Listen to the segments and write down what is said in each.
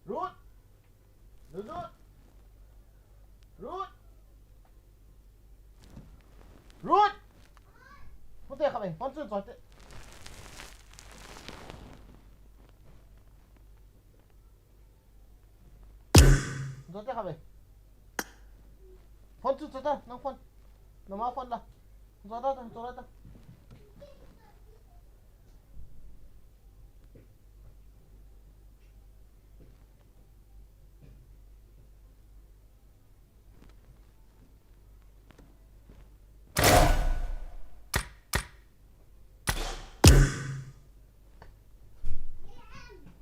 Root! Root! Root! Root! Không thể kami, con chưa giỏi thế. Giỏi thế kami. Phone chưa giỏi nang phone. Nama phone dah. Giỏi ta.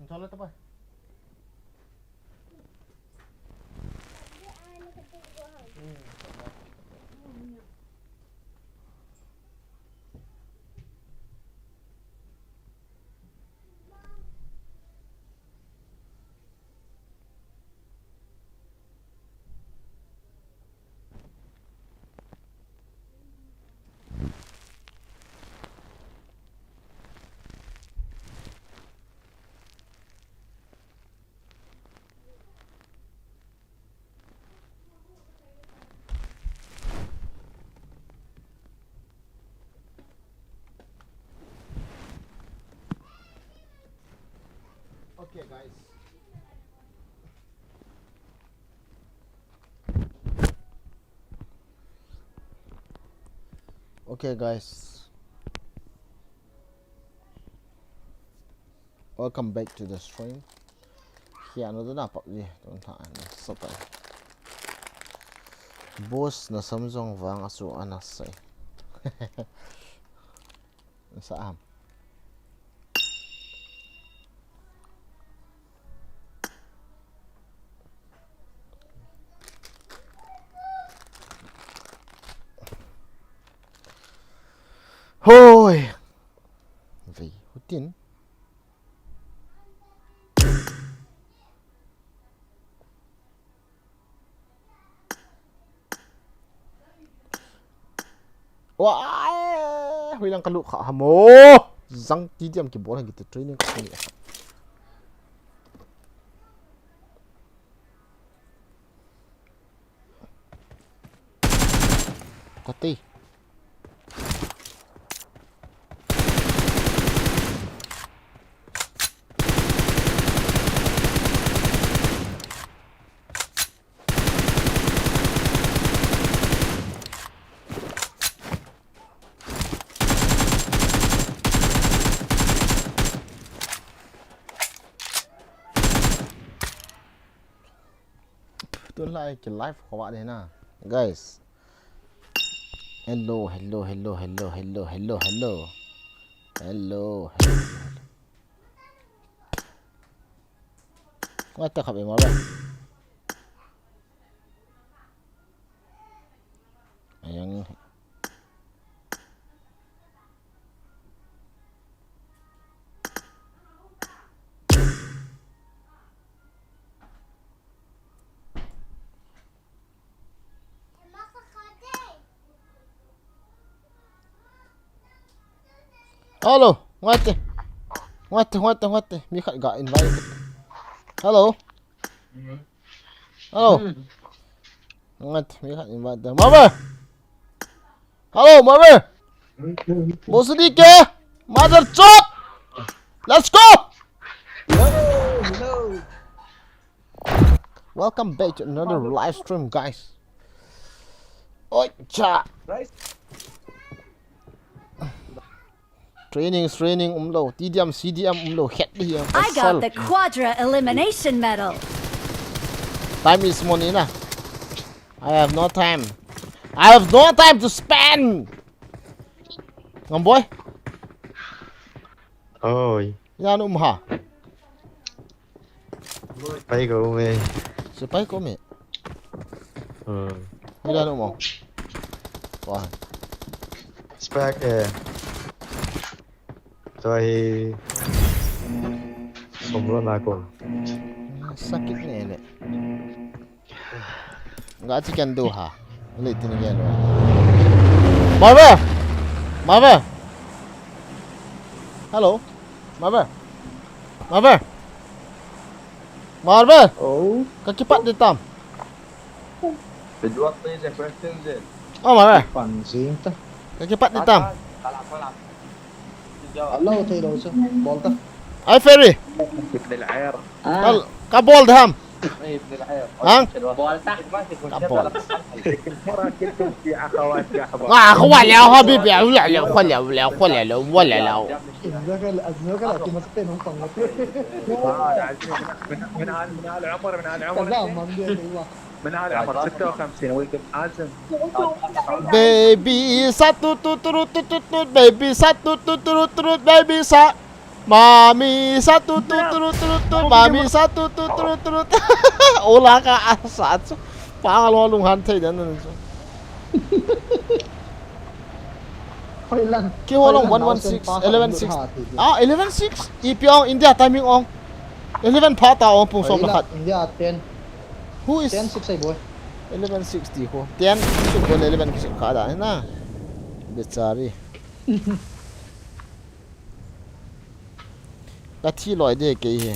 Giỏi ta ba. Okay, guys. Okay, guys. Welcome back to the stream. Here another na PUBG. Don't stop it. Boss na Samsung vang asu anasay. Saan? Hoy! Vì hút tin. Wah! Huy lang kaluk ka mo. Zang ti diam ki bola gitu training ko ni. Kati. Tôi like cái live của bạn đấy nè. Guys. Hello. What the khắp em rồi. Ayang Hello, what? Mi khát gọi invite. Hello. What? Mi khát invite. Mama. Hello, mama. Boss đi kìa. Mother chop. Let's go. Hello. Welcome back to another live stream, guys. ôi cha training lâu TDM CDM lâu head đi I got the quadra elimination medal. time is money na I have no time to spend ngầm boy ôi ra nó hả bay của mày sẽ phải có mẹ ừ ra nó mong wow spec tôi không luôn là cùng sakit nè nggak chicken do ha late ni gan Marvel hello Marvel kaki pat ditam oh Marvel Phần gì ta? kaki pat ditam الله تيلو شو بولتا ai ferry ابن العير ka ball dham ابن العير hang بولتا ka ball مرة كنتم في اخوات يا احباب خوالي حبيبي ولا إذاك الأزمة كلا تمسكين هم فنغت من آل عمر كذا ما بدي أيوة من آل عمر 56 ويكم عازم baby satu tutut baby satu tutut baby sa mami satu tutut mami satu tutut ola ka asat pangal lung han thai dan Hoy lang ki holong 116 116 ah 116 ipyong India timing ong 11 phata ong pung som khat India 10 who is 10 6 ay boy 1160 ko 10 su ko 11 kasi kada na bechari ka thi loi de ke he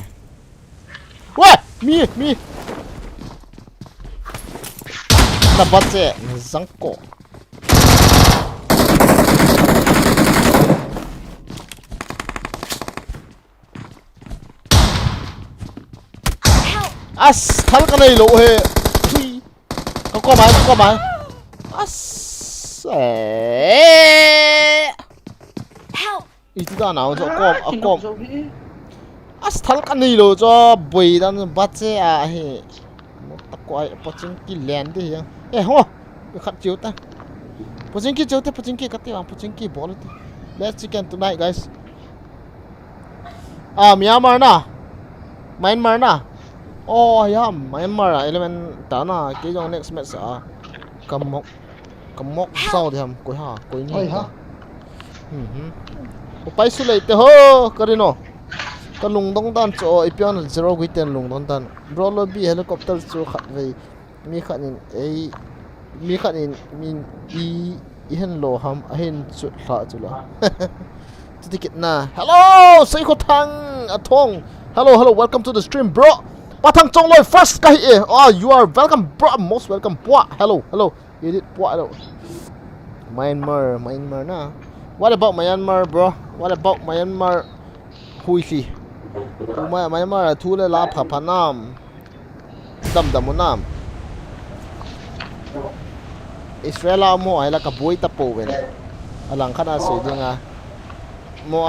wa mi na batse zangko as thal ka nei lo he thui có mày as Help! itu da nào cho com as thal ka nei lo cho boi dan batse a he mo ta kwai pochin ki land de ya e ho khat chiu ta pochin ki ka ti pochin ki bol ti let's chicken tonight guys Myanmar na oh yeah Myanmar element ta na cái dòng next match cầm mốc sau thì hầm cuối nhỉ Hoy ha pai su lei te ho karino ka lung dong dan cho ipian zero gui ten lung dong dan bro lo bi helicopter chu khat ve mi khat in min i hen lo ham a hen chu thla chu la ticket na hello sei ko thang a thong hello welcome to the stream bro Patang chong loi first kai you are welcome bro most welcome bro hello you did bro hello Myanmar na what about Myanmar bro what about Myanmar hui khi Myanmar thu le la pha nam dam nam Israel mo ai la ka boi ta po wen alang khana se dinga mo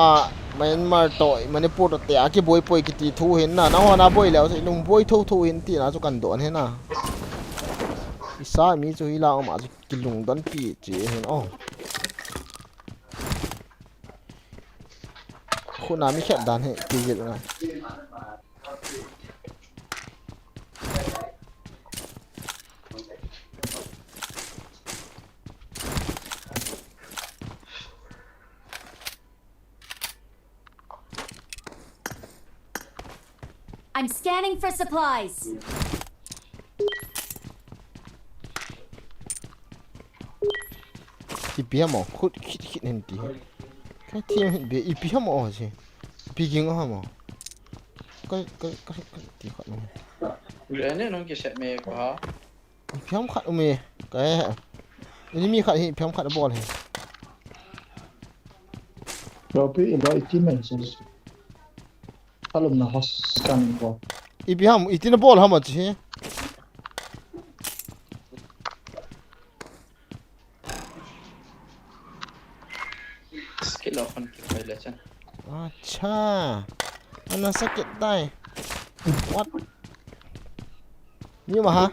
Myanmar tội Manipur te a ki boy poi ki ti thu hin na hona boy leo se lung boy thu hin ti na chu kan don he na isa mi chu hila ma chu ki lung don pi chi hin khuna mi khet dan he ti gel na I'm scanning for supplies. ti pi mo khut khit hen ti cái thiên hiện bị ip mo gì pi ging ha mo cái ti khat mo Rene non che se me qua. ip khat me cái ini mi khat hi ip khat bol he Robi Roy Dimensions Alum na host scan ko ip itin bol ha mo chi คิดเราคนคิดไปเลยจ้ะ अच्छा อันนั้นสเก็ตได้ what นี่มาฮะ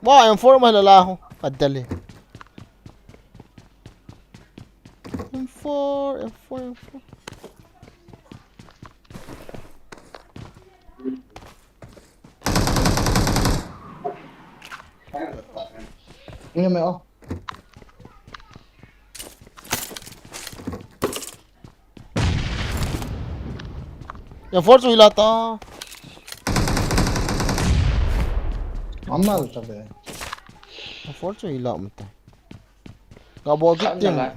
ว้า M4 มาแล้วล่ะปัดเดลิ M4 M4 M4 nghe mày không M4 chui la ta 엄마 를 잡아 M4 chui la mta ga bol Khám victim nhận lại.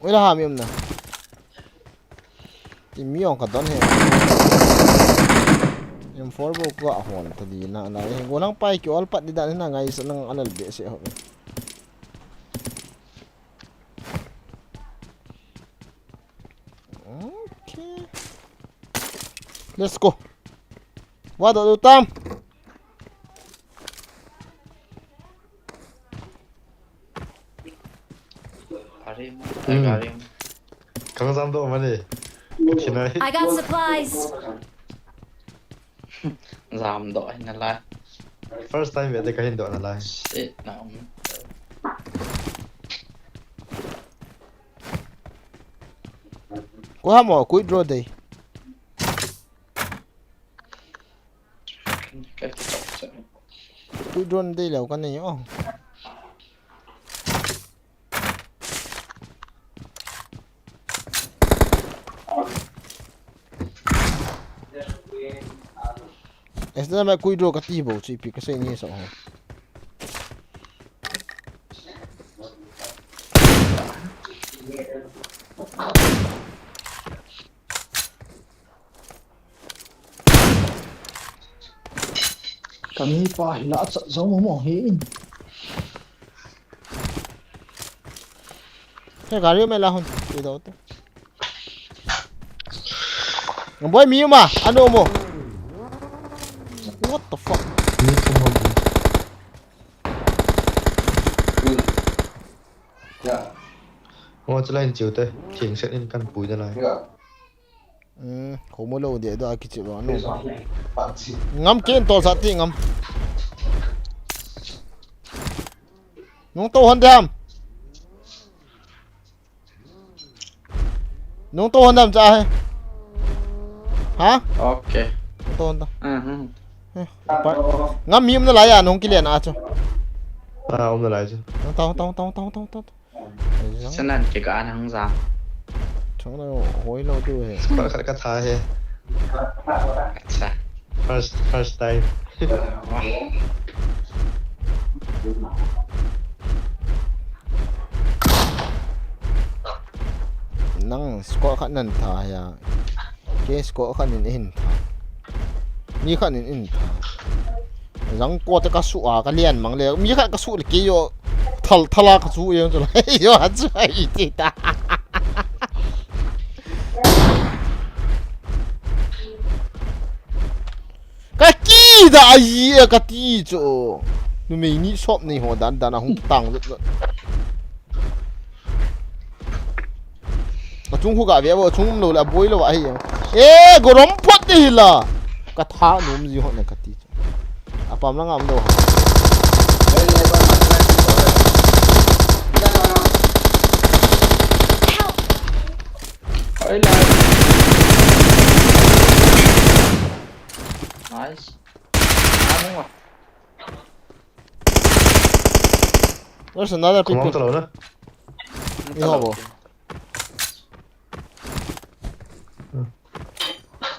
왜 라 함이 없나 이 미용 가 던 해 M4 bo ko ahon ta di na na e go nang pai ki ol pat di da na ngai sa nang anal be se ho okay let's go wa do tam 가림. 음. 가림. 강삼도 많이 지나이. I got supplies. Giảm đội là lại. First time về đây cái hình độ là lại. Shit, nào. có ham mo cuối rồi đây Cái chọc sẽ. cuối rồi đây là con này nhá Esta me cuido katibo si pi kasi ni sa ho. kami pa hila sa giống mo hin Thế gari me la hon. Đi đâu thế? Boy mi mà, ano mo? What the fuck? Ini semua. Ngồi cho lên chiều tới, thiền sẽ lên căn bụi ra này. Không có lâu để đó kịch vào nó. Ngắm kiến to sát thì ngắm. Nông tô hơn đam. Nông tô hơn đam cha hay? Hả? Ok. Nông tô hơn đam. Uh-huh. Ngắm miếng nó lại à, nông kia liền à chứ. À, ông ra lại chứ. Tao. Cho nên chỉ có anh không giảm. Chúng nó hối lâu tôi hết. Cái thai he. Sao? First time. Nang score khăn năn thà ya. Cái score khăn in thà. Ni khăn in thà. Răng qua tới cái sụa cái liền mang liền. Mi khăn cái sụa là kia yo. Thala cái sụa yo rồi. Yo hả chứ ai thế ta. Kaki da ai cái tí cho. Nó mày ní shop này họ đàn không tăng rất. Chúng khu cả vẻ vợ chúng lâu là bối là vậy ê gồm phốt đi là cái thá nôm gì họ này cái tí à pam nó ngầm đâu Hỏi lại. Nice. Đúng rồi. there's another Không people tao nữa. đi họ bộ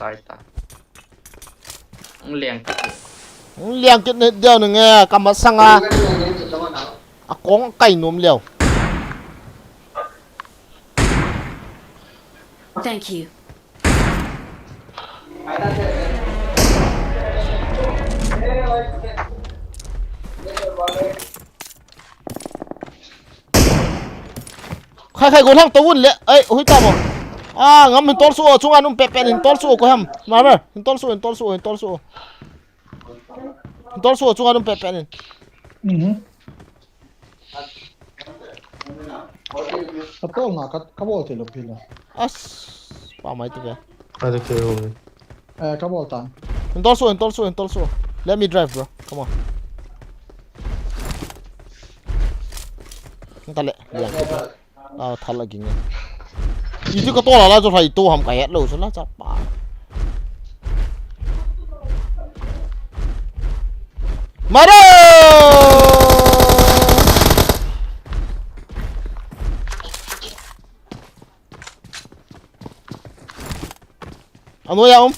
Sai ta. Liền. liang kết nên đeo này nghe cầm mắt sang à có cây nôm liều Thank you. khai gồm thằng tàu vun lệ ấy ôi tao mà à ngắm hình tol số chung anh ông pepe hình tol số của em mà bơ hình tol số chung anh ông pepe hình Tapol na kabol tilo pila. As pa mai tu be. Ada ke home. Kabol tan. Entol so. Let me drive, bro. Come on. Tale. Liang. Thal lagi ni. Itu ko to la jo thai to ham ka het lo so la cha pa. Maro! Ano ya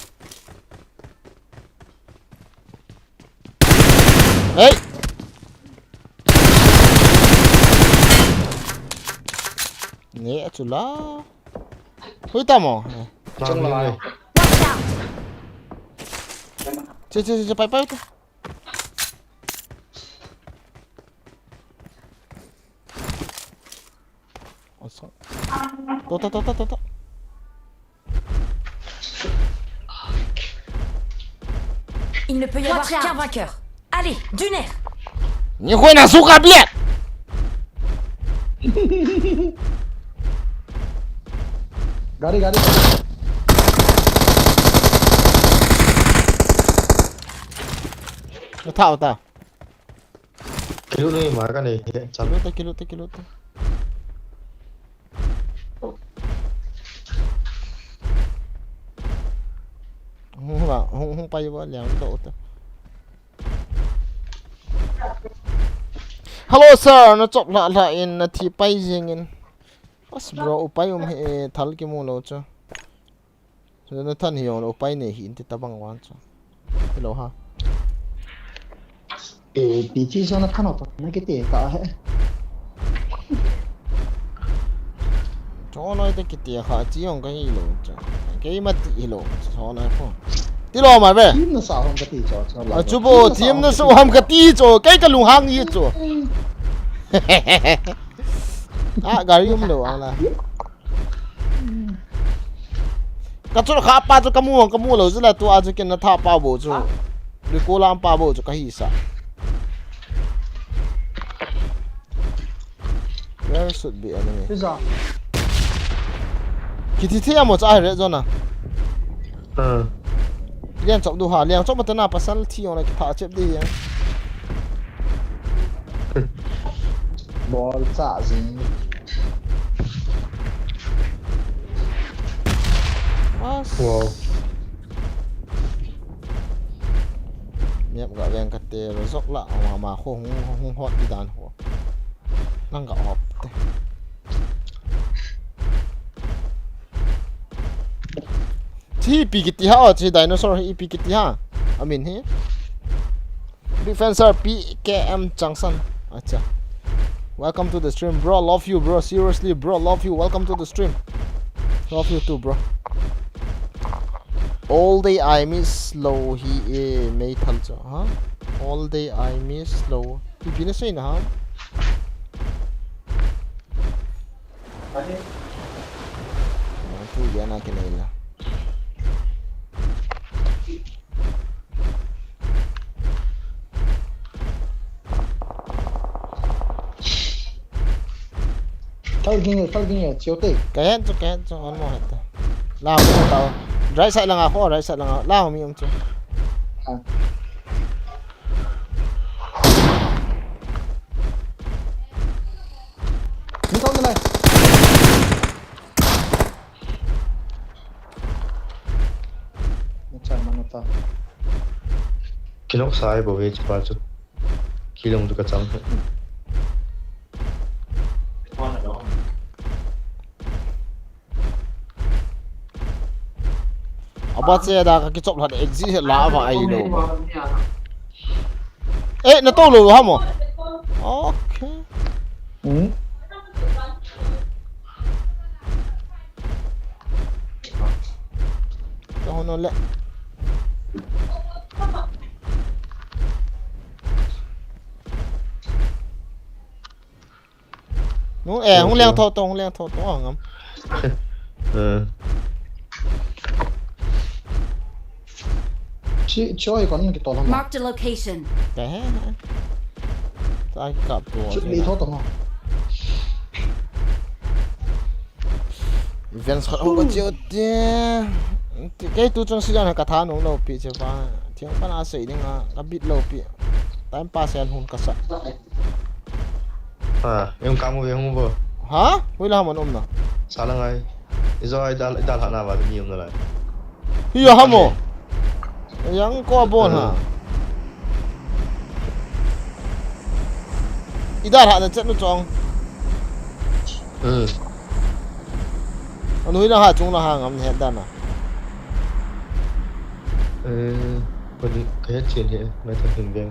Hey! Nè chú lá. Hối tao mò. Trong này. Chơi bay bay thôi. Tốt. Il ne peut y avoir qu'un vainqueur. Allez, du nerf. 你会拿苏卡变？ Gari. Nó thạo ta. Cái lúc này mà cái này chắn. Kilo ta. Không bay vào lẻo độ ta. Hello sir, nó chọc lại nó thì bay riêng in. As bro, upay he thal ke mo lo cha. So na than hiyo no upay ne hin ti tabang wan cha. Hello ha. Bị chi cho nó thằng nào nó cái tiền cả hết. Cho nói te ke ti ha chi yong ka hi lo cha. Ke ma ti lo cho na pho. Ti lo ma be. Team nó sao không cái tiền cho. A chu bo team na so ham ka ti cho, kai ka lung hang yi cho. Gari yung lo ala. Kacho kha pa cho kamu lo zila tu a cho ken na tha pa bo cho. Ri ko lam pa bo cho ka hi sa. Where should be enemy? Bây giờ Kiti thi mo cha re zo na. Liang chok du ha, liang chok ma ta na pasal thi on ki tha chep di ya. ball trả gì. Wow. Miệng gạo đen cắt tê rồi dốc lạ mà không hot đi đàn hồ năng gạo hộp thì pikiti ha thì dinosaur hi pikiti ha I mean he defensor PKM Junction acha welcome to the stream bro love you bro seriously bro love you welcome to the stream love you too bro. All day I miss slow he may thalcha ha all day I miss slow he bina say na ha tu gana kenela Thal kinh chiếu tị cái cho on mo hata lao mo tao right side lang ako right side lang ako lao mi umcho Đi không này. Một chai mà nó ta. Kinok sai bo we pa chu. Kilong du ka chang. apa che da ka ki chop la exit la ba ai no na to lo ha mo okay to no le nó không leo thô to ngắm Chị cho con cái to lắm. Marked a location. cái ta cặp tua chút lý thoát tổng event khát không có chiếu tia cái tu trong siang cái thằng nó lâu pi chứ ba tiếng pan à sấy nên à bit lâu pi time pass yan hun kasa yung kamu yang mo hả huy làm mình nè salang ay izo ay dal hana ba ni yung nalay hiyo hamo yang ko bon ha idar ha na chat no chong anh huy là ha chung là hàng ngắm hết đàn àคนเคยเชียนเหรอไม่ถึงถึงเดียว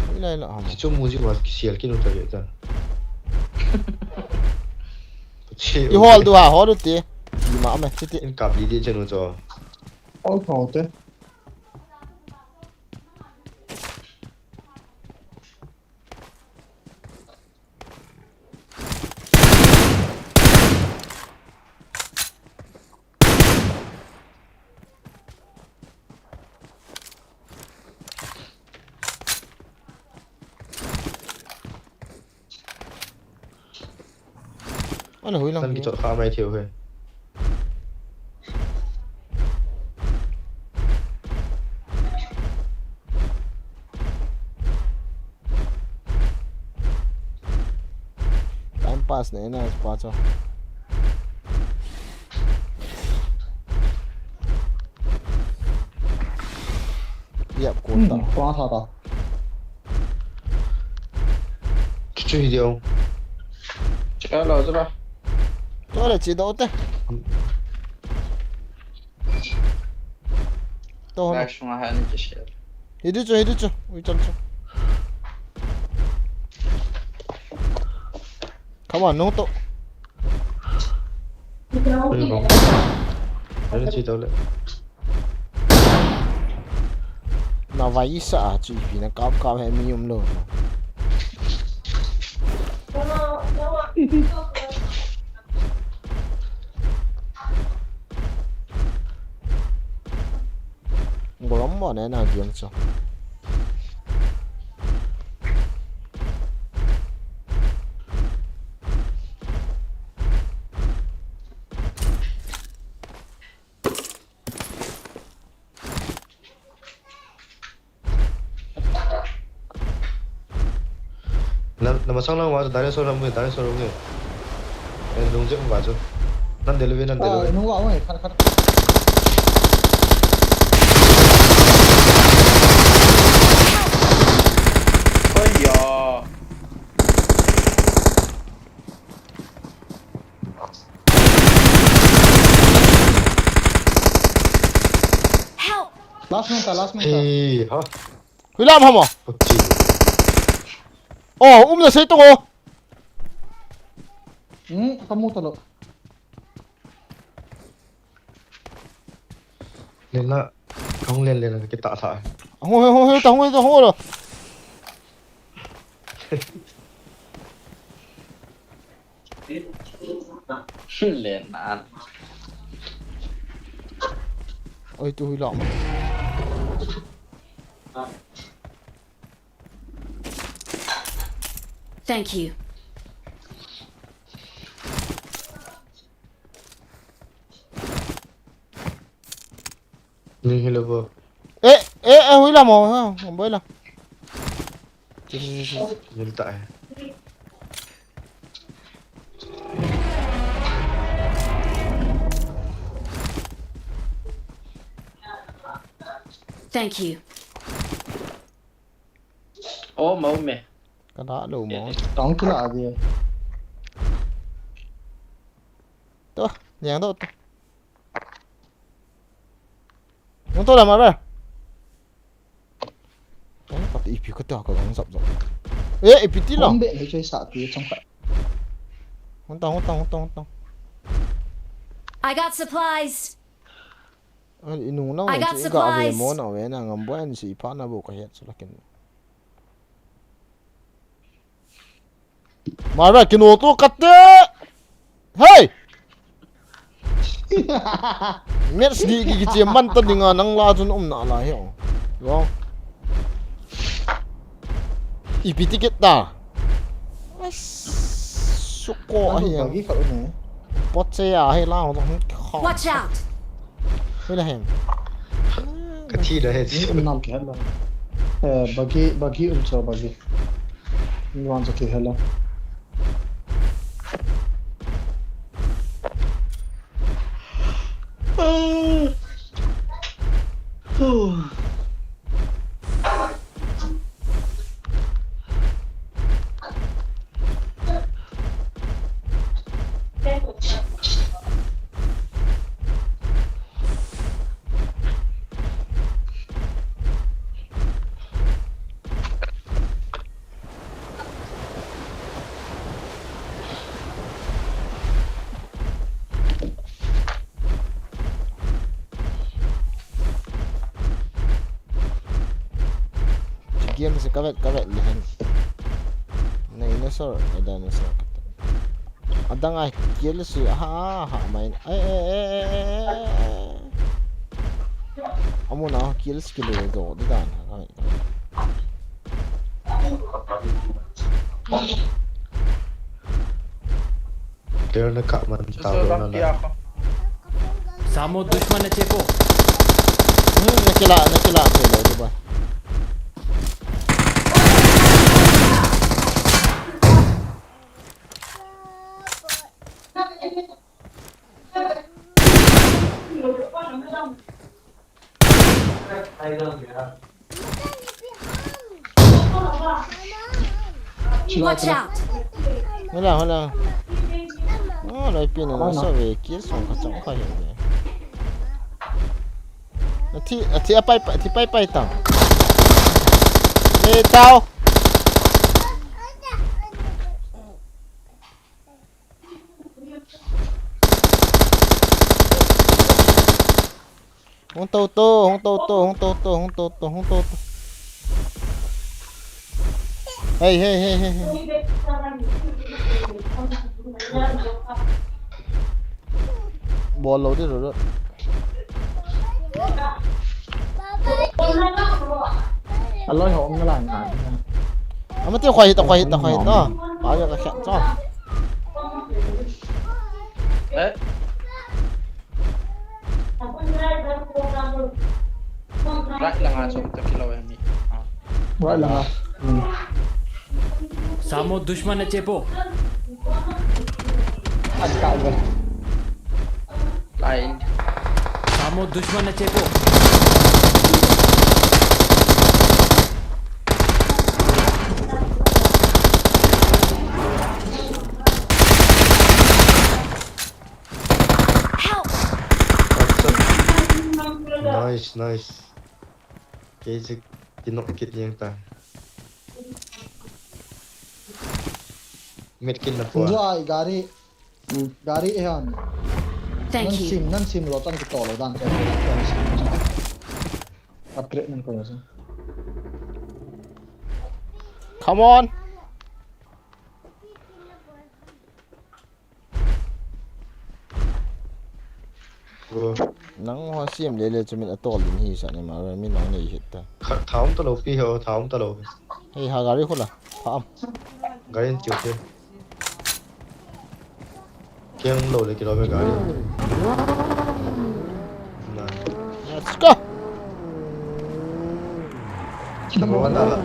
นี่เลยเหรอ ช่วงมูจิว่าเสียกินอุตส่าห์จ้ะอีฮอลดูฮะฮอลดูตีดีมากไหมสิตี inกับดีๆเจนุจอ ôi khổ thế anh huy lắmนั่นกี่จอดข้ามไม่เที่ยวเฮ้ยtime pass này nè pass cho dẹp cuốn tao quá thật à ช่วยเดียว chơi rồi chứ ba tôi là chỉ đấu thế tôi lại xuống hai anh chị hít cho ui chân cho come on no to ไม่รู้ไม่ได้ชี้ตัวเลย nào vậy sợ chỉ vì nó cao hay mi rồi ngồi lắm mà này nào chuyện sao nama sang lang wa dari sorang nge nung je ba jo nan delivery nó bảo này khát khát ôi giò Help! last minute hey ha huy làm hả mà bakchi là xây tung ô không mua tao được lên là không lên là cái tạ thải hôi tao rồi liền ăn ôi tôi huy lỏng Thank you. nhưng hello bro ê huy làm rồi không bơi làm hiện tại Thank you. ô mẫu mẹ cái đó đủ món đóng cái là gì tôi nhàng tôi muốn tôi làm mà đây đấy bắt ít cái tao cái gắng rộng ê ít tí nào không biết hay chơi xả tí trong phải không tông I got supplies. nung nấu I got chỉ gọi về supplies. món nào về nào ngầm bữa anh sĩ phát nó bộ cái hết rồi là cái Mara kinu tu kate. Hey. Met di gi chi man ta dinga nang la jun na la he. Yo. Ipi tiket ta. Suko Anh hi. bagi kat mana? Pot se ya he la ho. Watch out! He la hem. กะทิเลย Ini nam ke hela. Bagi unsa bagi. Ini wan ke hela. Game se kavet lehen. Dinosaur, dinosaur. Adang ai kill si ha main. Amo na kill skill do di dan. Dia nak kat man tahu Susul na kaki la. ako. Samo dushman na chepo. Nakila sila di ba? Watch out! Hala. Oh, lai pin na sa ve kill song ka chong ka he. Ti pai tang. Ê tao. Hong tô. Hey. Bò lâu đi rồi đó. Aloy họ ông là ngài. Ama tiêu khoai hit đó. Bao giờ cái cho. Eh, right lang nga. So, ito kilaw yan. Right lang. Samo dushman na chepo. Aska ba. Lain. Samo dushman na chepo. Help! Nice. Kaya kinokit niya ta. Medkin na po. Enjoy gari ehan. Thank you. Nan sim lo tan kita lo dan. Upgrade nan ko so. Come on. Nang hoa xiêm lele cho mình atol din hi sa ni ma min nang nei hit ta. Tháo ta lo pi ho, tháo ta lo. Hey ha gari khula. Pham. Gari chiu te. Kiang lo le kilo be gari. Nah. Let's go. Number 1 dah lah.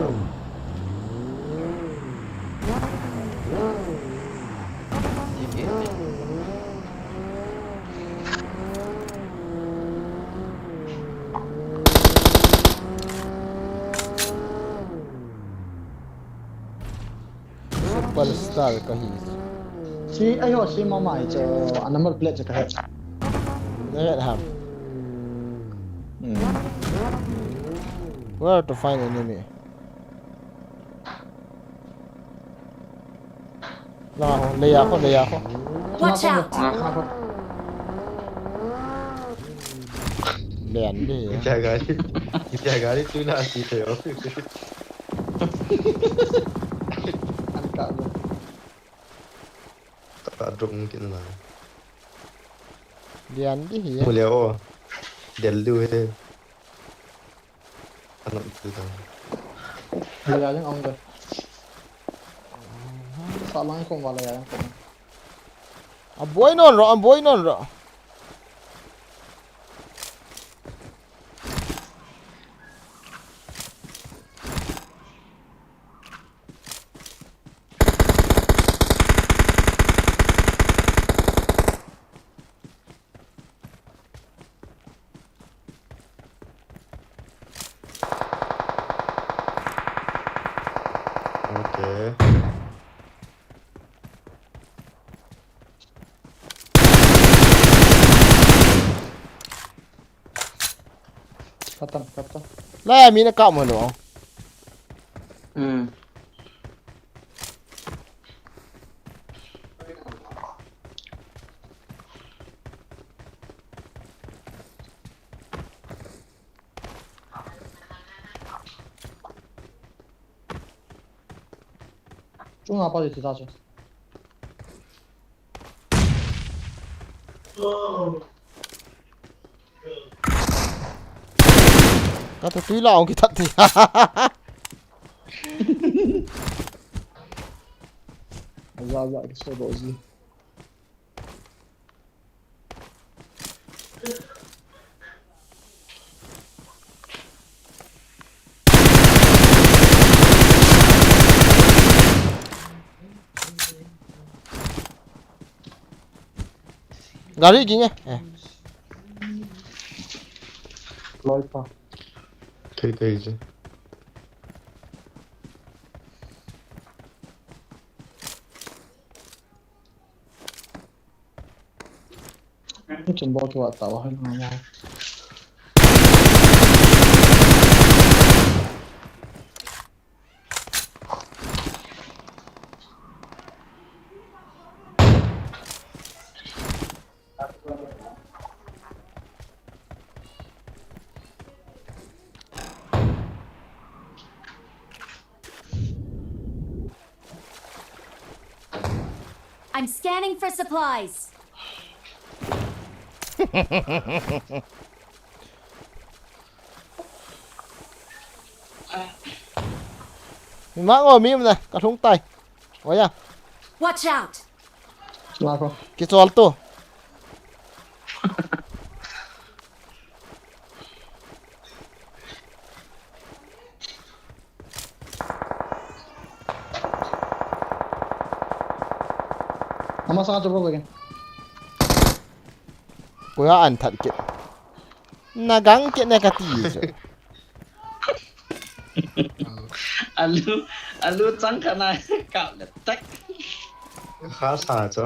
Superstar ka hi. Si mama cho number plate cho ka. Let ham. Where to find enemy? Lah, lay ako. Watch out! Lian đi. Kita gari tu nak si teo. Angka ba. drop mungkin lah. Lian di ya. Mulia oh. Del du he. Anak itu dah. Laya yang ông kìa. Sao lăng không vào laya yang không? Aboy non ro, aboy non ro. Okay. Kata. Lah mi na ka mo no. Trung nào bao giờ thì ra chứ? Kata tuy lao ki tat thì. Ra vậy cái sơ bộ gì? Gari gì nhá. Lôi pa. Cây chứ. Cái chân bò cho tao hay không mau. I'm scanning for supplies. Má ngồi mím này, cả thúng tay. Ôi ya. Watch out. Nào không? Cái soal tu. Mama sangat coba lagi. Kuya an thật kit. Nagang kit na kati. Alu trắng khả này cạo là tách. Khá xa chứ.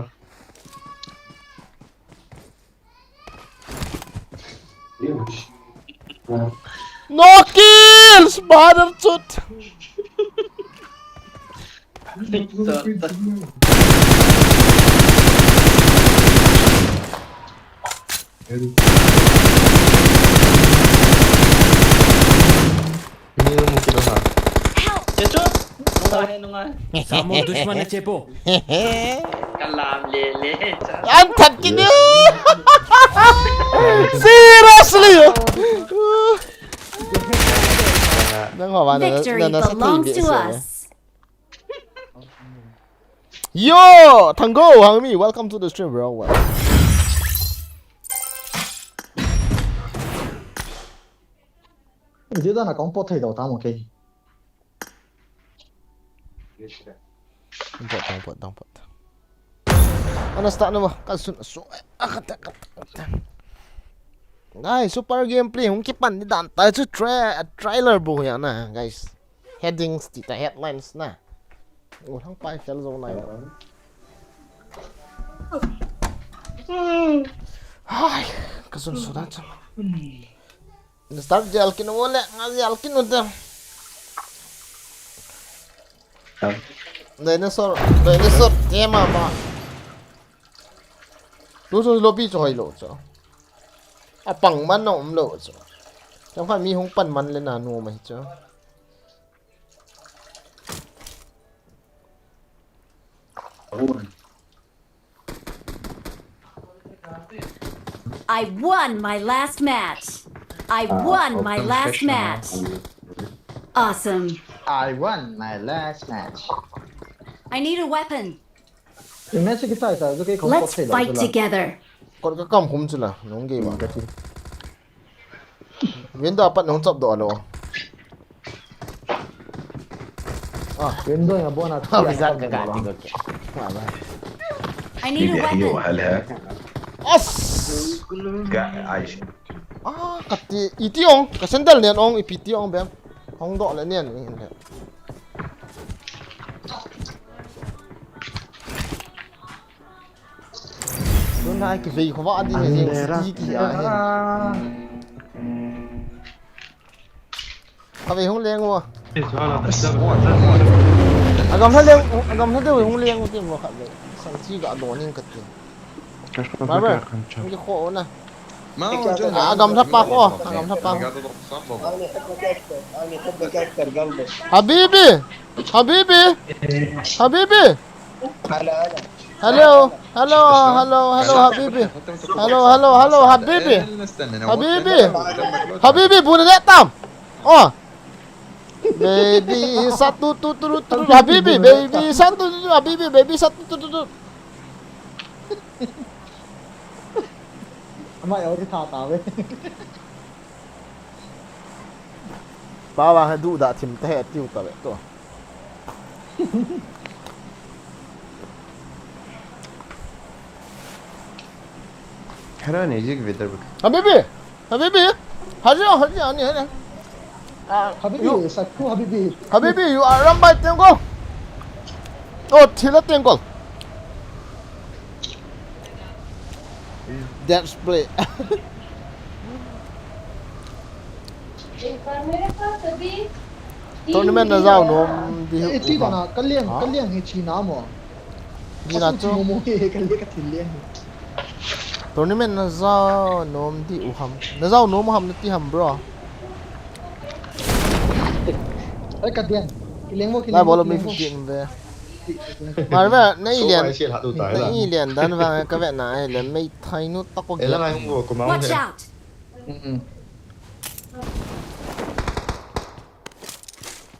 No kills, brother chut. Ini mungkin lah. Chết chút. Nung ai. सामो दुश्मन है चेपो Kalam lele. An thật kit đi. Seriously. Đang hỏi bạn Victory nó sẽ belongs bị to sợ. us. Yo, Tango, Hangmi, welcome to the stream, bro. Well. Dưới đó là có một thầy đầu tao một cái. Don't put. Ano start na mo? Kasun. Guys, super gameplay. Kung kipan ni Dan tayo sa trailer bu yan na, guys. Headings dito, headlines na. Walang pa fell zone na yun. Ay, kasunod sa. Start jalkin na wala. Nga jalkin na daw. Dinosaur, tema ba? Luso lobby cho hay lo cho. Apang man no lo cho. Chẳng phải mi hung pan man lên na nu mày cho. I won my last match. I won my last match. Awesome. I won my last match. I need a weapon. Yung match kita ito, okay, kung Let's cocktail fight lang. together. Kon ka kam kum chula nong game ba. Wen dapat nong chop do ano. Window yung abo na. Bisa ka gati ko. I need a weapon. As. Kati itiong ka sandal niyan ong ipitiong bem. Hong do la niyan. Doon na ay kivay ko ba din yung sticky ahin. Kami hong leng mo. Agam sa dewe hong leng mo tim mo kami. Sang chi ga do ning katin. Barber, hindi ko na. Agam sa pa ko. Agam sa pa. Habibi. Habibi. Habibi. Hello, hello, hello, hello, Habibi. Hello, hello, hello, Habibi. Habibi. Habibi, boleh datang? Oh. Baby satu tu Habibi, baby satu tu Habibi, baby satu tu. Amai ở cái thảo tảo đấy. Bawa hadu dah tim teh tiu tak tu. Kara ne jig veter bak. Habibi, Habibi. Haji, ani. Habibi, sakku Habibi. Habibi, you are run by tenggol. Oh, tidak tenggol. That's play. Tournament na zao nom di. Chi đó là cái liêng hay chi nào mà? Di na cho. Mo cái liêng cái thìn liêng. Tournament na zao nom di uham. Na zao nom ham na ti ham bro. Cái liêng. Cái liêng mo cái. Lai bolo mi fitin ve. Mà về nãy liền đàn vào cái vẹn này là mấy thay nút tóc có Ela mai ngo ko mau. Watch out.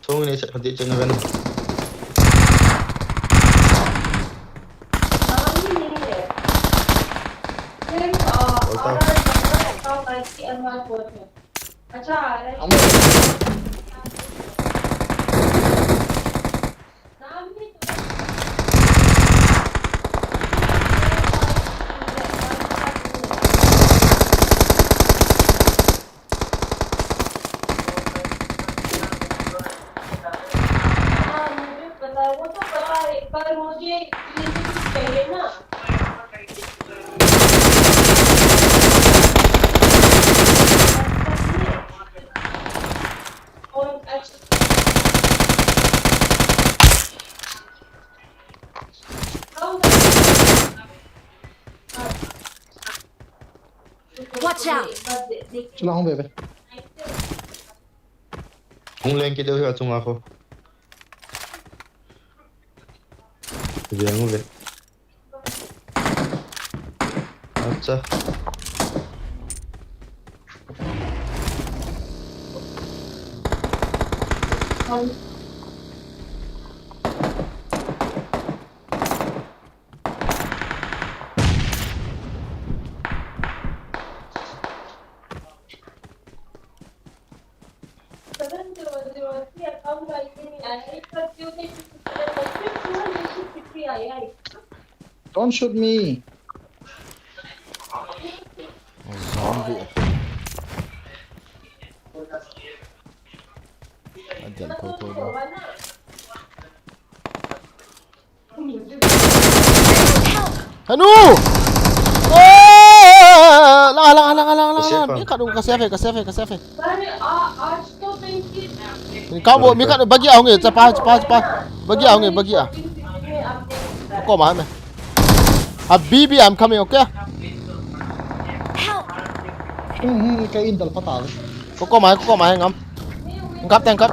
Song ni sa hadi chen gan. पर मुझे ये चाहिए ना और Watch out. Chula không về về. Hung lên cái đâu chung ako. Về ngu về. Acha. Don't shoot me. Zombie. Ajan kotor dah. Hanu! Oh! Lang. Ni kat dulu kasih F. आज तो pencil Ni kamu mi kat bagi aku ni cepat. Bagi ah. Kau mana? Habibi, I'm coming, okay? Help. Cái Intel phát tảo. Kau mai ngam. Kapten. Kau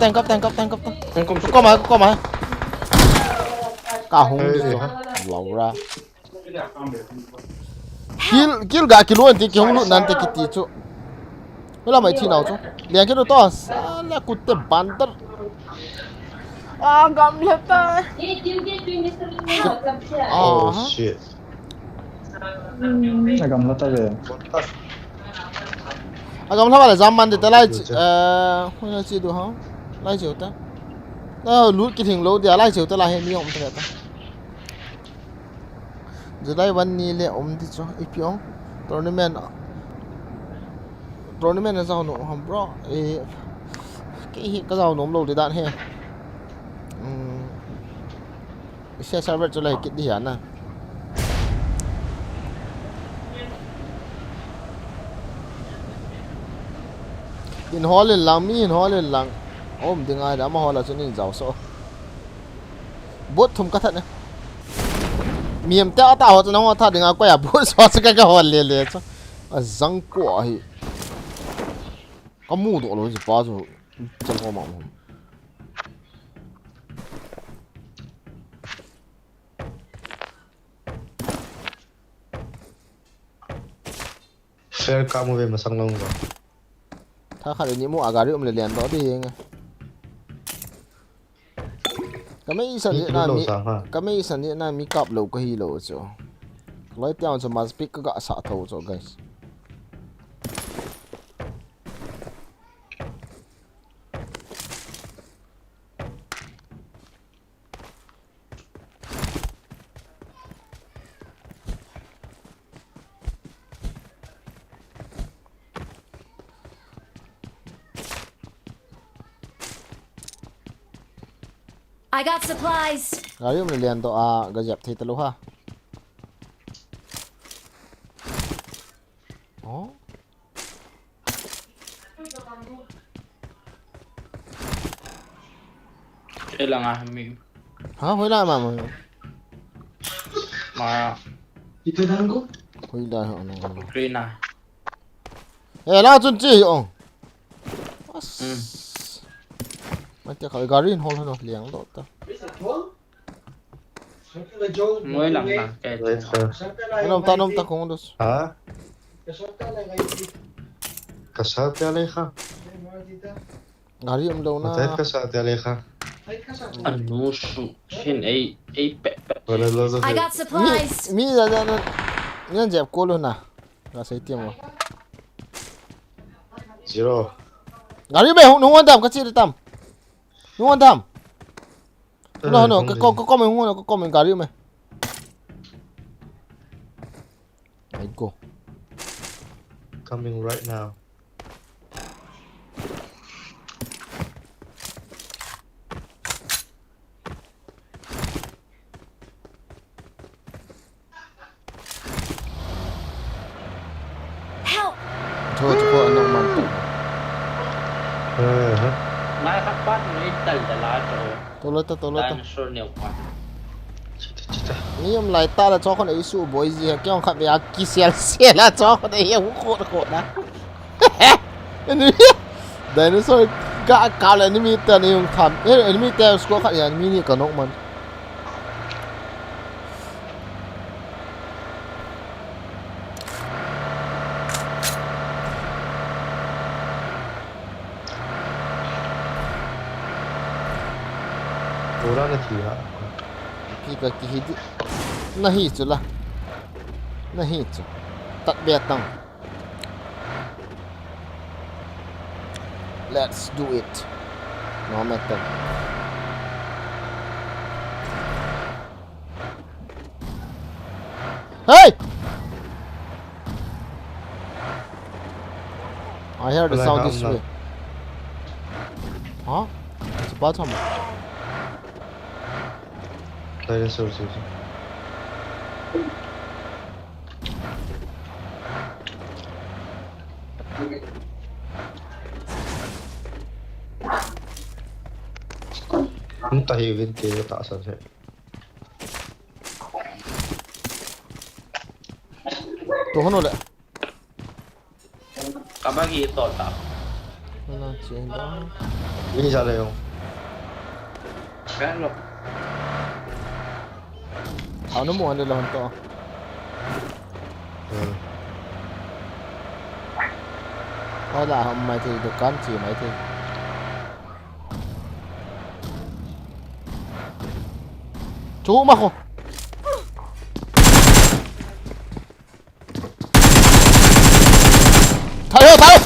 mai. Kau hung. Lau ra. kill ga kill luôn thì kill luôn nan te kiti chu là mày thi nào chu liền cái đó to là cút te banter gam lihat ta Dia twin dia sering Oh shit. Agam lata về. gam thằng là zaman thì ta lại không là chi được không lại chiều ta lút cái thing lâu thì lại chiều ta lại hay mi ông ta giờ đâyวันนี้เลยông đi cho ít pion tournament là sao nó không bro cái sao nó lâu thì đạn hay xe server cho lại cái đi hả nè in hall lên lăng mi in hall lên lăng ôm tiếng ai đã mà hall là cho nên giàu số bút thùng cắt thật nè miệng tao tao cho nó thật đừng ai quay à bút xóa cái hall liền liền cho răng quả hi có mù độ rồi gì bao giờ chân có mỏng không Fair kamu về mà sang long rồi.ถ้าขาดนี้มั่วอากาศเรื่องมันเรียนต่อที่ยังไงก็ไม่สันนิษฐานมีก็ไม่สันนิษฐานมีกับโลก็ฮีโร่จ้ะร้อยเดียวจะมาสปีกก็สะท้อจ้ะ guys I got supplies. Gari mo niliyan to gajap thi talo ha. Oh. Đây là ngà mình Ha, hoy la mà. Itu dah aku. Hoy la ano. green à. La chun chi ong. Mà chắc khỏi gari hol nó liang đó ta. Mới lặng lặng cái Right fair. Nom ta kung dos. Hả? Kasal te aleja. Gari đâu na. Matahet kasal te aleja. ano su hin ấy pe Wala lozo. I got supplies. Mi da na. Yan jap ko lo na. Ra sai tiam mo. Zero. Gari be hung nung dam ka chi tam. Nung dam. No, có mình không có mình gari mày. Đấy cô. Coming right now. Help. Thôi cô anh ông mang. nãy khắc bắt nó tẩy lá chỗ Tôi lỡ dinosaur nhiều quáนี่ยมไล่ตาแล้วจ้อคนไอ้สู้บอยซี่แกงขับไปอากิเซียแล้วจ้อคนไอ้เหี้ยโคตรนะอันนี้ไดโนเสาร์กะกาลอันนี้มีแต่นี่ยงทำอันนี้มีแต่สกอร์ขัดอย่างนี้นี่กับนกมันPura na tiha.พี่ก็คิดน่าหิจุละน่าหิจุตัดเบียดตัง Let's do it no matter Hey I heard the sound this way Huh? It's bottom Dinosaur sih. Entah event ke tak asal saya. Tuh hono le kabagi ito tap Mana cendang Ini salah yang. kan lo Ano mo ano lang to Hay là hôm mai thì được cán chỉ mấy thì chú mà không thay hồ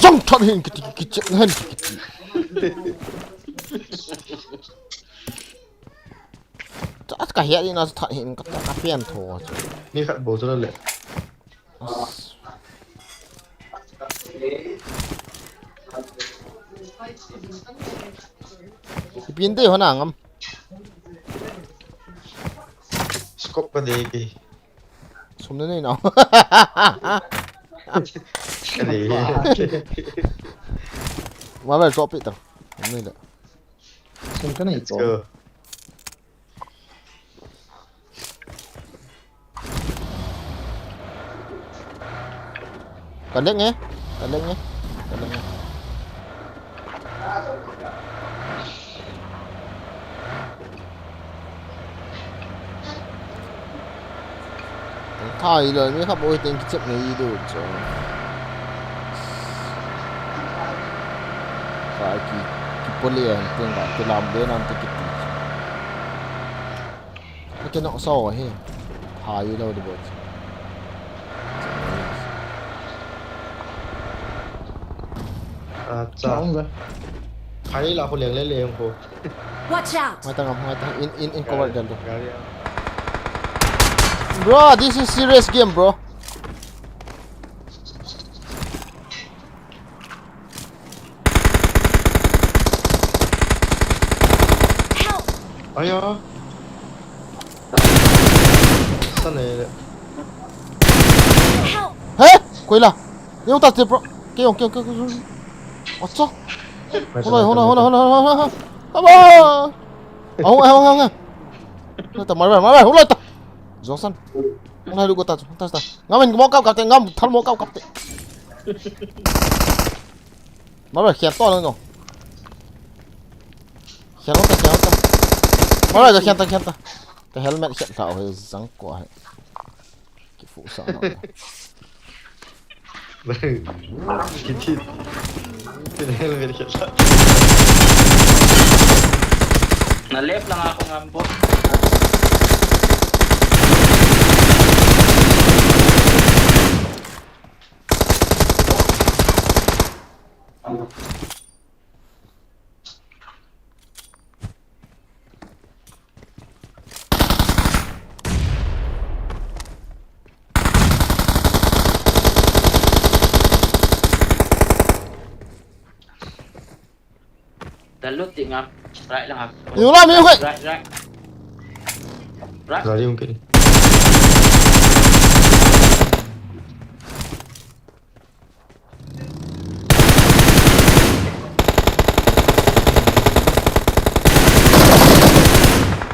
xong thật hình cái chuyện hơn tất cả hiện đi nó thật hình các phiền thua Ni kat bau sudah le. pin tê hoa nàng ngâm Skop ka deki. sum đến đây nào Ka deki. mà bây giờ drop it đâu đây là Xem cái này Let's có. go. cần lên nhé cần lên nhé cần lên nhé thay rồi mới khắp ôi tên cái chậm này đi được rồi phải cái poly tên là cái làm bên ăn cái nọ sau rồi thay đâu được rồi Cha. Cháu không vậy? Thấy làคนเลี้ยงเล่นๆcô. Watch out! mai tengah in cover dan tu Gari. bro this is serious game bro Help! Ayo. Sana ya. Help! hê quên là nhưng ta tiếp bro kêu 어쩌 호나 아봐 không ta máy bay hút lên ta gió săn hôm nay được ta ngắm mình mò cao cặp tiền ngắm thằng mò cao cặp tiền máy bay khẹt to lên rồi khẹt ta máy bay khẹt ta cái helmet khẹt thảo hơi rắn quả cái phụ sợ nó Kecil. Tidak lebih dekat. Na-left lang ako ngambot. Dalut di ngam. Right lang ako. Yung lang yung kay Right. Gari mungkin.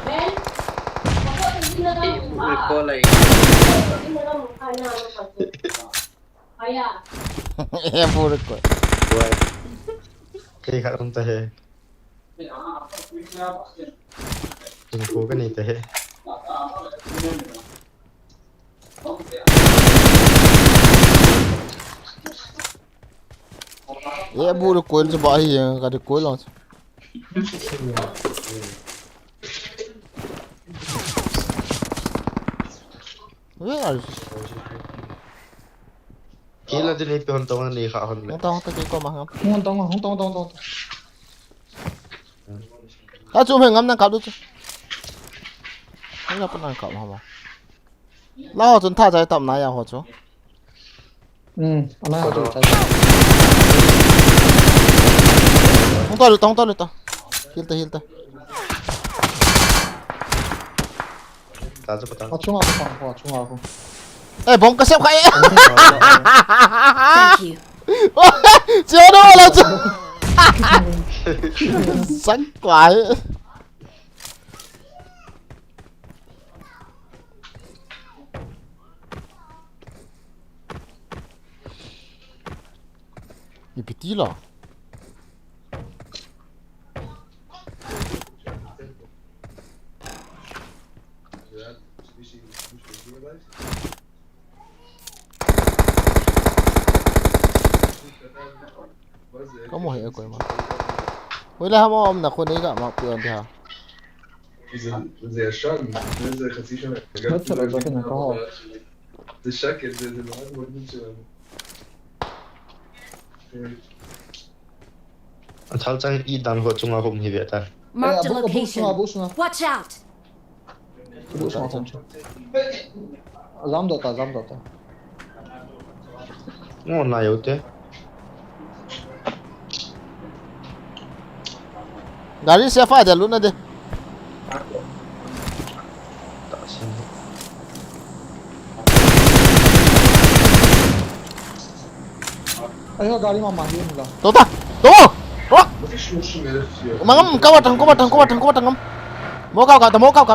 Ben, ako hindi na lang Ibu nagkolay. hindi na lang mukha na kaya em vô được rồi Buat. Kayak kat orang teh. Info kan ni teh. em vô được quên cho bãi cả được cuối lòng Kila din ipi hontongan ni ka hon. không tao cái con mà không Không tông. à chú mình ngắm đang cặp được chứ không là con đang cặp hả mà lao chúng ta chạy tầm này à hả chú Ừ, anh ấy được chạy. không to được ta heal ta Ta cepat. Họ chung vào. ê bóng cái xếp khay Thank you. chưa đâu là chưa sánh quái tí là có một hệ quay mà với lại ham om làคนนี้ก็มาเปลี่ยนที่ฮะ זה ישן, זה חצי שנה. לא שלו, זה כן הקרוב. זה שקט, זה מאוד מגניב שלנו. 살짝 이 단거 중화공 희비다. Marked a 야, location. 보스나. Watch out! 보스나. 잠뒀다. 나 요때. गाड़ी से फायदा लो ना दे Ayo gaड़ी में मांगी मिला. तो מה זה 30,000 סיוע? mangam kawat mau kau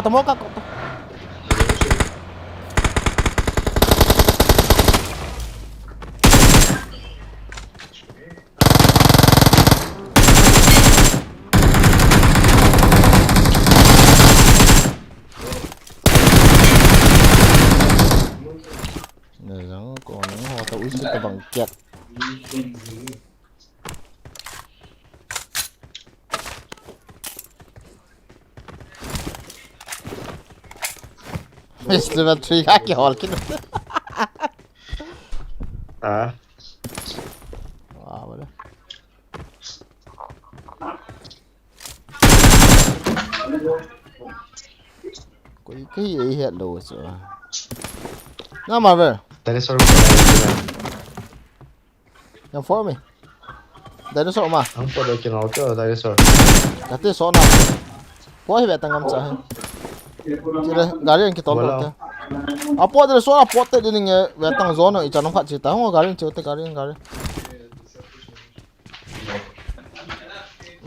này nó còn những hoa tụi sẽ ta bằng kẹt Mr. Battery kaki halken 아, wow vậy đó cái gì hiện đồ rồi nó mà về 다이너솔. yang for me dinosaur mà 안 뻗었긴 어때, 다이너솔. cái số nào có gì vậy tăng âm trả chỉ là garing kita tolong apa ada số apa tu dia ni về tăng zone itu jangan phát cerita oh garing cerita garing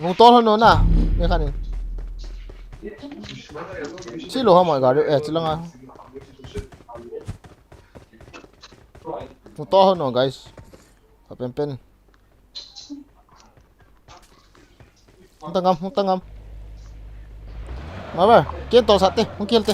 không to hơn nữa nè nghe khăn này chỉ lo mọi garing chỉ là ngang không to hơn nữa guys pen không tăng âm mà về kia to sạch đi không kia đi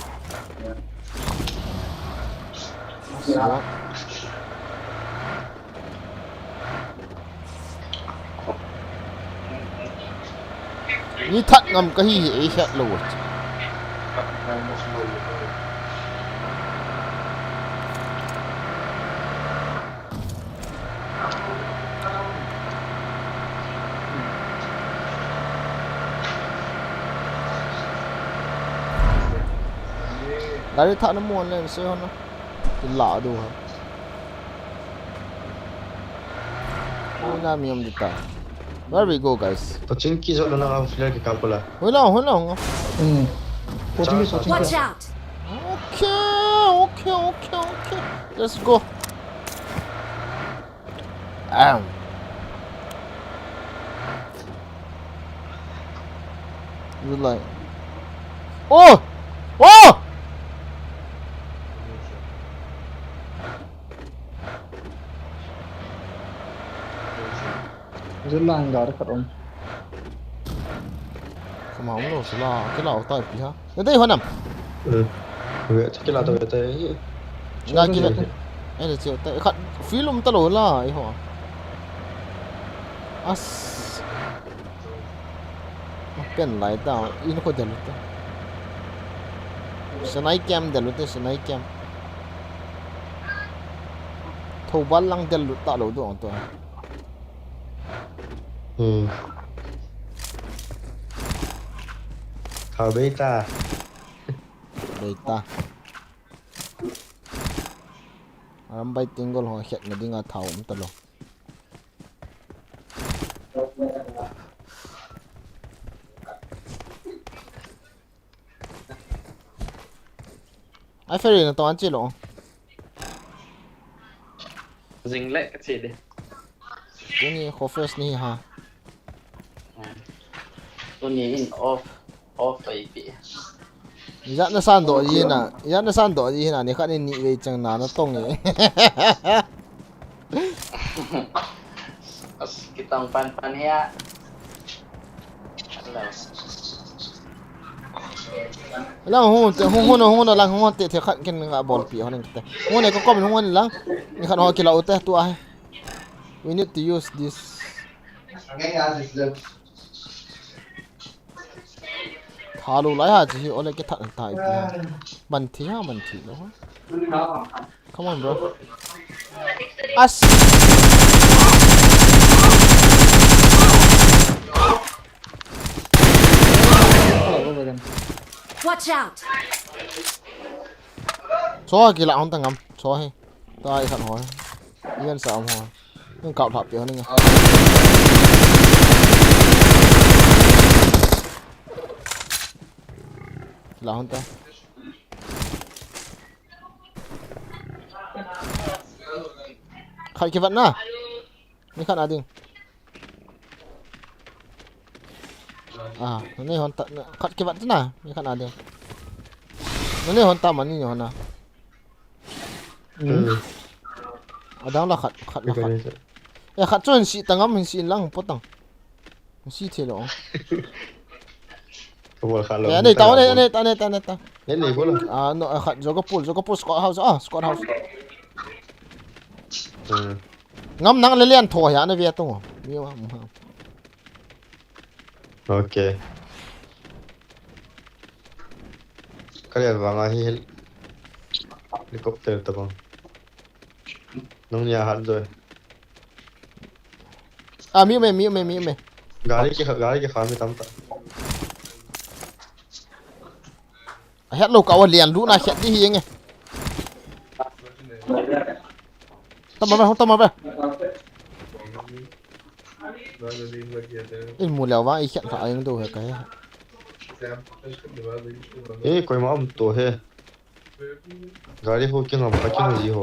ni thật ngầm cái gì ấy hiện lụt Dari tak nemu online saya hana. Gelak tu ha. Mana miam kita. Where we go guys? 또 찐기 저로 나가면 플레이를 가볼라. Hola. Watch out! Okay. Let's go. You like. Oh! Zilla anh gari khat om. Không hỏng đâu, sẽ là cái nào tay phía. Đến đây hơn nằm. 왜 특히 나도 왜 때? Ngay kia. Đây là chiều tay khăn phí lum ta lỗi là ấy hả? As. Pen lại tao, in có được luôn. Snipe cam được luôn, snipe cam. Thâu bắn lăng được luôn, tạo lỗi được ông tôi. 가베이다. Beta. Alam bay tinggol ho hit na di nga tao talo. Ai phải na to an chi lo. Dừng lại cái gì đi. Cái ni ho first ni ha. Tôi nhìn off phải bị. Dạ nó san độ gì nè, ni khát ni về chẳng nào nó tông vậy. Kita pan ya. Lang hôn lang hôn tệ thì khát cái ngã ball pi ho này tệ. Hôn này có mình hôn lang, ni khát ho kila ute tu ai. We need to use this. Halu lại hả chỉ ole cái thằng tài bị hả? Mình thì đó. Come on bro. As. Watch out! Số kia lại không tăng ngầm. Số hay. Tai thằng hỏi. Yên sợ không hỏi. Nhưng cạo thập kiểu này. Là không ta. Khai cái vẫn à? Mấy khăn à đừng. À, nó này hoàn tận khát cái vẫn thế nào? Mấy khăn à đừng. Nó này hoàn tận mà như nào? Ở đó là khát là khát. Ya khát cho sĩ tăng âm sĩ lăng bớt tăng. Sĩ thế đó. Ya này tao này. Nên này bố là. À, nó khát joga pool squad house à, squad house. Ngắm nắng lên liền thổi hả nó về tung. Ok. Cái này vàng ai hết. Helicopter tập không? Nông nhà hạt rồi. À mi mày. Gari cái khám mi tắm ta. Hết lâu cậu liền lũ này hiện đi hiên nghe. Tâm mà về. In mù lèo vãi hiện phải anh đồ cái. Ê, coi mà ông tổ he. Gari ho cái ngầm gì ho.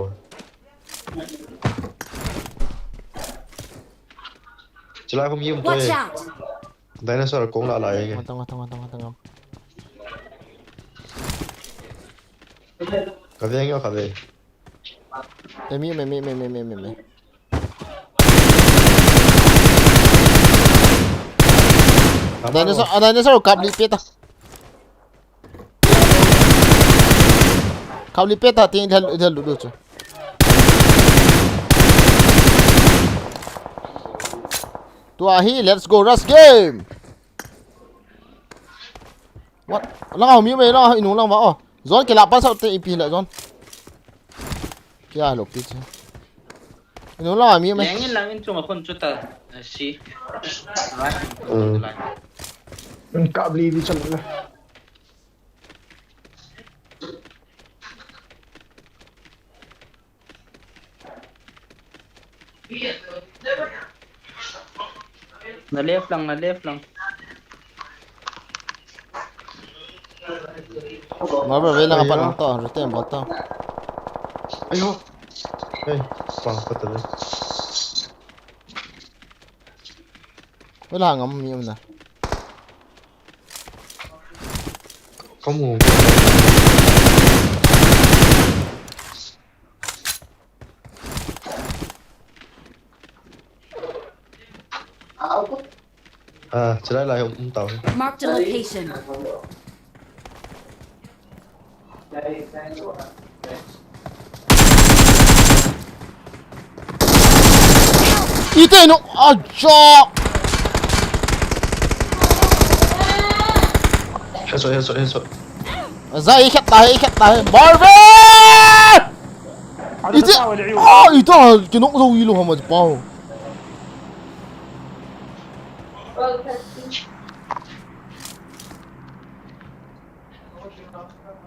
Chỉ là không yên tôi. Watch out! Dinosaur cũng lại nghe. Tông. Cà phê nghe cà phê. Ê mi. Dinosaur cặp lipeta. Cặp lipeta tiếng theo lụt chứ. Tua hi, let's go rush game. What? Lang mi mày nó inung lang vào. Zon cái lạp bắt sao tê pi lại Zon. Kia lục tí chứ. Inung lang mi mày. Yang lang in cuma kon chuta si. Cạo bì đi chân nữa. Na left lang. Mà bro về là bắt nó to rồi tem bắt to. Ayo. Ê, bằng cái tờ đấy. Với là ngắm mi nè. Có mù. À, chỉ lại ông tàu. Marked a location. Ite nó à cho. Hết rồi. Ra khét tay. Barbe! Ite. À, ite cái nó đâu đi luôn mà bao.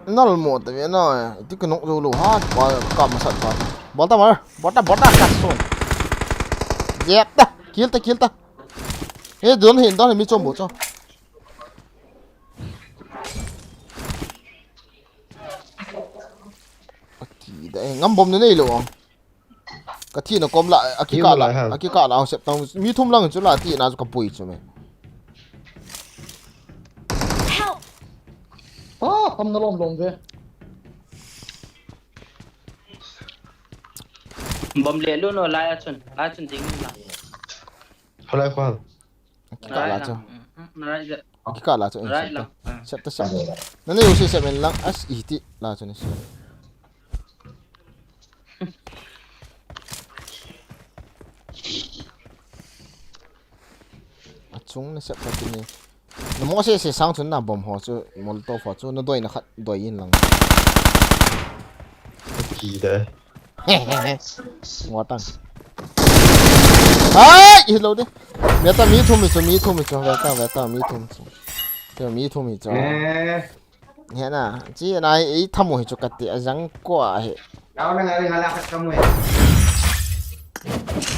Nó là một tại vì nó itu cái nó đâu luôn ha, cầm sẵn vào. Bota cắt xuống. Dẹp ta, kill ta. Ê, đứa hiện đó là mi trộm bố cho. Thì đấy, ngắm bom đến đây luôn. Cái thi nó kom lại, akika lại, sẽ tao mi thum lăng chỗ là thi nó có bụi cho mày. Không nó lom về. Bom le luôn rồi lại chun tính là. Hồi lại khoan. Akika lại cho. Right. Akika lại cho. Right lang. Sẽ ta sẽ. Nó này usi sẽ mình lăng as iti lại cho này. chung na sep ka ni na mo se sang chun na bom ho chu mol to fa chu na doi na khat doi in lang kỳ đấy ngwa tang ai hello de me ta mi thum mi chu ve ta mi thum chu te mi thum mi chu he na chi na ei thamu hi chu kat ti ajang ko a he đâu đang ngồi ngồi lạc trong người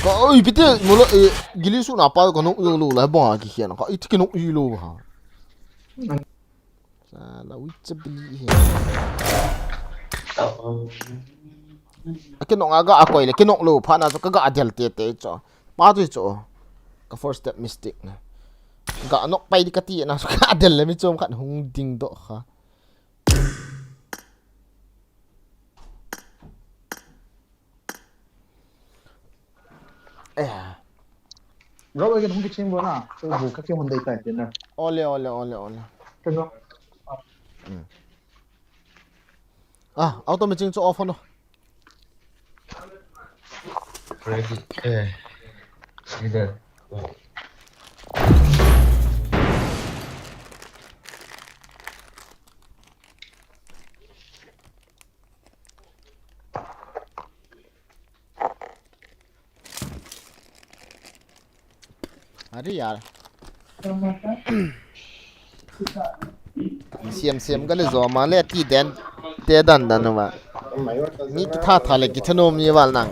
ko oi pite molo gili su na pa ko no yo lo la ba ki hian ka it ki no yi lo ha sa la wi chabli he akin nga ga akoy le kinok lo pha na ka ga adel te te cho pa tu cho ka first step mistake na ga nok pai di ka ti na ka adel le mi chom khat hung ding do kha rồi bây giờ không cái chim bữa nào tôi bù các cái món đầy tải tiền nào ole cái đó auto mi ching cho off no bây giờ अरे यार sim gale zo ma le ti den te dan dan wa ni ki tha le ki thano mi wal nang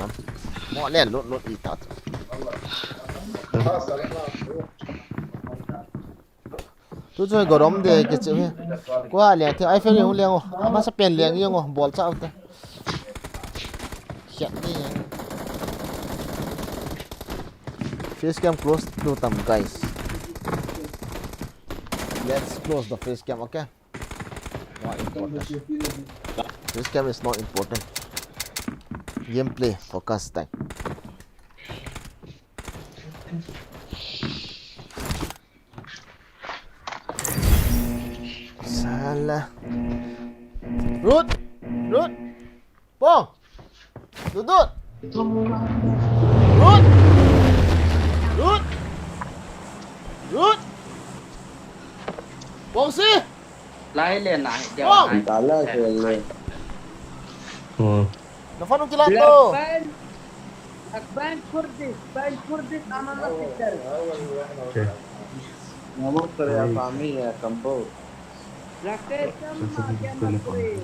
mo le lot I ta tu choi gorom de ki che kwa le the ai fe le le ma sa pen le ngo bol cha ta hiện ni face cam close to them guys. Let's close the face cam, okay? Not important. Face cam is not important. Gameplay focus time. Salah. Root. Bong. Dudut. Root. Bong si. Lai lên lại đeo Bong. lại. cả là rồi Nó phát kilat lo. Akban Kurdis aman masih dari. ngomong teriak kami ya kampung Rakyat sama kiamat kuri.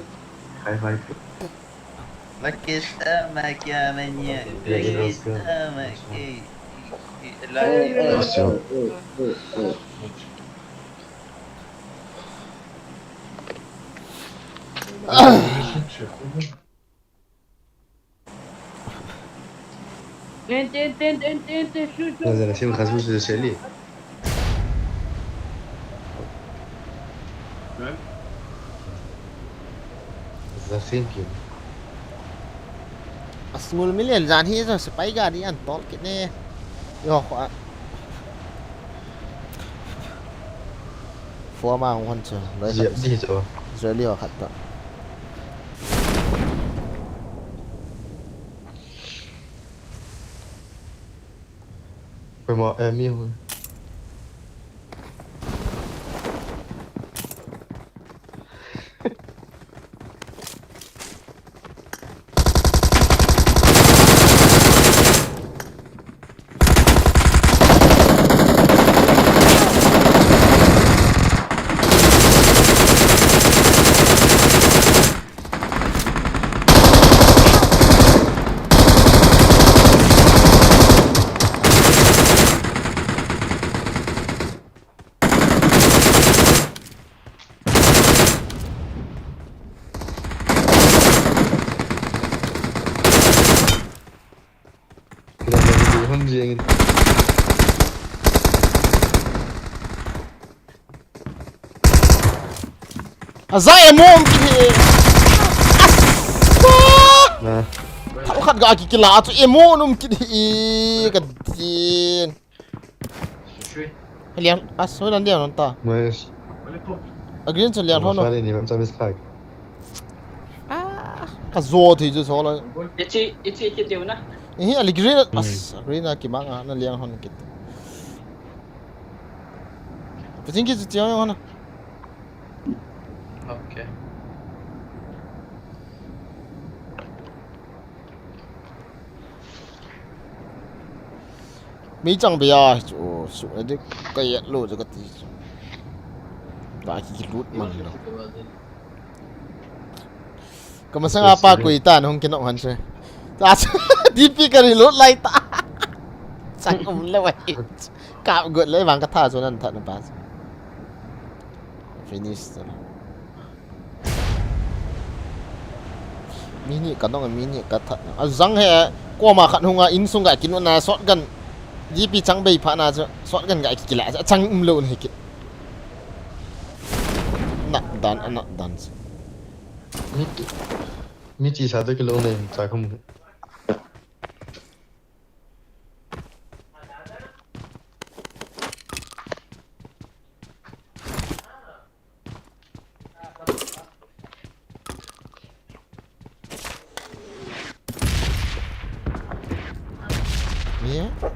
hai hai Makin sama kiamatnya. Makin sama. انت شو هذا الشيء ما خصوش الشاليه زين كده Small million dàn hi rồi spy ga đi ăn tol kít nè. Yo khóa. Phua mà không quan trọng. đi rồi Rồi liều khát đó. phải mà em yêu không riêng Azay mo ang kini. nè Thảo khát ga kila tu emo num kini kadin. Lian aso nan dia non ta. mas Agreement cho lian ho no. phải đi niệm trong miskhag Ka zo thì ju so la. Ichi tiêu na. Hi ali green as green ki mang na lian hon kit. phải chính cái gì chơi nó Ok. mấy chẳng bây giờ chỗ số này đấy cái lô cho cái gì lại cái lút mà nó cái mà sang apa quỷ tàn không kiến động hắn chơi ta DP cái lút lại ta chẳng không lấy vậy cạo gợn lấy vàng cái thà cho nên thật là pass finish rồi mini cái đó là mini cái thật à răng hè qua mà khăn hông à in sung cái kiến nó sót gần DP chẳng bay phá na cho sót gần cái kia lại chẳng lâu này kia nặng đàn mi chỉ sao tới cái lỗ này trái không yeah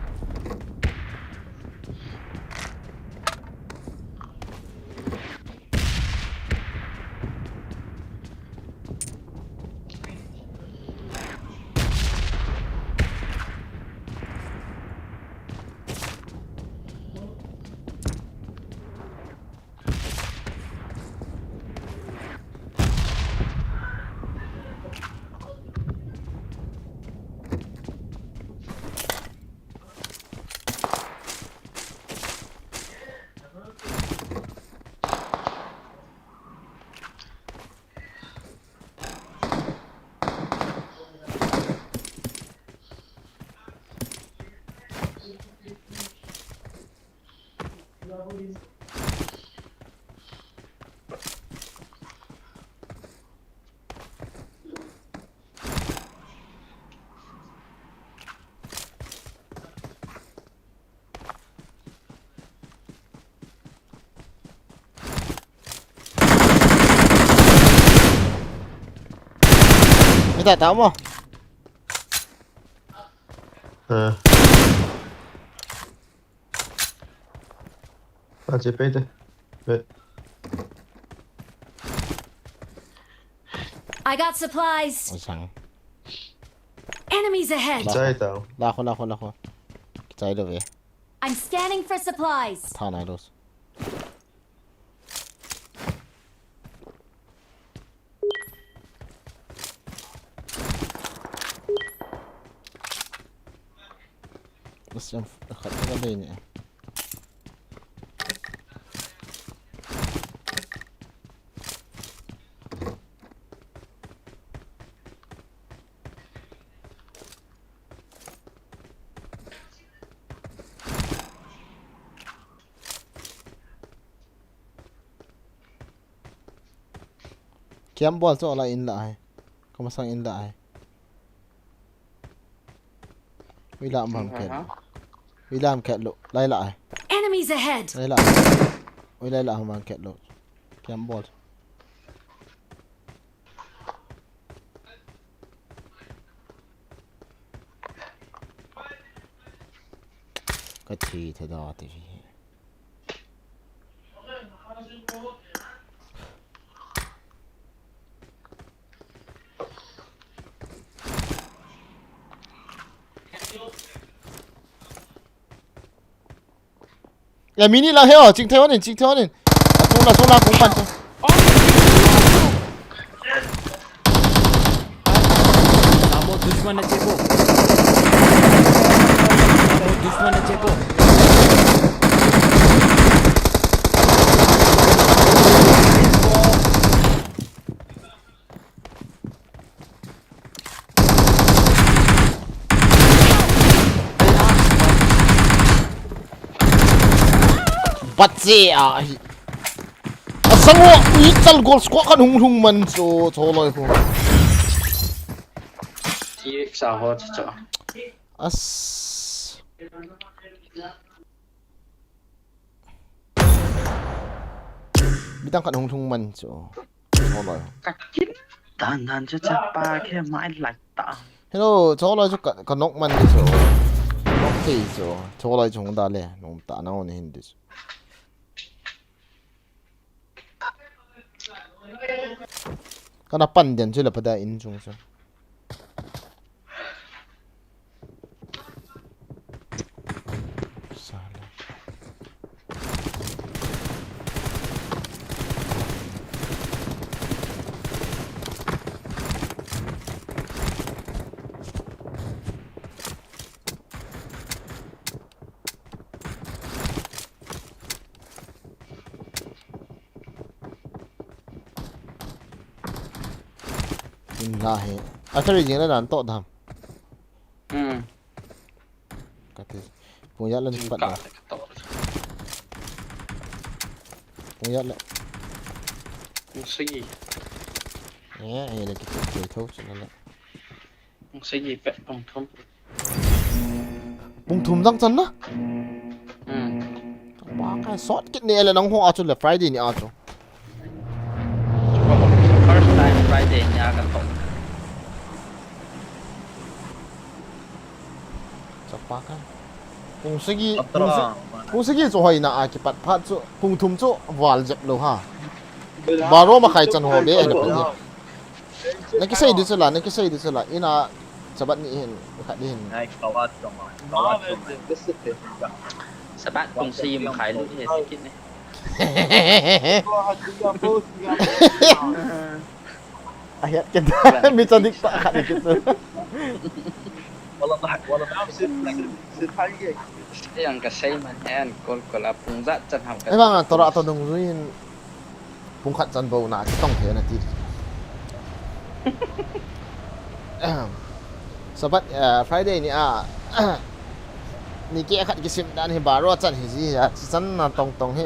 tại tao mà ta chỉ biết đấy I got supplies. sang Enemies ahead. trái tao la khôn chạy được về I'm scanning for supplies. thằng này rồi xem khẩn cái đây nhỉ kiếm ball cho lại in lại không sang in lại vì làm bằng kẹt vì làm kẹt lộ lại lại Enemies ahead. lại lại vì lại làm bằng kẹt lộ kiếm ball cái gì thế đó thì ya mini là heo chính theo nên là số là cũng bắn Samo dushman na chepo. Dushman na chepo. bắt gì à sang wo ý chal goal squad kan hung man so loi ko Chị sao hết cho. as bitang kan hung man so loi Cách chín. Đàn cho chả ba cái mãi lạch tạ. hello loi so kan nok man so nok ti so loi chung da le nong ta na on hin dis cái nào pan điện chơi là phải đại in chung sao là hệ à cái gì nó làm tốt thầm cái gì punya lên cepat lah punya lah Sige. ya ini kita chơi thấu cho nó Sige vẽ bằng thông. bung thùng răng chân á ba cái sót cái này là nóng hoa cho là Friday này à cho First time Friday nhà cái tổng. chắc ba cái bung segi cho hay na à cái pat pat cho bung thùng cho wall dẹp lâu ha baro mà khai chân hồ bé anh được này cái xây được chưa là này cái xây được chưa là ina sabat ni hin khát đi hin Hai kawat dong. Kawat dong. Sa bạn cùng sim khai lúc hết cái này. ayat kita bisa dikta khát đi kita Wallah ما بصير حاجة. Yang cái xây mà anh còn là phùng dắt chân học cái. ấy vâng tao đã tao đồng ruin bung khát chân bầu na cái tông thế này thì sabat Friday ni ni kia khát cái sim dan hi baro chân hi gì chân na tong tong hi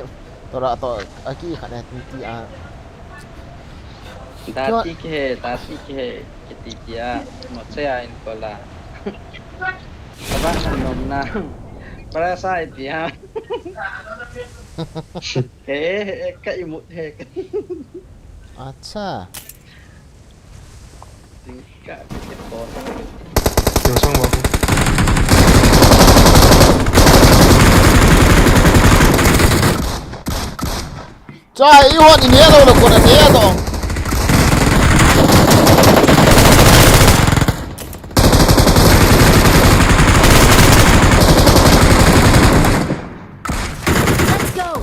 tao đã tao aki khát này ti Ta tí cái tí kia một xe anh còn là các bạn làm nồng na para sai thì ha cái một hệ acha tính cả cái con Điều xong rồi. trời yêu hồn nhé đâu được còn là nhé rồi Let's go.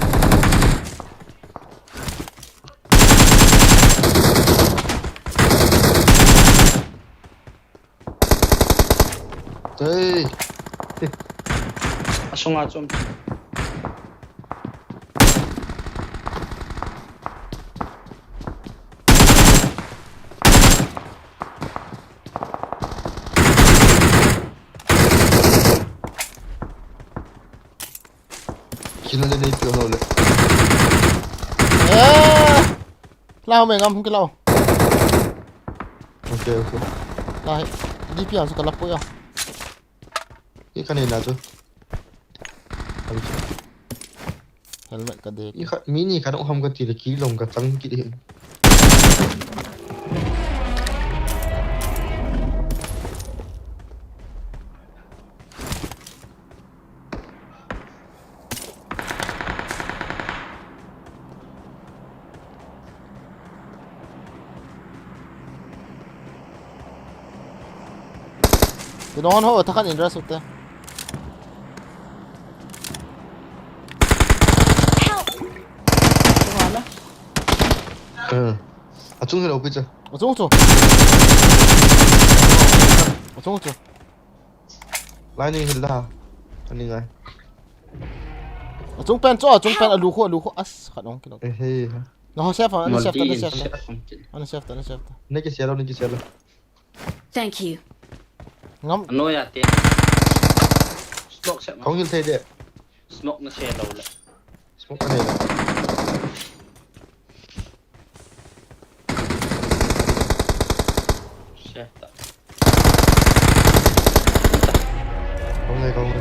Đây. sung 좀 Khi nó lên đây kiểu rồi. lao mày ngâm cái lao Ok ok. lai đi phía sau cái lắp bôi à Cái này là chưa? helmet cái đấy Cái mini cái động không có chỉ là ký lồng cả trắng kỹ điện. thì nó ở thắc ăn interest rồi 아 중간에 오고 있죠. 어쩌고 어쩌고 라이닝 힐라. 아니 ngay. 어쩌고 뺀 à lũ as khát nóng cái đó 에헤이. nó chef à nó một chef tí nó chef sẽ nó chef 내게 셀러 내게 셀러. Thank you. ngắm nuôi à tiền smoke sẽ 공일 세대. smoke nó xe đầu lại 스모크 안에. xe tập 공일.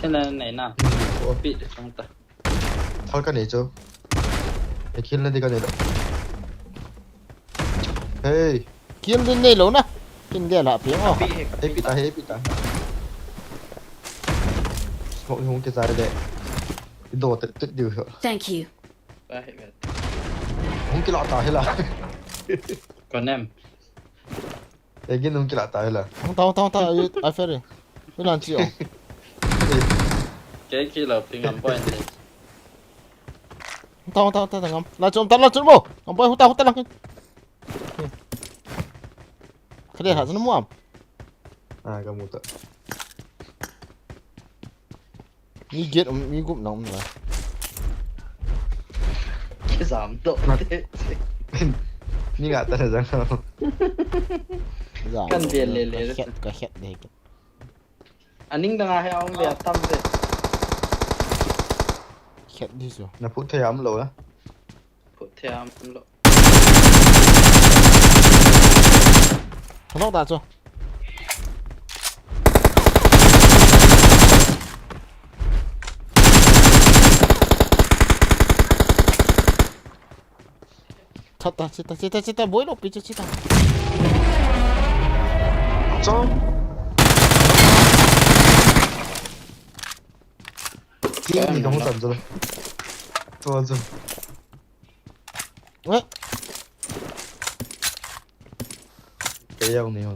thế là này nào bị được không ta 털까 내죠. 내 킬레디가 내려. 헤이. kiếm lên đây lố nè kinh địa là tiếng à bị 헤비다. 스모크 형 cái dài đấy. 이도 뜻 뜻 điều. Thank you. ta hết vậy không cái lọ tỏi là còn em cái không cái lọ tỏi là không tao ai phải đi cái làm chi cái khi là pin ngắm point đấy tao ngắm là chôm bố ngắm bơi hút tao lăng cái này hả nó mua à cái một mi get mi gục nóng rồi cái giảm độ thế ni nggak tahu jangan kan dia lele cái khét đây anh đang hay ông để tâm thế khét đi rồi na put thay ấm lỗ á phụ theo lộ không đâu ta cho chết bối đâu bị chết cho kia thì không tận rồi to rồi đấy cái eo này rồi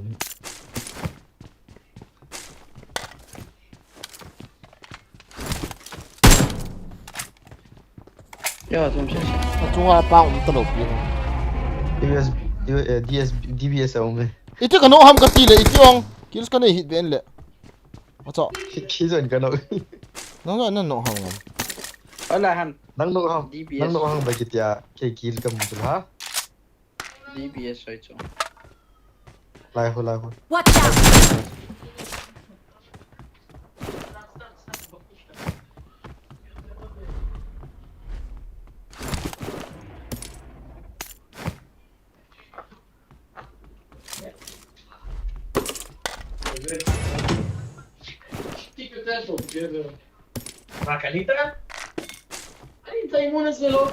giờ chúng sẽ chúng ta bao tao đầu tiên DBS ông này ít cái nó ham cái gì đấy ít ông kia cái này hit bên lệ ở chỗ khi rồi cái nó nó ham không ở lại hẳn nang no ham bagi dia ke kill ka muncul ha DBS rồi chỗ lai ho Watch out!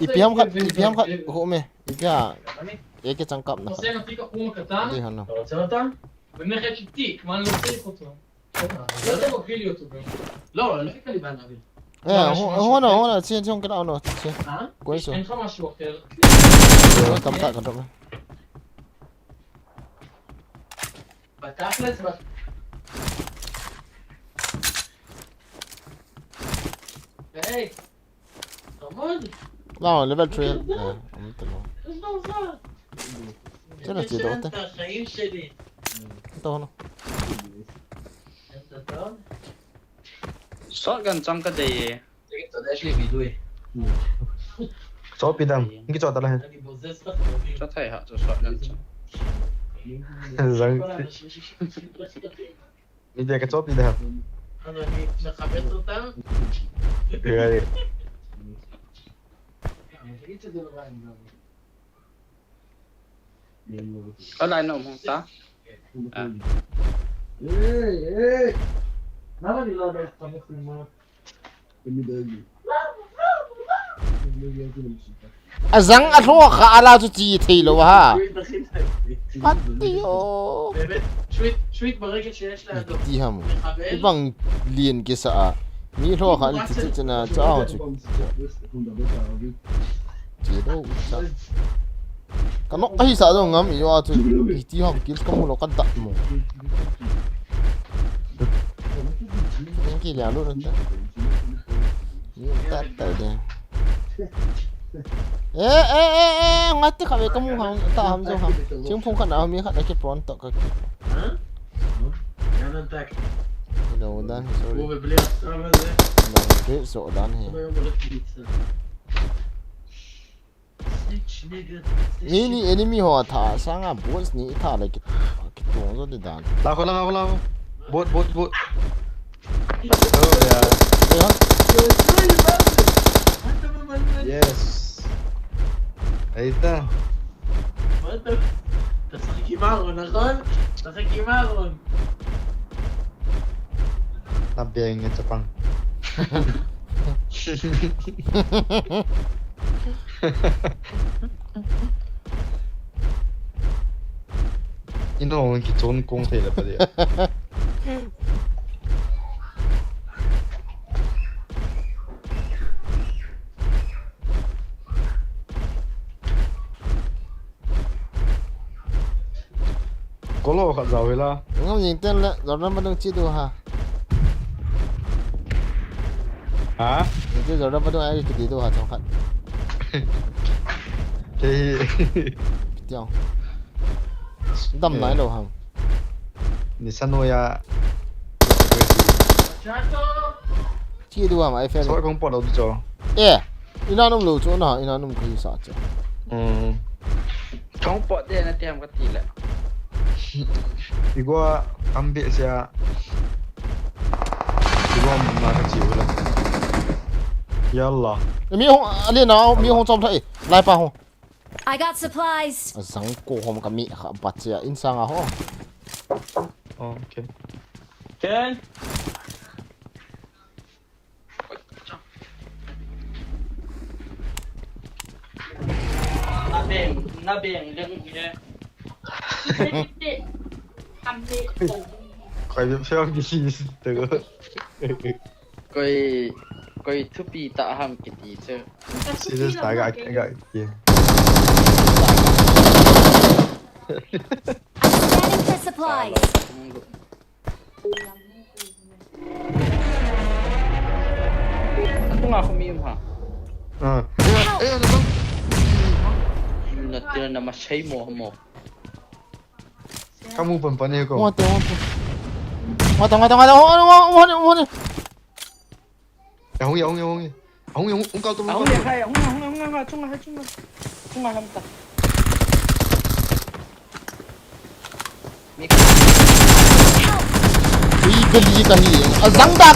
ipiam khat ho me ipia एक चंकप ना दे हनो באמת יש תיק, מה אני לא צריך אותו? לא אתה מוביל לי אותו גם. לא, לא חיכה לי בענבים. הונה ציין כדאו נו קויסו אין לך משהו אחר. קמתה קדום בתכלס, היי, תעמוד. לא, level 3 יש לו עוזר. בסדר, תדעו אותה. את החיים שלי. טוב, נו. אתה טוב? shotgun trong cái gì תגיד, אתה יודע, יש לי וידוי. cho pidam cái cho ta là אני בוזז לך וידוי. cho thầy họ cho shotgun trong rằng כל האנשים ששותפים לשטחים. bây cái cho pidam אז אני מכבד אותם. rồi תגיד שזה לא רעי גם. ở đây nó không ta à למה אני לא יודע איך אתה מצלמות? azang atho kha ala chu chi theilo ha patio באמת, שוויט ברגע שיש לידו ti ham מחבל, ibang lien ke sa mi tho kha ti chi na chao chu chi do sa kanok ai sa do ngam i wa chu ti ham kil ka mu lo ka da mo ki ya lo ta ni ta de ngat ka ve ka mu ham ta ham jo ham chung phong khan a mi khat ke pron to ka יאללה טק, do dan sorry הוא ובלי הסתם הזה, so dan he הוא היום הולך פריצה. סניץ' נגד, ni enemy ho tha sanga boss ni tha le ki tong zo de dan lao bot oh ya אתה ממלמל, yes הייתה מה אתה שחק עם אהרון, נכון? שחק עם אהרון. nabiang Jepang 이놈은 좋은 공세이다 빨리 có lò khát giàu vậy là ngắm nhìn tên lệ rồi nó bắt đầu chi đồ ha hả nhìn rồi nó bắt đầu ai cái gì đồ ha trong khát thì tiêu đâm lại đồ hàng ni sanoya chi đồ mà ai phê soi không bỏ đâu cho ina nung lu chỗ nào ina nung cái gì sao chứ Không bỏ tiền là tiền cái gì lại. 이거 ambil 이거 mà cái chịu là yalla mi hông liên nào mi hông trong thấy lại pa hông I got supplies. sáng cổ hông cái mi khá bắt chia in sang à ho ok Trên. Nó biển đừng nhé. khỏi biết sao cái gì từ Coi thứ bị tạo hàm cái gì chứ. xin được tại cái gì Scanning for supplies. Aku nggak kemim ha. nó bắn Nanti nama saya mau. kamu perempuan ya kok ngon ông cao tụi Aku lihat hai, aku cuma hamta. cái gì cái gì răng đa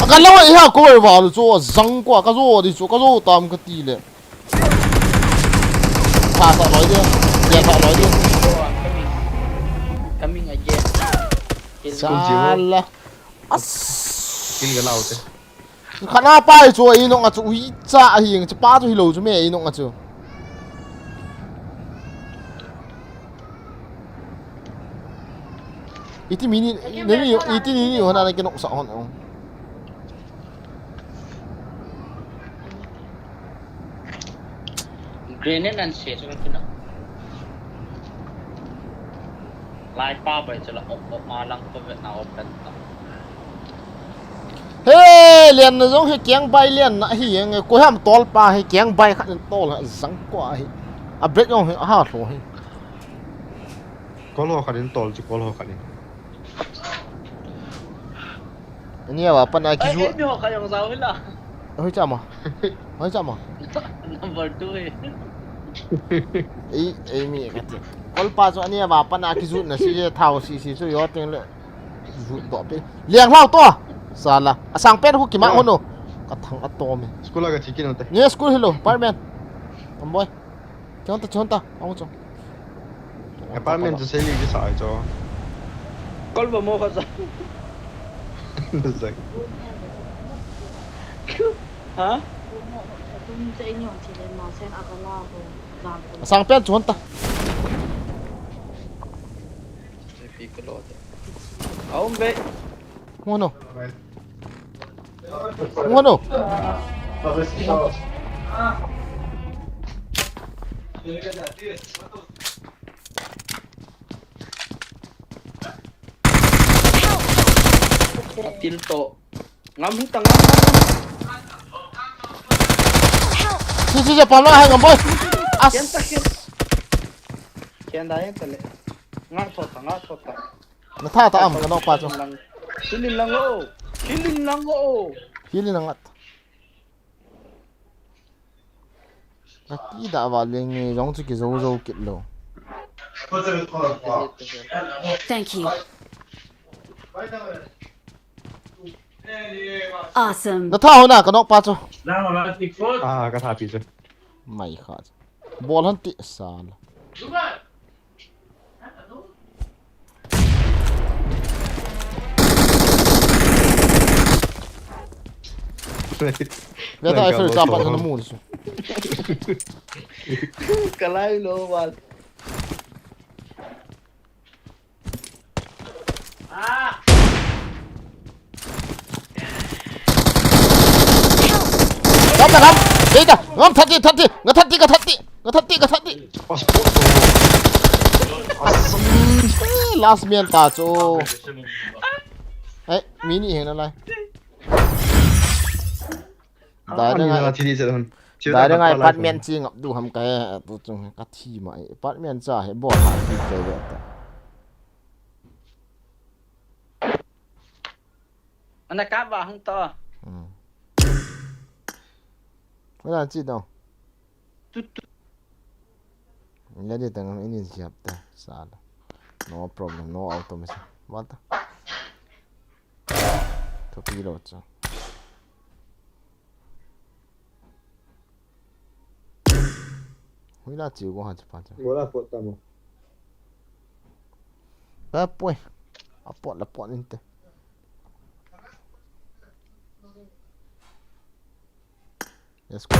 cái lâu ấy ha cô vào chỗ răng quá cái rô tam cái tì lệ thả sợ nói đi đèn thả nói đi Kami aja. salah kinh cái lao thế khả năng bay chỗ ấy nó chỗ ý cha hiền chỉ ba chỗ hi lâu chỗ mẹ ấy nó chỗ ít mini nếu như ít mini hơn là cái nọng sợ hơn không Grenade dan shit kan kena. Lai pa ba je la op malang pa vet na open ta. hey liền nó giống hay kéng bay liền nãy hiền cô ham tol pa hay kéng bay khát to là răng quá hay à break không hay à rồi có lò khát đến tol chứ có lò khát đến anh em bảo pan ai kêu Ni ho kayong sawi la. hơi chậm à Number 2. ấy mi cái gì call pa cho anh em bảo pan ai kêu nó sẽ thao xì cho yếu tiếng lệ rụt đỏ bên liền lao to salah sang pen hút kìm hôn đâu cái thằng to mày sekolah cái chicken nanti nhớ school hello parmen ông boy chọn ta ông chọn apartment tu saya lagi saya cho Kol ba mo ka sa? Rồi. Ha? sang pen chọn ta Pi ko lo. Aum be. hôn đâu Atil to. Ngam hutang. Chị bảo nó hay ngầm boy Kian ta kian. Kian da yan tale. Ngat thota. nó tha ta am cái nó pa cho Kilin lang o. hili nangat nó tí đã vào liền giống như cái dấu kịch lồ Thank you. Awesome. nó tha hồi nào cái nó pa cho À cái thà pizza mày khát ball hắn tị sal Dia tak ada dapat kena nemu tu. Kalay lo wal. Ngam dah ngam. Dia dah ngam thati. last man ta cho ấy mini hiện là lại đại anh đang là thì đi sẽ hơn đại đang ai bắt men chi ngập đủ hầm cái tụ chung cái thi mà bắt men cha hay bỏ thả thi cái vậy anh đã cá vào không toไม่ได้จีดองนี่เดี๋ยวตั้งอินสิบแต่สาละ no problem no automation วัดทุกทีโหลดจ้ะเวลาจิ๋วก็หาจะพันจ้ะ bola pot tamu แล้วป่วยเอาปอดละปอดนี่เต้ let's go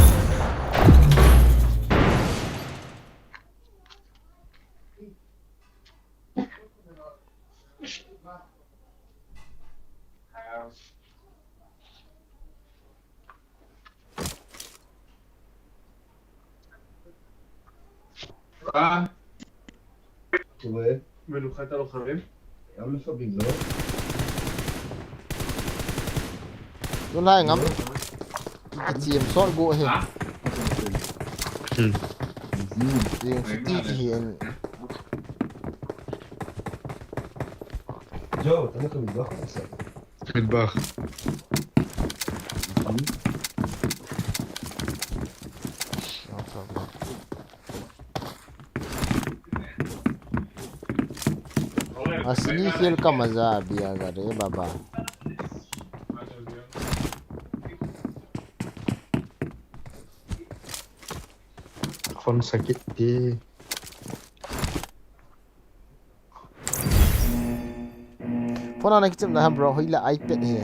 왜? 왜 갔다 가면? 아무 소리 너. ดูไล่งั้มอีจีมซอดกูเห็นยิงสตีที่เห็น 저 나는 그 이거 했어. Midbach no problem asli खेल का मजा भी आएगा रे बाबाคนสกิดดี เพราะนั่นคิดนะฮะ bro เฮ้ยละ iPad เฮีย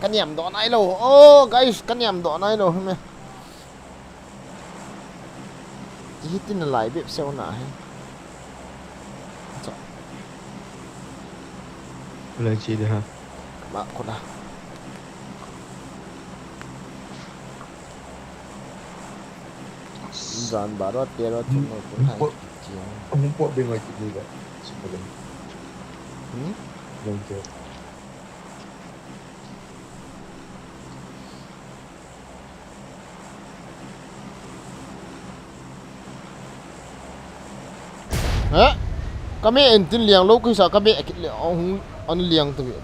กันยำดอกไหนโลโอ้ guys กันยำดอกไหนโลเห็นไหมจะฮิตตินอะไรแบบเซลล์หนาให้ เลยจีดีฮะ มาคนละจานบาร์ดเตียร์ทุ่มเอาคนไทยเจียง ผมปวดเป็นไงจีดีแบบสุดเลย ลงเจอ เฮ้ยก็ไม่เอ็นตินเลี้ยงลูกคือสักก็ไม่คิดเลยเอาหุ่นอันเลี้ยงตัวเอง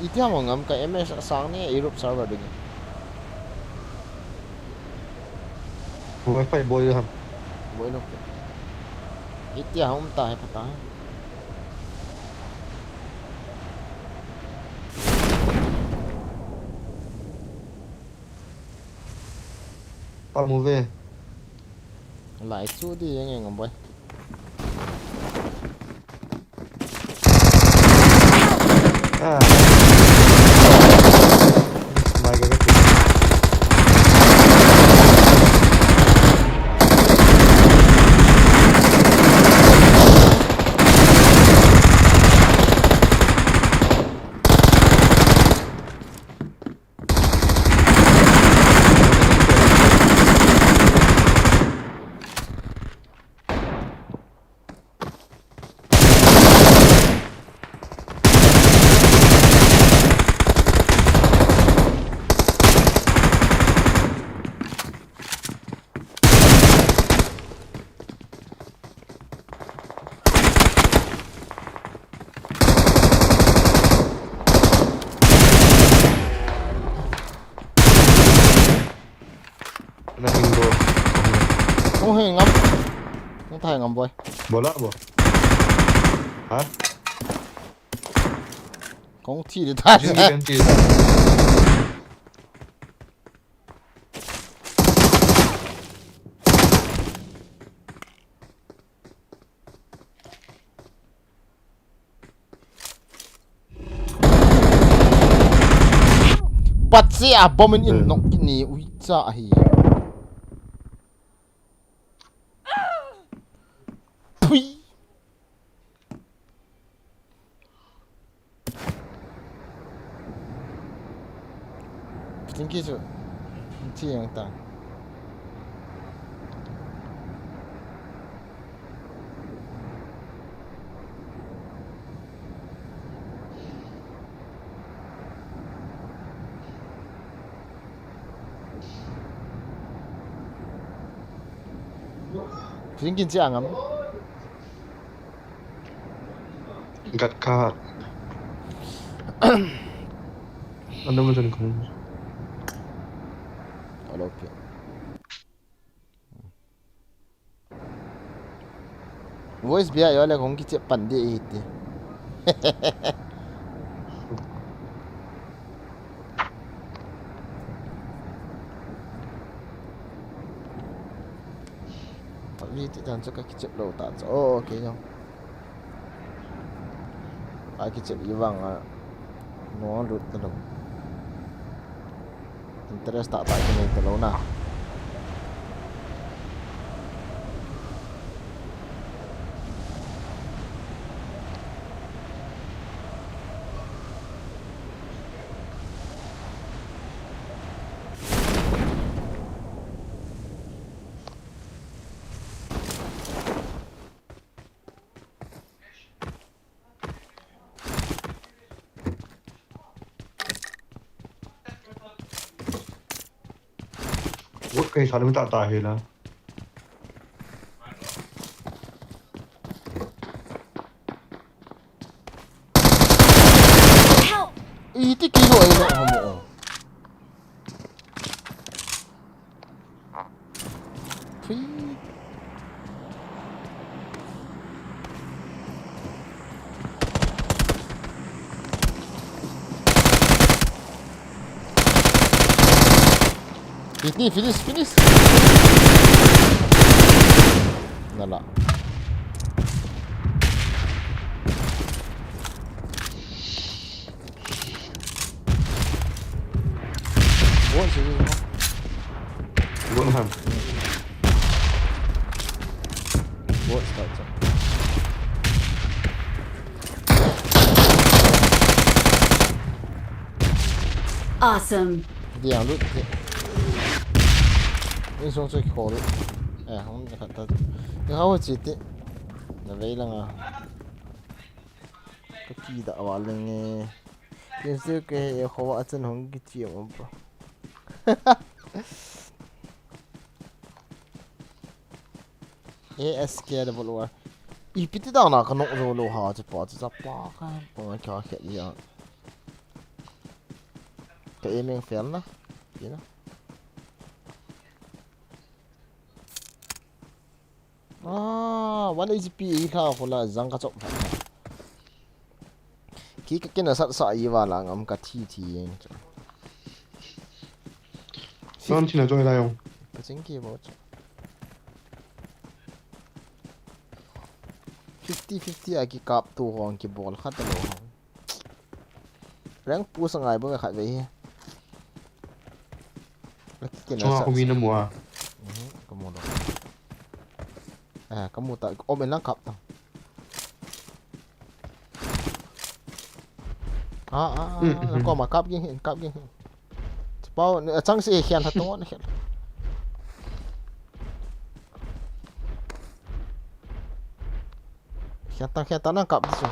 อีที่ห้องงำกับเอ็มเอสสังนี่อีรูปซาร์เวอร์ดึง ผมไม่ไฟโบยครับ บ่อยลูกอีที่ห้องตายปะตาย ปามูเว่ หลายสู้ดียังไงงำบ่อย มาเก็บ นั่นอิงโด โอ้เฮงำต้องถ่ายงำบ่อย บอลละบ่ฮะ ของที่จะถ่าย ยัง แท้ เป็นจีปัดเสียบอมมันอินนกกินนี่อุ้ยจ้าเฮียพุย Tinggi tu. Ci yang tang. Tinggi jangan am. Gat ka. Ano mo dyan kung? Kalau okay. Voice biar yo le kong kita pandai itu. Tapi tidak suka kita lo tak. Oh okay jom. Kita iwang no root tu. Interest tak kena itu lo na. What kay sana mo tatahi na? Help! Iti kilo ay na mo. Finish. Nala. Buat sini. Buat na. Buat start. Awesome. Dia lu. Ini xong chơi khổ đấy. Không khát thật. Nhưng không chỉ thế. Là vậy là ngà. Cái gì đã vào lên nghe. Nhưng sự cái khó vợ chân không cái chuyện mà bro. ASK là bộ luôn. Ít tao nào cái nụ rồi lô hà chỉ bỏ chỉ ra bỏ cái bỏ cho khét gì à. Cái em đang phèn đó. Gì đó. One HP ikaw ko la zang ka chok pha. Ki ka kina sa iwa la ngam ka thi yeng. Saan sina joy la yung? Paching ki bo. 50-50 aki kap tu hong ki bol khat lo. Rang pu sangai bo ka khat ve. Chong ako win na mo ah. Kamu lo. Kamu tak omen lang kap tau. Kau mà cắp cái bao chẳng sẽ hiện thật tốt hiện tăng đang cặp chứ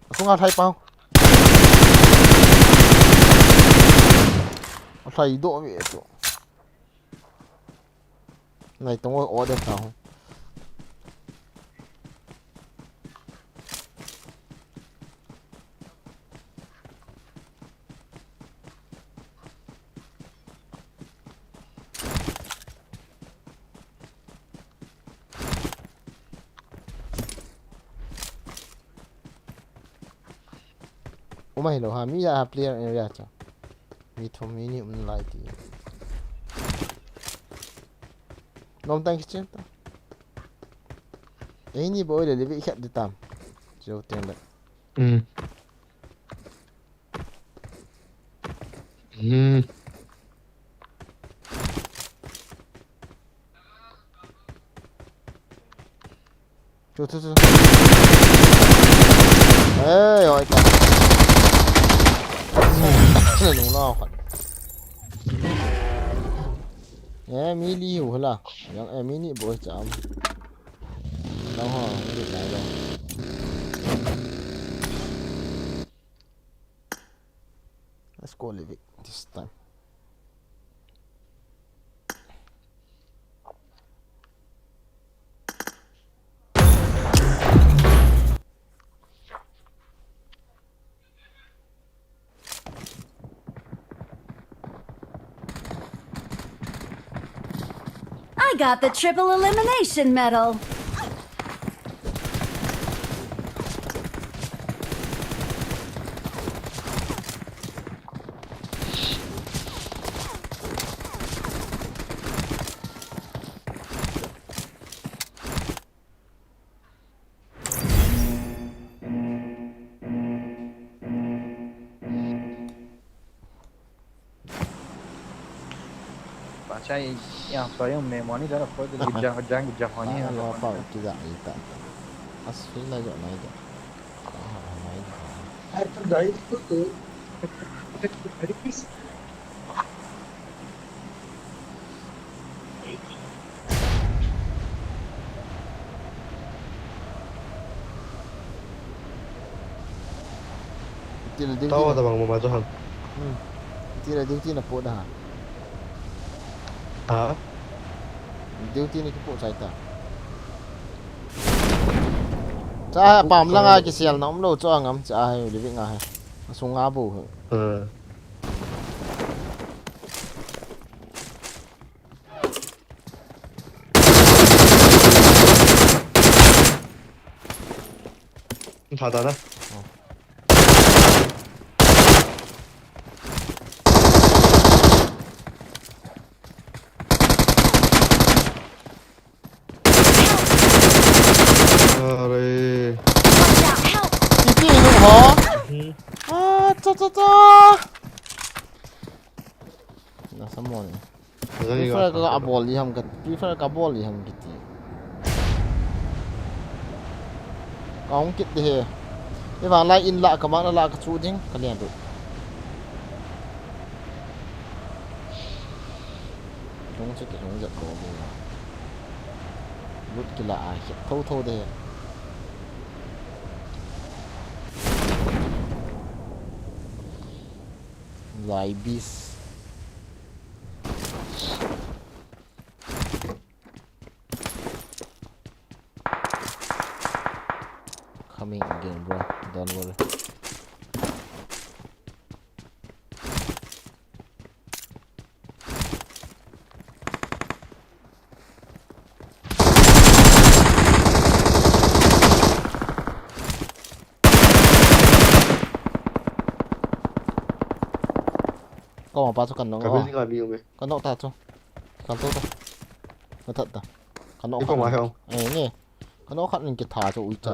không ăn hay bao thầy độ vậy chỗ này tông ở đây tao mày lo ha mi ya player area cha mi thom mi ni lai ti nom tang ki chen ta ei ni boy le vi khat de tam jo ten la Cho ê rồi nung lao khat mi liu hala yang mi ni boy cham đâu ho đi lại đâu let's go live it this time. I got the triple elimination medal. Saya yang saya memang ni dah apa tu jang Japani lo apa tidak kita asli lah jok naik Hai terjadi itu. Tahu tak bang mau maju hang? duty na po dah Hả? duty ni po sai ta cha pam lang ai ki sial nom lo cho ngam cha hai li nga hai sung nga bu Ừ. Thả ta đó. Rồi. Titi luôn hả? Cho. Nah, semua ni. Prefer ke abol liham ke? Prefer ke abol liham gitu. Kau kit deh. Ini bang lain in lah ke mana lah ke cuding kalian tu. Dong cek dong jat kau ni. Lut gila akhir. Tahu deh. Libis coming again bro, don't worry. Kau mau pasukan dong? Cả bên ngoài nhiều người. Con nọ ta cho. Con tốt ta. Nó thật ta. Con nọ. Cái phòng ngoài không? Nè. Con nọ khăn mình kịch thả cho ui cha.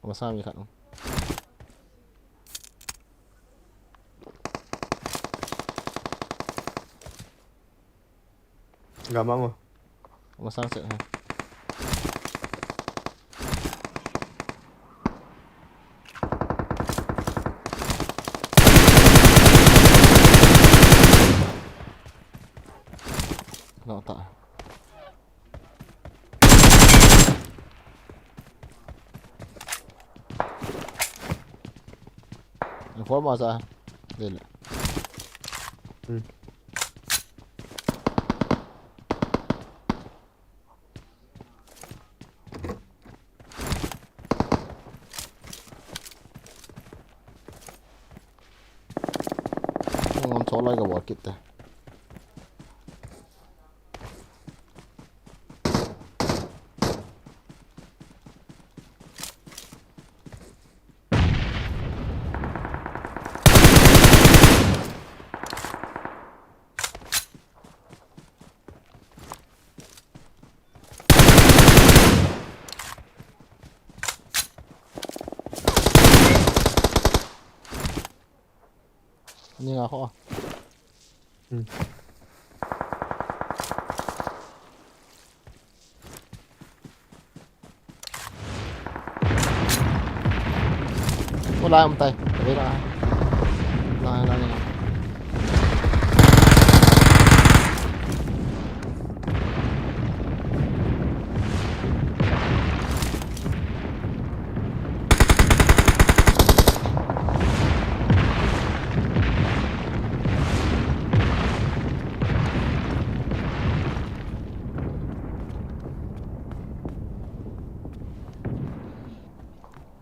Masami kan. Gampang mah. Masang sih. No tak. Informa sa. Dili. Ngon solay ka buat kita. Ini nga ako. Wala yung tay. Tabi na. Nakakilala nga.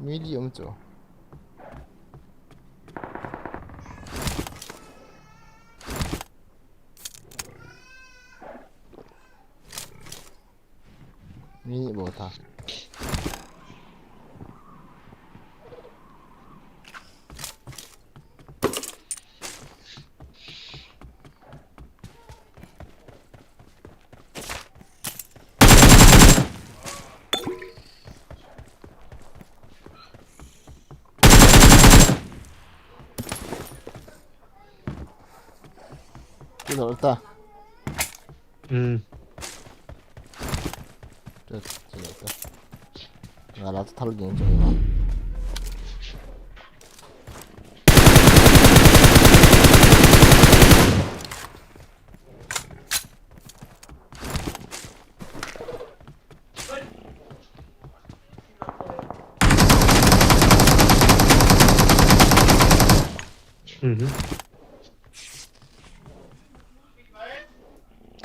Medium to. Mini bota. Kilo ta. Ngala ta thal ging choi ma.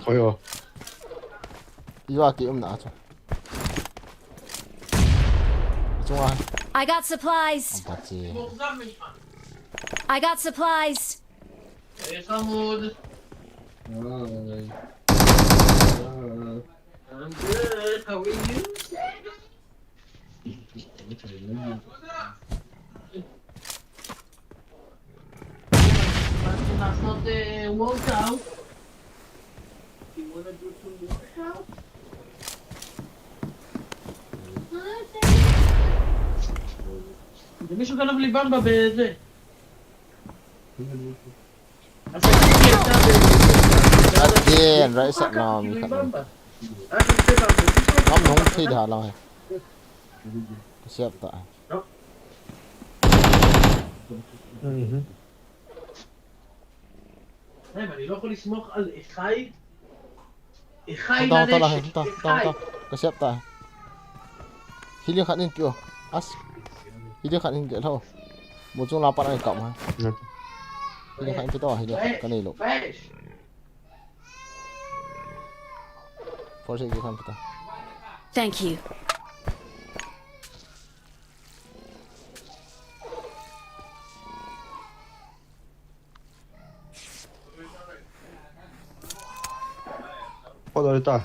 Ôi Iwa ki na cho. Chung I got supplies. Ampachi. I got supplies. Hey, Hamud. I'm good. How are you? Last not the workout. You wanna do some workout? מישהו גנב לי במבה בזה. Again, right sat na mi khat. Ngam nong thi da la hai. Siap ta. אני לא יכול לסמוך על אחי. אחי Ta ta la hai, לנשק. ta ta. Siap ta. Hili khat nin pyo. As. Hili khat nin ke lo. Mo chung la pa ai kam ha. Hili khat pi to hili khat ka nei lo. For sake kan pita. Thank you. Ôi rồi ta.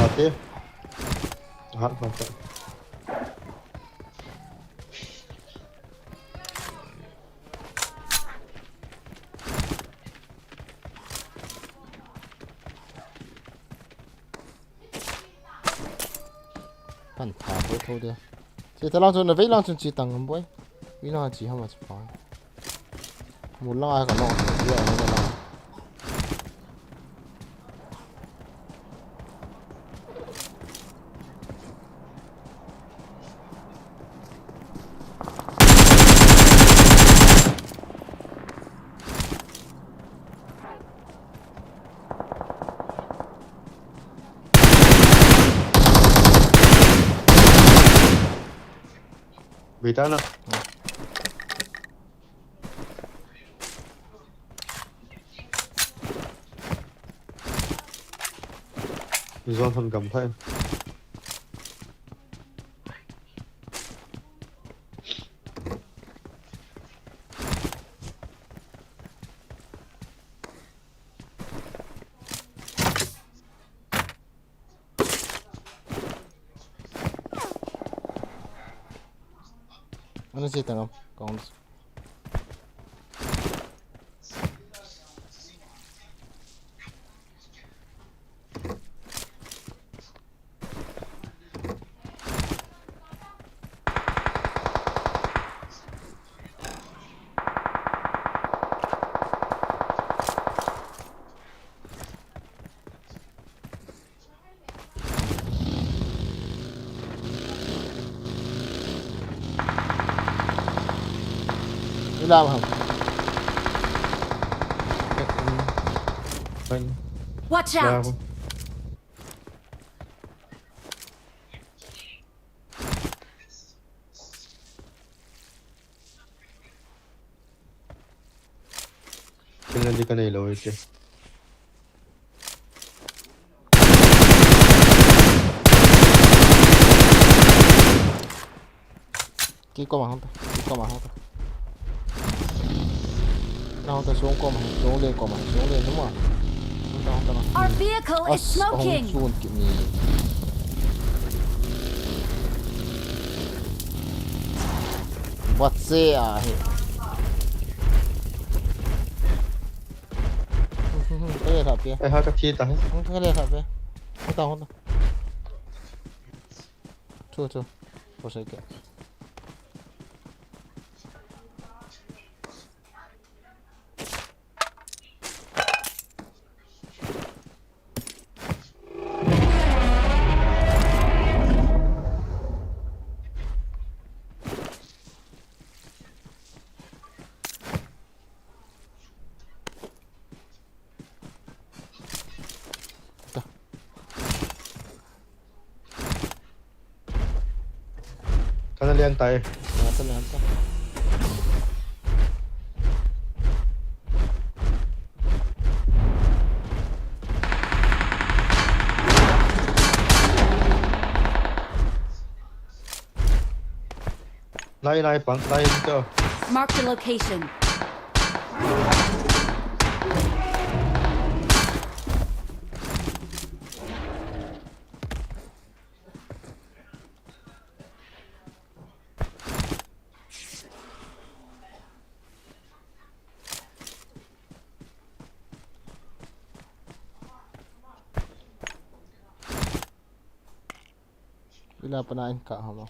Mati. Hát mati. Pan tha ko tho de. Chỉ ta lang chun na vei lang chun chi tang ngam boy. Vi na chi ha ma chi pa. Mu lang ai ka no. Ya na na. Vì ta nó. Do phần cầm thêm. Ano si tangam? Counts. làm hả Anh Watch ra out! không? Cho nên đi cái này rồi kìa. Kỹ qua mà không ta, kỹ qua mà không ta. Nào ta xuống qua mà, xuống lên qua mà, xuống lên đúng không? Không ta mà. Our vehicle is smoking! Không kịp nhỉ. Bắt xe à? Cái này thật kìa. Ai hai cái thi ta hết. Cái này thật kìa. Không ta. Chưa. Có sai kìa. Cái nó liên tay. Cái này ta. Này bắn này chưa? Mark the location. Bila pernah angkat hama.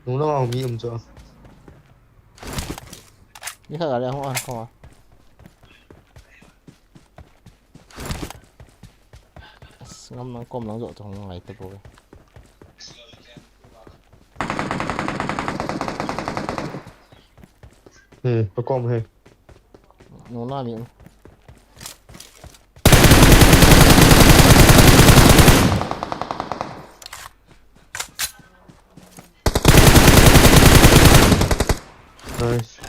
Đúng nó màu mi chưa? Ni khác ở đây không ăn không à? Ngâm nó com nó rộ trong ngày tập rồi. Có com hay. Nó là miệng. Nice.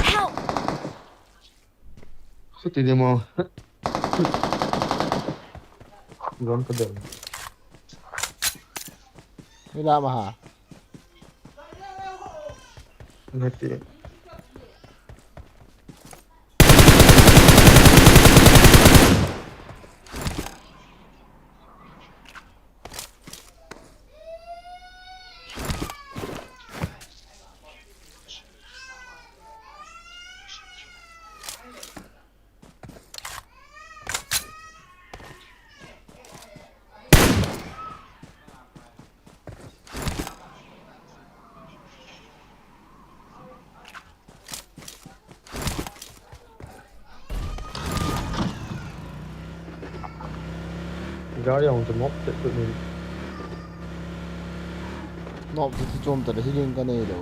Help! Xuất đi demo. Gom cái đường. Bila mà hả? Nghe tiếng. Gáo dòng từ mốc để tụi mình. Nó thì 좀 더 힐링 가네 로.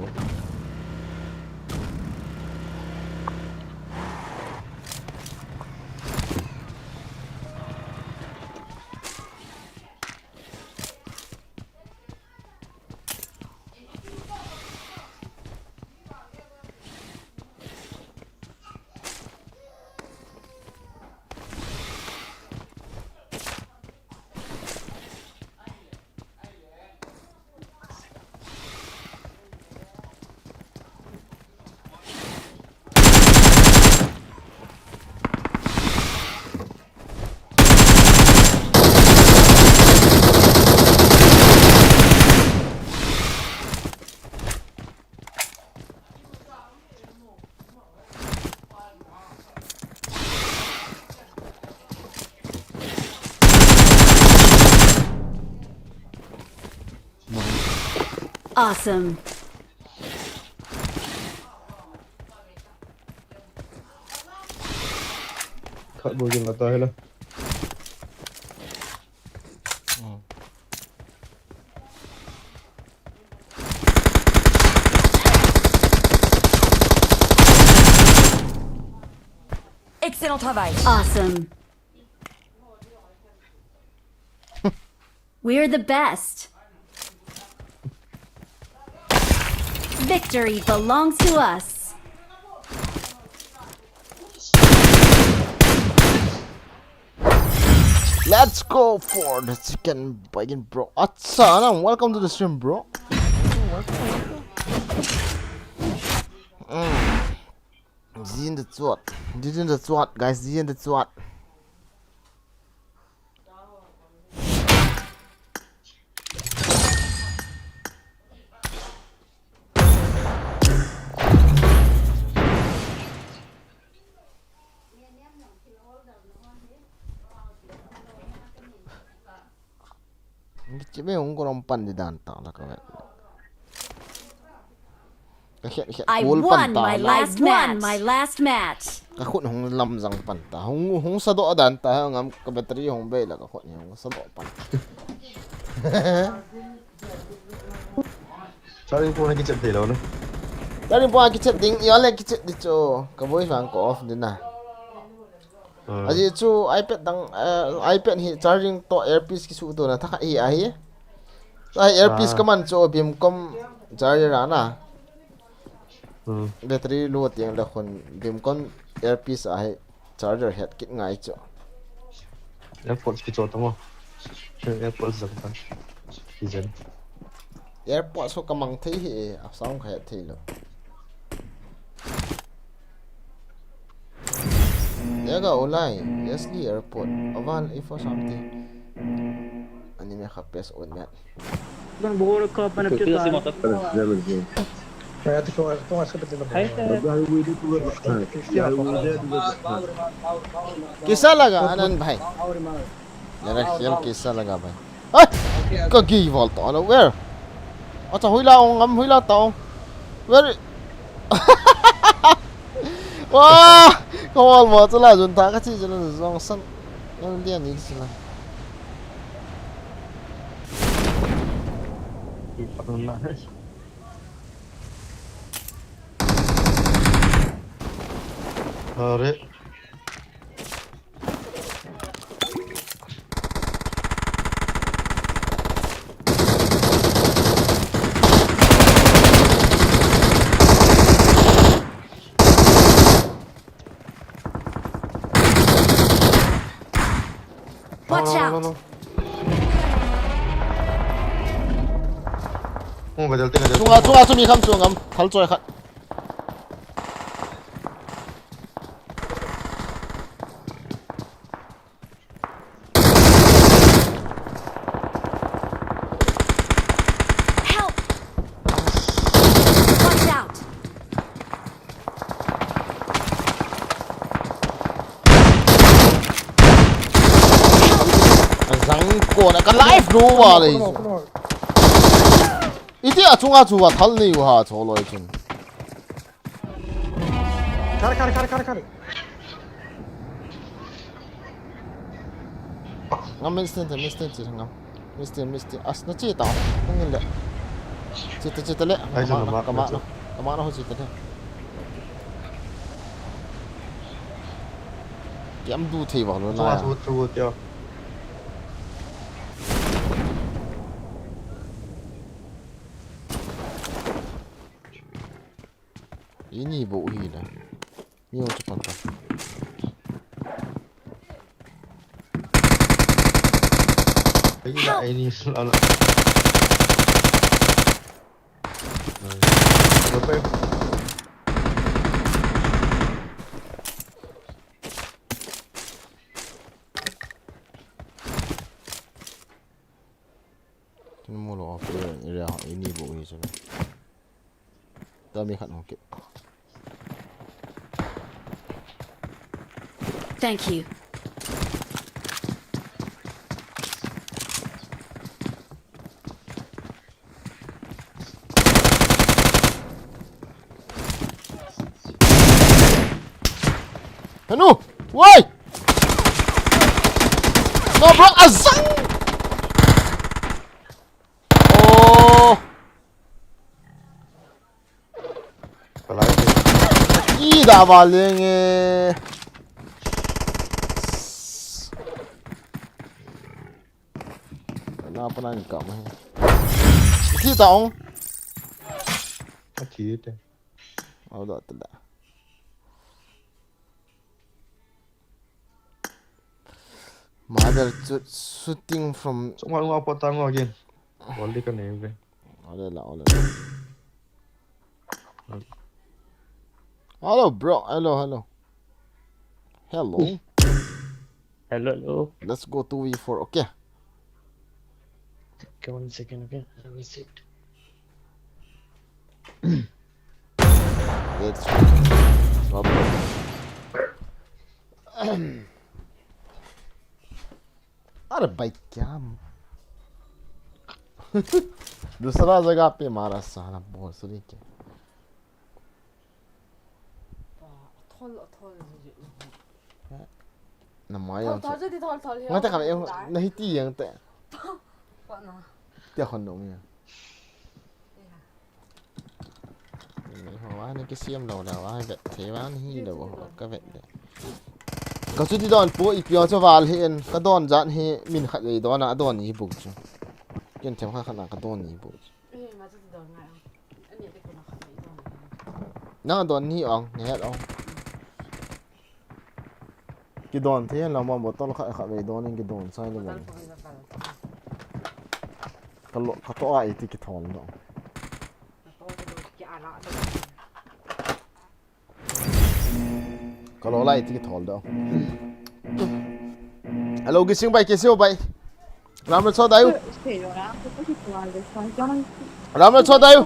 Awesome. Cut bôi chân là tới luôn. Excellent travail. Awesome. We're the best. Victory belongs to us. Let's go for the chicken bacon, bro. Atsalam, welcome to the stream, bro. Sie in the Zwat. Sie in the Zwat, guys. Sie in the Zwat. Chị biết không có đồng pan đi đàn tạo là các bạn. I won my last match. Cái khuôn không làm rằng pan ta, không sao độ đàn ta, ngắm cái battery không bê là cái khuôn không sao độ pan. Sao đi phone cái chậm thì đâu nữa? Dari buat kicet ding, ia lagi kicet di cu, kabui fang ko off din na. Aji cu iPad dang iPad hi charging to earpiece kisu tu na thak hi ahi. Ai earpiece kaman cu bim kom charger ana. Battery low tiang la khon bim kon earpiece ahi charger head kit ngai cu. AirPods cái chỗ tao AirPods giống ta. Design. AirPods so kamang thei hi sound khai thei lo. Yaga ulai, yesli airport. Aval ifo something. Ani me khapes on mat. Bang bor ko pa na Kaya ito ko sa betul. Kisah laga anan bhai. Jara khel kisah laga bhai. Ai, kaki volta on where? Acha huila ong ngam huila taong. Where? Wah, kawal mo tula jun ta ka chi jun zong san. Yan dia ni sila. Are. Watch out. Oh, cái đầu tiên là Chunga chumi kham chungam thal choi khat. Help. Watch out. Zang ko na ka live do wa le. Iti a chunga chuwa thal ni wa choloi chun. Kar. Ngam instant chi ngam. Misti as na chi ta. Ngin le. Chita le. Kama na ho chita le. Yam du thi wa lo na. Chua tiêu. Ini bộ hi là nhiều chụp bằng tập. Cái lại đi là Chúng mua lọ phía ra ini bộ hi chứ. Ta mi khát không kịp. Thank you. Hanu! Why? No bro, azang! Oh! Palagi. Ida valing eh. Kenapa nanya kamu? Isi taong. Mati itu. Oh, tidak. Mother shooting from. Cuma lu apa tango again? Boleh kan ya, bro? Oleh lah. Hello, bro. Hello. Hello. Let's go to V4. Okay. Okay, 1 second, okay? Let me see. Let's go. अरे भाई क्या दूसरा जगह पे मारा साला बहुत सही क्या नमाया मैं तो खाने नहीं तीयंग ते क्या खन्नों मेंว่านี่ก็เสียมเราแล้วว่าแบบเทว่านี่เดี๋ยวก็แบบเดียวก็ชุดที่โดนปูอีกเดียวจะวาลเห็นก็โดนจัดให้มินขัดเลยโดนนะโดนนี้บุกจ้ะยันเทว่าขนาดก็โดนนี้บุกนั่งโดนนี้อ่องเนี่ยอ่องกี่โดนที่เรามาบอกต้นขัดเลยโดนนี่กี่โดนใช่หรือเปล่าก็ตัวไอ้ที่กี่ทอนเนาะก็รอไล่ที่ถอดแล้วฮัลโหลกิซิงไปกิซิงไปรามรถชดได้อยู่รามรถชดได้อยู่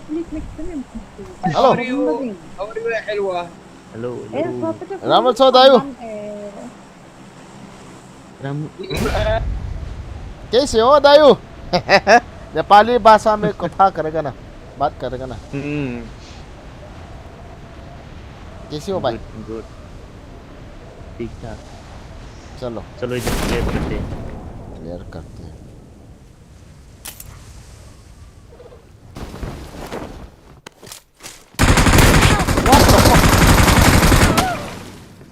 ฮัลโหล How are you يا حلوة؟ Hello. รามรถชดได้อยู่ कैसे हो दायु नेपाली भाषा में कथा करेगा ना बात करेगा ना कैसे हो भाई Good. ठीक ठाक. चलो इधर क्लियर करते हैं. क्लियर करते हैं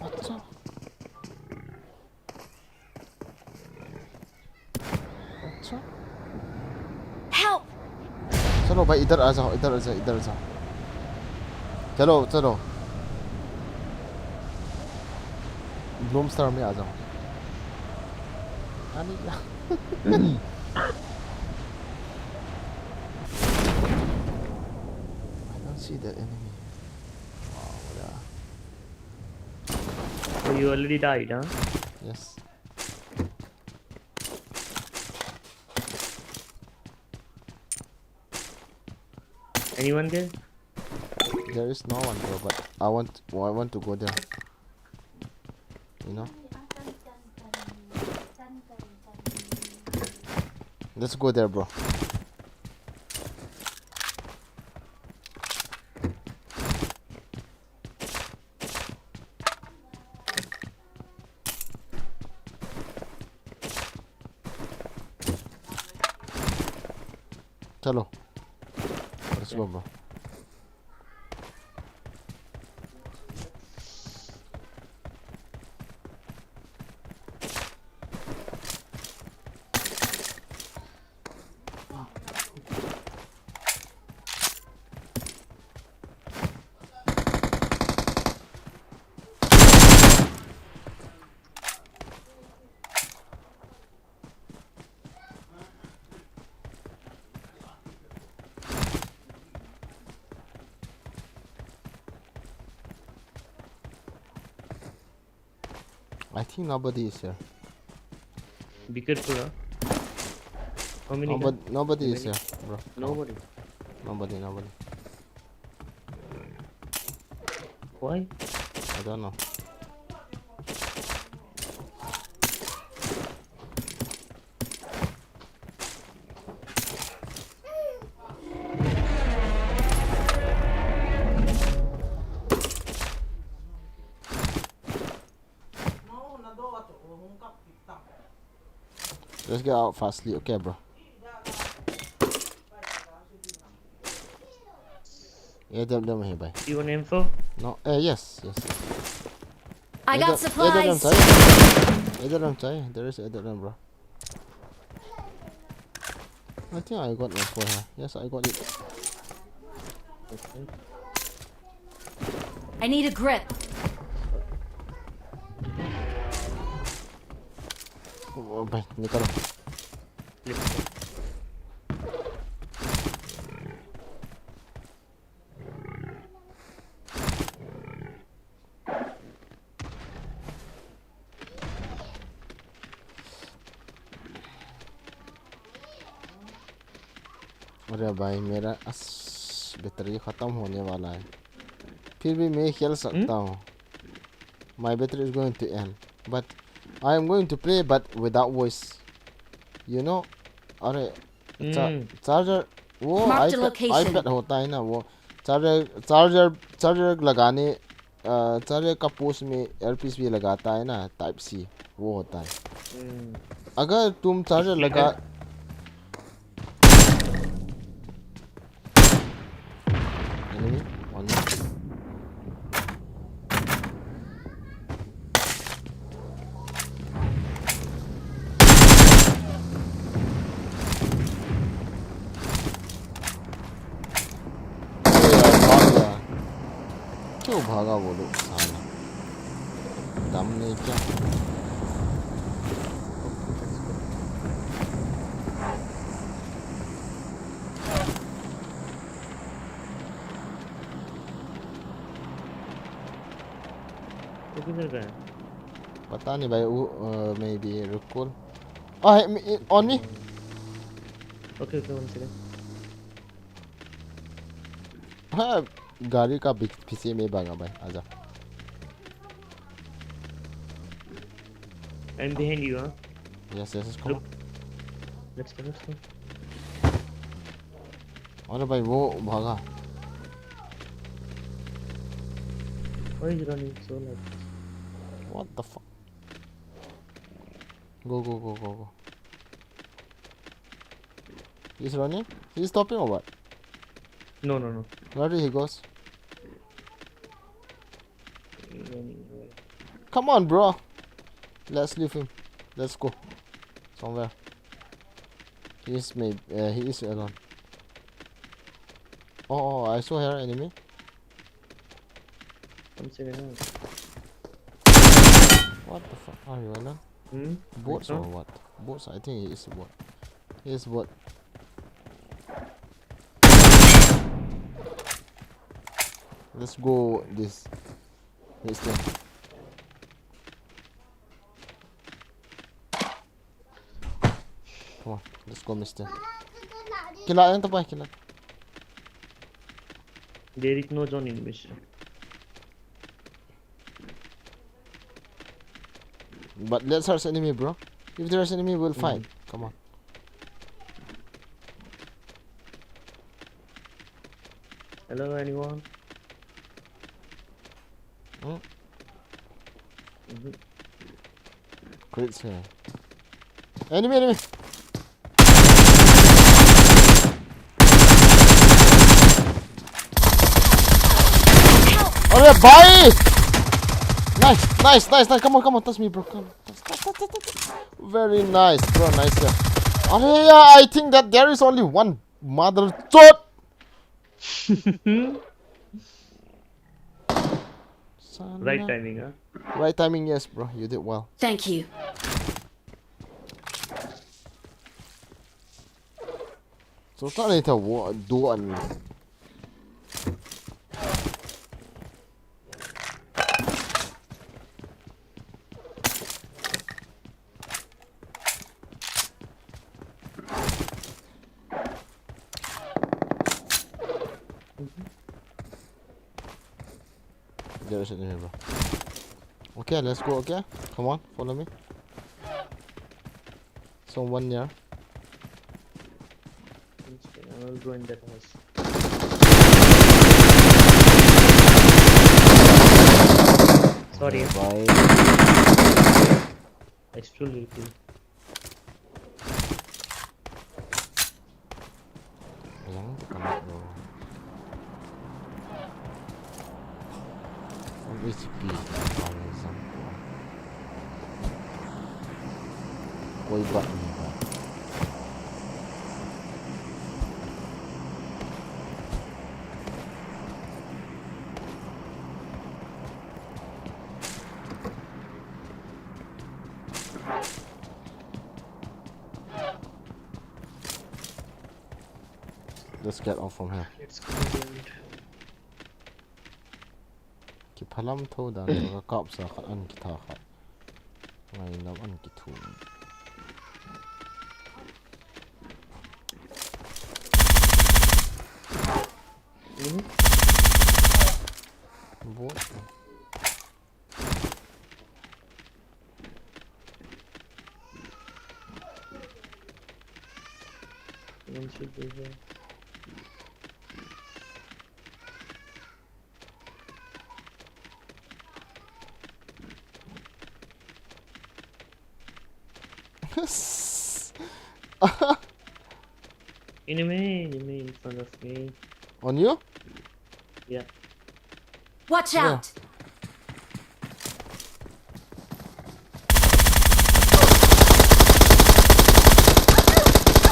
अच्छा अच्छा Help! चलो भाई इधर आ जाओ इधर आ जाओ चलो ब्लूम स्टार में आ जाओ I don't see the enemy. Wow, yeah. So you already died, huh? Yes. Anyone there? There is no one bro, but I want to go there. You know? Let's go there, bro. Chalo. Let's go, bro. I think nobody is here. Be careful, huh? How many? Nobody is here, bro. Nobody. Nobody. Why? I don't know. Let's get out fastly, okay, bro? Yeah, them here, bye. You want info? No, yes. I got supplies. There is Edam, bro. I think I got one for her. Yes, I got it. Okay. I need a grip. Oh, bye. Nikaro. अरे भाई मेरा battery ख़त्म होने वाला है फिर भी मैं खेल सकता हूँ my battery is going to end but I am going to play but without voice you know अरे चार्जर वो iPad होता है ना वो चार्जर लगाने चार्जर का पोस्ट में एयरपीस भी लगाता है ना टाइप सी वो होता है अगर तुम चार्जर लगा क्यों भागा वो लोग साला दम नहीं क्या वो किधर गया पता नहीं भाई वो may be recall on me okay one second हाँ गाड़ी का पीछे में भागा भाई आजा I'm behind you, huh? yes come on Let's go. अरे भाई वो भागा Why is he running so like this? what the fuck go he's running he's stopping or what No. where did he goes He's running away. come on bro let's leave him let's go somewhere he is alone oh I saw her enemy One second. what the fuck are you alone bots or what bots I think he is a bot he is a bot let's go this thing come on let's go mister kila yang tepat kila There is no zone in mission. but let's search enemy bro if there's enemy we'll fight come on Hello, anyone? Crits here. Enemy! Oh, bye! Nice. Come on, touch me, bro. Come on. Touch. Very nice, bro. Nice. Oh, yeah, I think that there is only one mother chot. Right timing, huh? Right timing, yes, bro. You did well. Thank you. So saan ito duan? There is an enemy, bro. Okay, let's go. Okay, come on, follow me. Someone near. I will go in that house. Sorry. Bye. I still will kill. Sayang tu kena bro. VCP paling sampai. Koi buat ni kan. Let's get off from here. Let's go around. Ki phalam tho dan to kap sa khat an ki tha khat. Ngai lam an ki thu. Bot. One should be here. Enemy in front of me. On you? Yeah. Watch Yeah. out!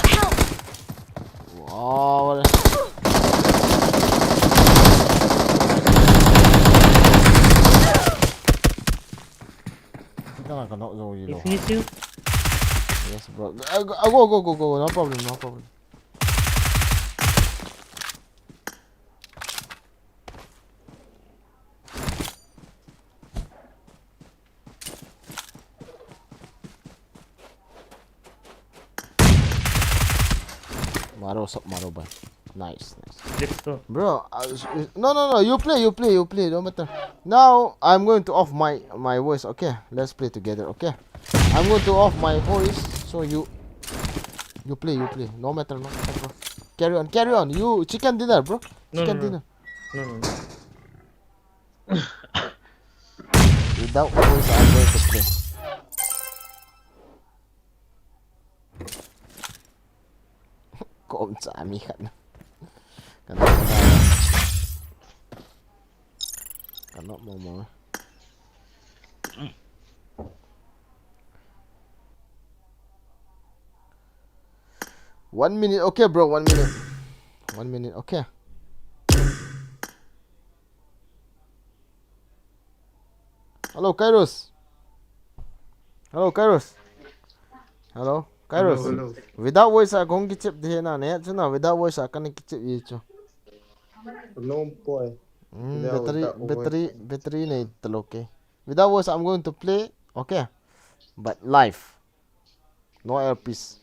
Help! Wow. Kita nak kena zo He you. finished you? Yes bro. Go. No problem. Maro bhai. Nice. Let's go. Bro, no. You play. Don't matter. Now I'm going to off my voice. Okay, let's play together. Okay, I'm going to off my voice. So you play. No matter, bro. Carry on. You chicken dinner, bro. Chicken dinner. No. Without voice, I'm going to play. Cộm chả mi khẩn. Cẩn nó mồ. 1 minute, okay, bro. 1 minute. 1 minute, okay. Hello, Kairos. Hello. Hello. Without voice, I can't get the na ne. Chuna without voice, I can't get you. No boy. Battery nahi taloke. Without voice, I'm going to play. Okay, but live. No earpiece.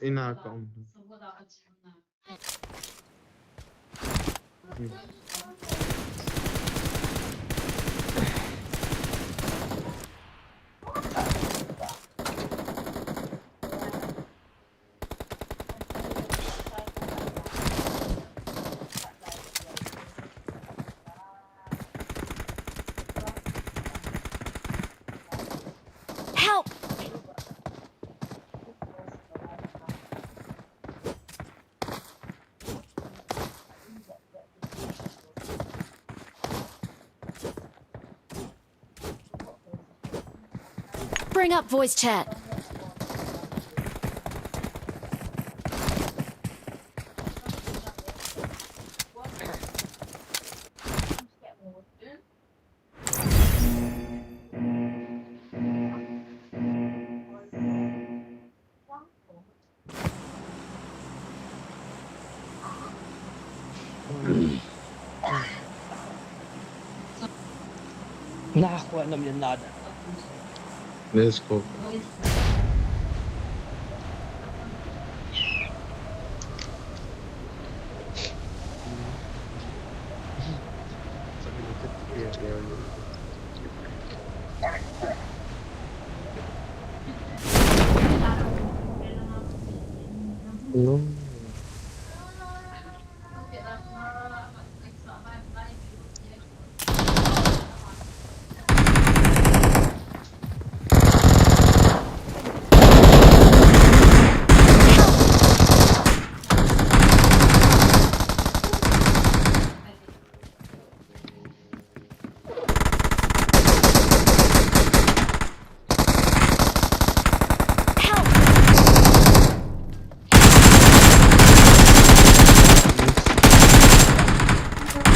Ina account. Help! Bring up voice chat. Nakakuha naman yung nada. Let's go.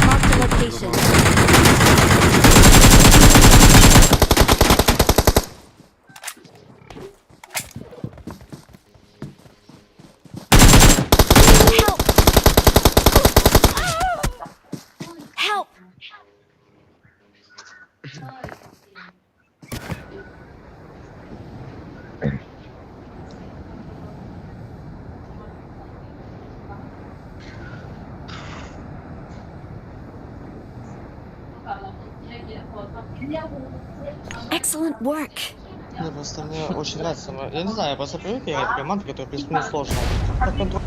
Marked a location. Help! Help! Excellent work. Не, просто мне очень нравится. Я не знаю, я просто привык играть в команду, которая плюс-минус сложная. Так контроль.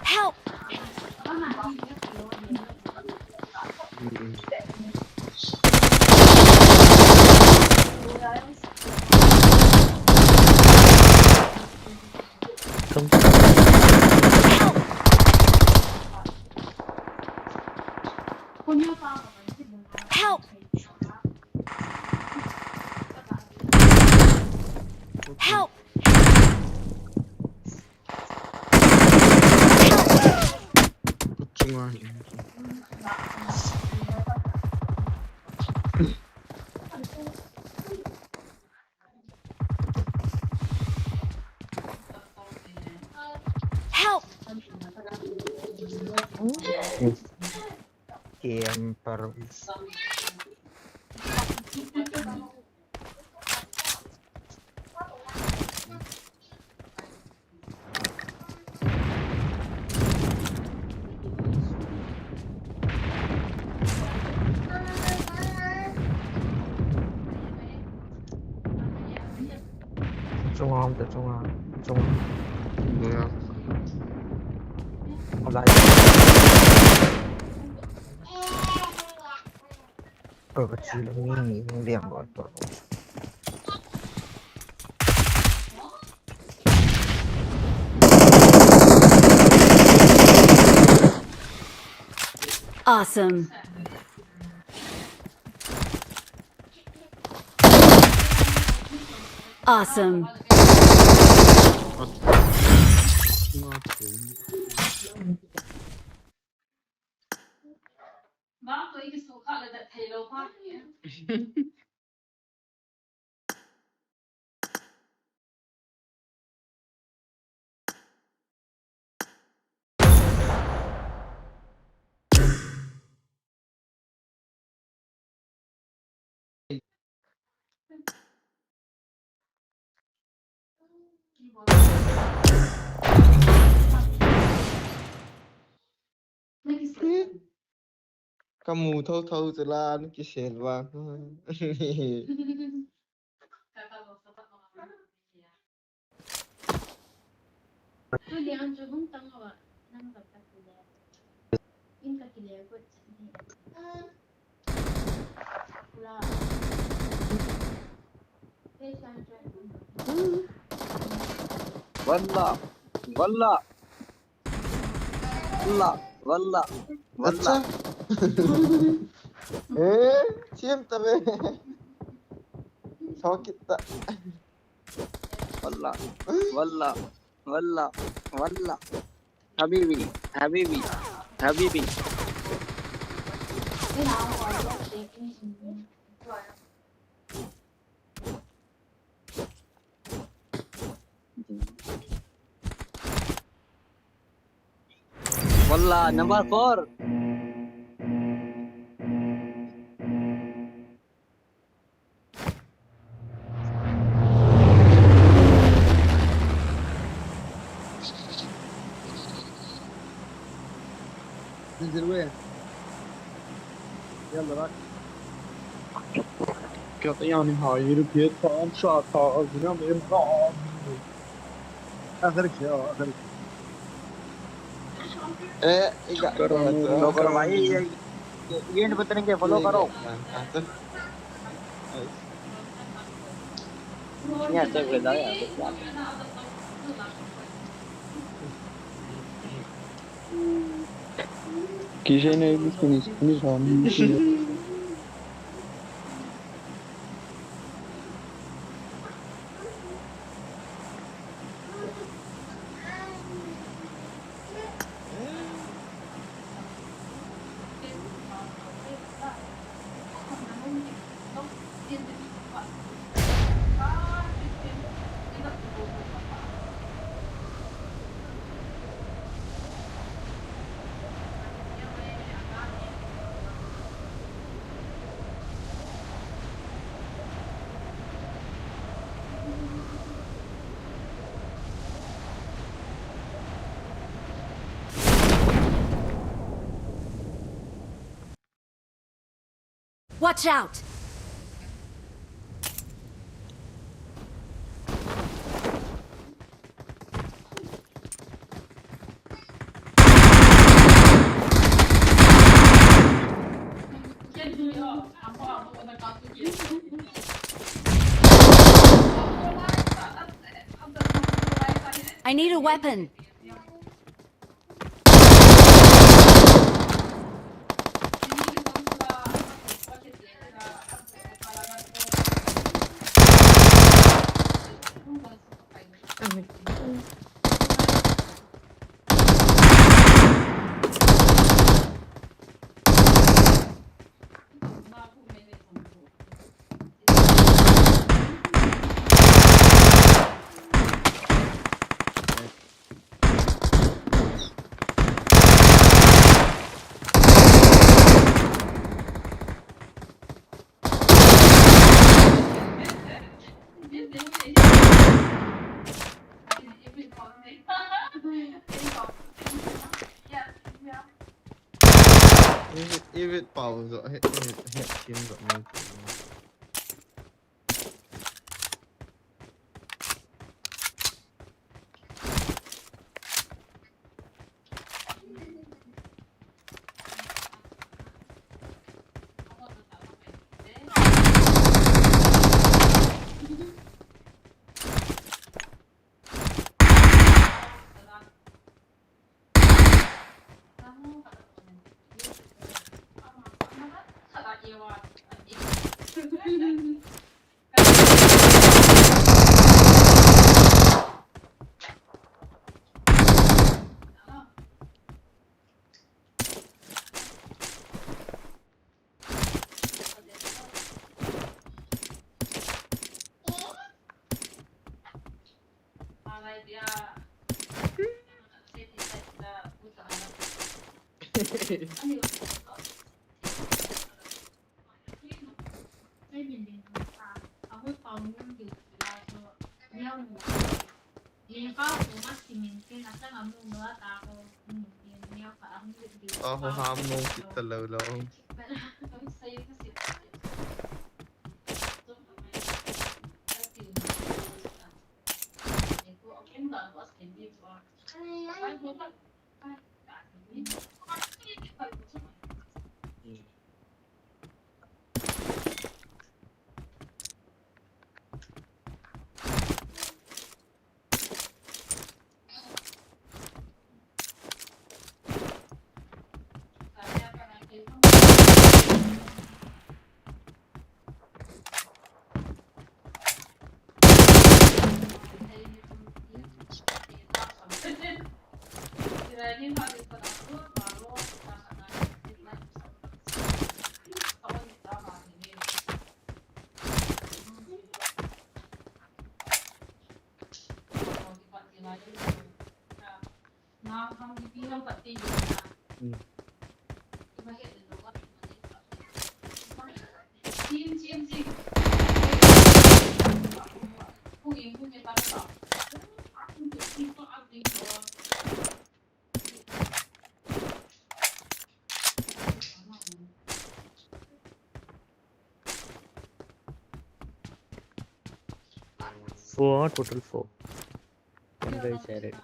Help! Help! Help! Cuma. Help! Camper. Trung không? Từ Trung không? Trung không? Được. Không lại. Cái chi là nghỉ điểm rồi. Awesome. Awesome. Kamu thâu từ là nó kia sệt vàng. Wallah, wallah, wallah, wallah, अच्छा wallah, chiếm ta về sao kita wallah, wallah, wallah, wallah. Habibi, Habibi, Habibi. Wallah, number 4. قطيع نهاية الكتاب شاطر من الإمام آخر شيء آخر شيء follow करो भाई ये नहीं बताएंगे follow करो ये अच्छा भेजा यार क्या Kişine ilişkin ismini sormuş. Watch out! I need a weapon. If it bảo rồi hết chiến rồi mình Ako hamong kita lawlaw. 4, total 4. One guy shared.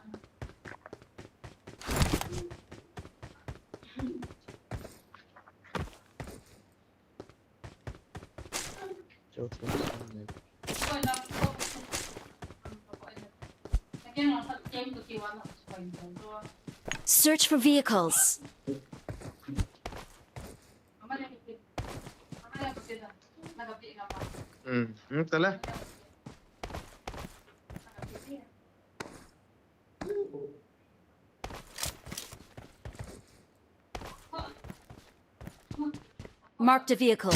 Chocolate. Search for vehicles. Tala. Marked a vehicle.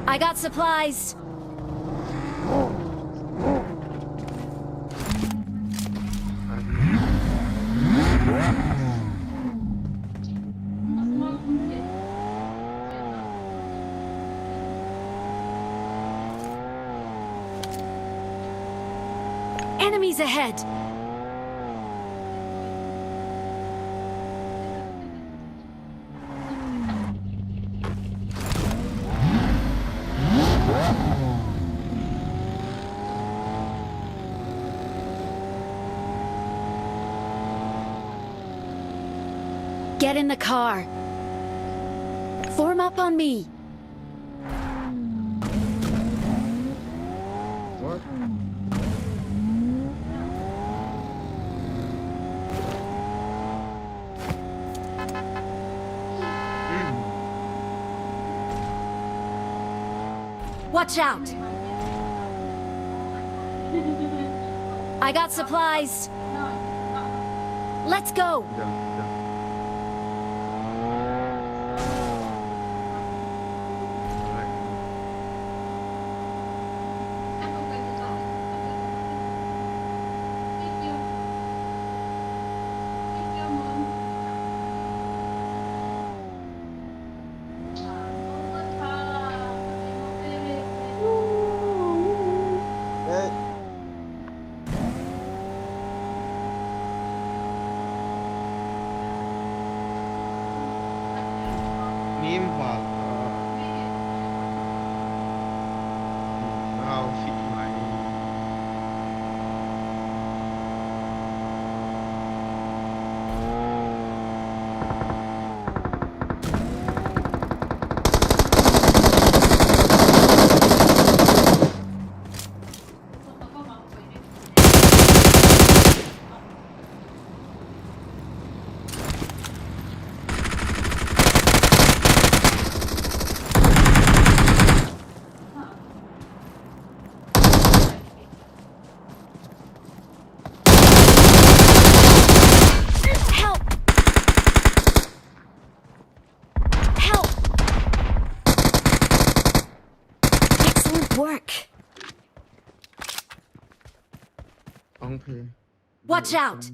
I got supplies. Enemies ahead. Get in the car. Form up on me. What? Watch out. I got supplies. Let's go. Niêm hoặc vào phim mày. Help! Help! Excellent work. Ông thì Watch out.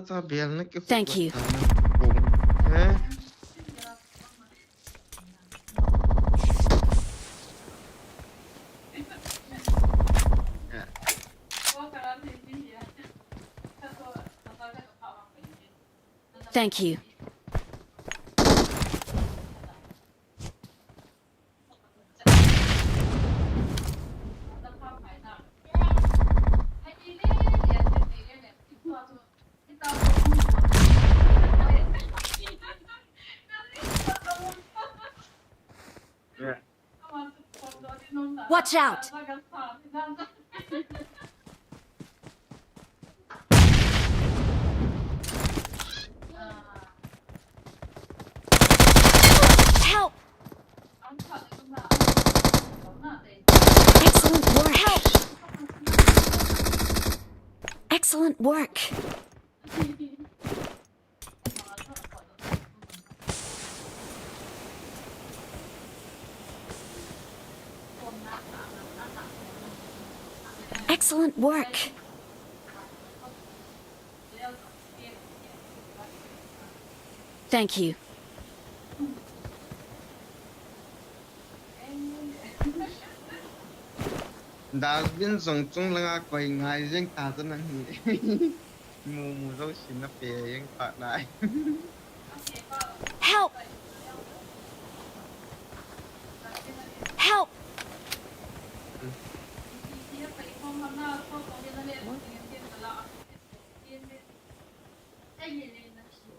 ta biển nó cái Thank you. Hả? Thank you. Watch out. Help! Excellent work. Help! Excellent work. Excellent work. Thank you. dustbin song chung langa koi ngai jeng ta tan nang hi mu zo sin na pe yang ta nai Help! Help!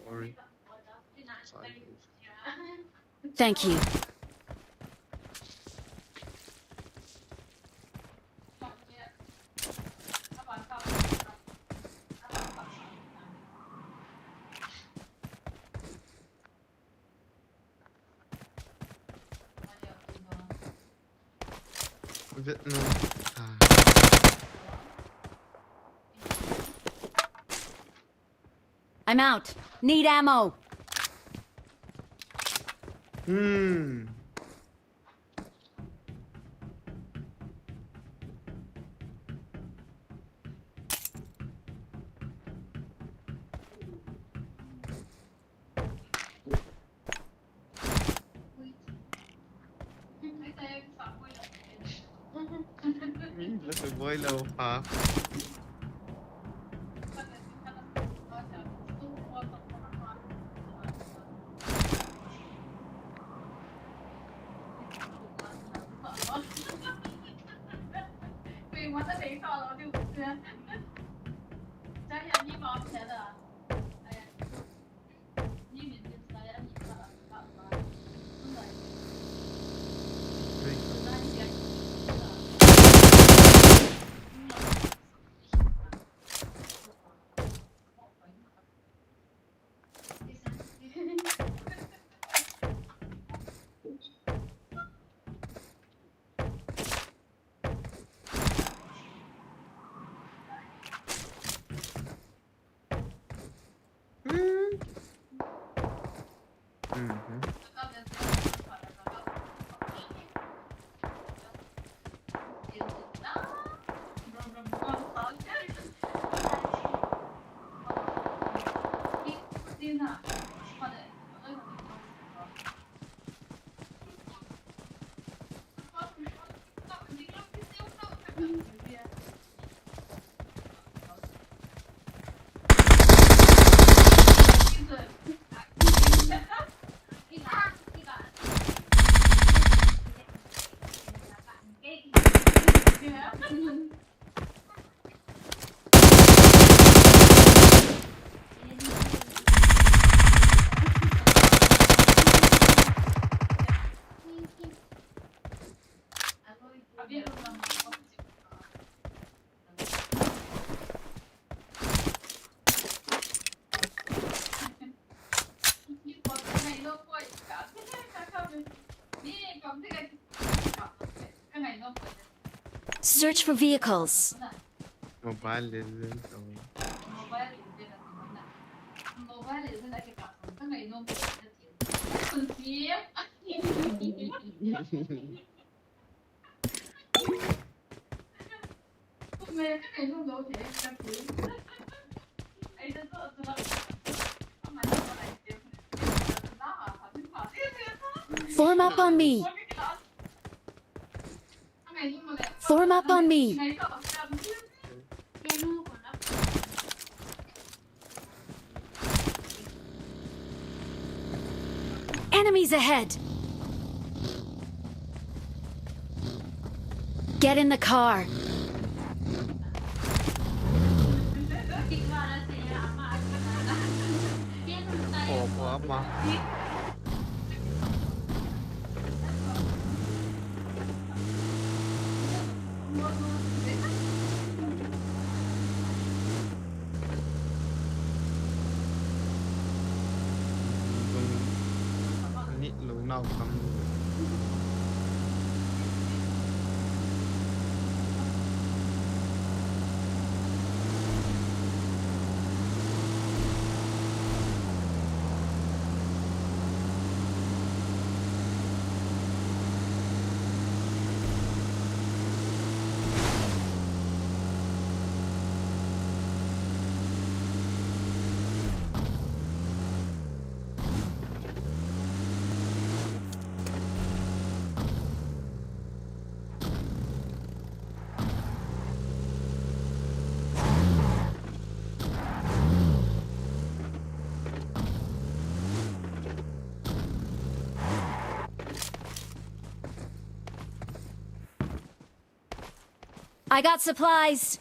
Sorry. Thank you. Vietnam I'm out. Need ammo. Little boy low pa Search for vehicles. Mobile Legends Form up on me. Form up on me. Enemies ahead. Get in the car. Apa apa ini lu nào kamu I got supplies.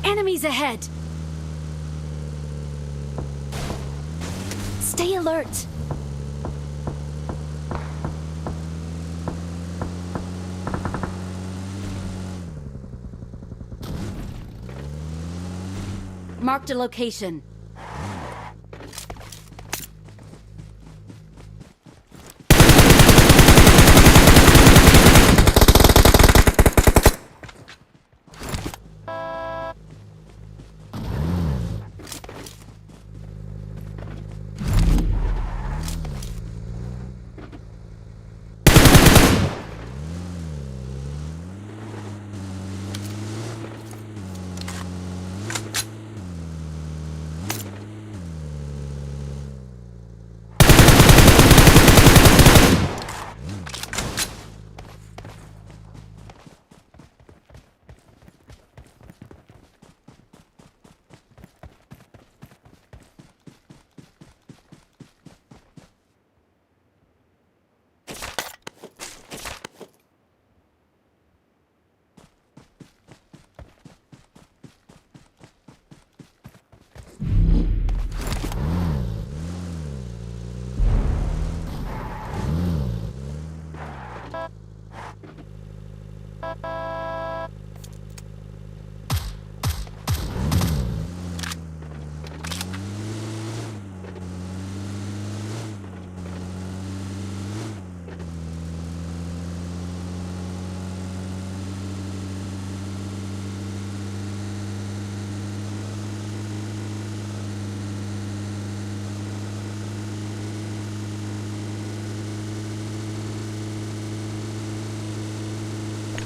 Enemies ahead. Stay alert. Marked a location.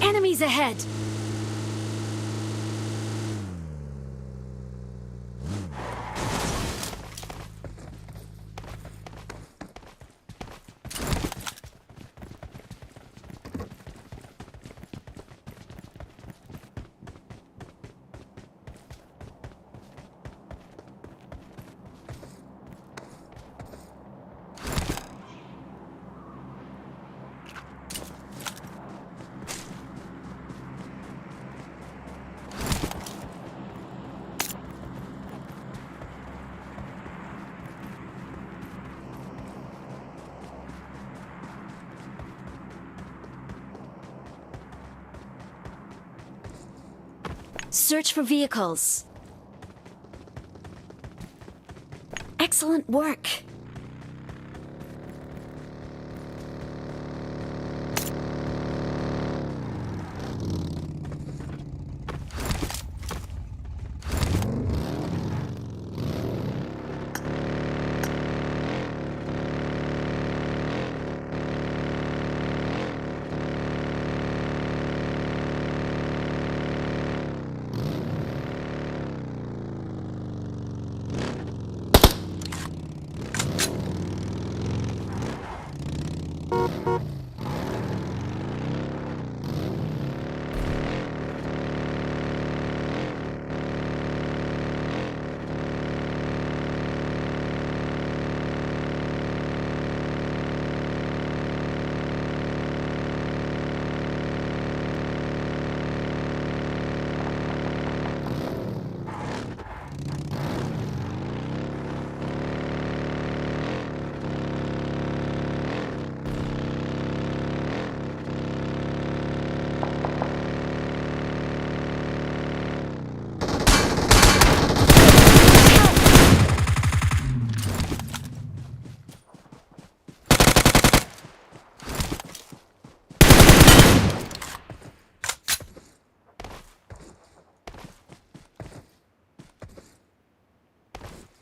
Enemies ahead. Search for vehicles. Excellent work.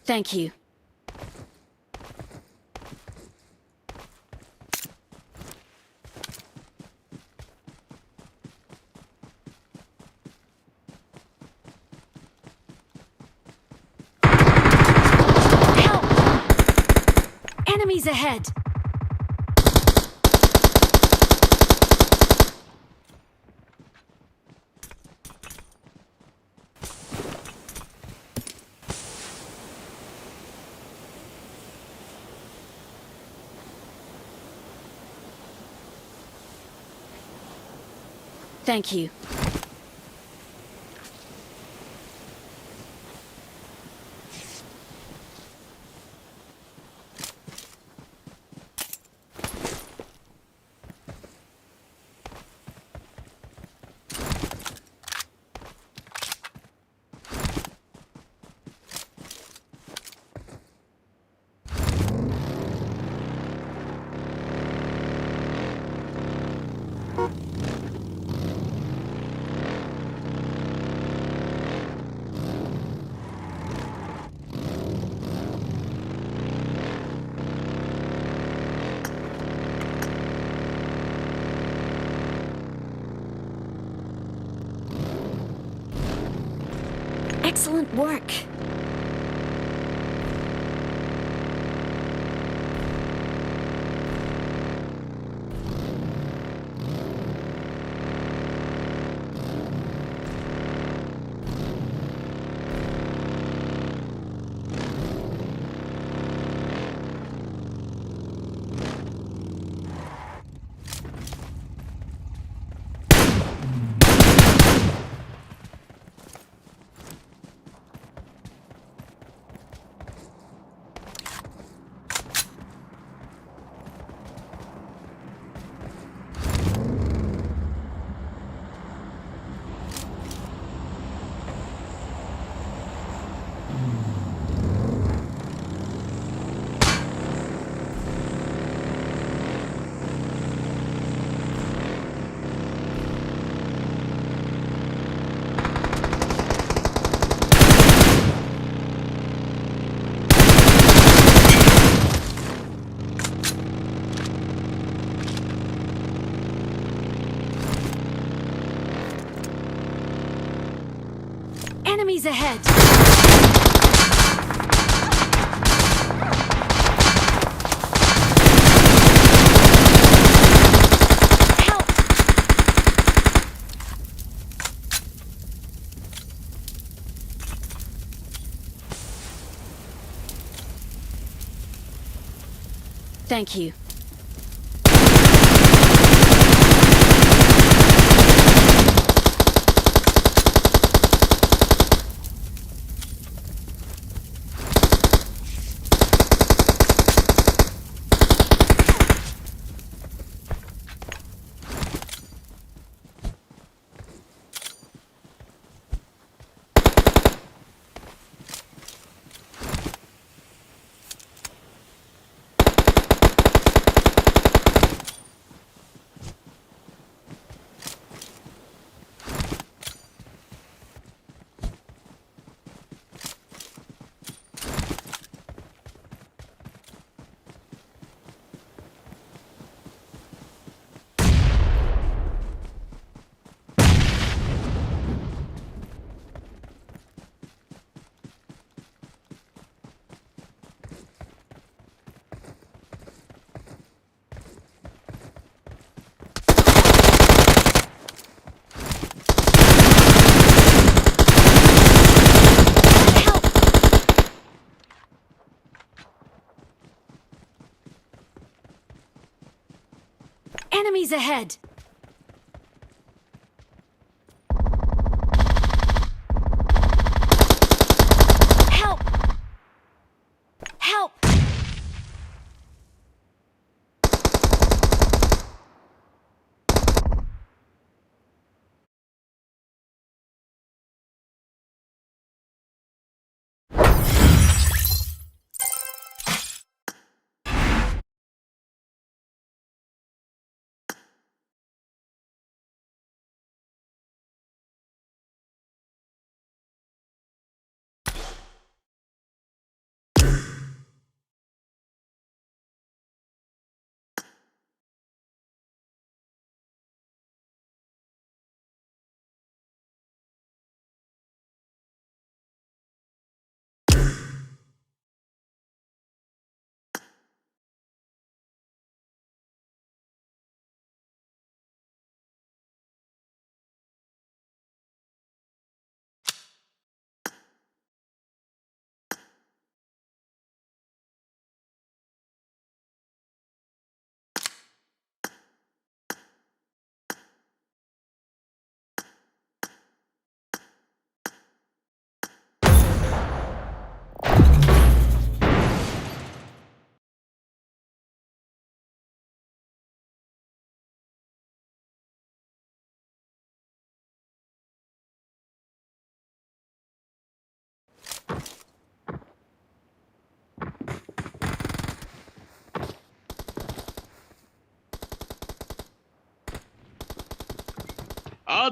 Thank you. Help! Enemies ahead! Thank you. Excellent work. Enemies ahead! Help! Thank you. Enemies ahead! Help! Help!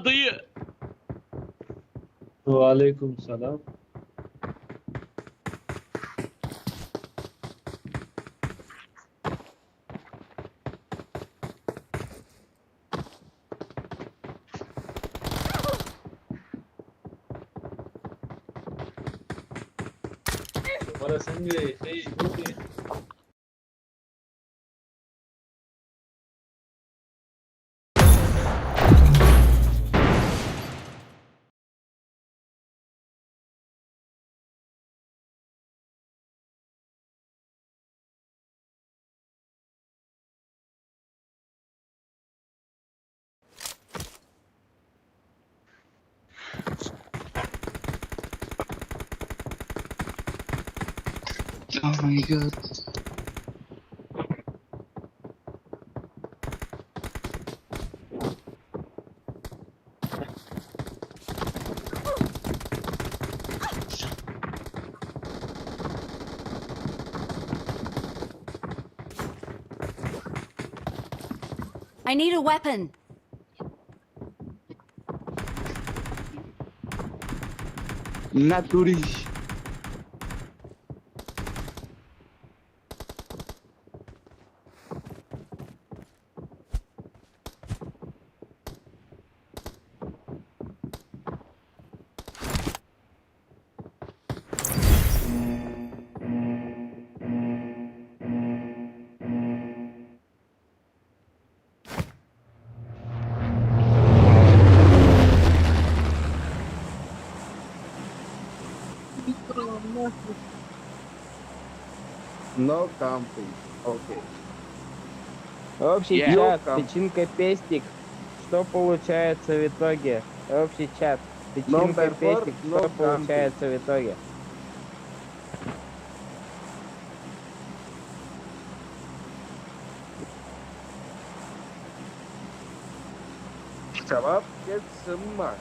dayı. Aleyküm selam. Para sangre, hey, okay. Oh my god. I need a weapon. Natürlich. No camping. Okay. Общий Yeah. чат, No печенка пестик. Что получается в итоге? Общий чат, печенка Number 4, пестик. no Что camping. получается в итоге? Cevap get sımma.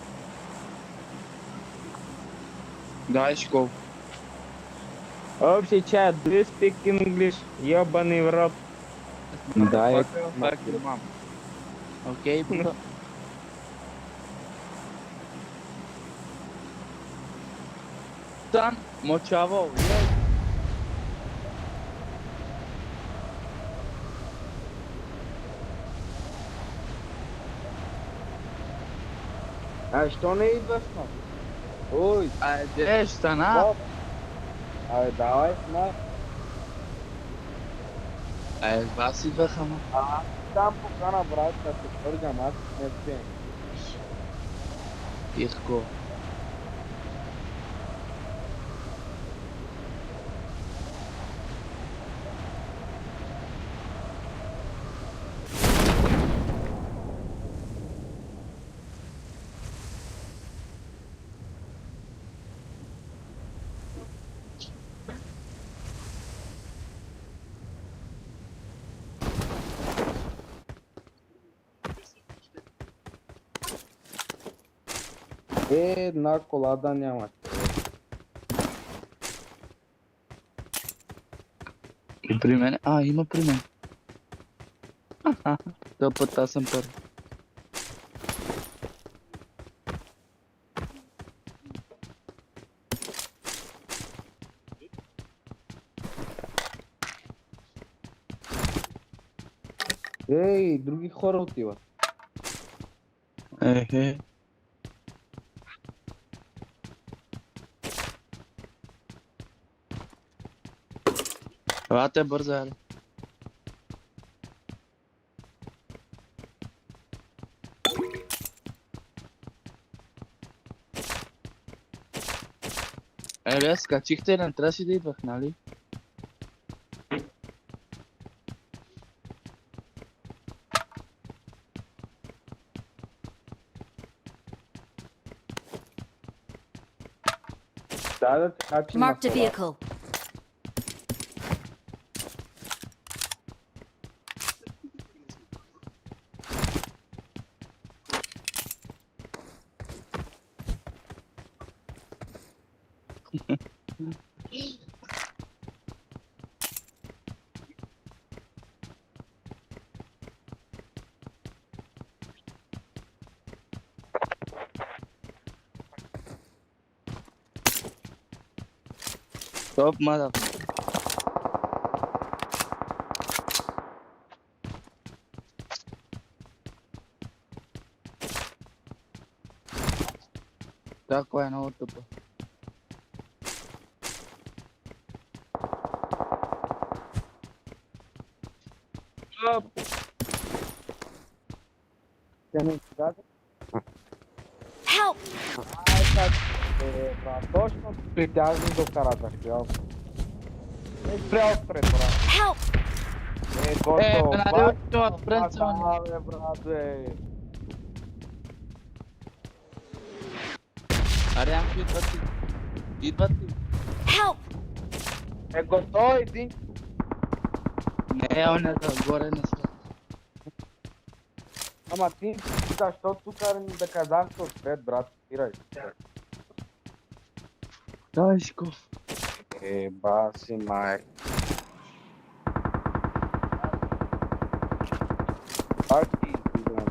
Guys, go. Общий чат, do you speak English? Ёбаный в рот. Да, Fuck your mom. окей, bro. Там, мочаво, А что не идешь, мам? Ой, Здесь, стана. а давай, на. Was идвах, ама? Там покана брат, да се пъргам, аз не спим. Ирко. Една кола да няма. И при мен? Има при мен. Този път аз съм първи. Ей, други хора отиват. Ехе. Елате бързо, али. Бе, скачихте и не трябва си да идвах, нали? Да, така че Marked a на кола. vehicle. Top mother. That's why I know what to do. Top. Can you start? Help! Ai, tá. Brad, точно притягни до карата. Е, спрял спред, брат. Help! Е, готово. Канадел, това пренцони. Бе, брат, бе. Аре, амко идват ли? Идват ли? Help! Е, готово, иди. Не, он е горе не са. Ама ти, защо тук да казах отпред, брат? Спирай. Тежко. Е, баси, май. Как ти идваме?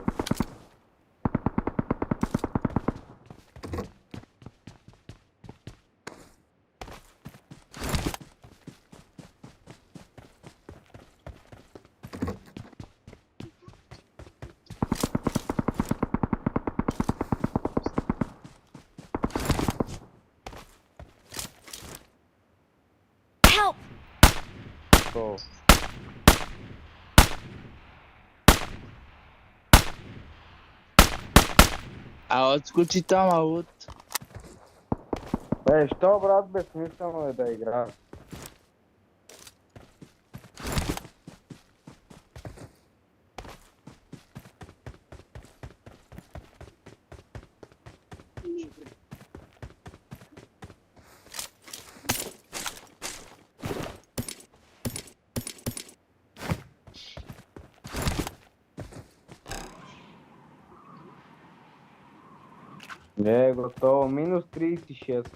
Help! То. А отскочи там, аут. Бе, що, брат, безсмислено е да играеш? Не, готово. Минус 36.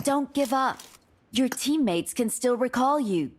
Don't give up. Your teammates can still recall you.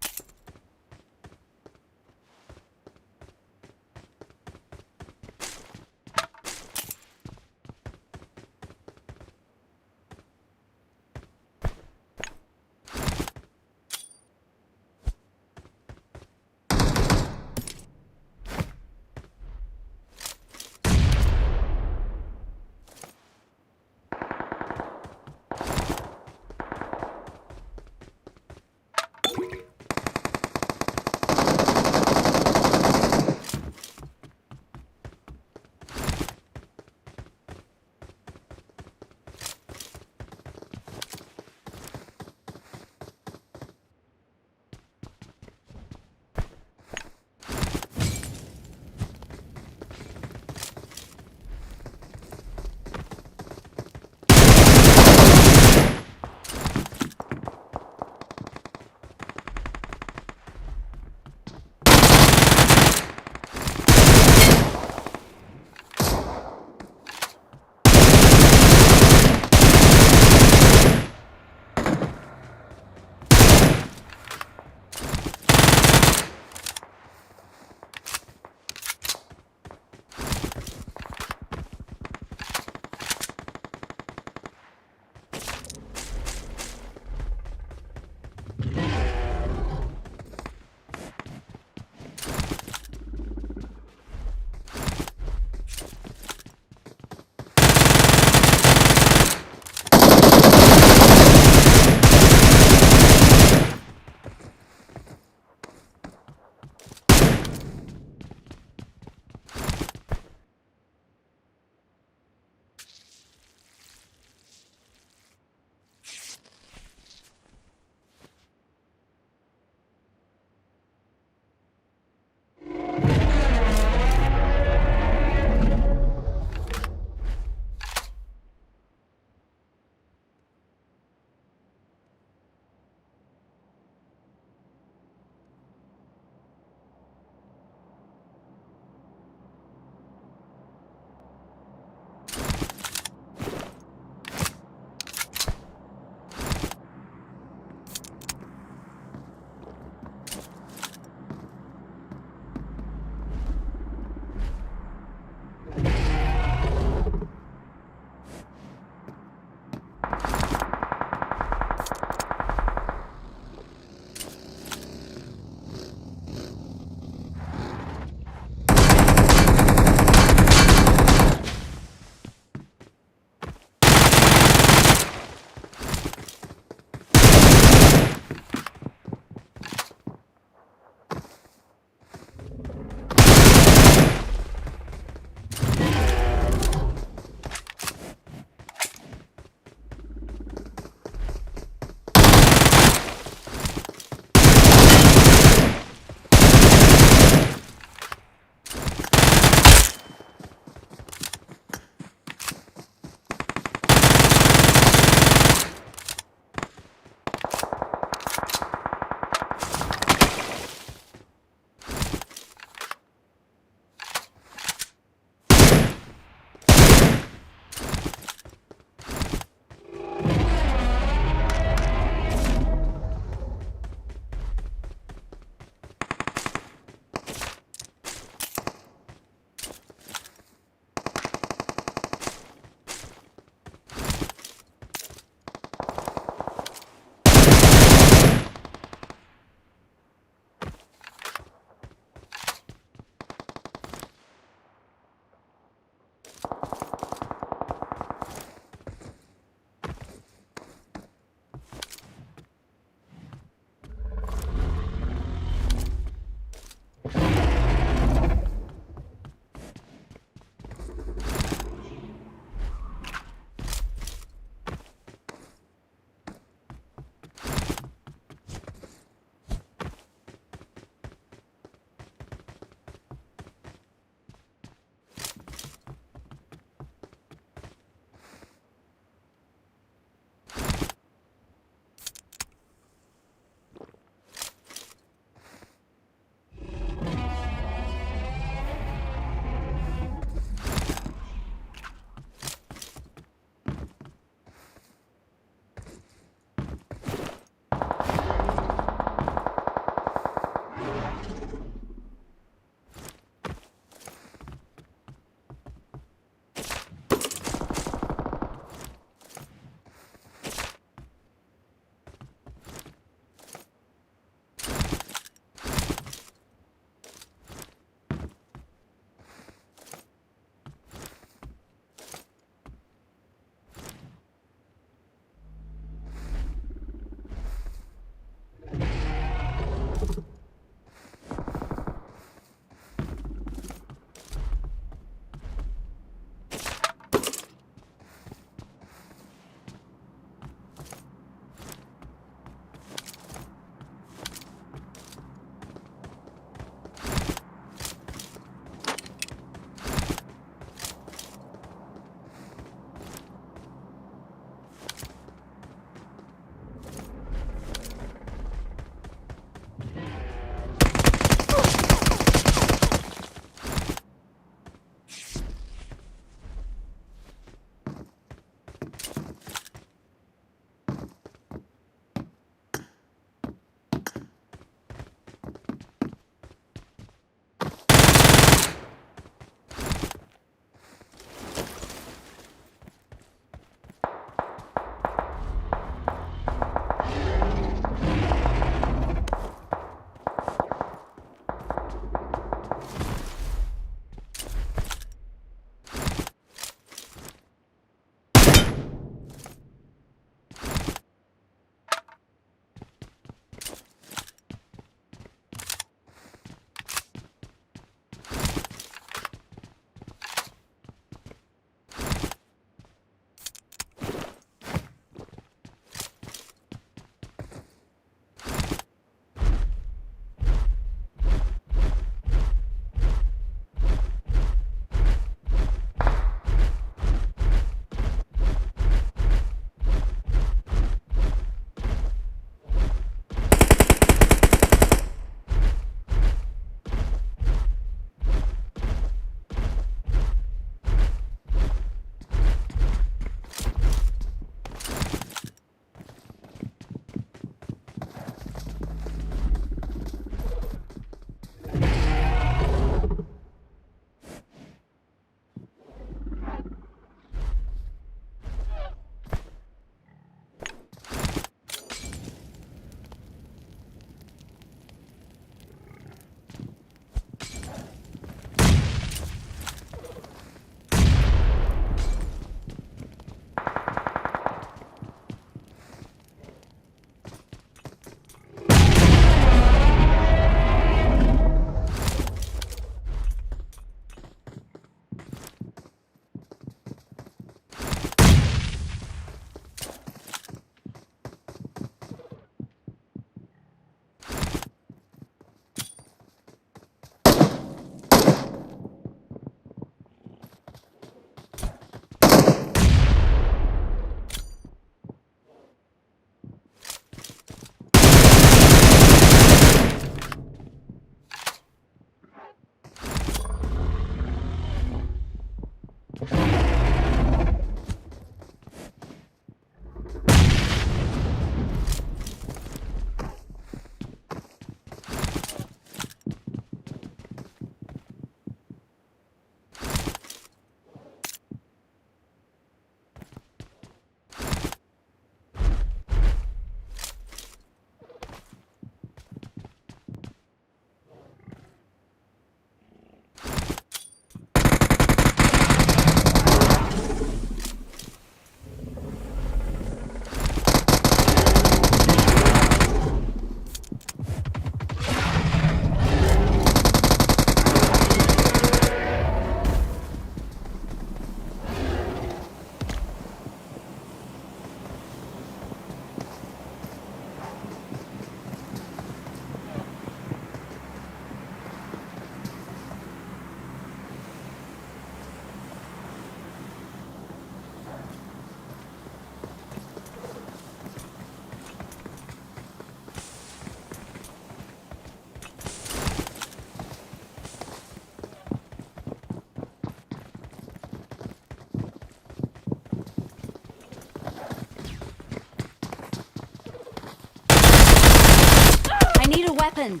I need a weapon.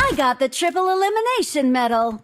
I got the triple elimination medal.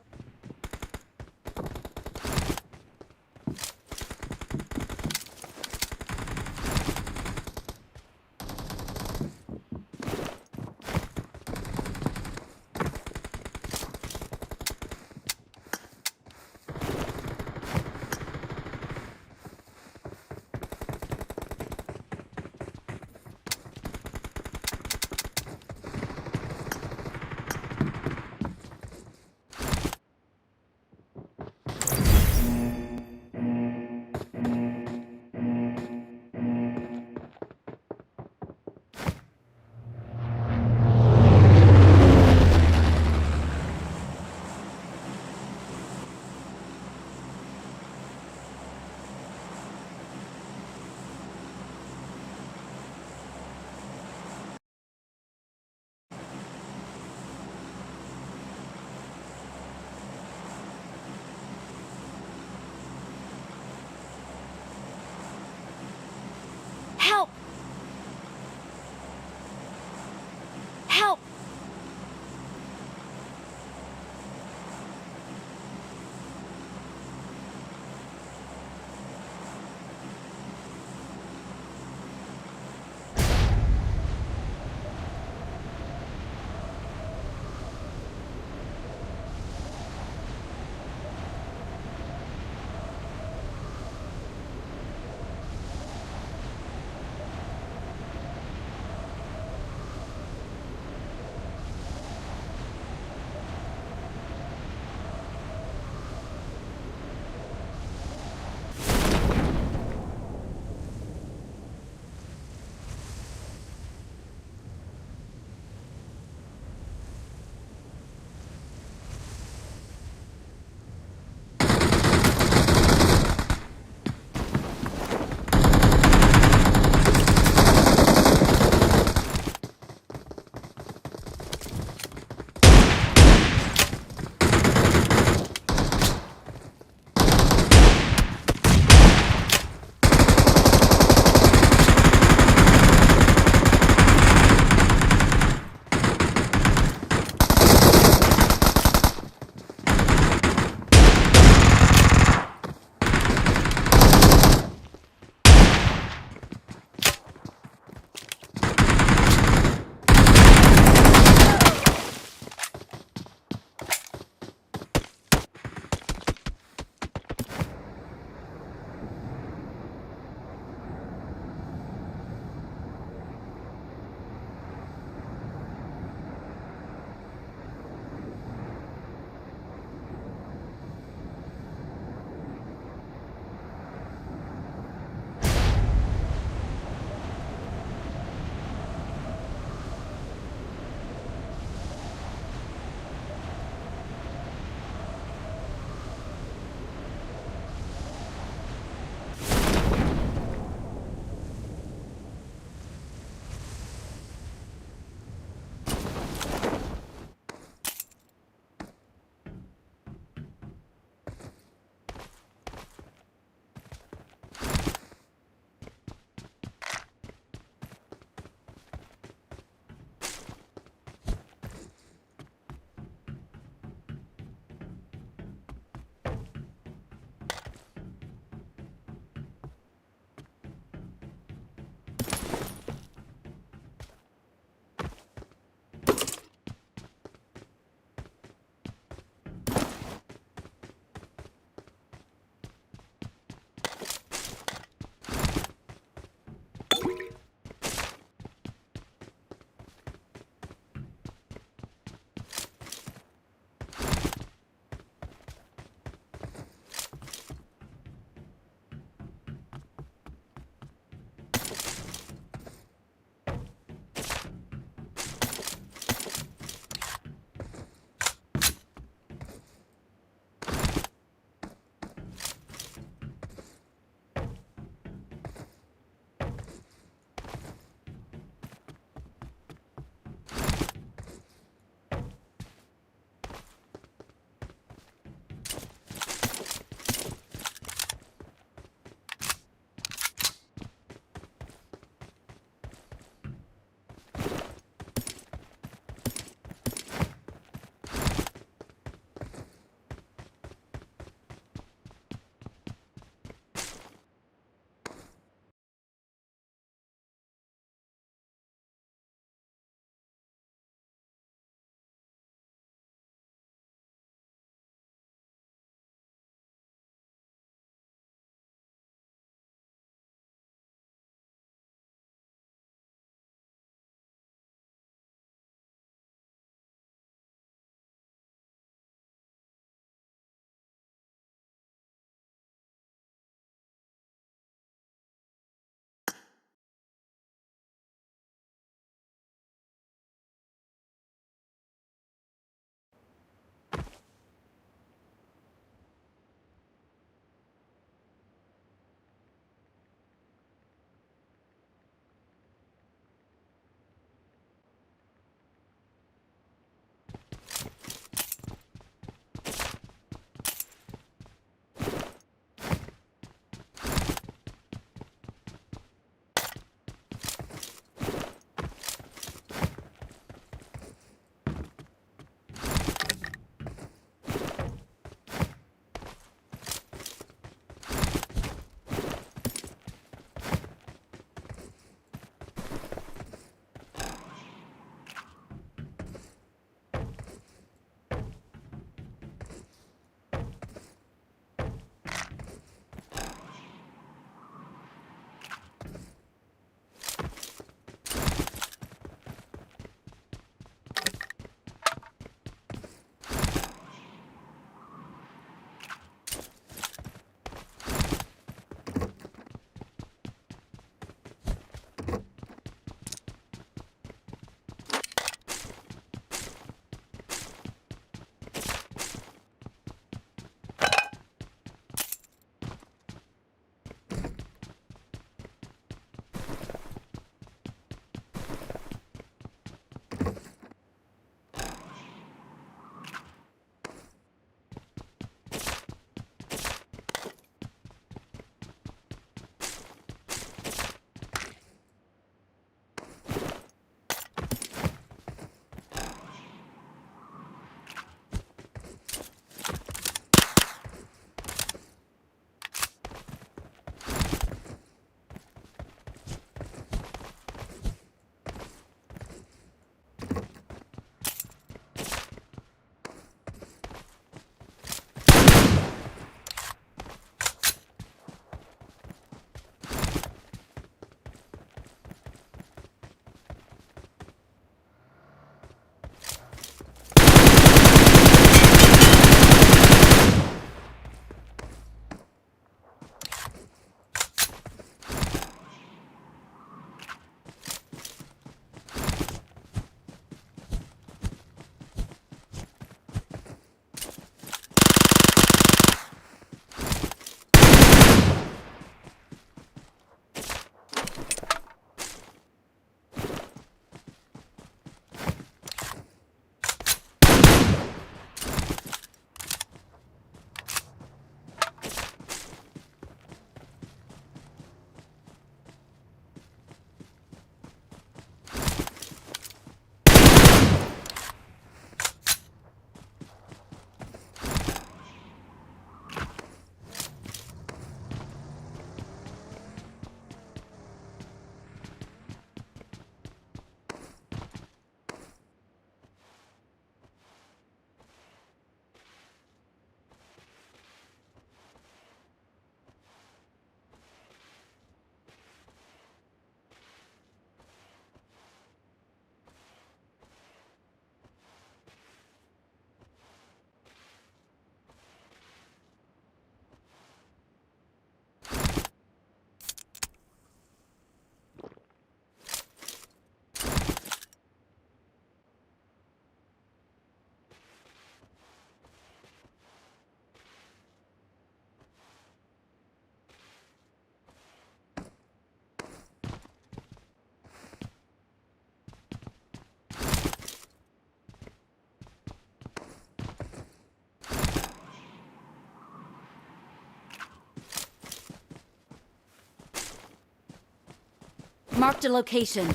Marked a location.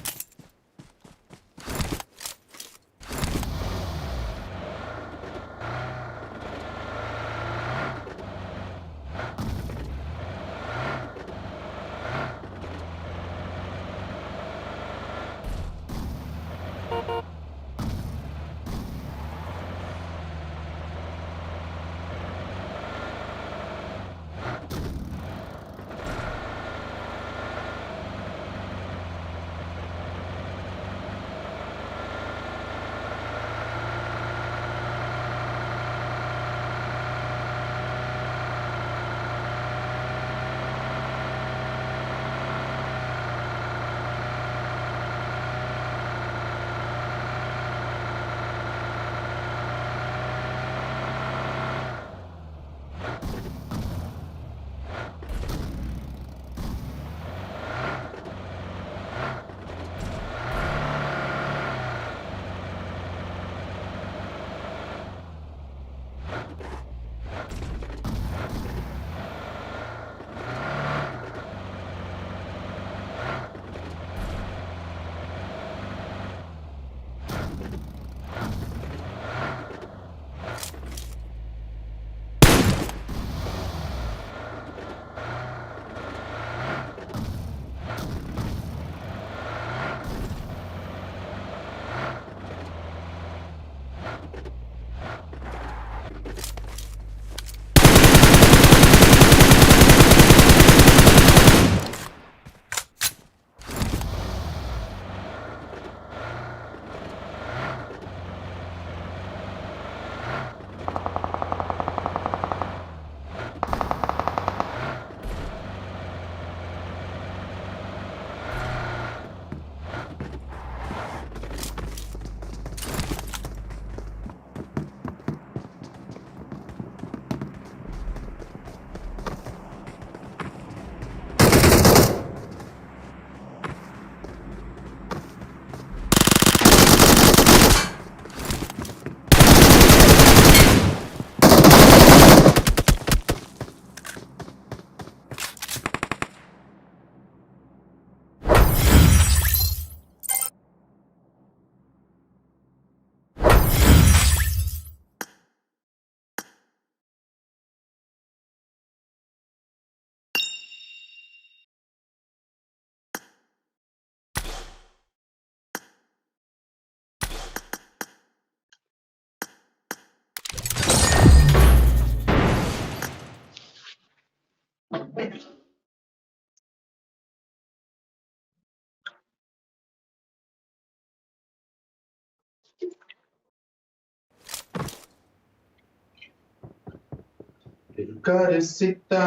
कर सिता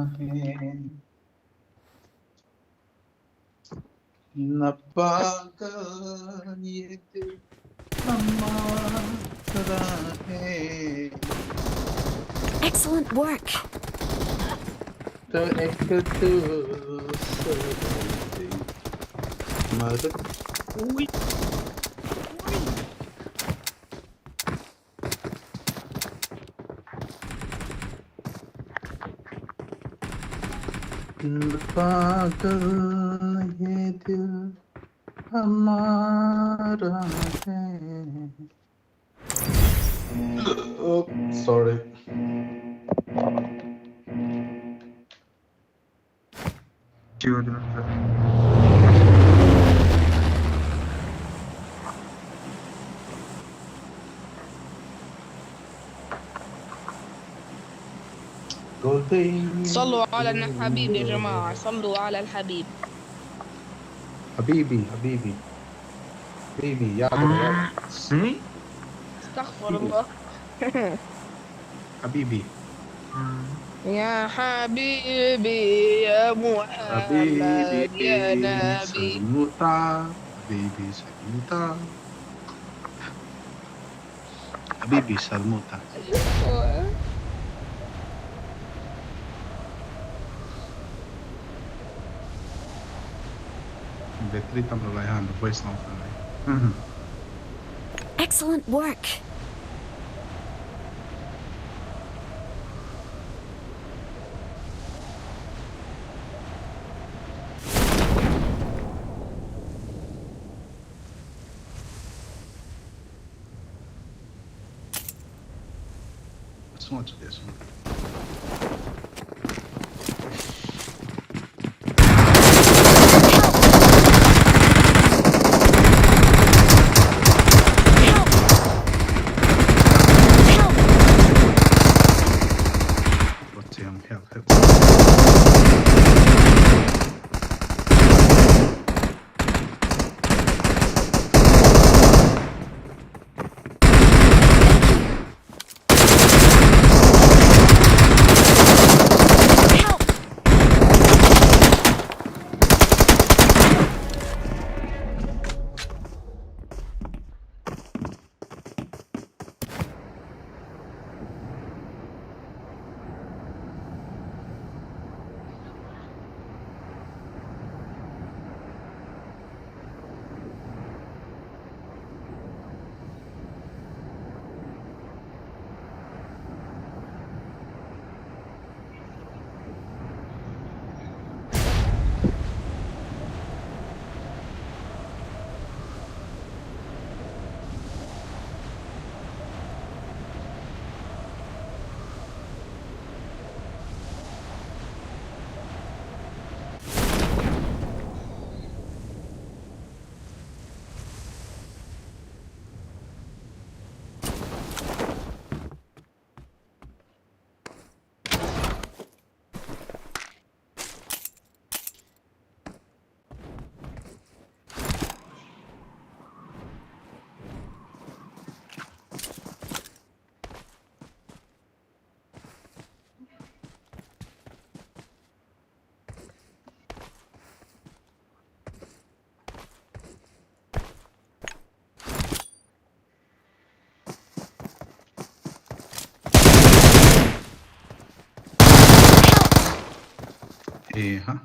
है न पागल ये दिल हमारा है Excellent work. तो एक दूसरे मर न पागल ये दिल हमारा है oh, sorry صلوا على الحبيب يا جماعة صلوا على الحبيب حبيبي حبيبي حبيبي يا رب استغفر الله حبيبي يا حبيبي يا محمد حبيبي يا نبي سلموتا حبيبي سلموتا حبيبي سلموتا Battery tá trabalhando, pois não também. Excellent work. smart to this one. What's him? Help. Huh?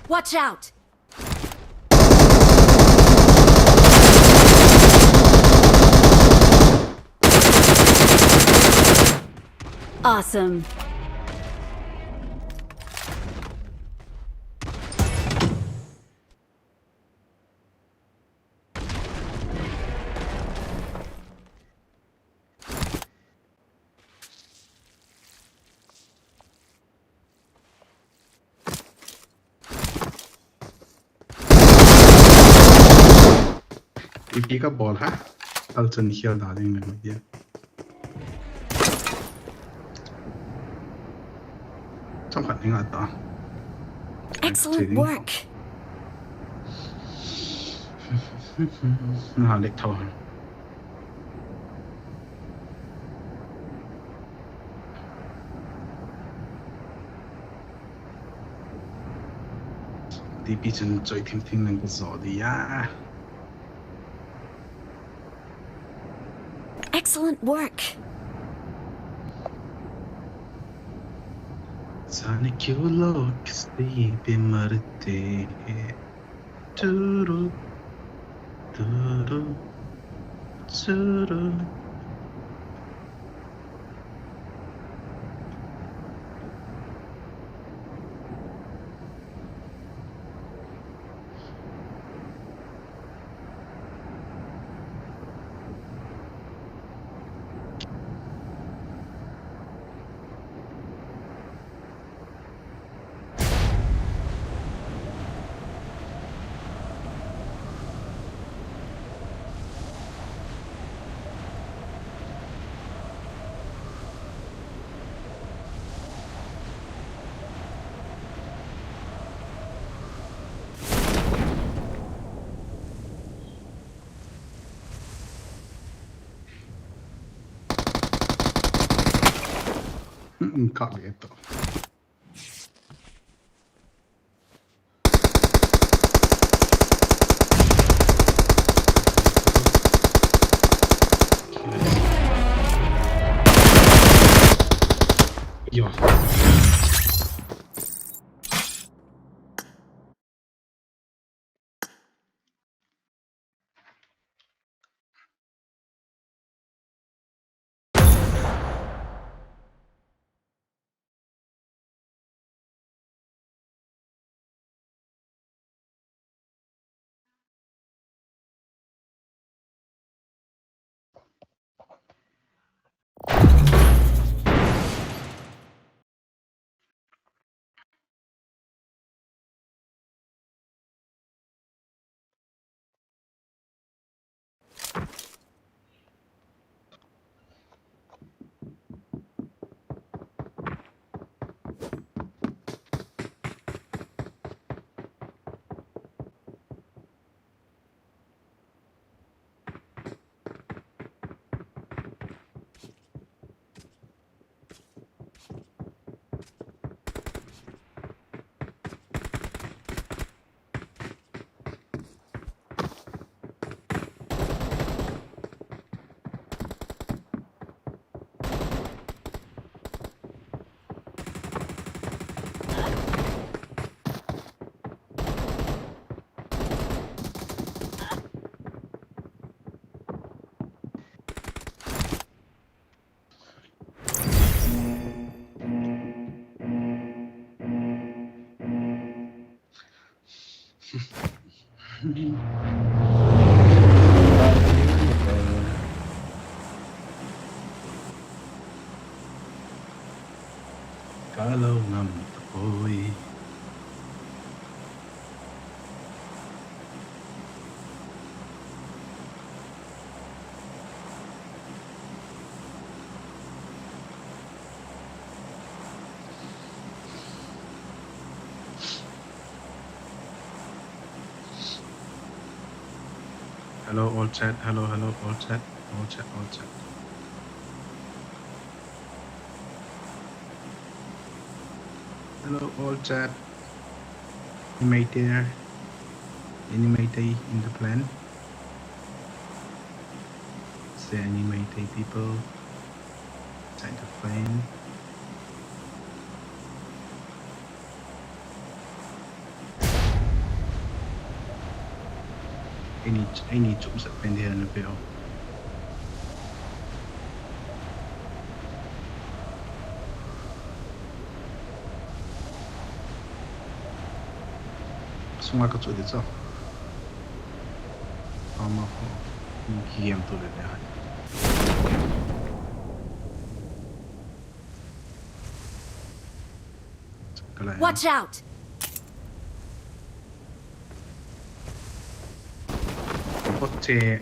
Watch out! Awesome. Pick up ball, huh? I'll send here, darling. Yeah. Something like that. Excellent work. Nah, leg tower. Die bieten chơi thêm thêm lên cái giỏ đi à. Excellent work. Sana क्यों लोग किसी पे मरते हैं Churu Churu Churu Cagueto. Io. Kalau namtapoy. Hello, all chat. Hello, all chat. All chat, all chat. Hello, all chat. Animator. Animator in the plan. Is there animator people inside the plane? I need to sa plane here na pero. Sunga ka tsulit so. Ama ko. Hiyam tuloy na yan. Watch out! Botte.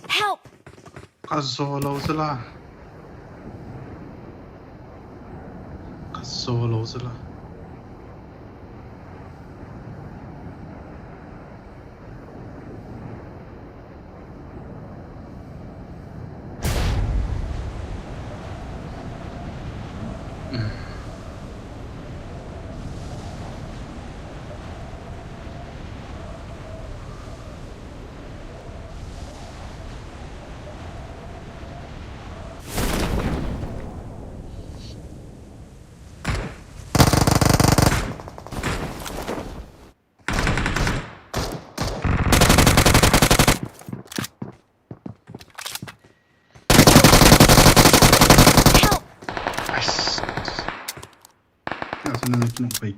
Help! Kasolo sila. Kasolo sila. Nice. Nasa na nagpapay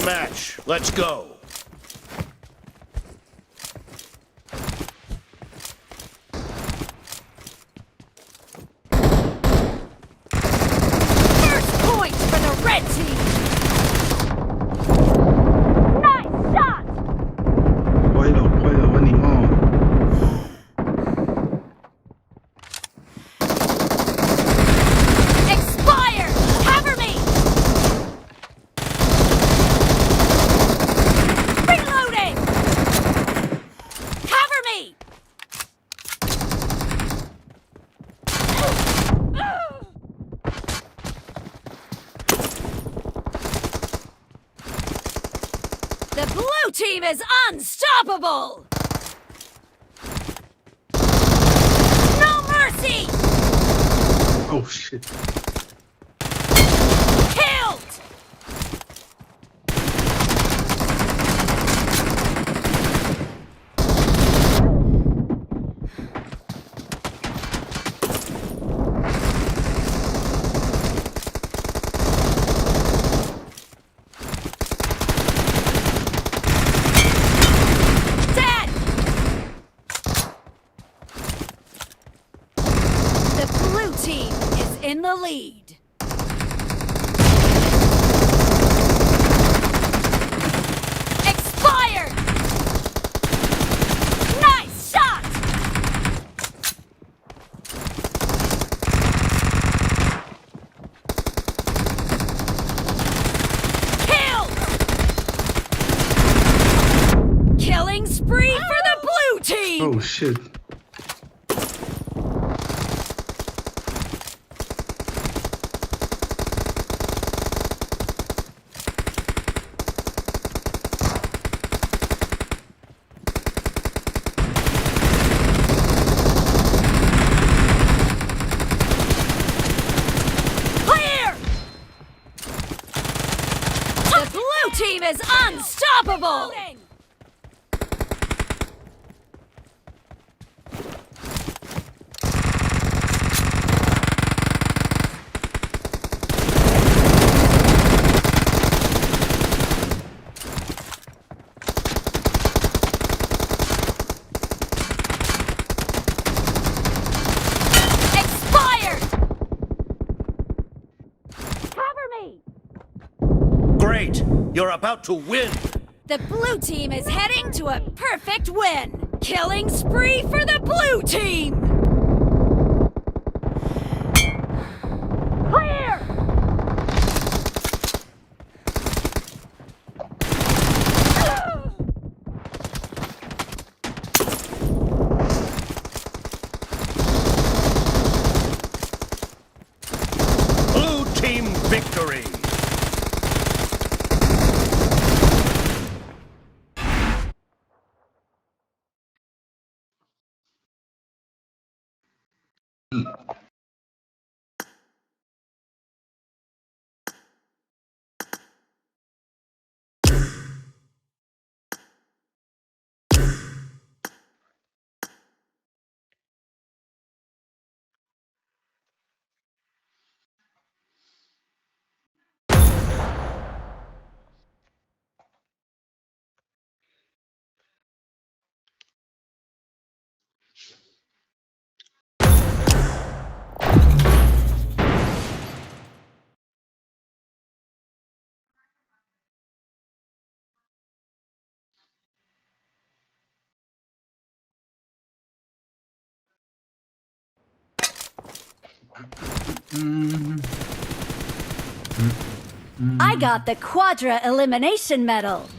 match. Let's go. First point for the red team. Nice shot. 快了，问你哦。 Expired. Cover me. Reloading. Cover me. The blue team is unstoppable! No mercy! Oh shit. Killed! Dead! The blue team is in the lead. Expired! Nice shot! Killed! Killing spree for the blue team! Oh shit. Clear! The blue team is unstoppable! Expired! Cover me! Great. You're about to win. The blue team is heading to a perfect win! Killing spree for the blue team! Clear! Blue team victory. I got the Quadra Elimination Medal!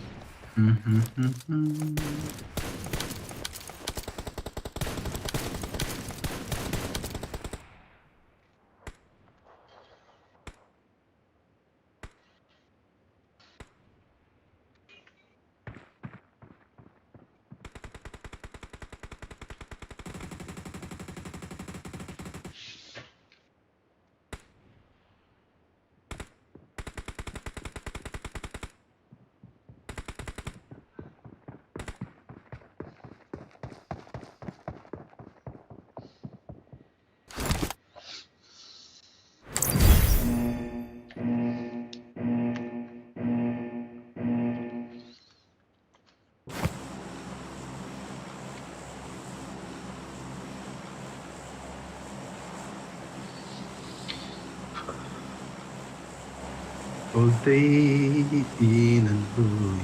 All day in and blue.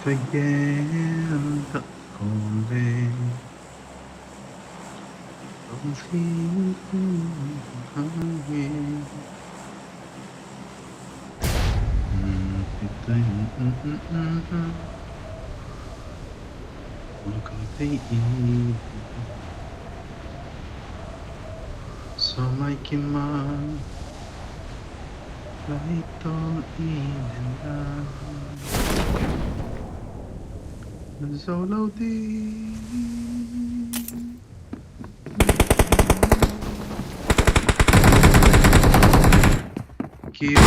Again, the only don't see so my kiman light on in and out solo di keep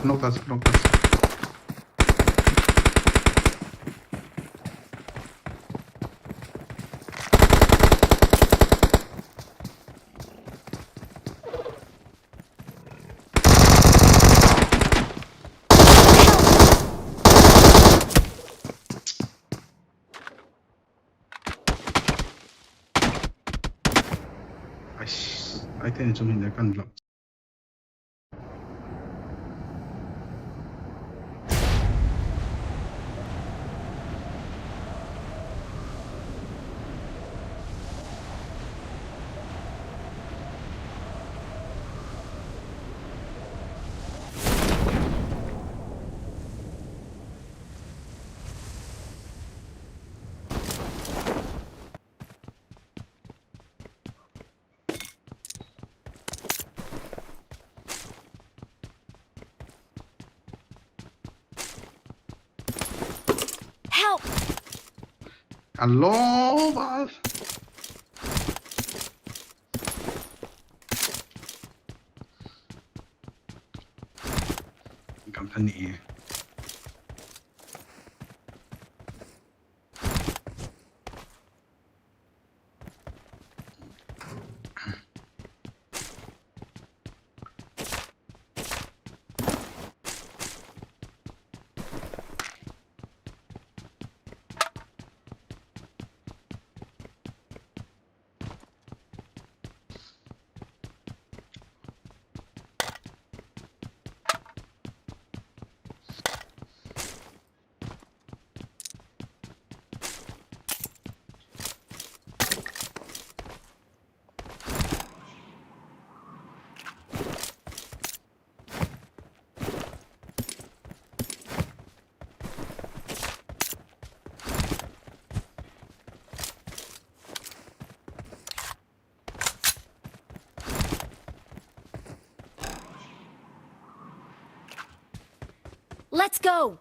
knock us. I think it's only the gun block. Help! Hello, company. Let's go!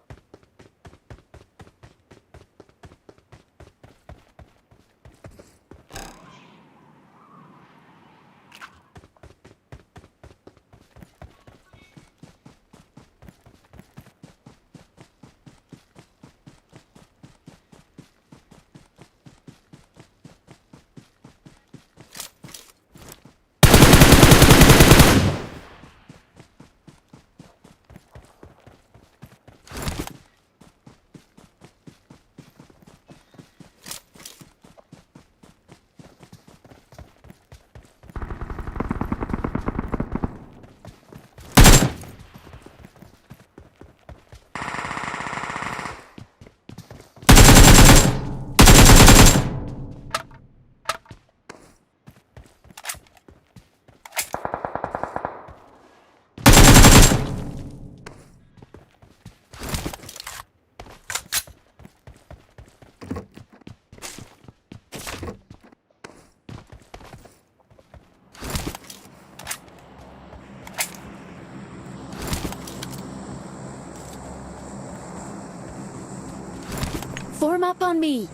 Form up on me.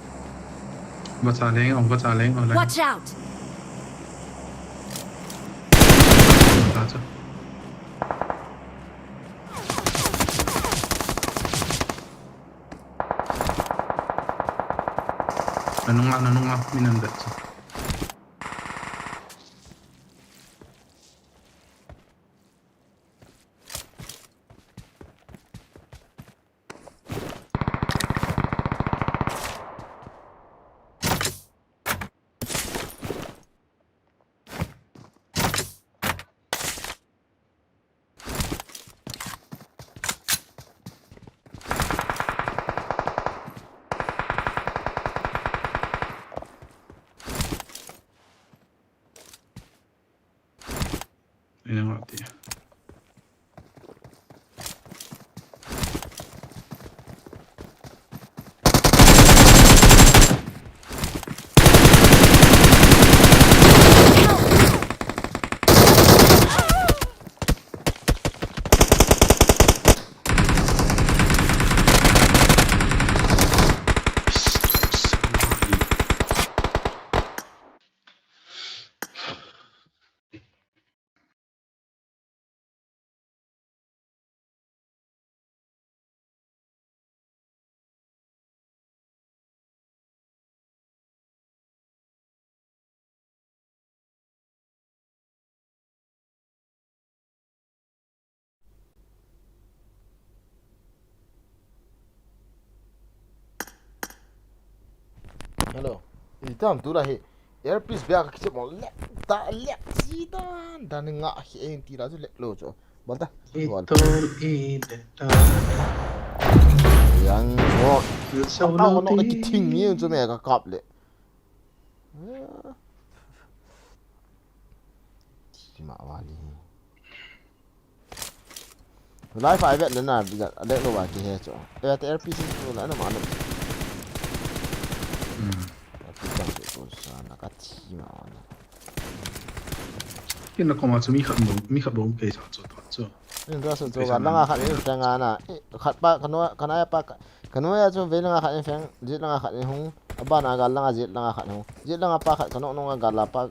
What's our lane? What's our lane? Watch out. Ano nga minanda. Ini ngerti. Hello. Itam tu lah he. Earpiece biar kecil mau lek tak lek sidan dan ngak he yang tira tu lek lo jo. Bantah. Yang mo. Apa nak lagi tinggi tu mereka kap lek. Mak wali. Live I bet lena bisa lek lo bagi he jo. Earpiece tu lah nama mana. Kena kau macam mi kat bom ke sah做团做。你这是做个，啷个喊你分啊那？喊把可能要把可能要做为啷个喊你分，日啷个喊你红，把那个啷个日啷个喊红，日啷个把可能弄个啦把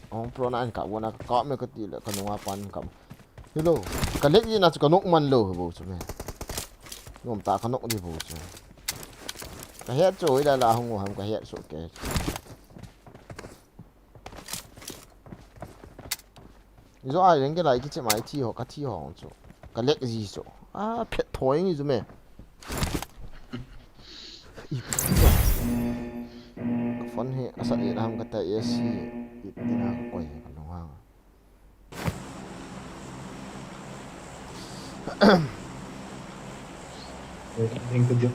红 pro 那个我那搞没个地了，可能我搬个。你咯，个力你那就个弄มัน咯，不是咩？我们打个弄的不是。个 head 做的啦，红我还个 head 做嘅。你说啊，人家来去只买 T 号，个 T 号做，个叻字做，啊撇台你做咩？分起實熱喊個第一絲熱啲下個貴個龍蝦。Yang kerja.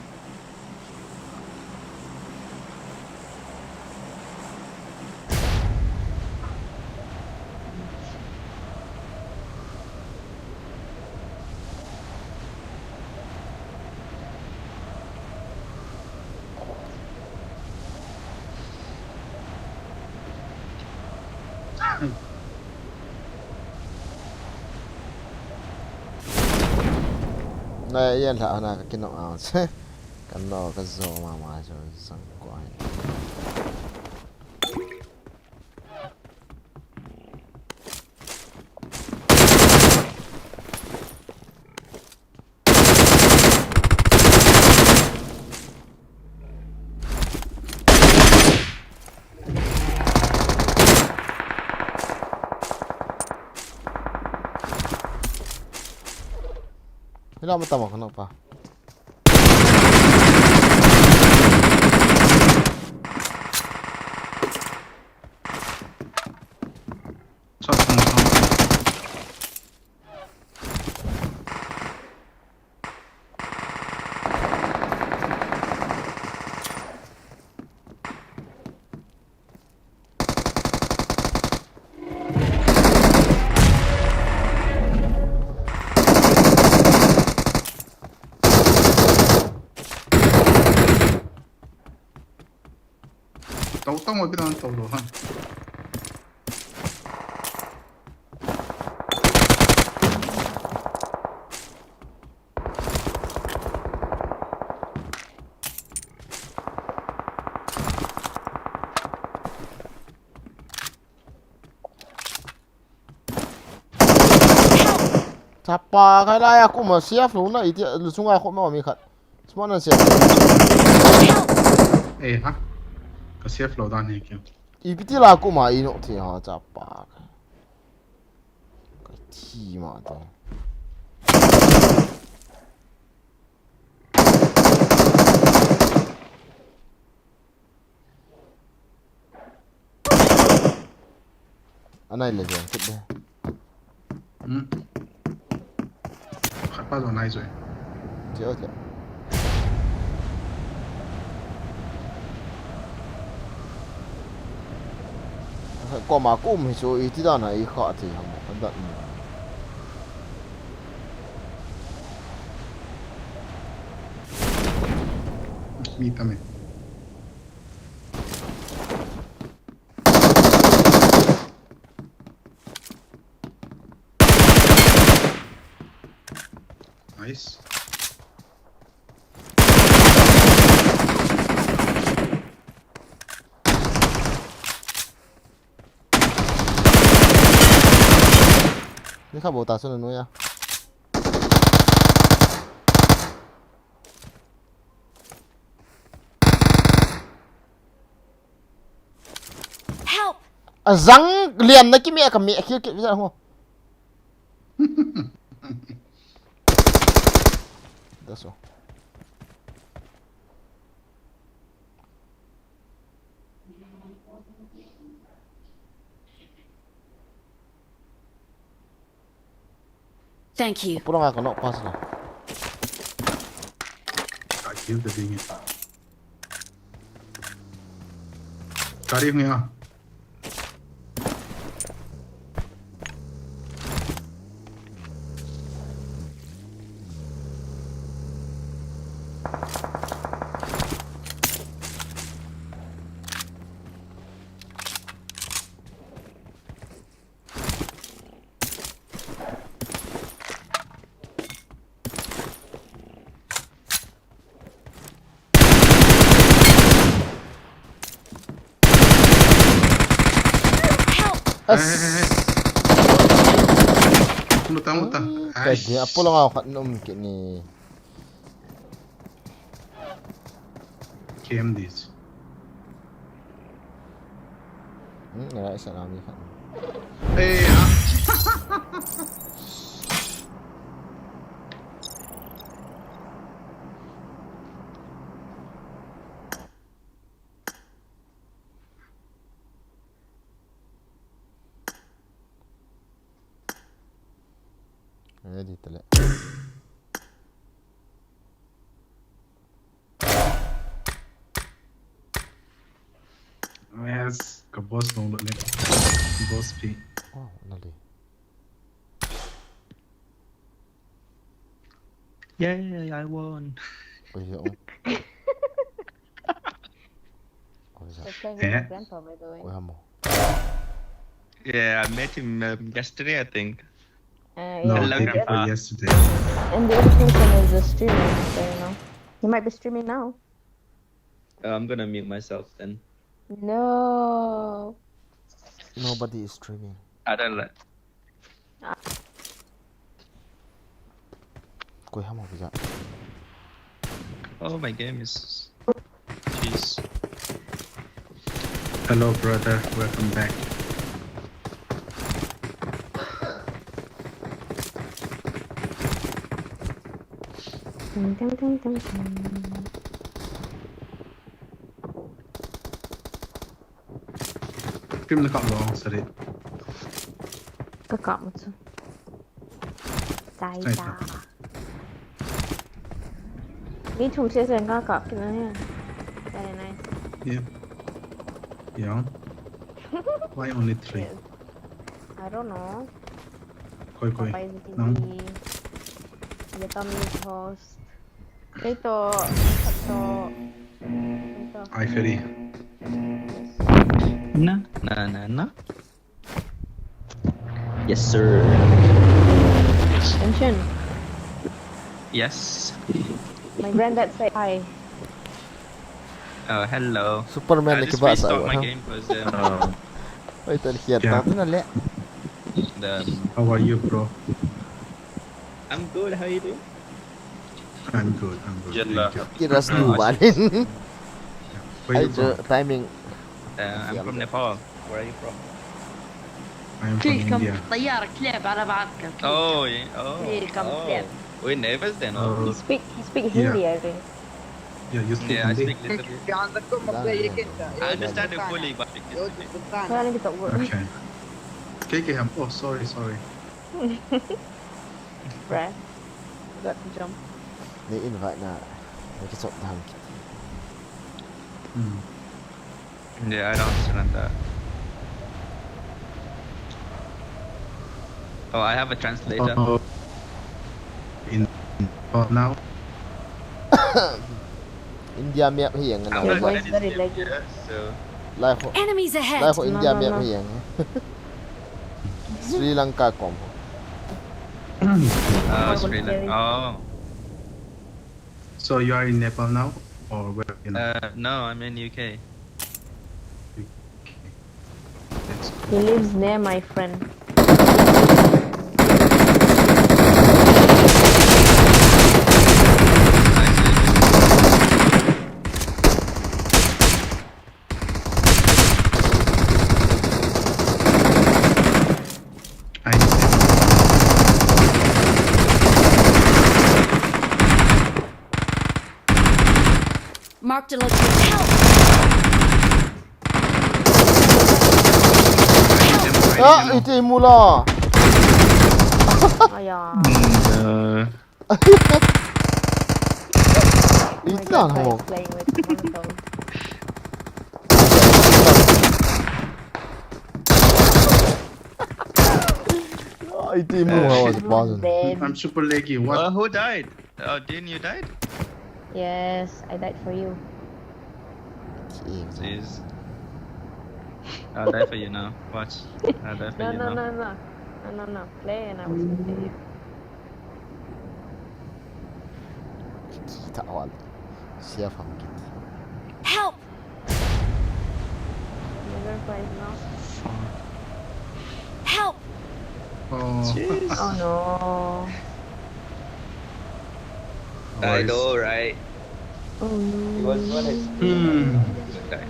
Này yên thảo là cái nọ ảo chứ. Cái nọ cái rồ mà rồi sang quái. Kenapa tahu kenapa? Tahu mo kita tahu lohan. Siapa kaya aku masih siap lu na itu sungai aku mau mikat. Semua nasi. Ha? Kasi flow dan ni kyo. Ibiti lah aku mah inok ti ha siapa. Ti mah tu. Anai lagi yang sedih. Apa tu naik je? Jauh je. Kau mak aku mesti itu dah nak ikut tu, ham, hendak ni. Me también. Nice. Ni ka bota sunod mo ya. Help! Azang lian na kimi kami akil kit bisa mo. That's all. Thank you. Pulang ako no pas na. I killed the thing. Cari mo yan. Muta. Kaya apo lang ako kanom kini. KM this. Nara isa kami kan. Hey. Ready tala. Yes, ka boss nung ulit. Boss P. Oh, nali. Yay, I won. Oh, yeah. They're playing with Yeah. my grandpa, by the way. Oh, mo. Yeah, I met him yesterday, I think. No, Yeah. Hello, day Grandpa. before yesterday. And the other person is a streamer, so you know. He might be streaming now. I'm gonna mute myself then. No. Nobody is streaming. I don't let. Kuya mo bisa. Oh, my game is. Jeez. Hello, brother. Welcome back. Dun, dun, dun, dun, dun. Film dekat bawah, sorry. Kakak macam. Sai Sai da. Ni chung sẽ dần kakak kita ni. Very nice. Yeah. Yeah. Why only 3? I don't know. Koi. Papai Nang. Ziti. Dia kami host. Ito. I ferry. Nah. Yes, sir. Mention. Yes. My granddad said hi. Oh, hello. Superman I ni just kibasa. restarted my game because Ay, talhiyat Yeah. natin na le. How are you, bro? I'm good. How you doing? I'm good. Jet Thank lag. you. Kiras dubalin. Where Ay, you from? timing. I'm from Nepal. Where are you from? I'm from India. طيارة كلاب على بعضك. Oh, yeah. Oh. Welcome, Oh. Claire. We're neighbors then. Oh. He speak Hindi, I think. Yeah, you speak Yeah, I Hindi? speak little bit. في عندكم مبدئيا كده I understand it fully, but speak little bit. Kaya lang kita work. Okay. KK, oh, sorry. Bruh. Got to jump. Ni-invite na. Nakisok na hangkit. Yeah, I don't understand that. Oh, I have a translator. In now? India map hiang I'm na. Your not voice good at very this laggy. game yet, so Life Enemies ahead! life India no, map no. hiang. Sri Lanka kom. Sri Lanka. Oh, So you are in Nepal now, or where? You know? no, I'm in UK. That's He lives near my friend. Marked a location. Help! Ah, itu mula. Oh yeah. Itu dah guy nama. is playing with monotone. Ah, itu mula was buzzing. Dead. I'm super laggy. What? Who died? Oh, didn't you died? Yes, I died for you. Jeez. I'll die for you now. Watch. I'll die for No, you no, now. no, no. No, no, no. Play and I will speak to you. Tak awal. Siapa mungkin? Help! Never plays now. Help! Oh. Oh no. I know, right? Oh no. He was one. Okay.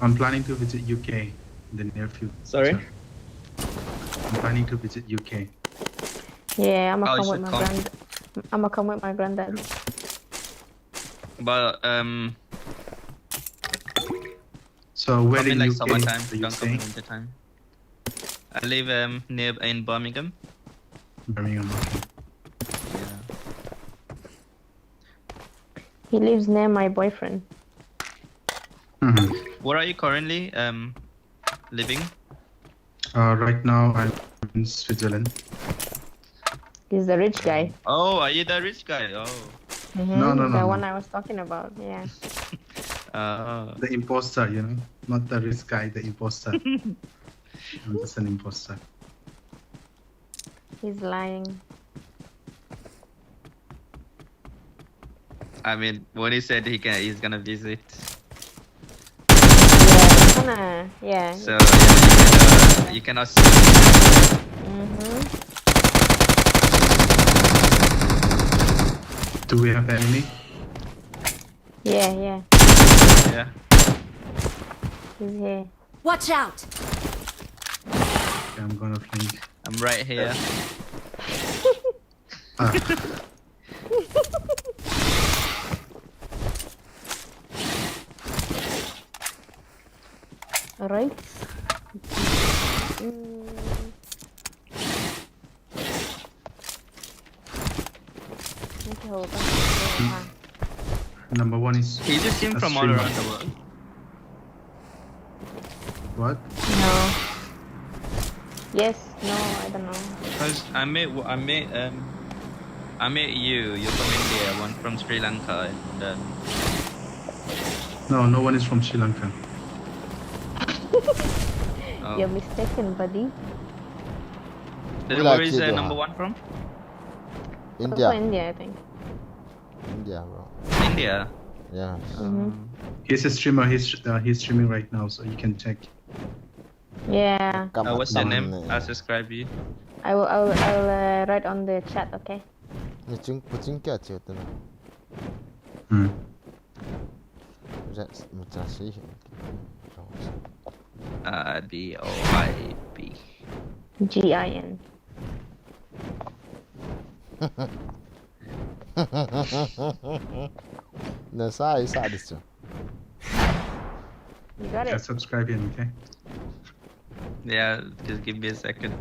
I'm planning to visit UK in the near future. Sorry? I'm planning to visit UK. Yeah, I'm Oh, gonna you come with should my come. I'm gonna come with my granddad. But So where come in in like UK summertime. are you Don't come in staying? winter time. I live near in Birmingham. Birmingham. Okay. Yeah. He lives near my boyfriend. Where are you currently living? Right now I'm in Switzerland. He's the rich guy. Oh, are you the rich guy? Oh. No, no, The no, one no. I was talking about. Yeah. The imposter, you know, not the rich guy, the imposter. I'm just an imposter. He's lying. I mean, when he said he's gonna visit. Yeah. So you cannot see. Do we have enemy? Yeah. Yeah. He's here. Watch out! Okay, I'm gonna flank. I'm right here. Alright. Number one is. He just came a from all streamer. around the world. What? No. Yes. No. I don't know. Cause I met you. You're from India. One from Sri Lanka. And, No, no one is from Sri Lanka. oh. You're mistaken, buddy. Where is number one from? India. Also India, I think. India, bro. India. Yeah. He's a streamer. He's streaming right now, so you can check. Yeah. What's your name? I'll subscribe you. I will write on the chat. Okay. Kucing क्या चाहिए तेरे? Macam sih. DOIB. GIN. Nah, saya disu. You got Yeah, it. subscribe him, okay? Yeah, just give me a second.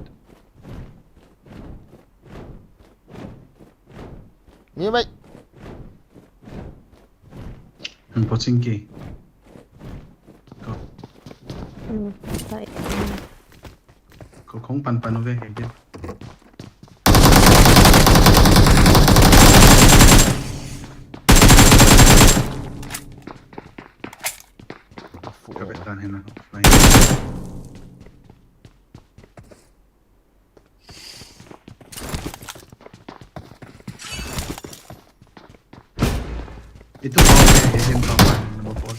Ni baik. Pochinki. Right. Có không pan pan over here. kapitan hina. Itu mau hidden kapan number 4.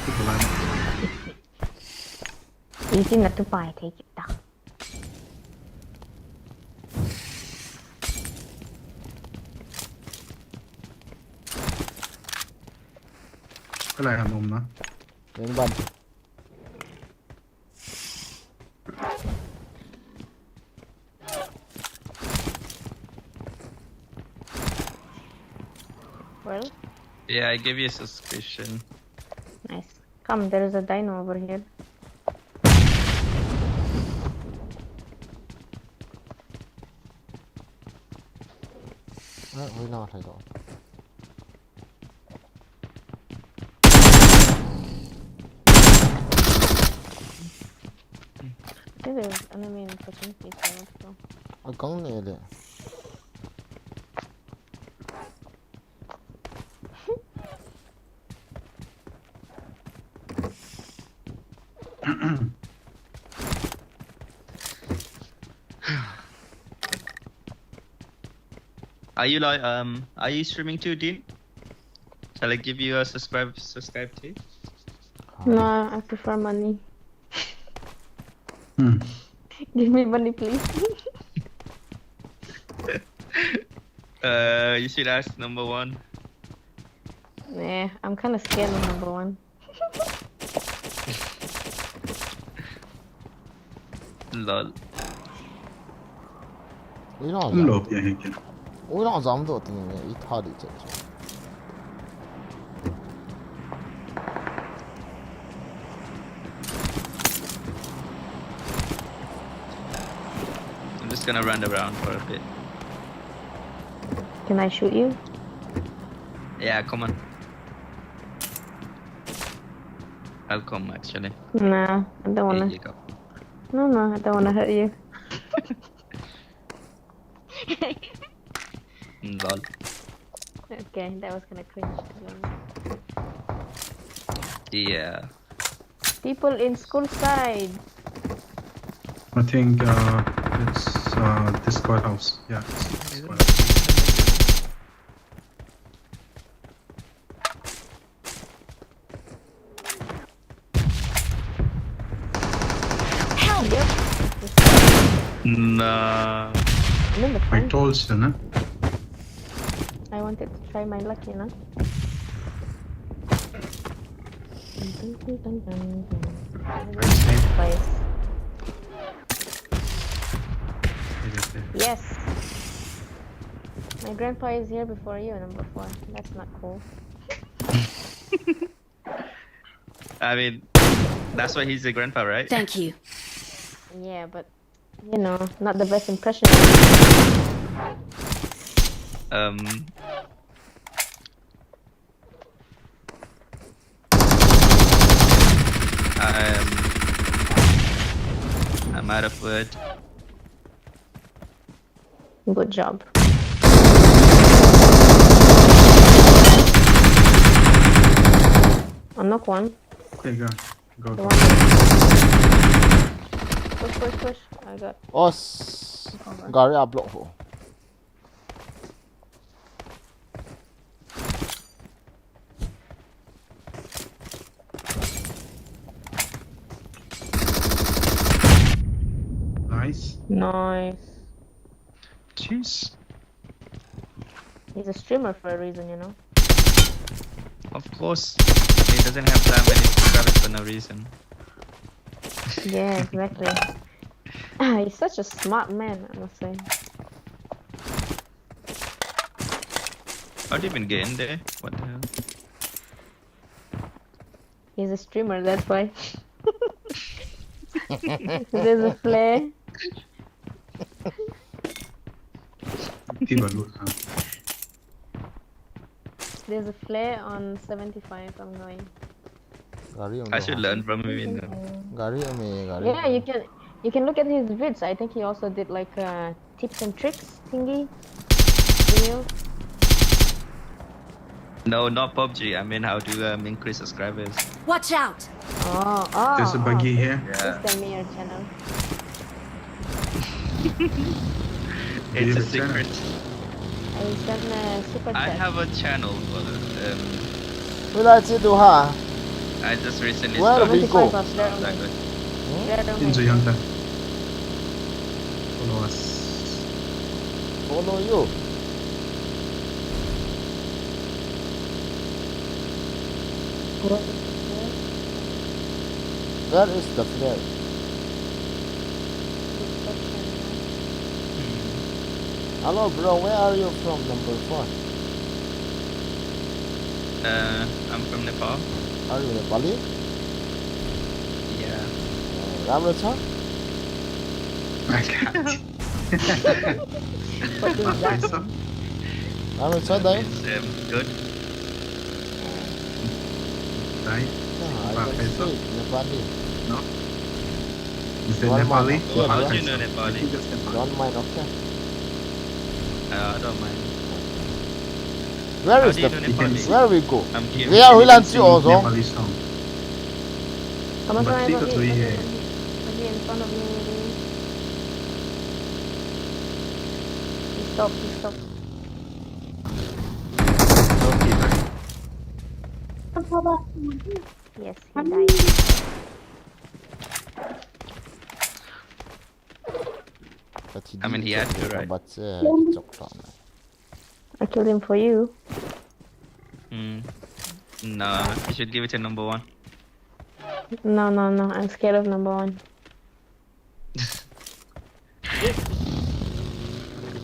Itu lama. Easy not to buy, take it down. Cái này là nôm nó. Lên bắn. Well, Yeah, I give you a subscription. nice. Come, there is a dino over here. Ôi nào thấy rồi. I think there's enemy in opportunity, so let's go. Ở cống này đấy. Are you streaming too, Dean? Shall I give you a subscribe too? No, I prefer money. Hmm. Give me money, please. You should ask number 1. Nah, I'm kind of scared of number 1. Lol. Không lộp vậy hả kìa. Ôi nó dám được thì này ít thà đi chạy. I'm just gonna run around for a bit. Can I shoot you? Yeah, come on. I'll come actually. Nah, I don't wanna. Here you go. No, I don't wanna hurt you. Lol. Okay, that was kinda cringe, to be honest. Yeah. People in school side. I think it's this squad house. Yeah, it's this squad house. Yep. Nah. I'm in the I front. told you, no? I wanted to try my luck, you know. Place. Yes. My grandpa is here before you, number 4. That's not cool. I mean, that's why he's a grandpa, right? Thank you. Yeah, but you know, not the best impression. I'm out of wood. Good job. I'll knock one. Okay, go. Go. Push. I got. Os. Gary up block for. Nice. Jeez. He's a streamer for a reason, you know. Of course. He doesn't have that many subscribers for no reason. Yeah, exactly. He's such a smart man, I must say. How do you even get in there? What the hell? He's a streamer, that's why. There's a flare. There's a flare on 75. I'm going. I should learn from him, you know. Yeah, you can look at his vids. I think he also did like tips and tricks thingy video. No, not PUBG. I mean how to increase subscribers. Watch out! Oh. There's a buggy here. Yeah. Please tell me your channel. Do you It's a have a channel? secret. I send a super chat. I have a channel, but เวลาจะดูฮะ I just recently Where started. we go? It's not that good. Enjoy Hunter. Follow us. Follow you. Where is the flare? Hello, bro. Where are you from? Number 4. I'm from Nepal. Are you Nepali? Yeah. राम्रो छ? I can't. What is that? राम्रो छ दाइ? It's good. Right? I can speak Nepali. No? Is that One Nepali? month. Oh, how do you I know Nepali? think that's Nepali. Don't mind, okay? I don't mind. Where How is do you the... know Nepali? Where we go? I'm curious. We are You Hulan can Chu sing also. Nepali song. Come on, But come on, Tito here. in front of me. He stopped. Yes, he died. I mean, he had to, right? I killed him for you. No, you should give it to number 1. No. I'm scared of number 1.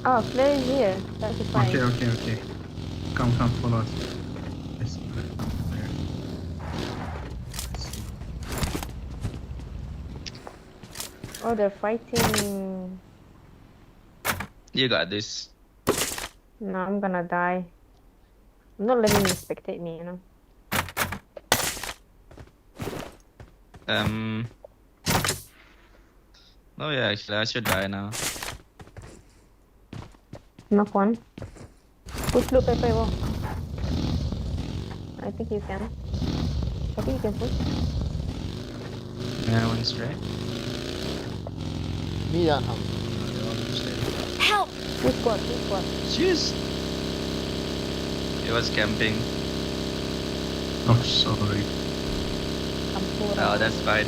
Oh, Flare is here. That's fine. Okay. Come, follow us. Yes. Oh, they're fighting. You got this. No, I'm gonna die. I'm not letting you spectate me, you know. Oh yeah, actually, I should die now. Knock one. Push blue paper wall. I think you can. I think you can push. Yeah, one straight. Me and him. Help! Two squad. Jeez. He was camping. Oh, sorry. Oh, that's fine.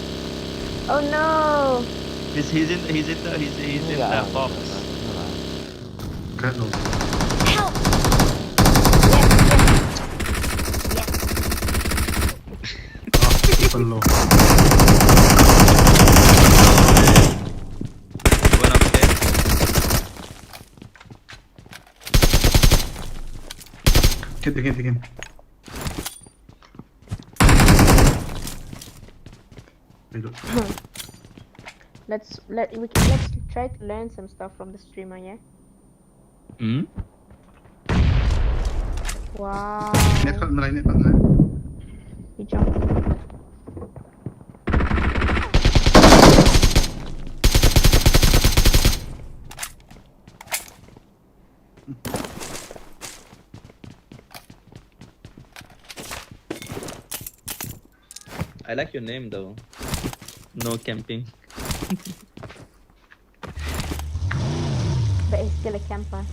Oh no! He's in the box. Help! Help! People low. One upstairs. Get him. Let's try to learn some stuff from the streamer, yeah? Wow. Net kat na. He jumped. I like your name though. No camping. But he's still a camper.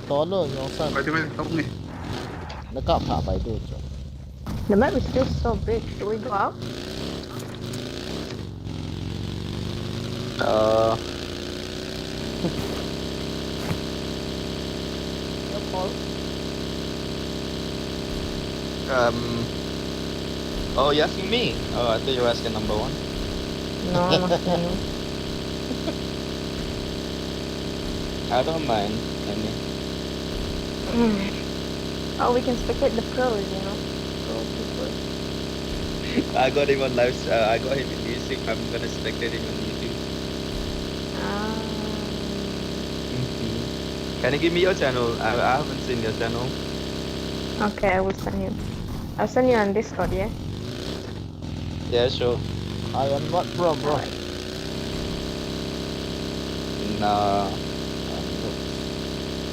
To lớn nhau sao? Nó cọp thả bài đồ chứ. The map is still so big. Should we go out? Your call. Oh, you asking me? Oh, I thought you were asking number 1. No, I'm asking you. I don't mind any. Oh, we can spectate the pros, you know. Pro people. I got him on live. I got him in music. I'm gonna spectate him on YouTube. Can you give me your channel? I haven't seen your channel. Okay, I will send you. I'll send you on Discord, yeah? Yeah, sure. I am not bro. No.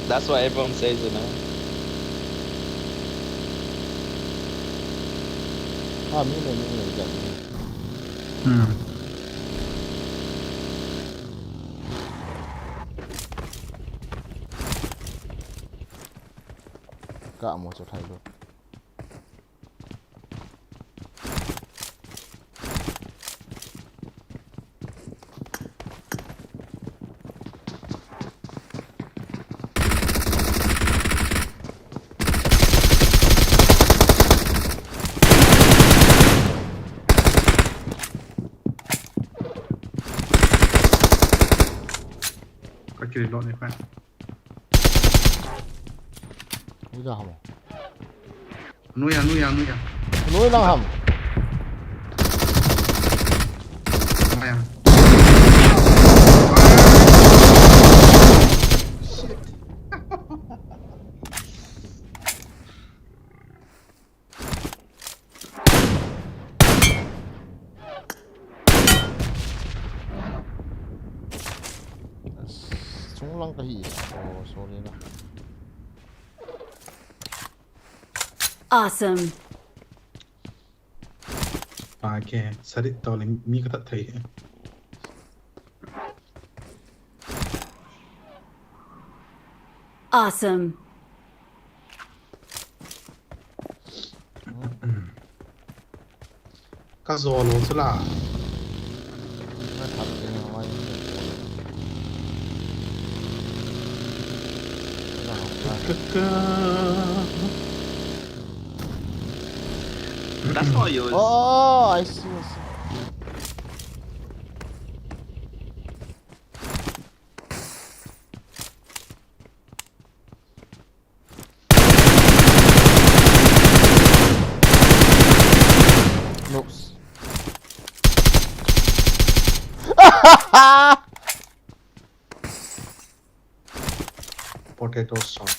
That's what everyone says, you know. Me that. Cả một chỗ thay luôn. Có chơi lộn này khoan. Núi ra hầm. Nuôi à. Núi ra hầm. Nuôi à. Súng lăng cái gì? Sorry đó. Awesome. Kìa, sao đi tao lên mi có thật thấy. Awesome. Có gió luôn chứ là. That's not yours. Oh, I see. Noops. Potato sauce.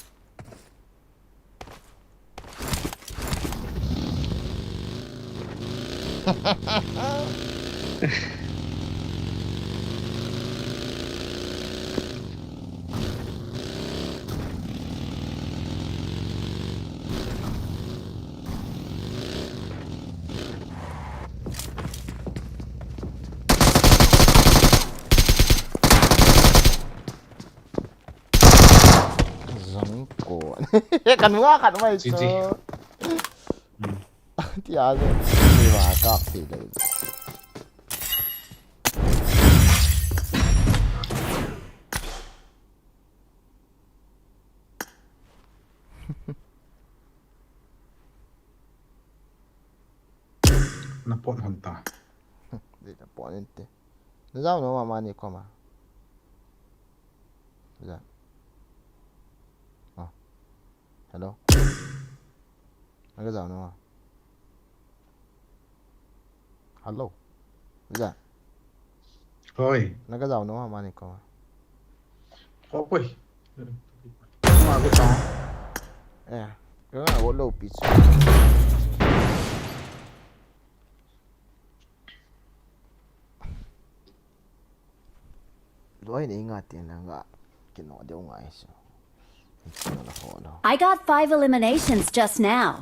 Giống cổ. Cần quá khẩn mày chứ. Thì à rồi. Đi vào cặp thì đấy. Nó bọn hồn ta. Để nó bỏ lên thế. Nó giao nó mà đi qua mà. Dạ. Hello. Nó cái giao nó mà. Hello. Dạ. Ôi. Nó cái giao nó mà đi qua mà. Ôi. Mà cái đó. Cái này có lâu bị. Đôi này ngã tiền là ngã cái nó đều ngã sao. I got 5 eliminations just now.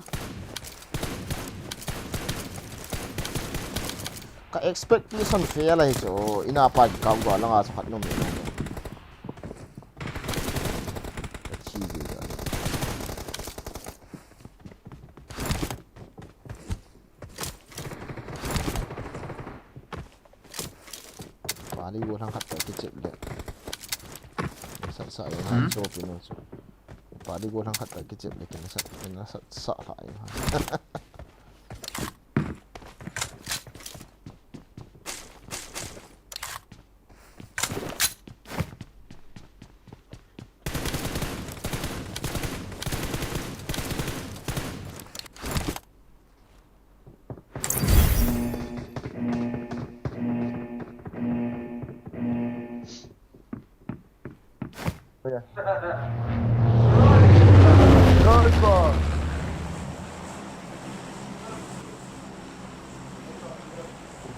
Ka expectation fail lah itu. Ina pa kau gua lang asa khat no me. Pali gua thang khat ta kecep le. Sa yang so pino so. Pali gua thang khat ta kecep le kena sa lại.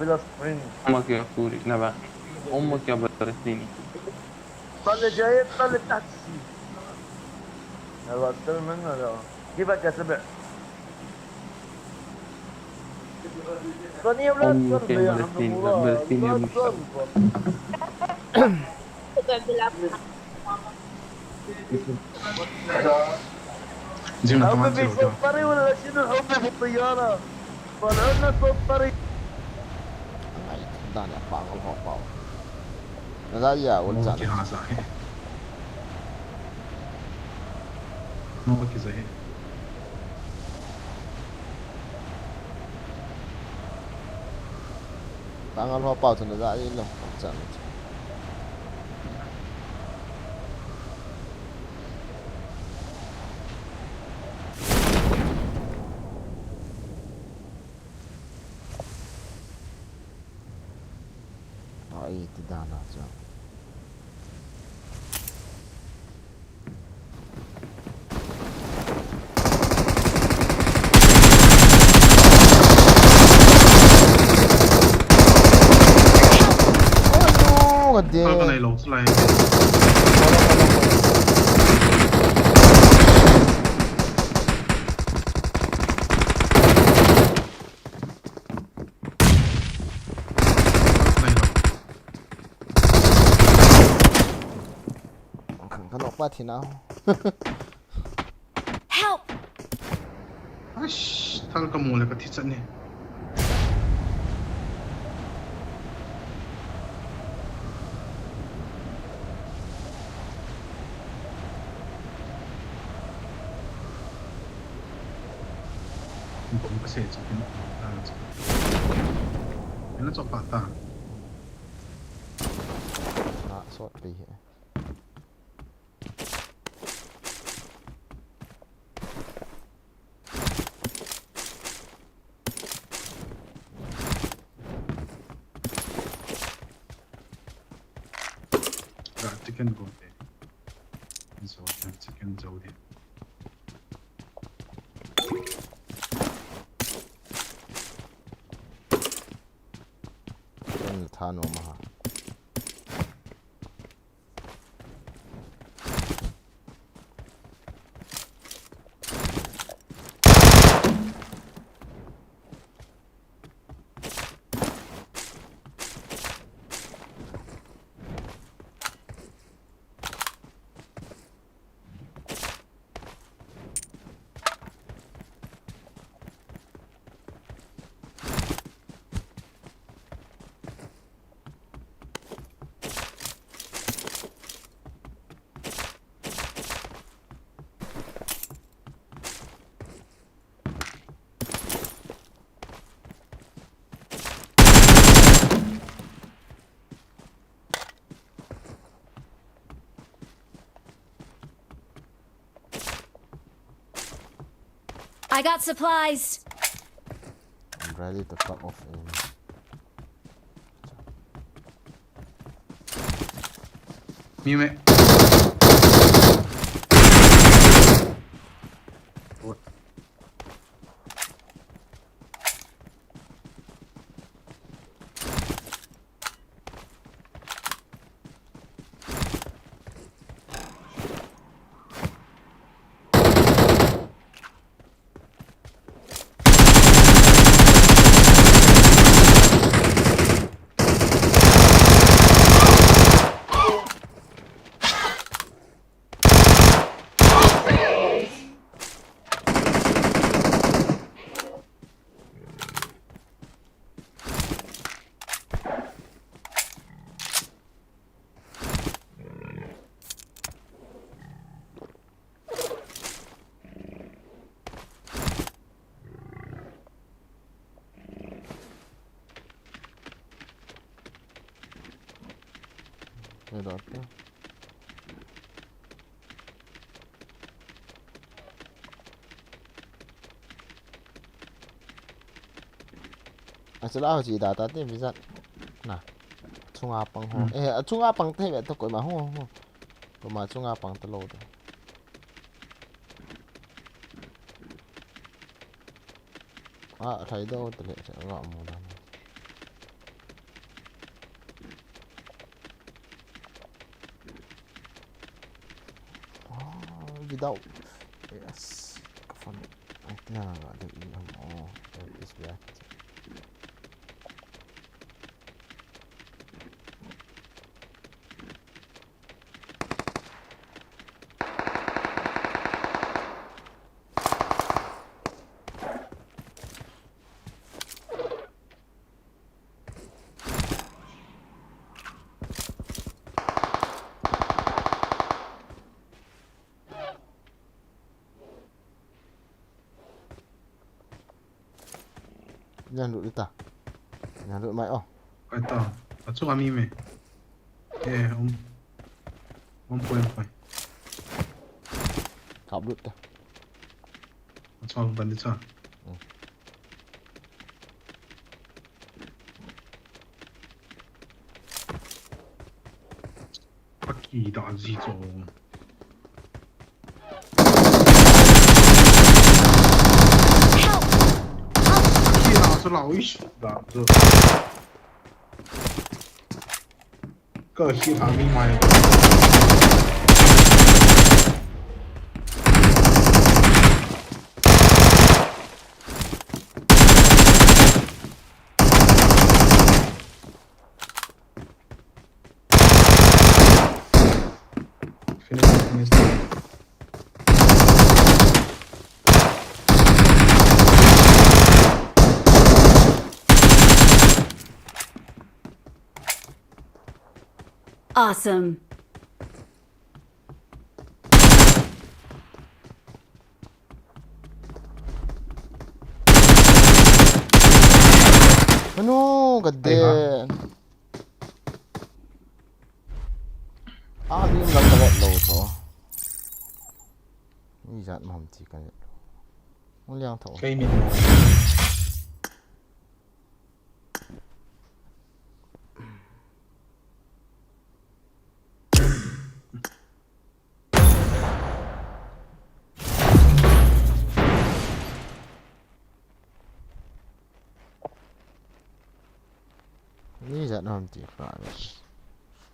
بلا سبرينج. امك يا كوري نبع امك يا برسيني. طل جاي طل تحت السي. يلا استلم منه لا. كيفك يا سبع؟ صنيع ولا امك تصلبي يا يا عم برسيني لا مراد، برسيني يا لا ابن الكلب. تصلبي. تقعد تلعب جينا كمان حبيبي زيرو صوت جون. طري ولا شنو الحب في الطيارة؟ طلعوا لنا صوت طري. Ay, tandaan niya, pangal ko pa. Nadaya, wala مو dyan. وكي ها صحيح. مو وكي صحيح. Pangal ko pa, ito nadaya lang. Wala dyan. Ay, tidak na dyan. Oh, no! Gadi. 個你攞出嚟。Kanok pa, tinaw. Help! 唉，睇個冇力個鐵質呢？ผมก็เสียจริงๆเป็นนักจบปาตา Nah, sort B here. chicken go there. So chicken जाऊ दे. था no महा I got supplies. I'm ready to cut off aim. Mime. Wait up there. Asala ho chi da ta te bizat. Na. Chunga pang ho. Chunga pang te ve to koi ma ho ho. Ko ma chunga pang to lo de. Thai do te le cha ga mu da. without yes fun nah ada ilham oh is back jangan duduk kita jangan duduk mai oh Quay tỏ. Ở chỗ ami mày. Yeah, ông quên rồi. Khóc đứt ta. Cho ông bắn đi cho. Kaki đỏ gì rồi. Kaki đỏ số lão ít đỏ rồi. Cơ khi thả mi mày. Awesome. Ano, ganda. Yung lang tagat low to. Ini jangan menghentikan itu. Mulia tahu. Cây miệng. Ini jangan menghentikan.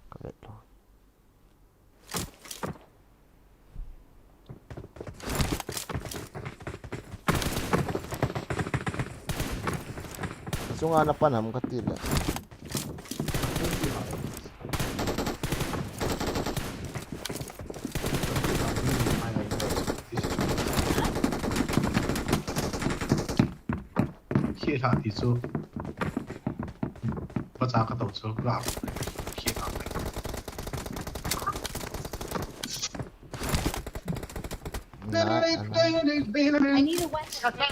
Tagat low. So nga napanam katila. Khi thả thì số. Bắt ra cái đầu số gạo. Khi thả này. I need a weapon.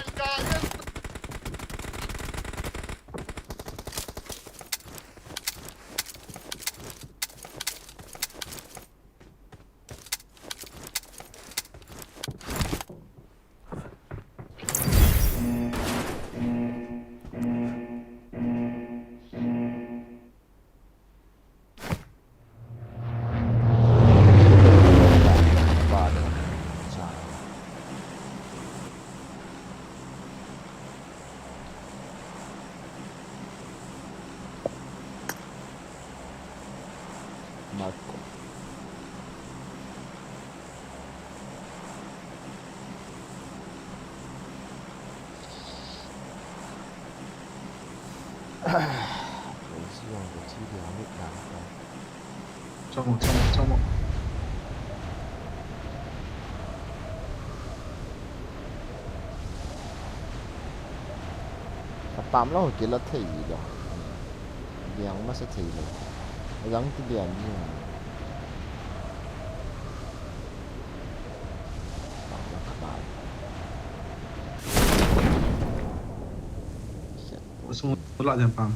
Marco. Trong một. Tạm lâu kia là thị rồi. Điện mà sẽ thị rồi. Gắn cái điện như này. Một loại dàn pam.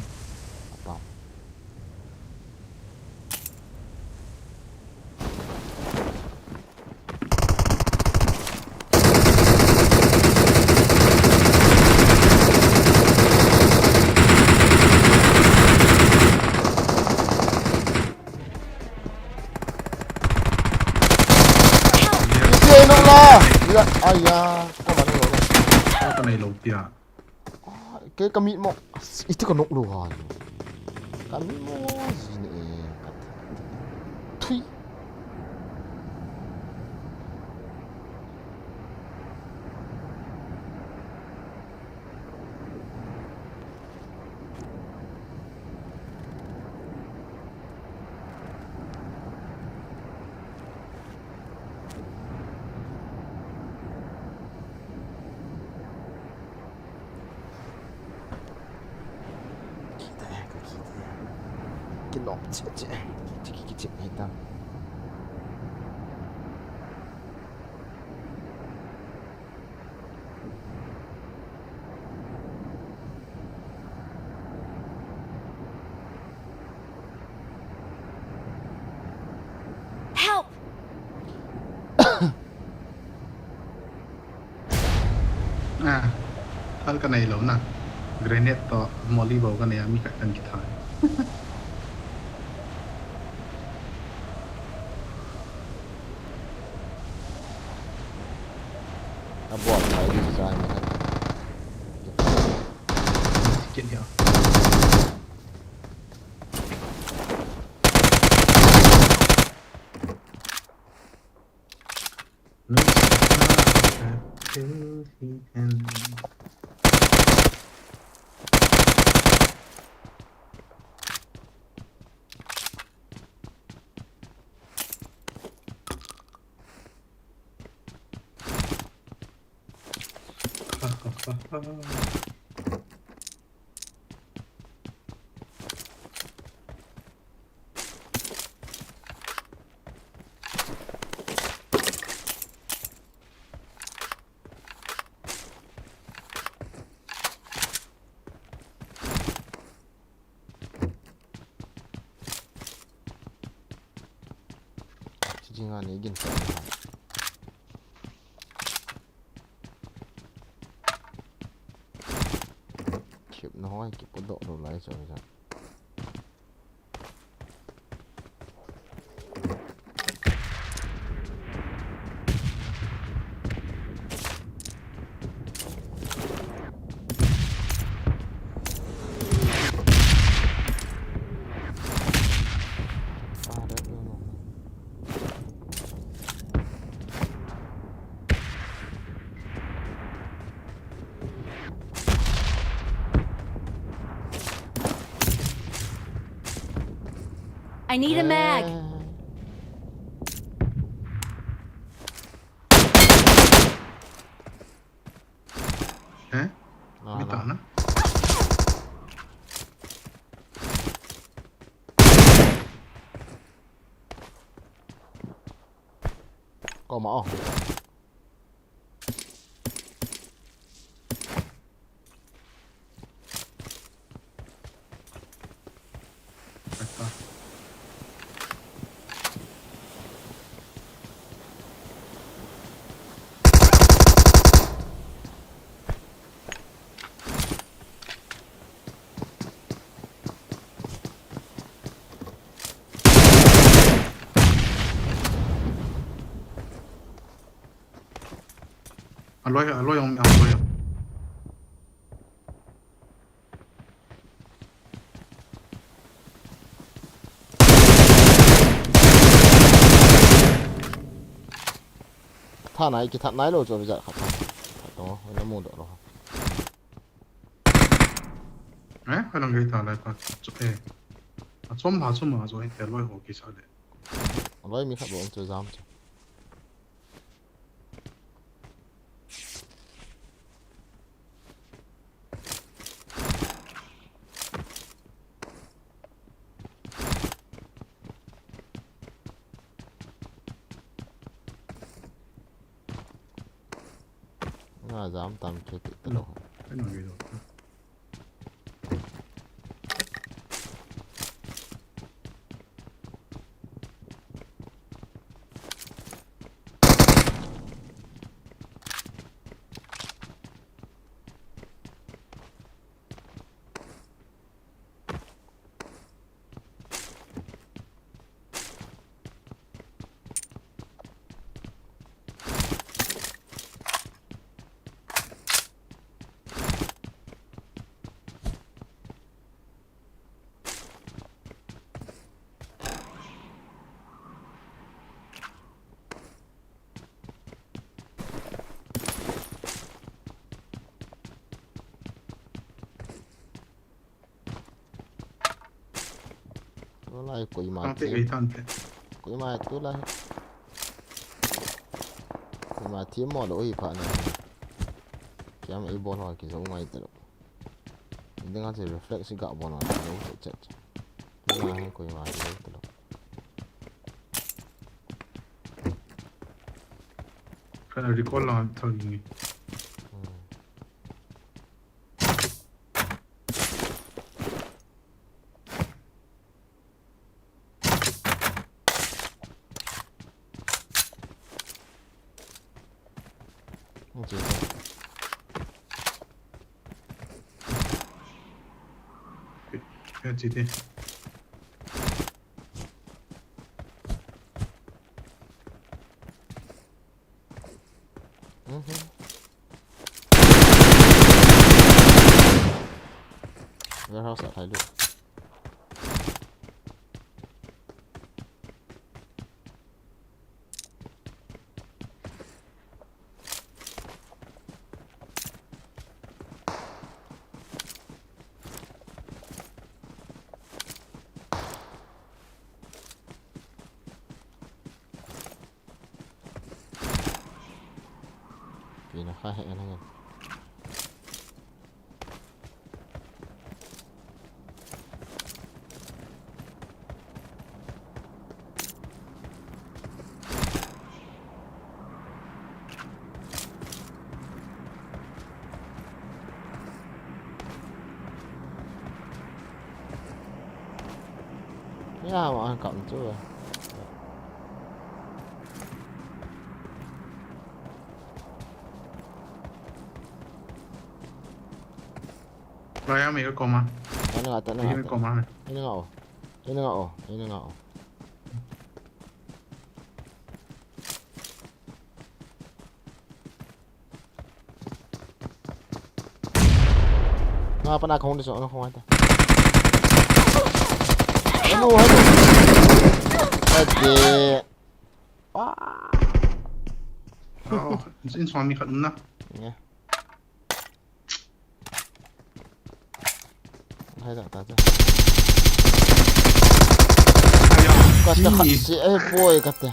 Ayah, kau mana lo? Cái này lẩu tiệt. Cái kami mo, itu kan nok luar. Kami mo sini. Tui. long che chiki chik hitam Help! Hal ka na ilaw na. Grenade to molly baw ka na yami ka kan kita. buat phải đi design mà Sikit dia. Jingan igin sa chịu nói cái bộ độ đồ lấy rồi ra I need a mag. Bita na. có mỏ Aloy ông aloy. thà này cái thằng này rồi rồi giờ khát đó nó mua được rồi Hay là người ta lại ta 좀 봐주면 아주 델로이 오기 잘해. aloy mi khát bộ chơi giam dám tầm chơi tự tự động cái nào gì rồi lại quỷ mà quỷ mà tôi lại quỷ mà thiếu mỏ lỗi phải này kiếm ấy bọn họ cái giống ngoài tự động nhưng anh sẽ reflex cái gạo bọn họ đấu sẽ chết Nah, ko yung ate ko tulog. Kaya recall lang thagi. Kaya chiti. Warehouse at Hilo. Pinakahe na yan. Yeah, mà ăn cộng chứ rồi. Raya mấy cái coma. Ano nga, Mấy cái coma này. Ini nga oh. Ini nga oh. Ini nga oh. Nga pa na akong dito. Ano kung ata? Ano? Ade. Oh, in swami khat na. Yeah. Hay da ta. Kata si boy kata.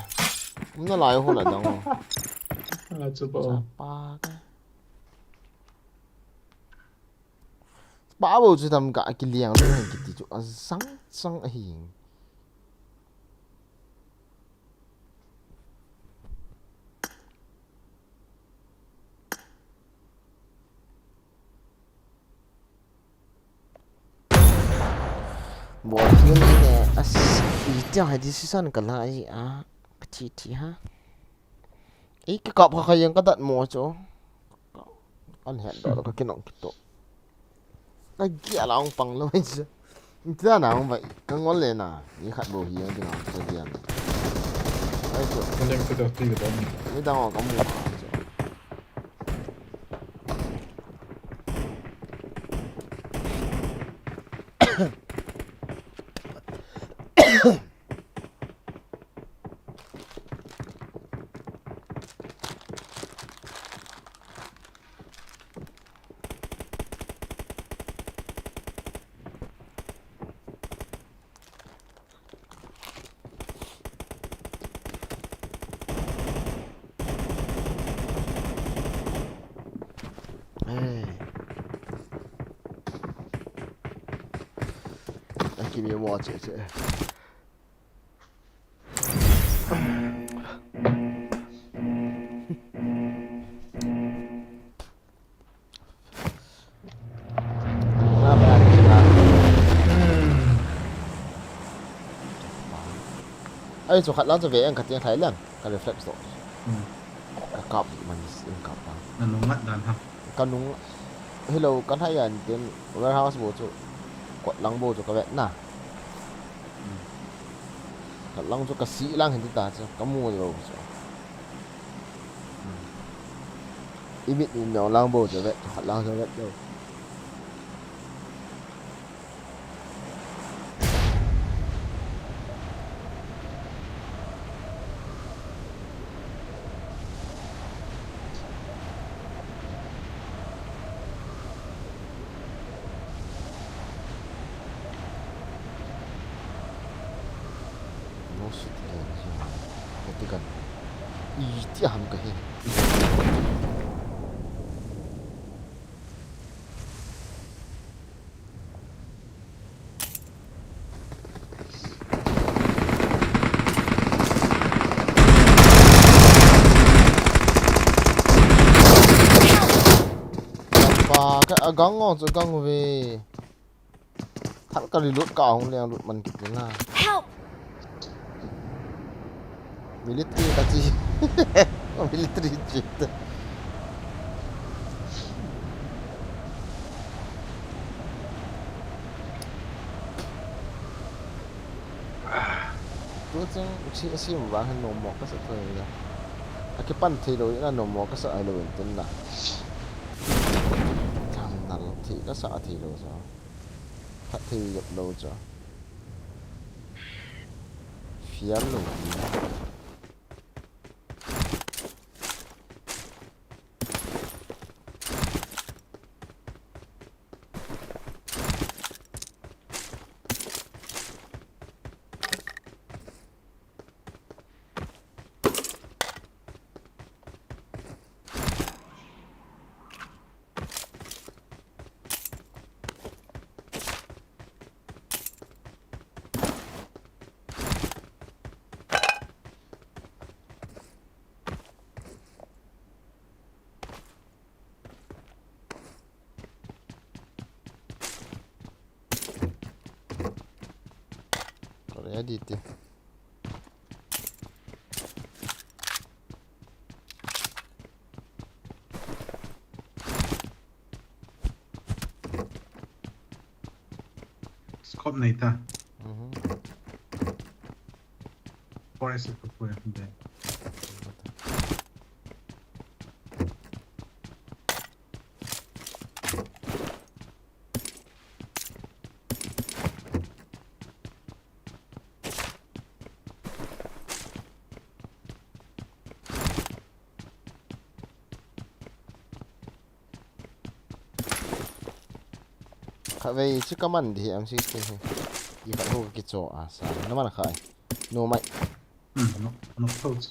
Muna layo ko na daw. Chupa. Pa ka. Bao chứ tầm cả cái liang đó hình cái chỗ sáng hình. Bộ phim này nè, ý tưởng hay decision cái lại à, cái chi ha. Ý cái cọp họยังก็ตัดหมดchỗ. Anh hẹn đó là cái nòng cái tổ. Cái kia là ông bằng luôn chứ. Thế nào không vậy? Cái ngón lên à? Những khát bầu hiền thì nào cái gì à? Cái chỗ. Cái lên cái đầu tiên của mình. Cái đâu có mua. Give me a watch it. Ấy chỗ khách lắm cho về anh khách tiếng Thái lần cái reflex rồi cái cọp mình cọp vào Nó nung mắt đàn ha. Cái nung hello cái hay là tiếng warehouse bộ chỗ quật lăng bộ chỗ cái vẹn nè cái lăng chỗ cái sĩ lăng hình ta chứ cái mua rồi imit in nó lăng bộ chỗ vẹn khách lăng chỗ vẹn đâu Ketika itu ham ke cái găng ngon rồi găng về thằng cái lút cao không leo lút mình kịp là military cái gì military jet tôi chẳng chỉ một vài hình nôm mọc cái sự thôi là cái pan thì rồi là nôm mọc cái sự ai rồi tên là thằng nào thì cái sợ thì rồi sao thật thì gặp đâu cho phía lùi edit ya. Scope này ta. Forest của tôi không để. Vậy chứ các bạn thì em sẽ gì phải không cái chỗ à sao nó mà là khởi nô mạnh nó close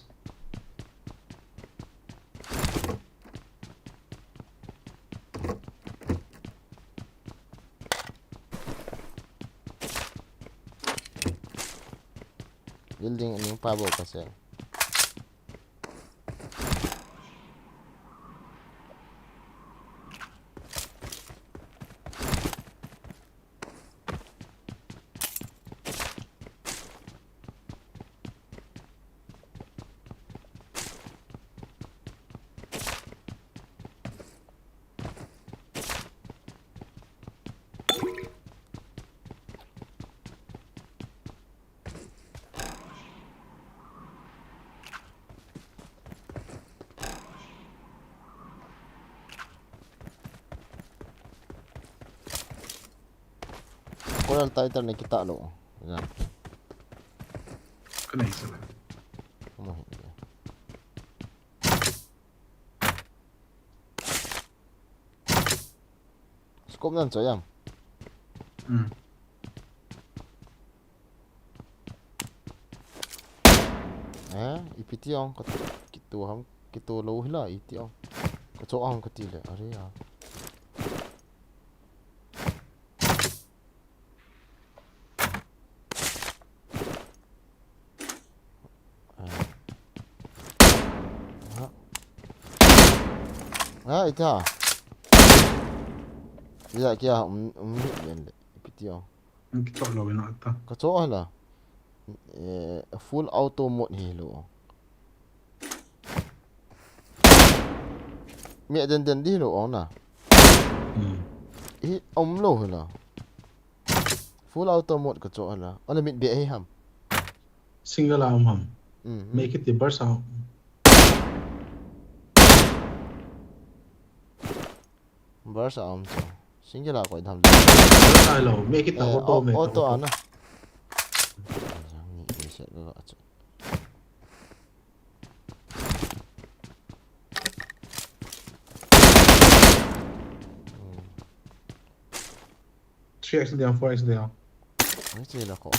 building ini pabo kasi Coral title na kita lo. Yan. Cái này sao lại? Không hiểu. Scope nan cho yam. Ipiti ong kitu lo hila iti ong. Ko cho ong katile are ya. Itu ha. Iya kia yan ipiti ong. Cái chỗ lồi nó ta. Ko cho hala. Full auto mode hi lo. Mẹ dần đi lo ong na. Ông lo hala. Full auto mode ko cho hala. Ona mit be ai ham. Single arm ham. Make it the burst out. Burst arm cho. Single là quậy thầm. Sai lầu, make it auto mode. Auto ana. Ini sẽ gọi cho. 3x down, 4x down. Mấy gì là khổ.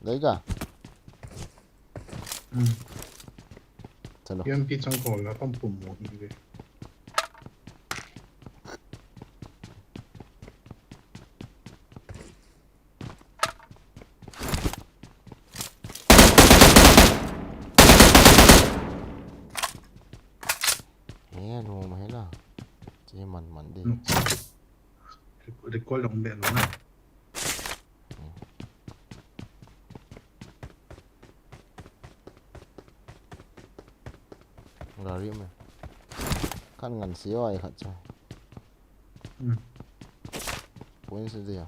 Đấy cả. UMP 中國啦，幫盤門嘅。Nô mà hết là chỉ mặn đi. Để coi lòng bẹn nó này. Rồi mà căn ngắn xíu ai khát chơi. Quên sự gì à?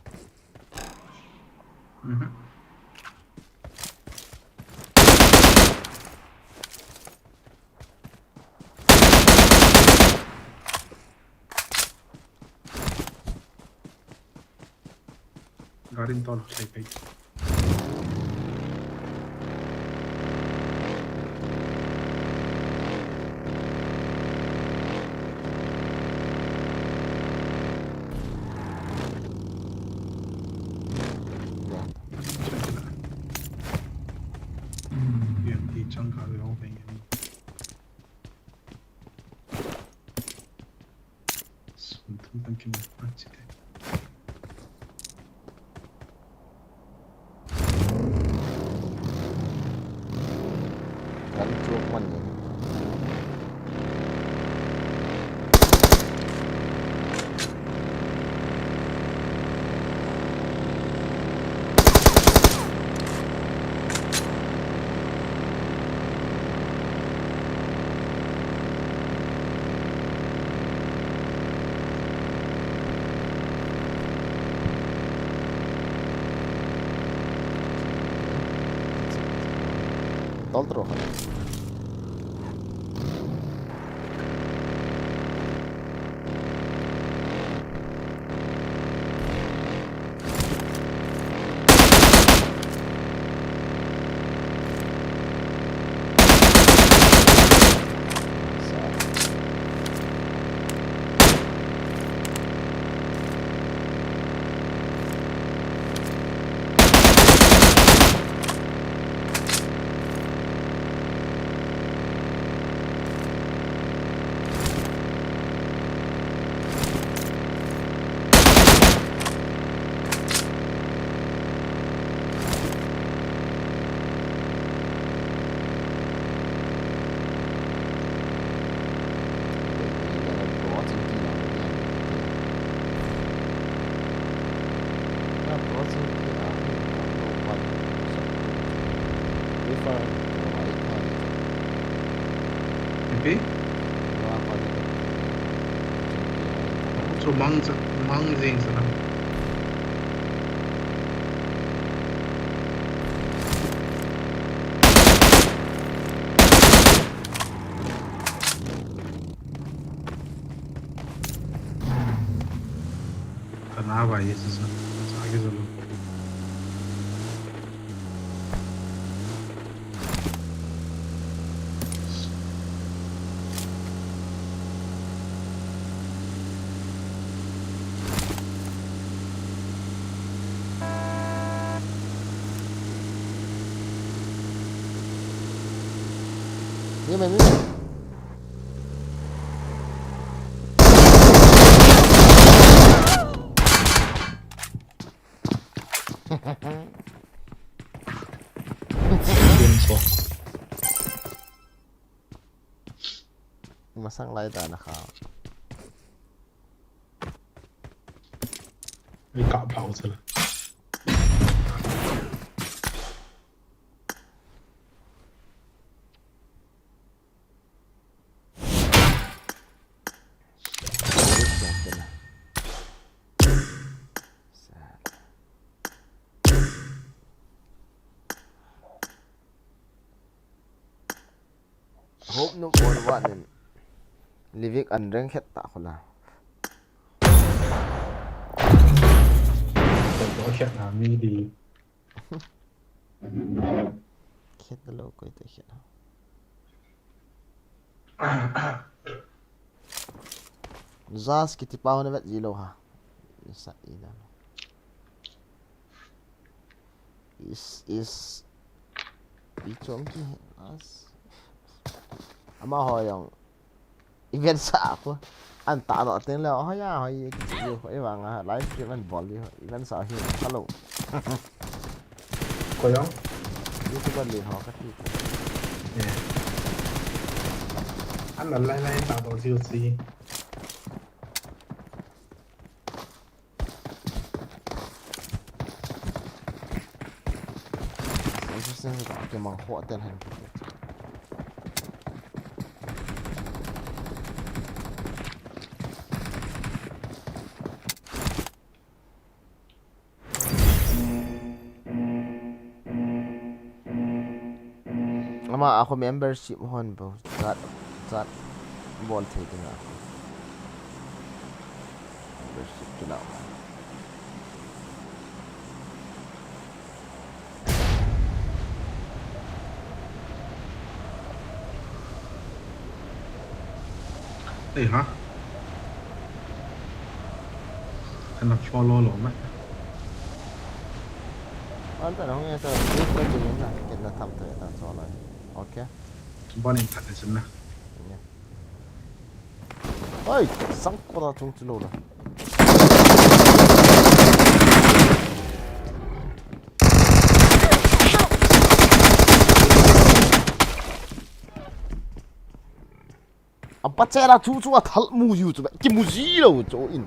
Garin tol say kay. UMP trong cả rồi bên em. Sun tum kim phát chỉ đấy. Gắn chuột mình vậy. Тол трохи. So mang zing sa lang. Kanawa yesus sa age zolo. Nhưng mà masang lại ta nakha. Bị cạo bảo rồi. Hope no more one living unreng het ta khola. Có chuyện là mi đi. Het de lo koi te het. Zas kiti pa na vet zilo ha. Isa ina. Is ichom ki as ama hoyong event sa ako an ta do ten le ho ya ho yi ki ju ho wa nga live stream an bol yi event sa hi hello koyong youtuber le ho ka ti anh là lai tạo đồ siêu si interesting cái mong họ tên hành ama ako membership hon bo zat bol thei tinga membership kila Ê hả? Anh là follow lộn á. anh ta nói nghe sao biết cái gì nữa cái là thầm thời ta so lại ok Bọn em thật là xin nè. ơi sáng qua ta trúng lô rồi à bắt xe là chú thal mu yu chú cái mu gì đâu chú in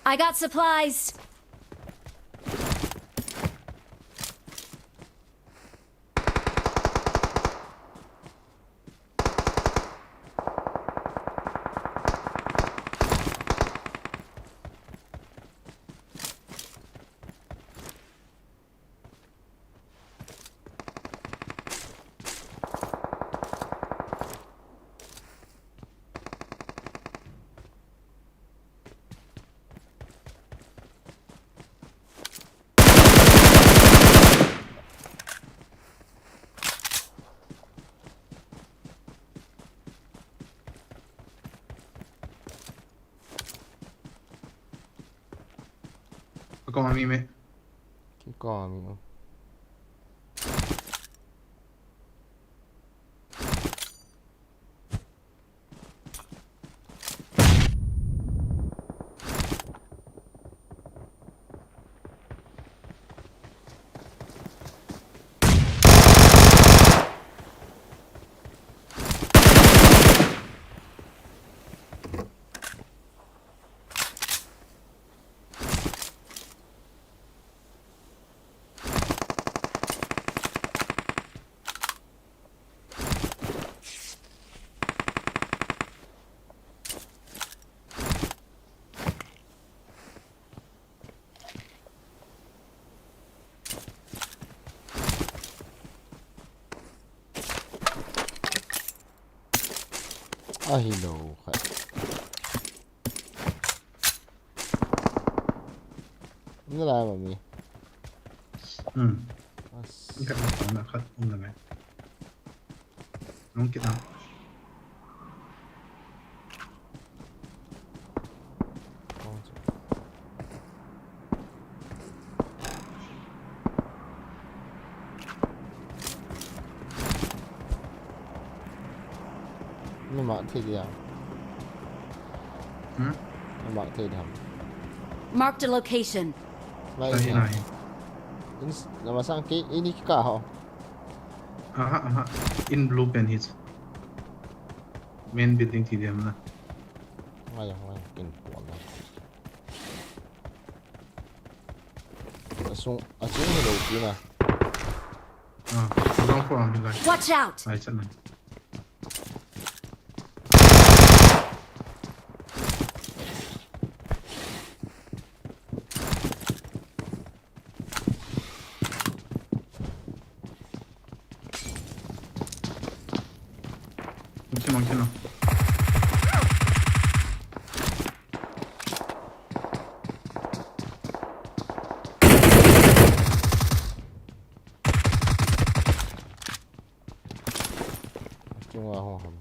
I got supplies. Con a mí me. cái con mình hello. Nó lại mà mi. Ikat nak kat undangan. Mungkin ah. Nó mạng thì đi à? Nó mạng thì thầm. Marked a location. Lại này. Nó mà sang cái ini cả hả? Aha. In blue pen hits. Main building thì điểm na. Ngay kinh cuồng này. Asung cái đầu tiên à? Long for on like. Watch out. Right side. Mungkin. Chung là hoa hồng.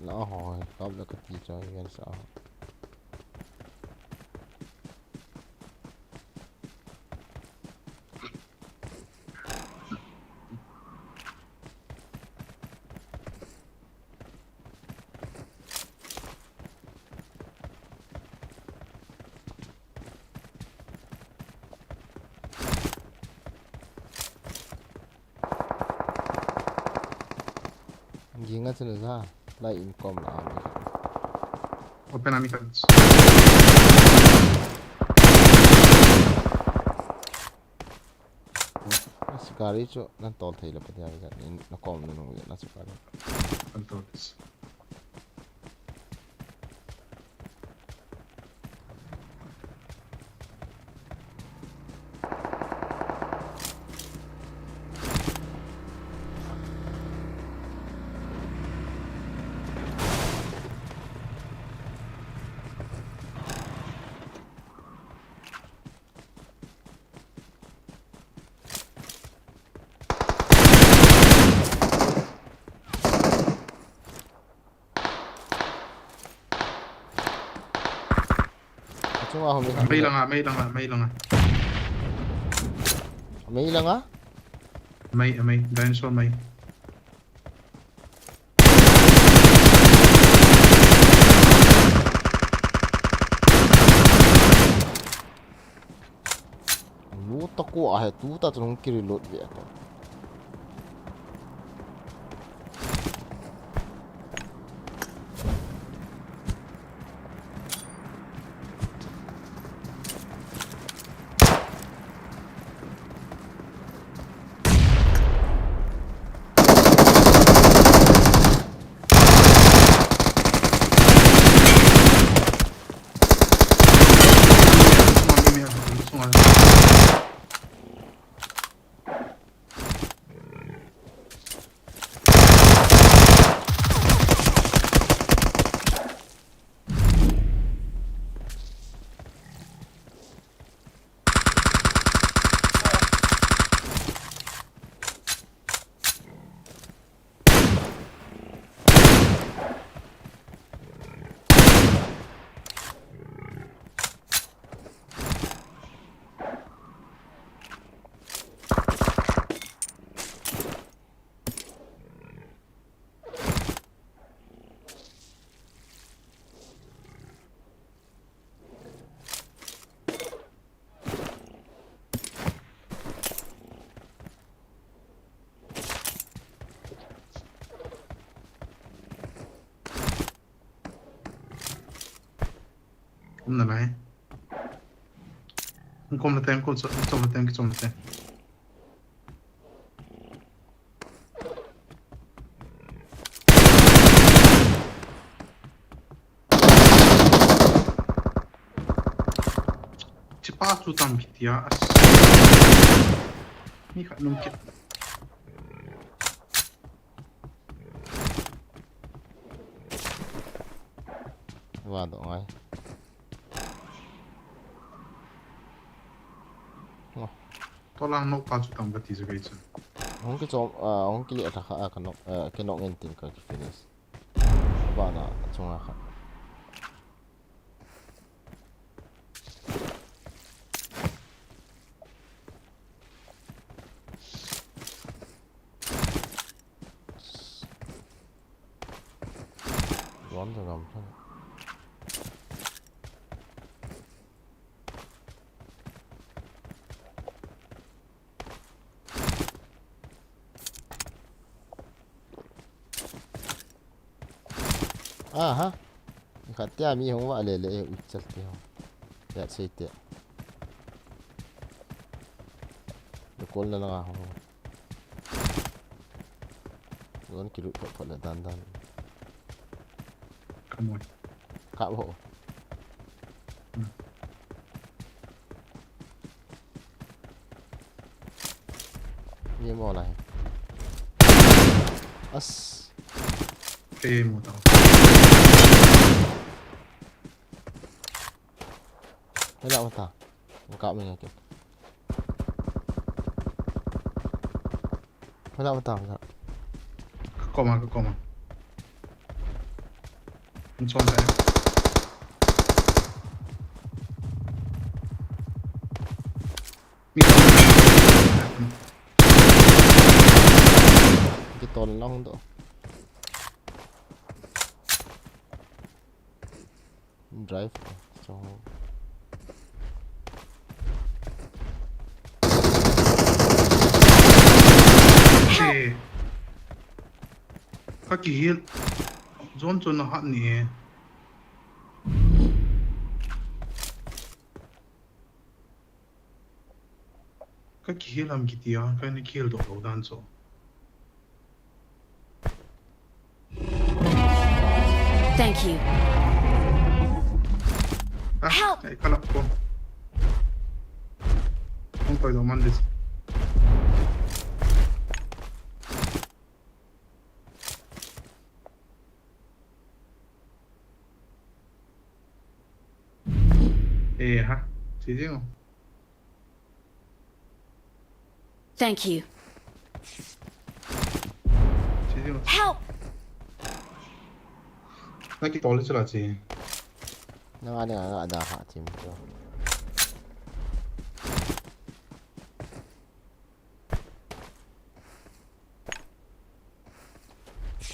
Nó hồi không là cái gì cho anh sợ. Gì ngắt chân ra lại income là Open amicals. Sekali cu nan tol thei la patia ga ni na kom na no na sekali. Controls. Chung là hôm nay Mấy lần à. mấy lần á Mấy dinosaur mấy. lú ta qua hay tú ta trong kiri lột vậy thôi. Không là này. Không là tem, không là tem, không là tem. Cepat tu tam kit ya. Ni kat nung kit. Vào độ ngay. Tolang nok pa tu tam gati zagai chu. Không cái chỗ không cái liệt là cái nọ nghe tin cái finish. Vào là chung là khác. Rón rồi làm thôi. À ha, khát tia mi không vợ lệ lệ chặt tia, chặt xây tia, được con là nào không, con kêu được phật là tan tan, Come on. cả bộ, như mò này, as, Kaya mo tao. thế nào ta, cạo mình kìa, thế nào ta, Koma. Không xong đấy. cái tôn nó không độ. Drive cho Che. Kaki hil. Zon cho nó hot nè. Kaki hil am kiti ya. Cái này kill đồ đầu đan cho. Thank you. Help! Ay, kalap ko. Không phải đồ man this. Eh ha, sí digo. Thank you. Sí digo. Help! Nó cái tổ lên cho là gì? nó ada hak tim tu.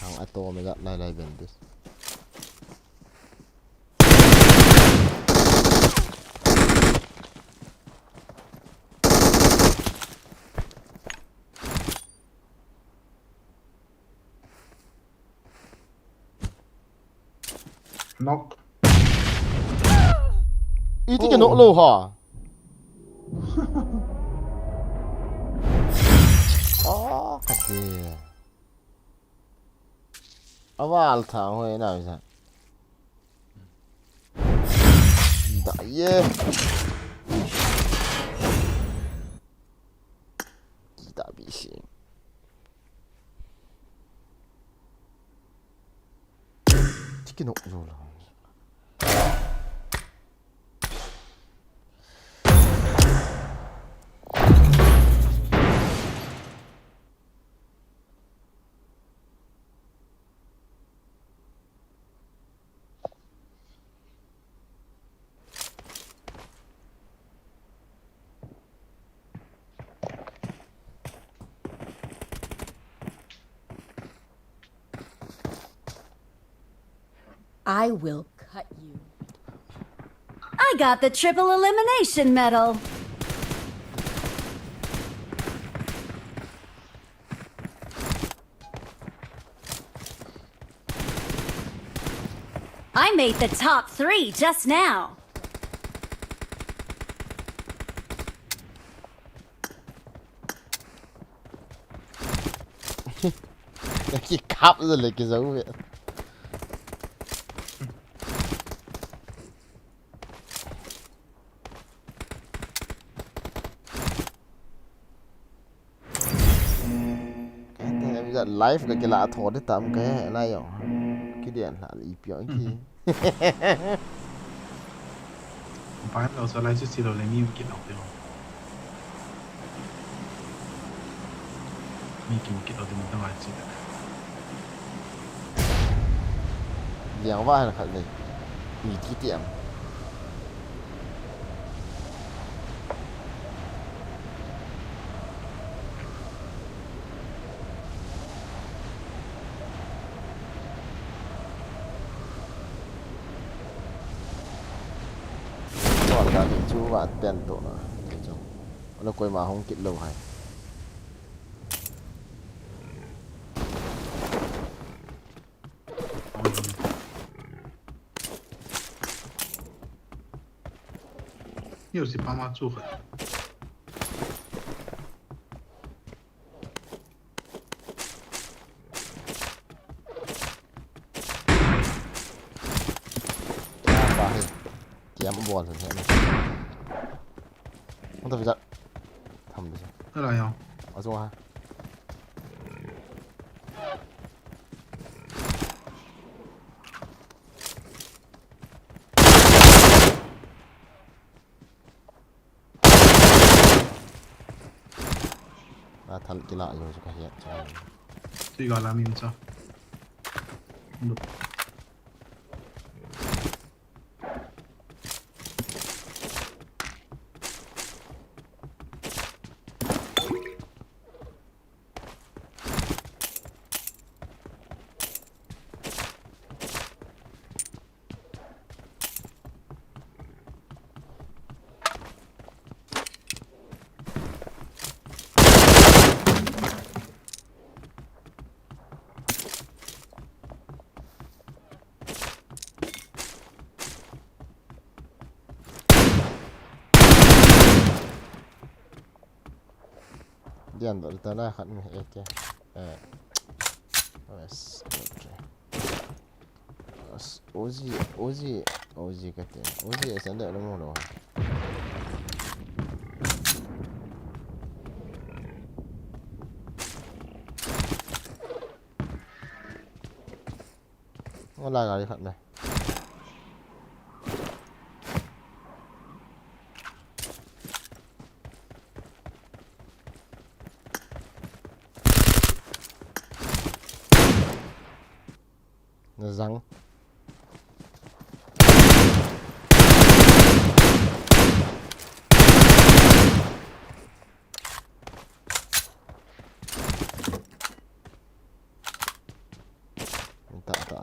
Thằng ato mega lai bendis. Knock. Ý thì cái nỗ lô hả? Cái gì? Vào thằng hồi nào vậy? Đại đã bị xỉn. Cái nỗ lô là I will cut you. I got the triple elimination medal. I made the top 3 just now. cái cáp rồi lấy cái dấu vậy bây giờ live cái lạ thổi đấy tạm cái này rồi cái điện là ý biểu gì phảiเราสไลด์สิเราเลยมีกินออกเดียวมีกินออกเดียวมันต้องอะไรสิ两万还得米几点ก่อนการจูว่าเปลี่ยนตัวเราคุยมาห้องกินโลให้又是爸妈祝贺。เกมบอลถึงไหนมันต้องไปจัดทำไปสิอะไรอ่ะเอาตัวฮะทันกีฬาอยู่สุขเฮียใช่ที่ก่อนละมินจ้ะเดี๋ยวตอนแรกขัดมือเอกโอซีกันเถอะโอซีเส้นเดือดแล้วมั้งเราว่าลายอะไรขัดไหมrăng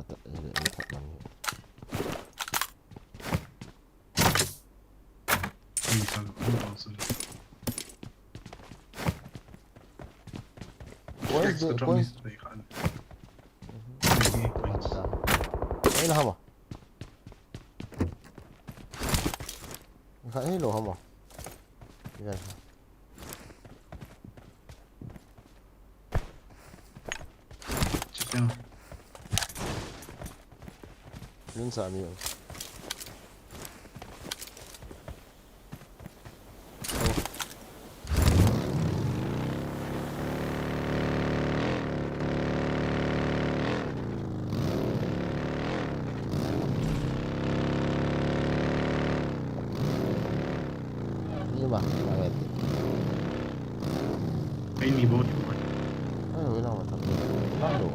tak ini tak mana points ini lah apa? Ini loh apa? Ini. Chicken. Ini sami.ไม่มีโบสอยู่ไม่เราทำนั่งดู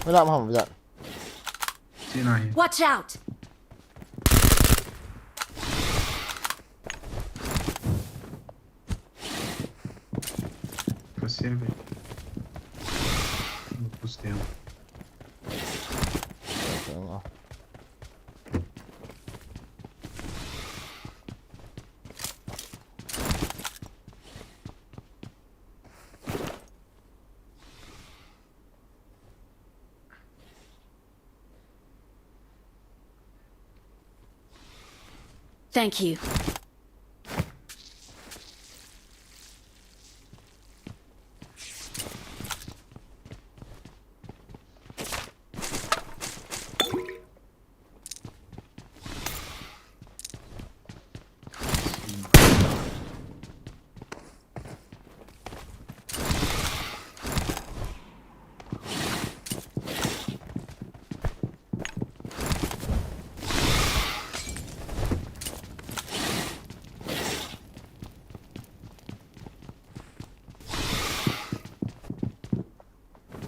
ไม่รับผมจัด Watch out! Красивый. Пустым. Thank you.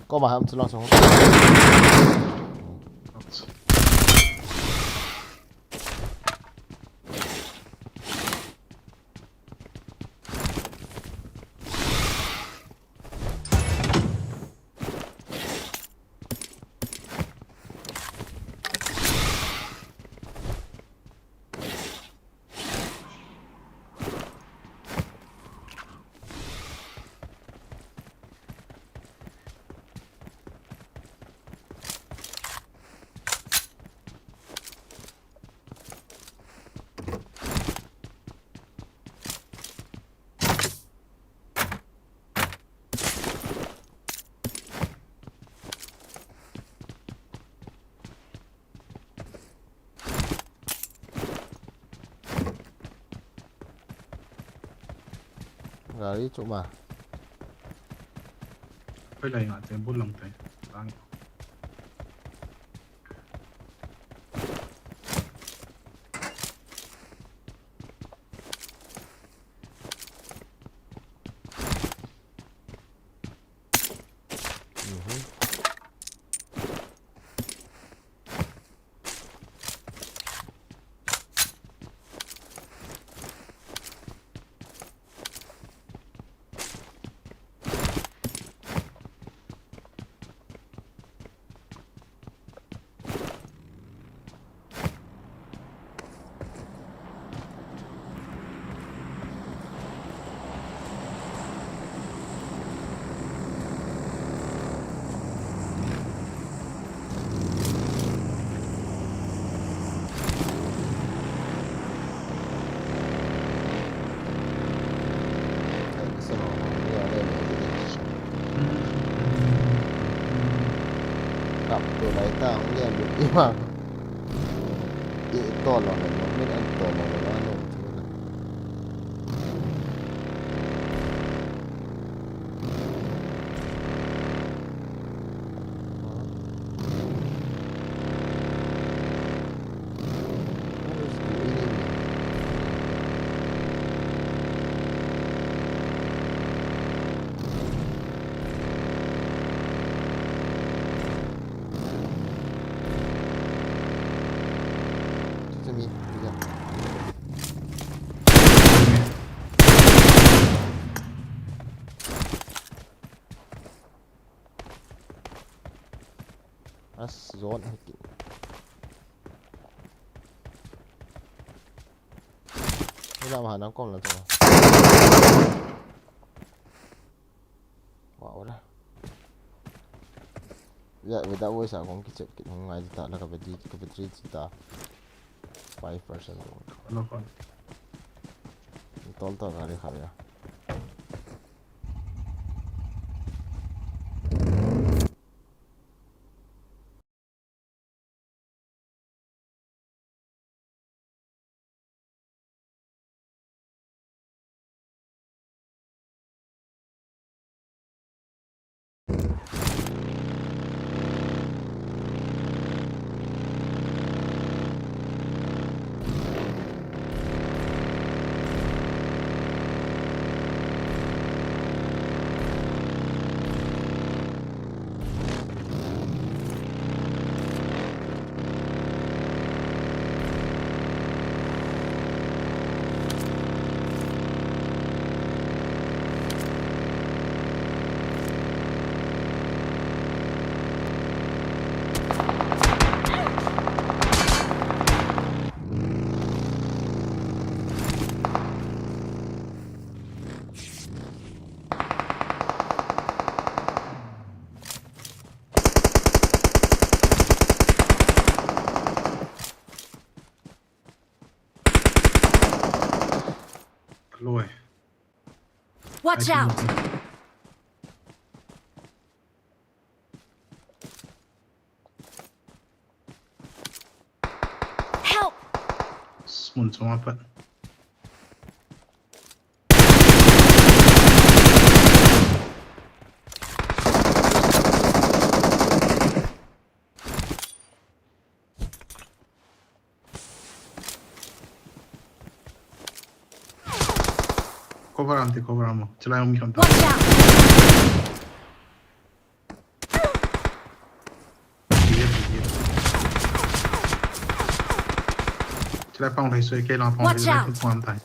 Có mà không, lo xuống. Gari chỗ mà. Phải lại ngã tiền bút lòng tay. Đang. Gặpตัวไหนต่างเนี่ยอยู่ที่ว่าอีตัวเราเนี่ยไม่อันตัวเราแล้วลงทุนนะจะมีอีกอย่างอัสโซนให้กินไม่ได้มาหาน้ำก้มแล้วจ้ะว้าวนะya weda voice akong kicek kit ngai ta na ka battery ta 5% Local. tol to gari khaya Watch out! Help! หมุนสมองเปิด coveramo, ce l'hai un mio contatto. Watch out! Ce l'hai pas un suoi che la Watch fa out. quanta.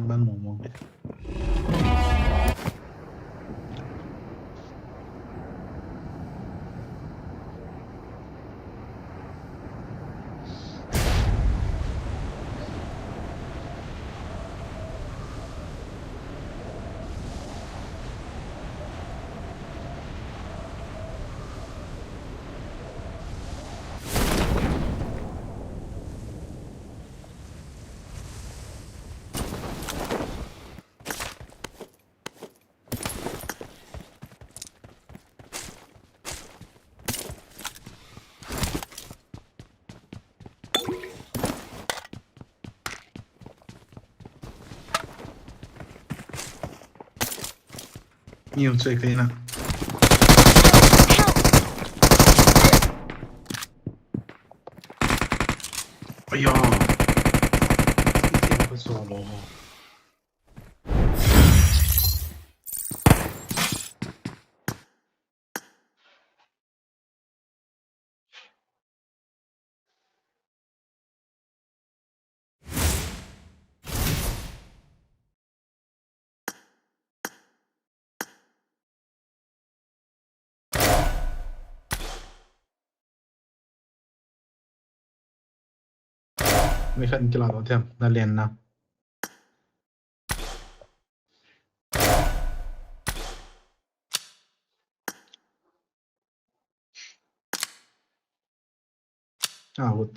Ban một nhiều chơi cái nào ôi yo cái soloไม่ขันกีฬาตัวเทียมนั่นเรียนนะ Ah, what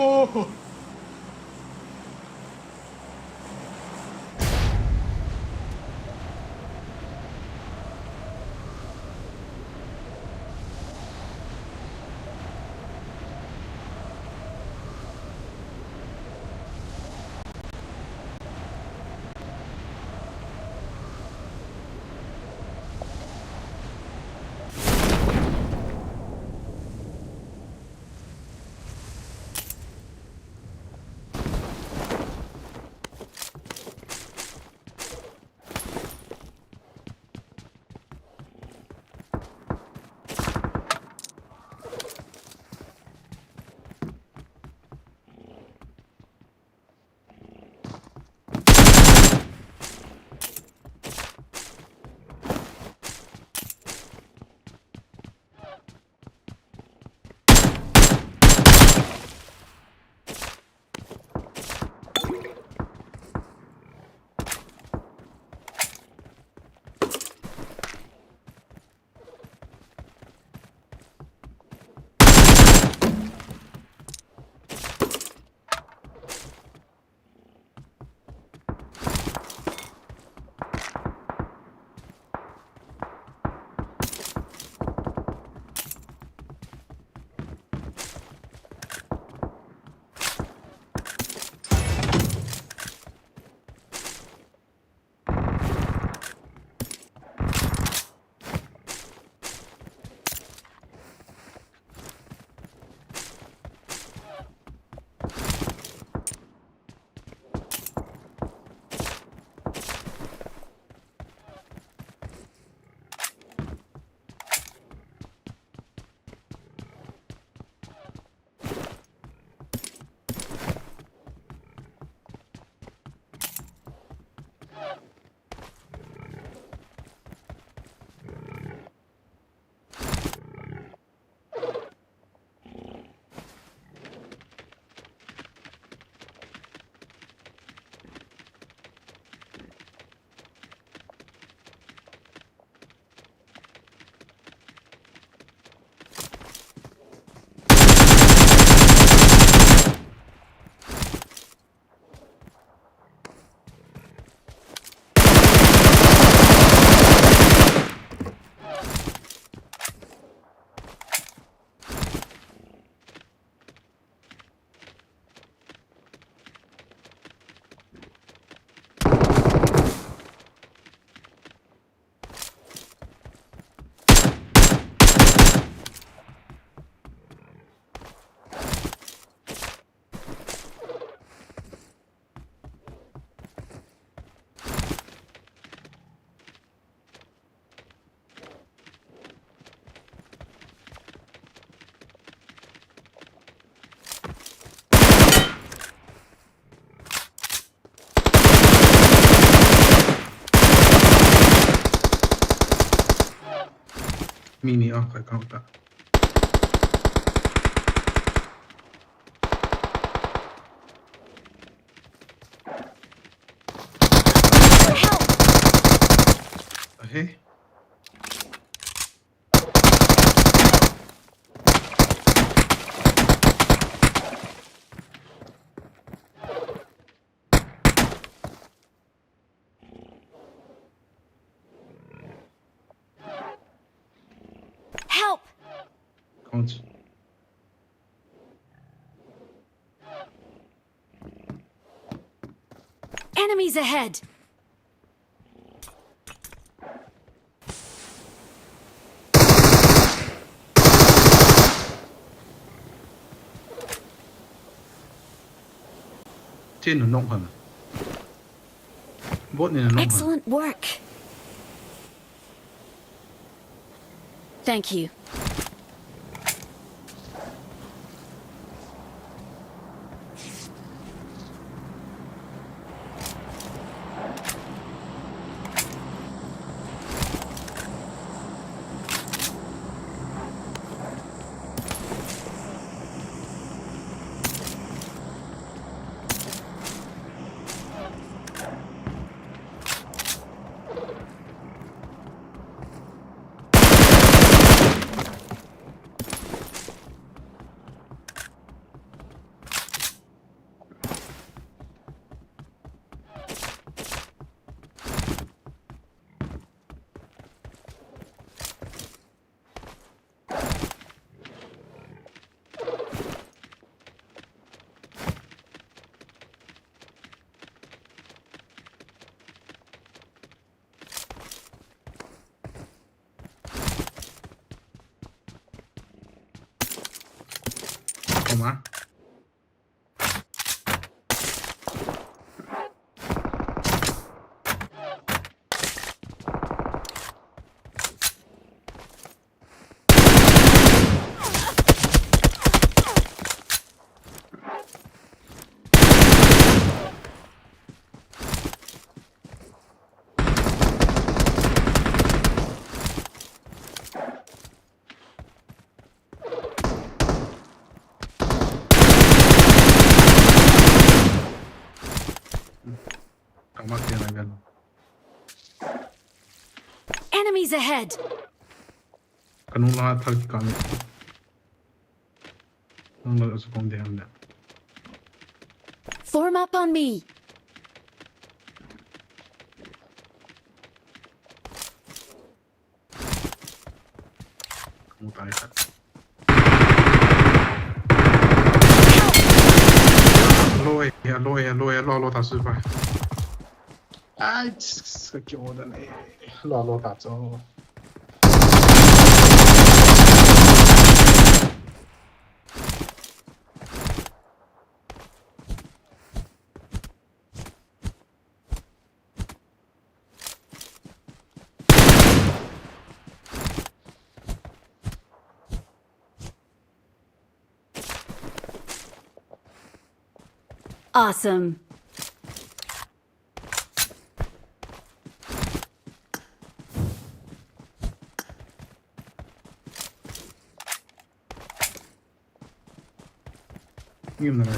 Oh. Mini off account. Hey. Help! Count. Enemies ahead! Trên nó nông hả? Bốt này là nông hả? Excellent work! Thank you. Không á? Cảm ơn tiền này gần. Enemies ahead! Kanung lahat thal kami. Nung nag sa kong diyan na. Form up on me! Kamu tayo ka. Alo, ta sư phải. Ai, cái kiểu đó này. Alo, ta cho. Awesome! Nghiêm là này.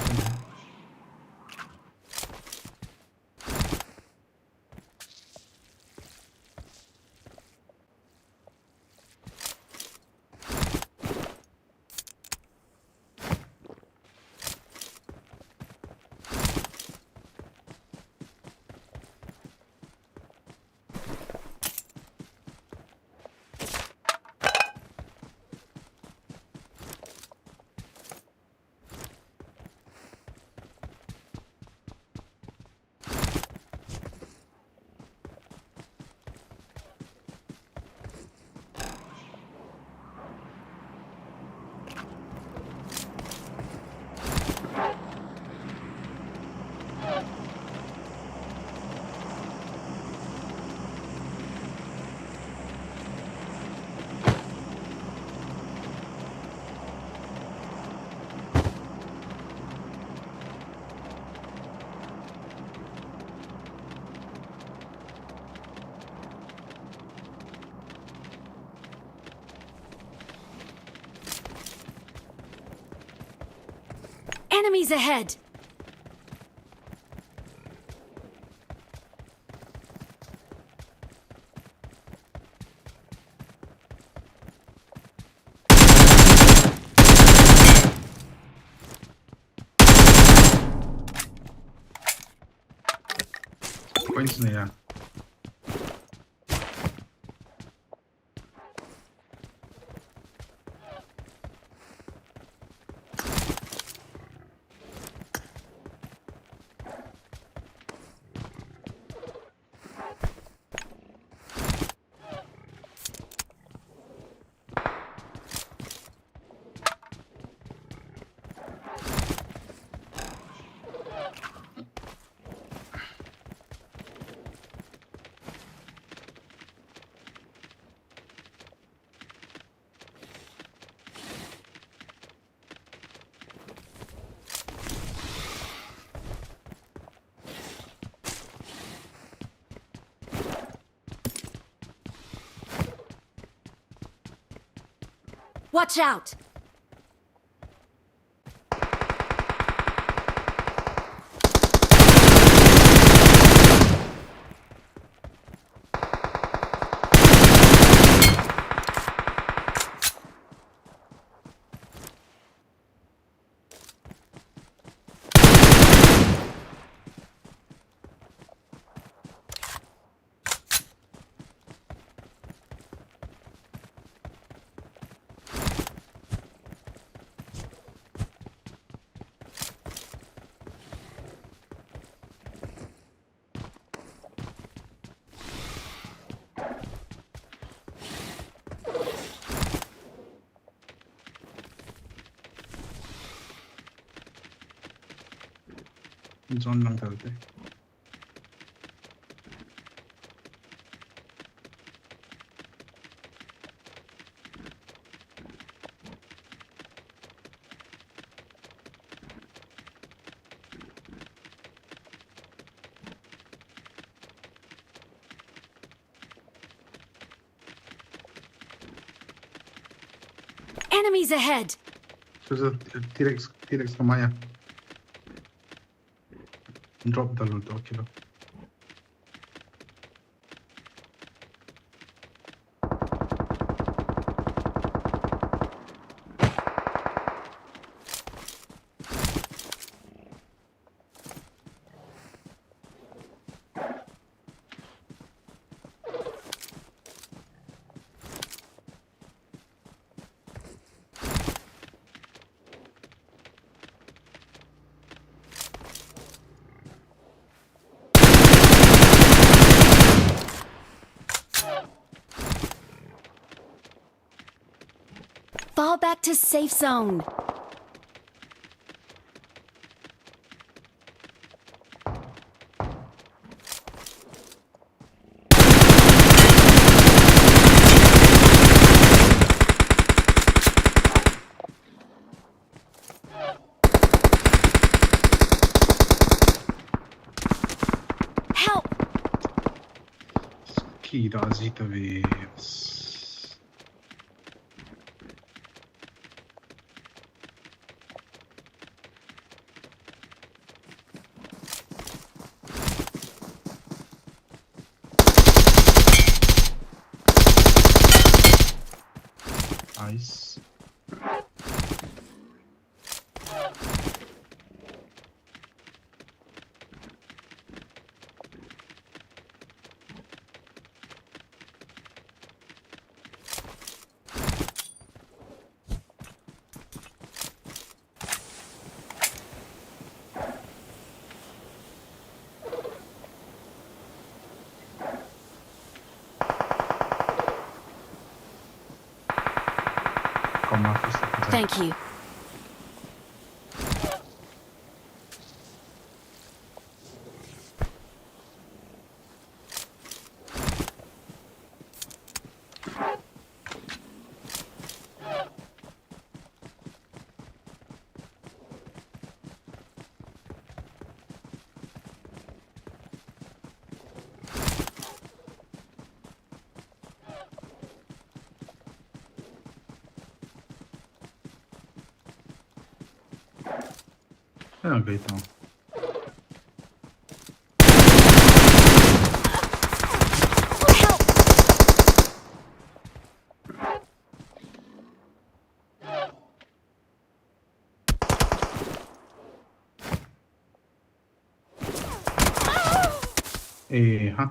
Enemies ahead! points na yan. Watch out! Zone lang करते. Enemies ahead! So T-Rex kamaya. Drop the loot, kilo. Fall back to safe zone. Help! Skida zita vis. Nice. Thank you. Okay, então. ฮะ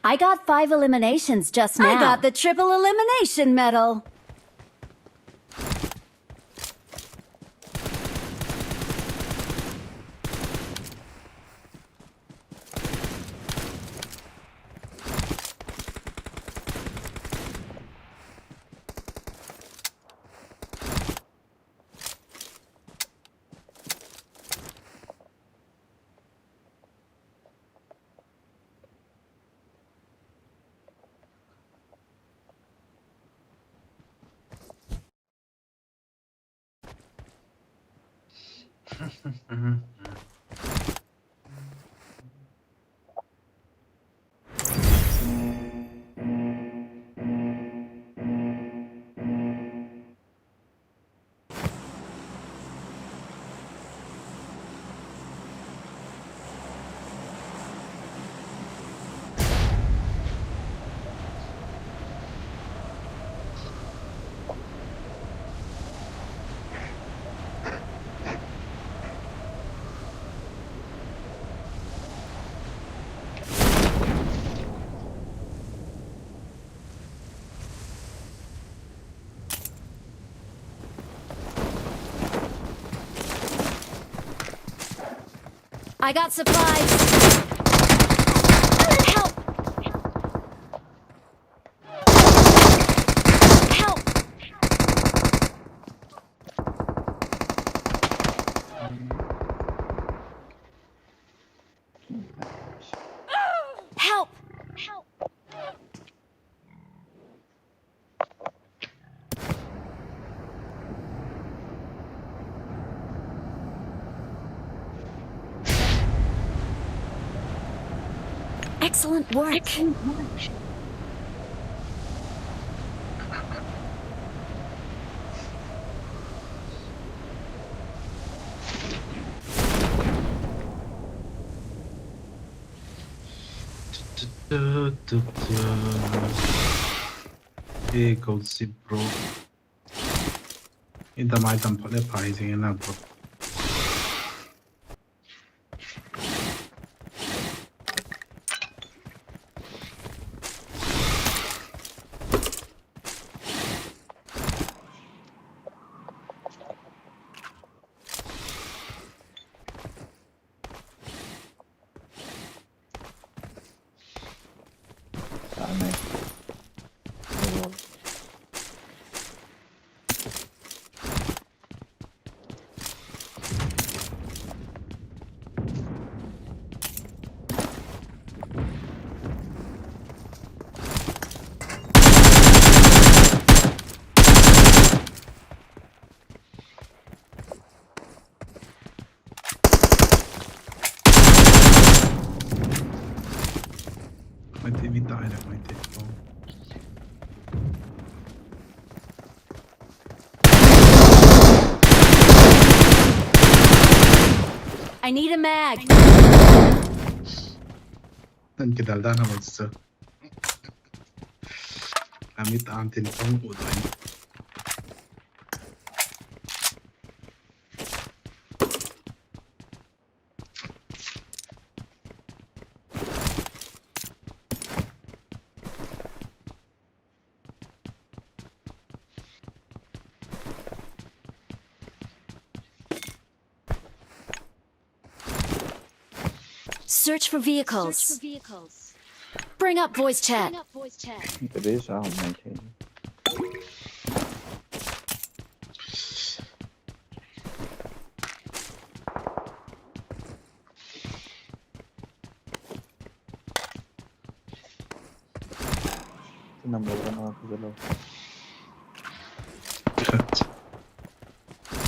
I got 5 eliminations just now. I got the triple elimination medal. I got supplies. Help! Help! Help! Help! Excellent work. Excellent work. Hey, Gossip Bro. Edam Nah pala paising na bro. Mai te mi taile, mai te. I need a mag. Nan kidalda na magsa. Amit antin pang udoy. Search for vehicles. Bring up voice chat. Cái đấy sao không mạnh thế? Number one off the low.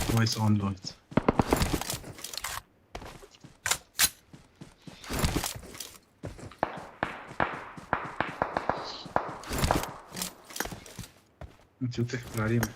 Voice on lights. Чуте, радиме.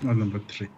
Number 3.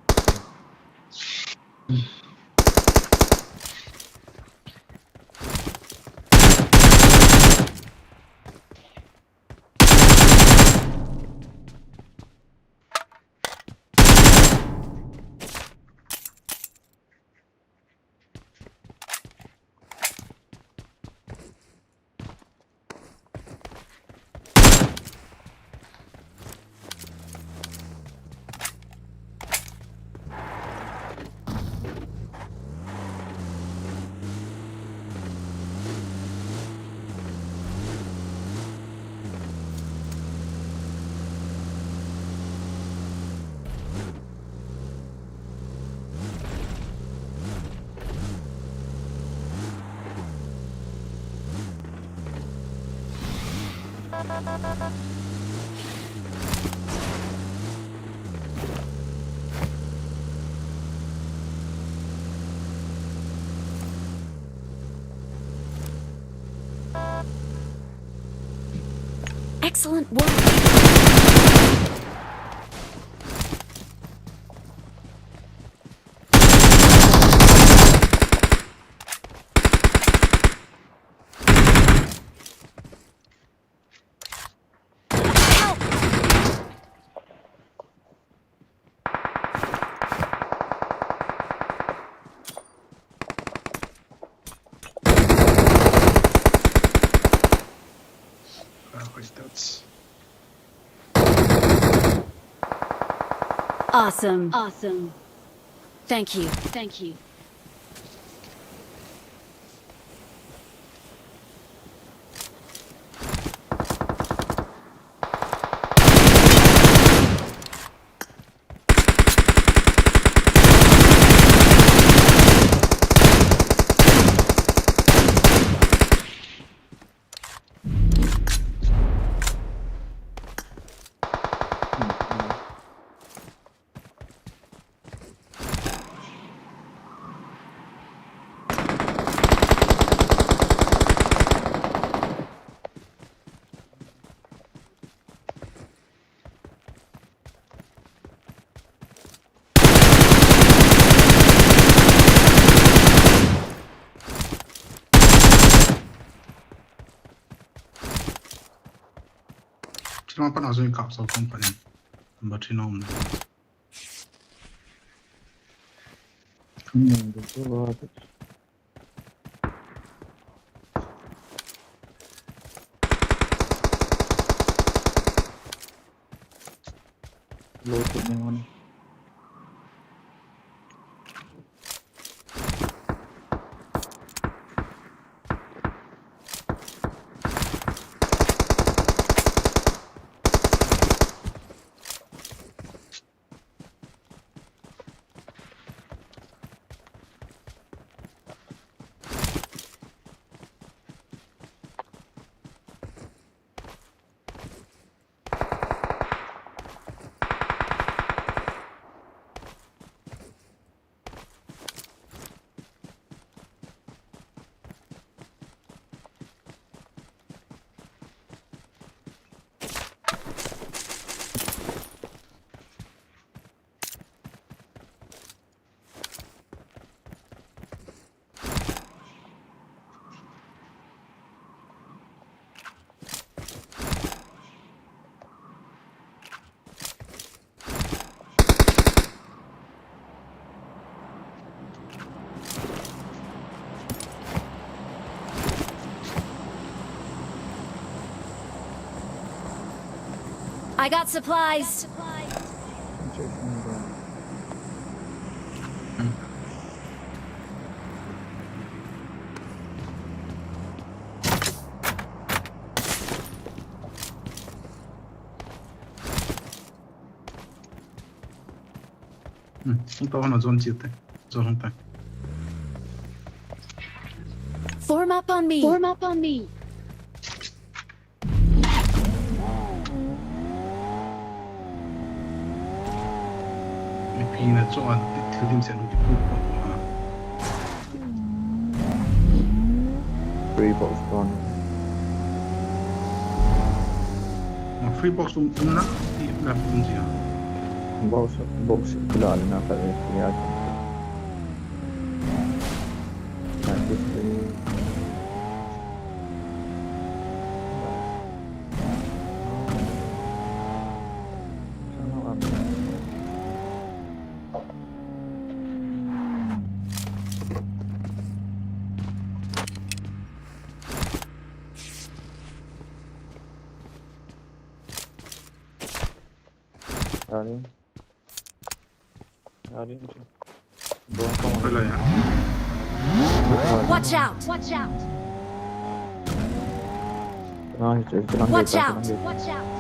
Excellent work. Awesome. Awesome. Thank you. Thank you. Cuma apa nak kap so company. Number 3 nom. Itu loh. Load yang mana? I got supplies. Không to là zone chịu thế. Zone không tay. Form up on me. Form up on me. Mình phi là chọn thứ điểm sẽ được cục. Free box gone. Free box nát thì là không gì à? Box kila na ka ya. Watch out. Watch out. Watch out. Watch out.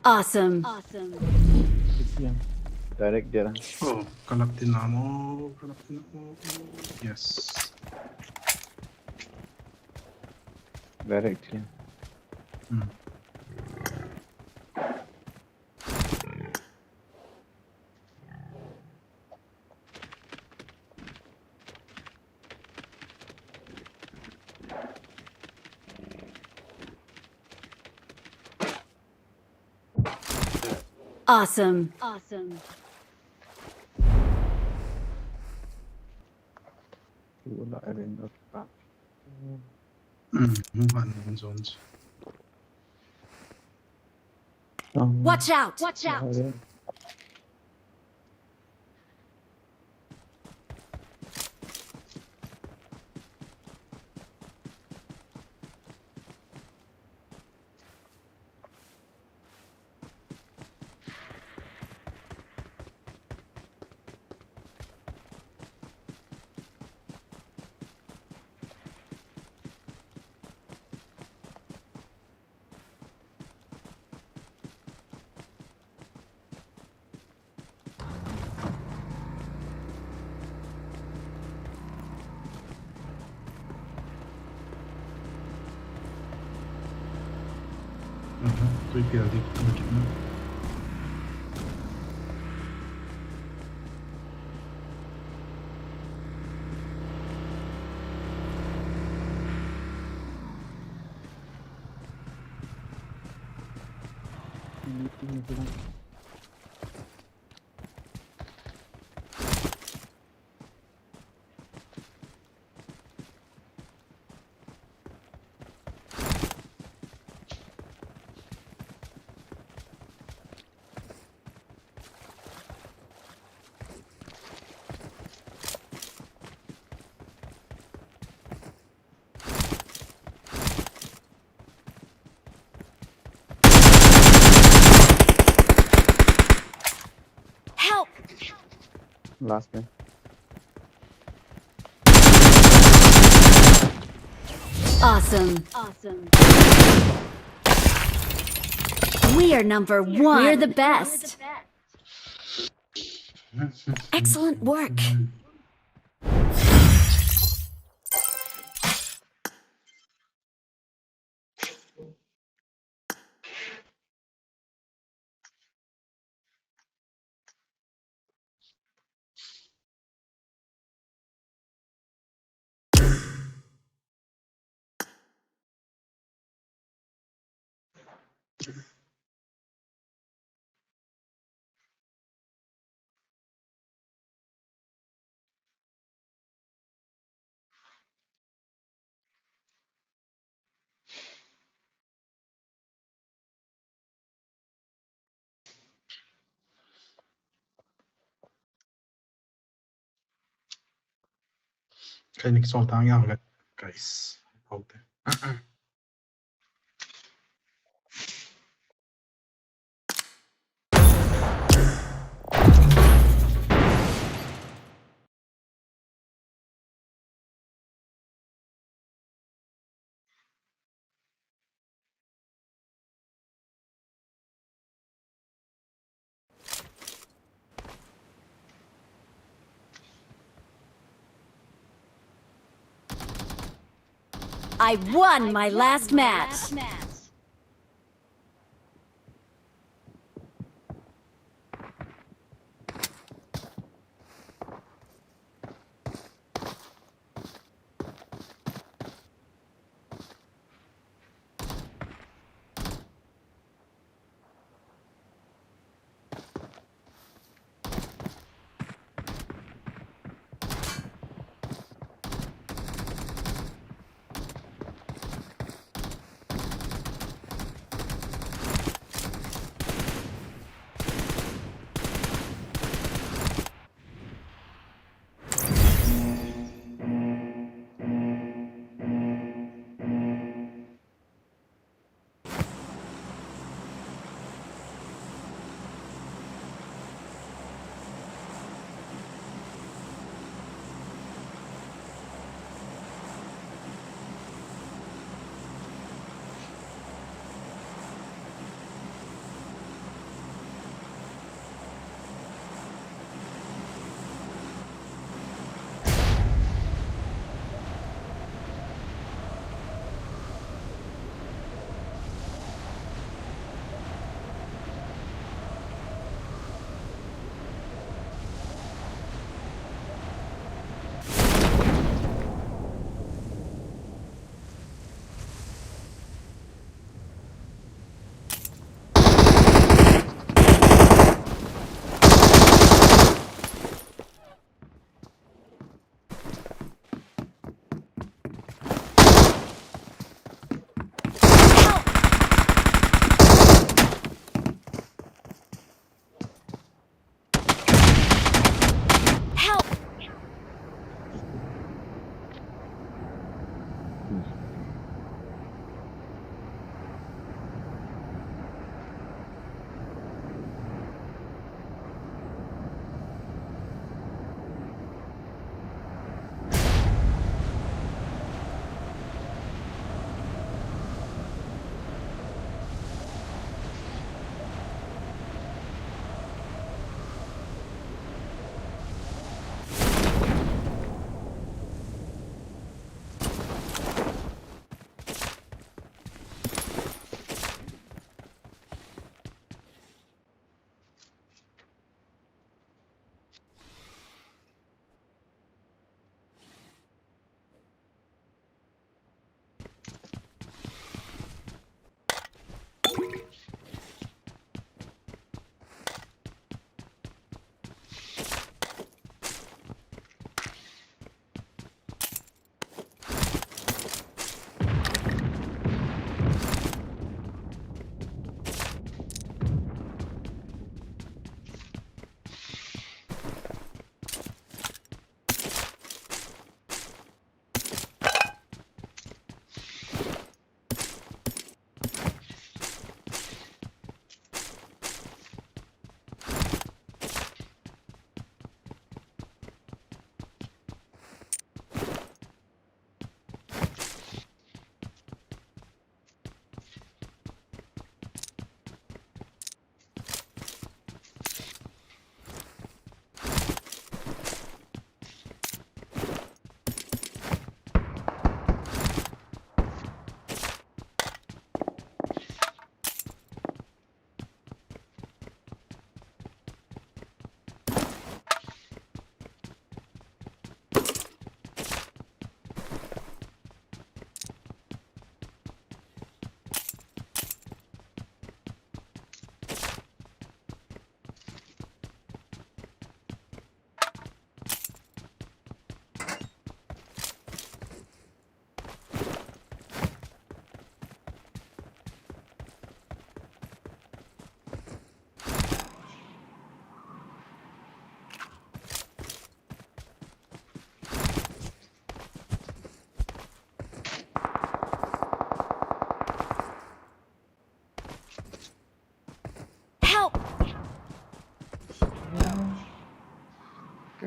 Awesome. Awesome. Direct dia lah. Oh, kalap dinamo. Yes. Direct dia. Awesome. Awesome. Wala rin dapat. One zones. Watch out. Watch out. Tôi kia đi một chút nữa. Last man. Awesome. We are number one. We're the best. Excellent work. Kaya nagsolta nga ulit, guys. Okay. I won my last match.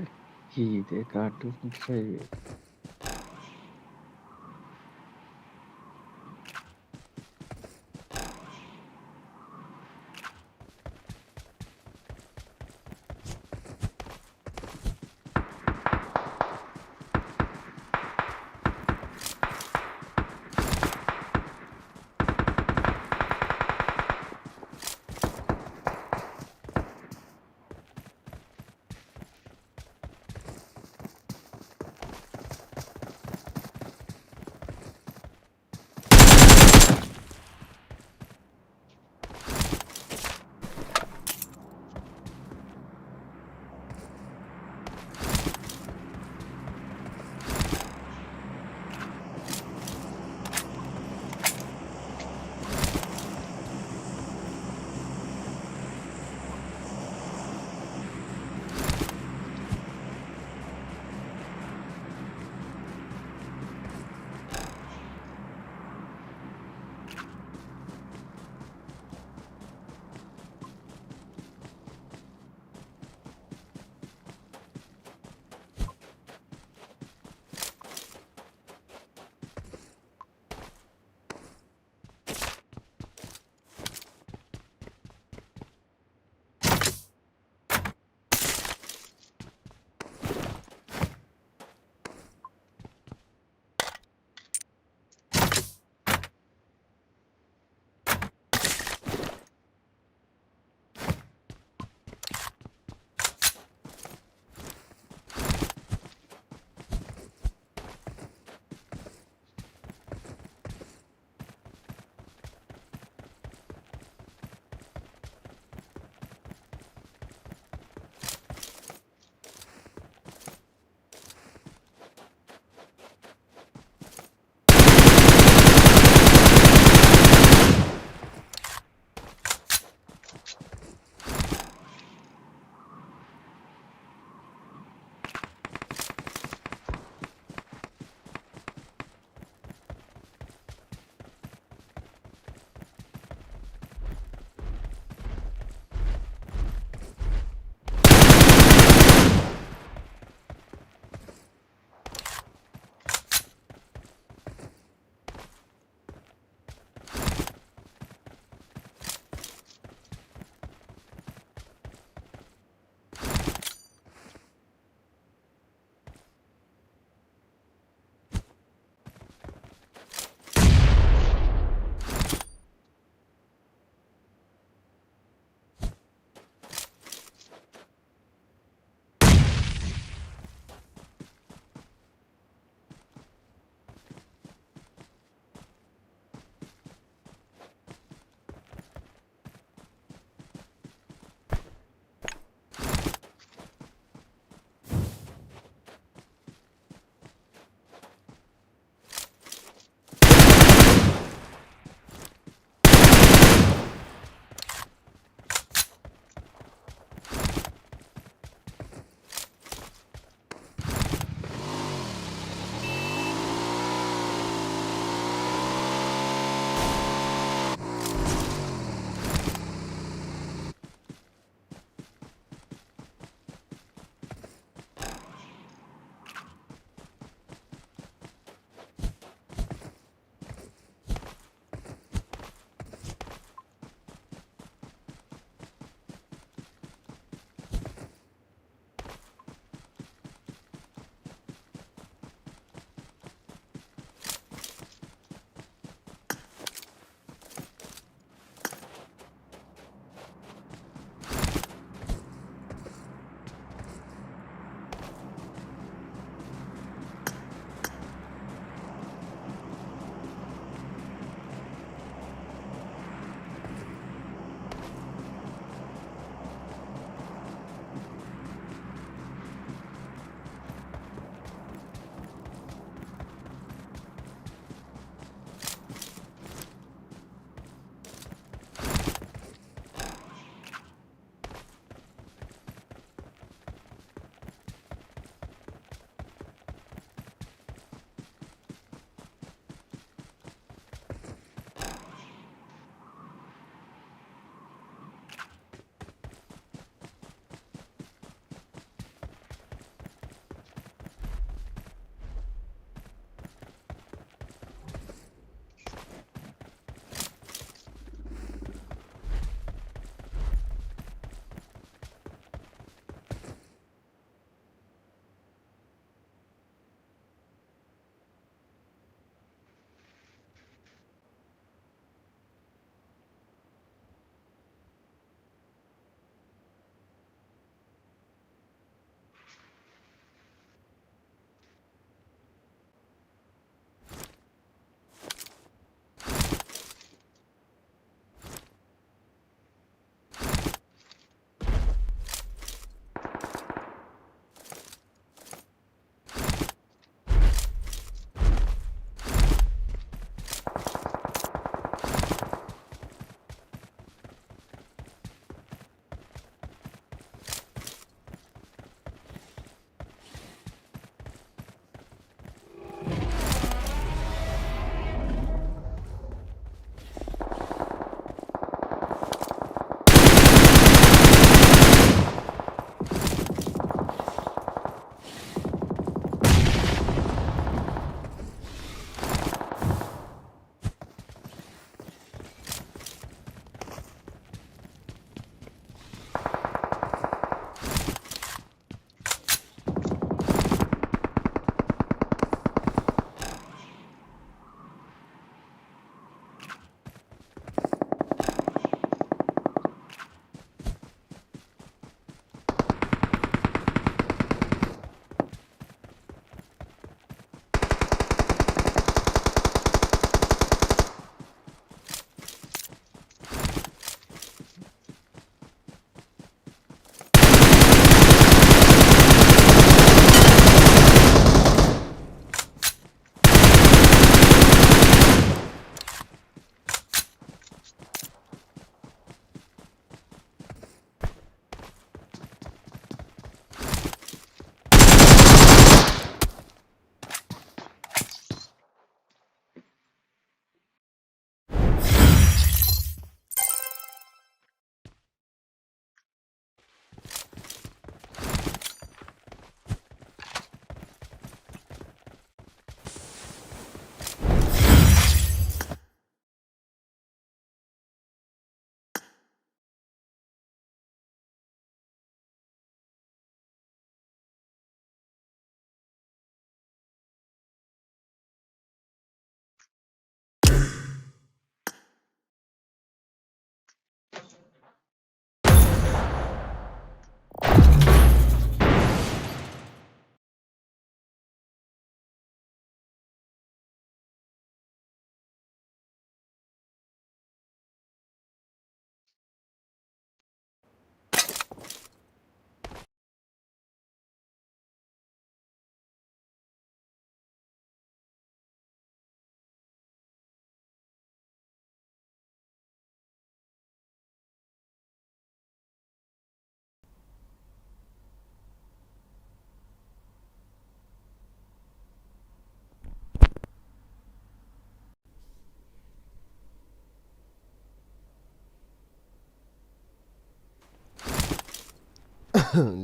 Kaki deh kartu saya.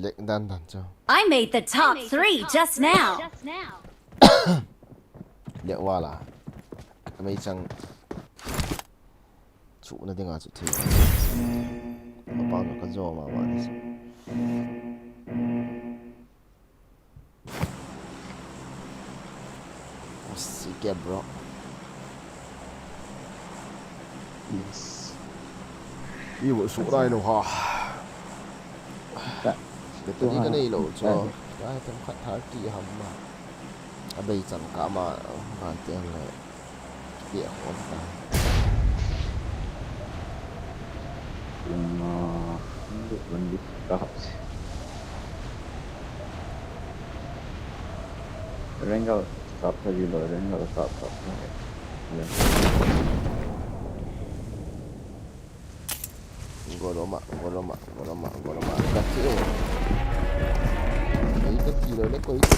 Lek dan dan cho. I made the top 3 just now. Lek wala. Mấy chăng chủ nó tiếng chủ thì nó bao nó có gió mà đi. Sick bro. Yes. Yêu bộ số đây đâu hả? Để tôi đi cái này lộ cho cái thằng khách tháo kỳ hầm mà. À bây giờ cả mà hoàn tiền này địa hồn ta. Vẫn đi cả học. Rengal stop tadi lo, Rengal stop. Gua lama. Kecil. Ini kecil ni kau itu.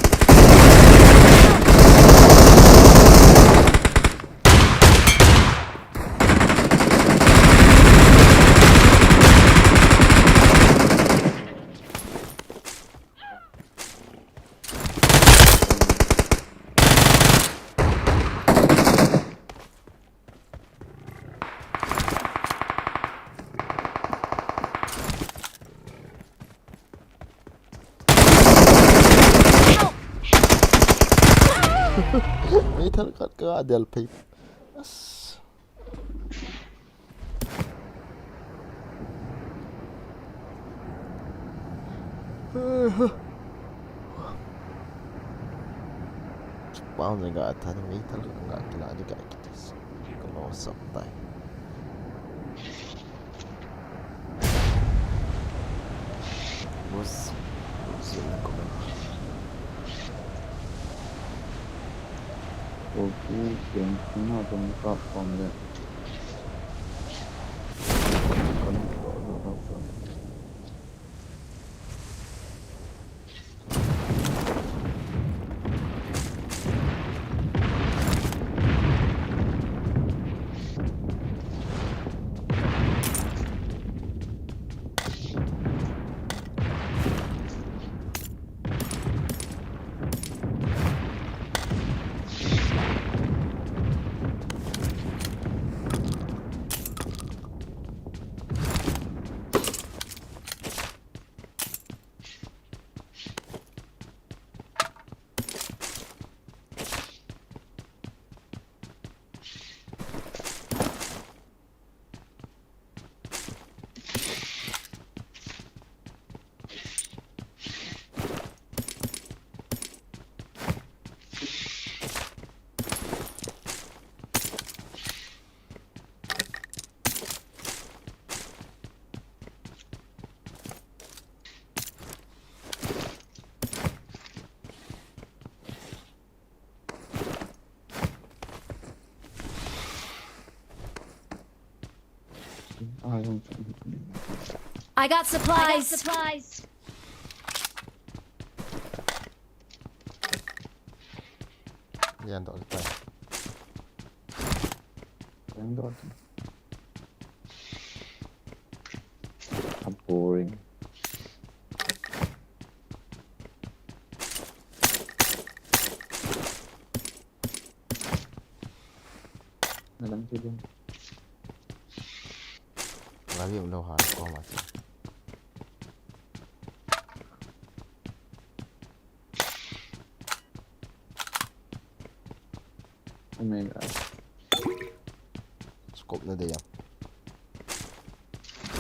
Mấy thằng cắt cái adel pipe. Bao giờ gak ada mấy thằng gak gila aja kayak gitu. Kalau sampai. Bos, sini komen. Okay, yang mana tu platform dia? I got supplies. Yan đó tay. Yang đó. How boring. Dalam tu dong. Lagi belum hal kau macam. Oh my god. Scope na dia.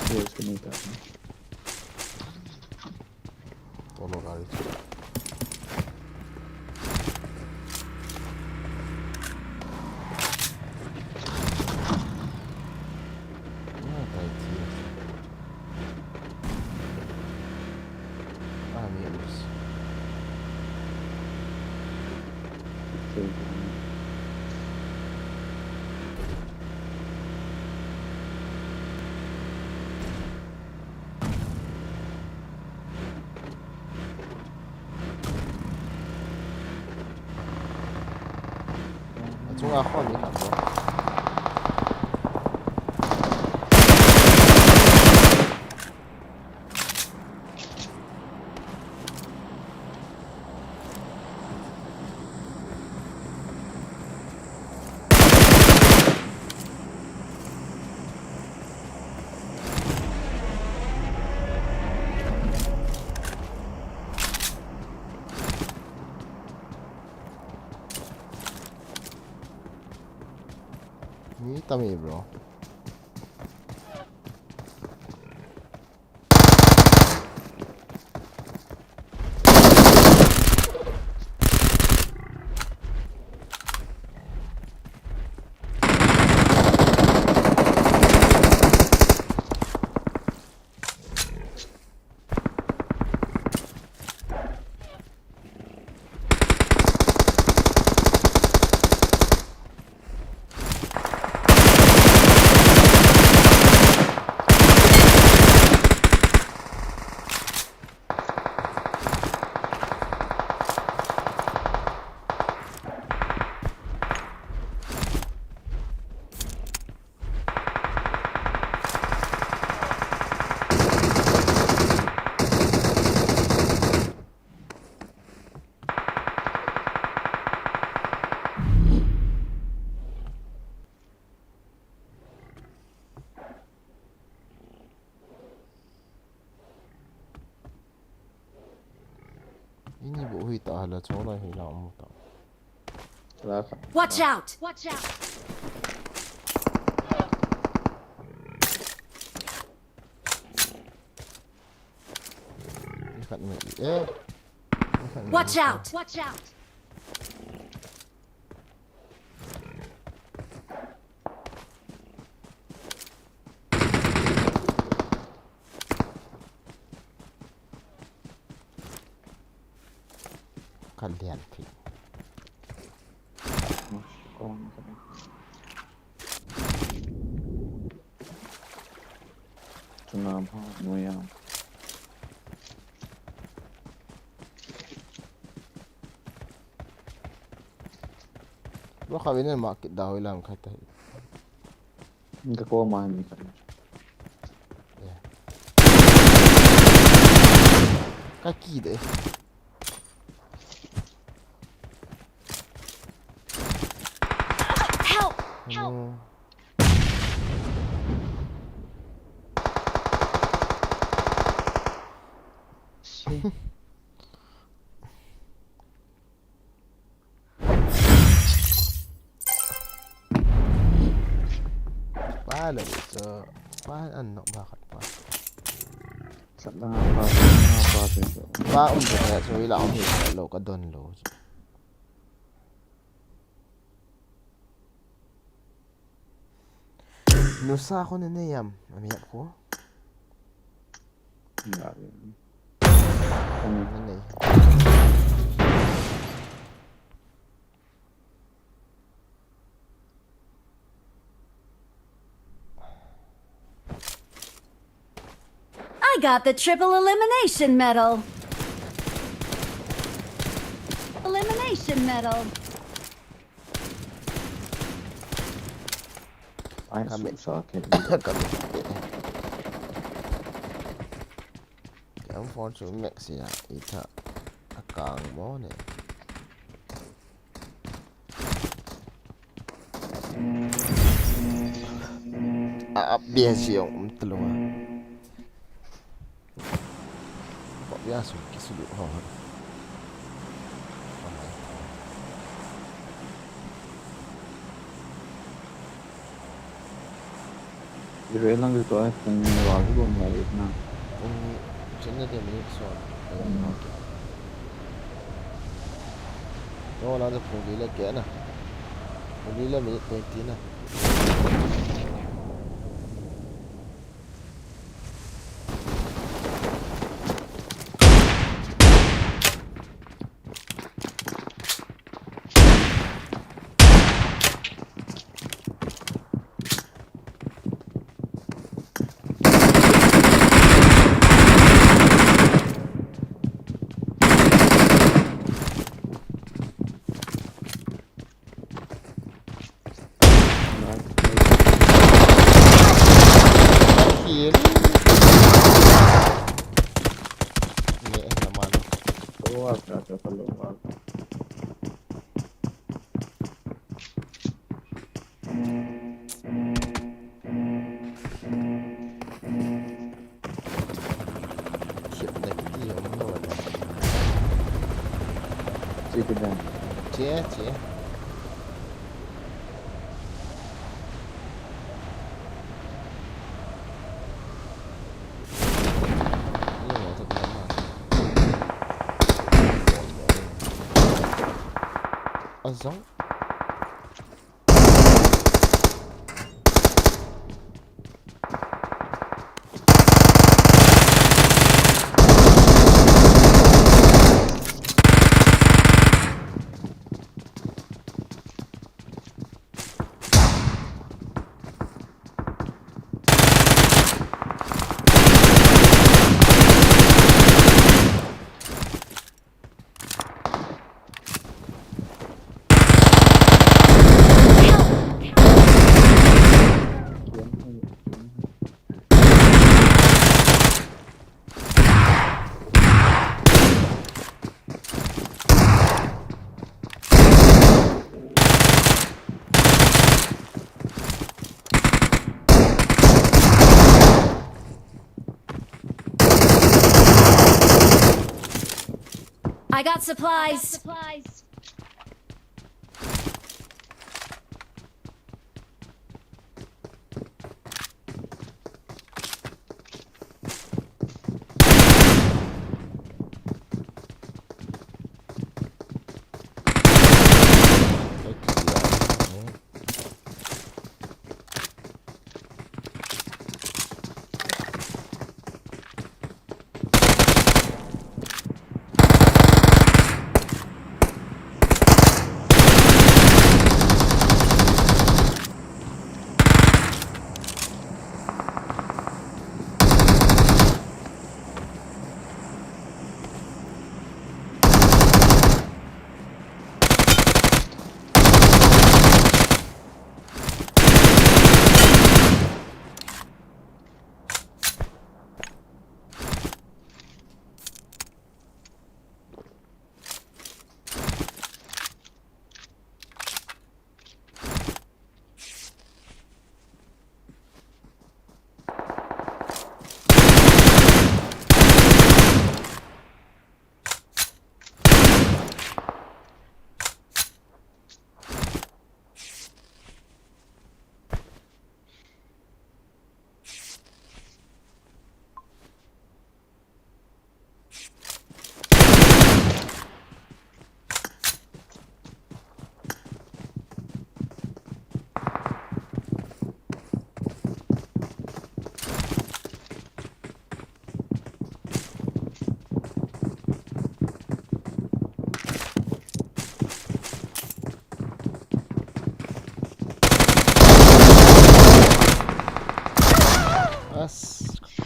Yes, kanita. Tolong kali. Chúng ta khỏi đi hẳn rồi. Ni tami bro. Ini bộ huy tả là chỗ này thì nào một tả. Watch out! Watch out! Watch out! Watch out! Kalian sih. Kenapa moyang? Lo kawinnya makit dah hilang kata. Enggak kau main ni kan? Ya. Kaki deh. Help! Help! Ba là cho ba ăn nó ba khát ba. Sẵn là ba thì Ba ông sẽ cho ý là ông hiểu lộ cái đơn lộ. Nó xa con nên này yam, anh hiểu không? enggak. Nên này. I got the triple elimination medal. Elimination medal. Ai susah kayak Kami. Yang phone số max ya, ita akang mo ne. Biasa yung tulungan. Biasa kisuluk ho. Dire lang dito ay kung wag ko maliit na. Kung sino din minutes so. No, wala na kung lila kaya na. Kung lila minute 20 na. Keluar kata keluar. Cie. azong I got supplies.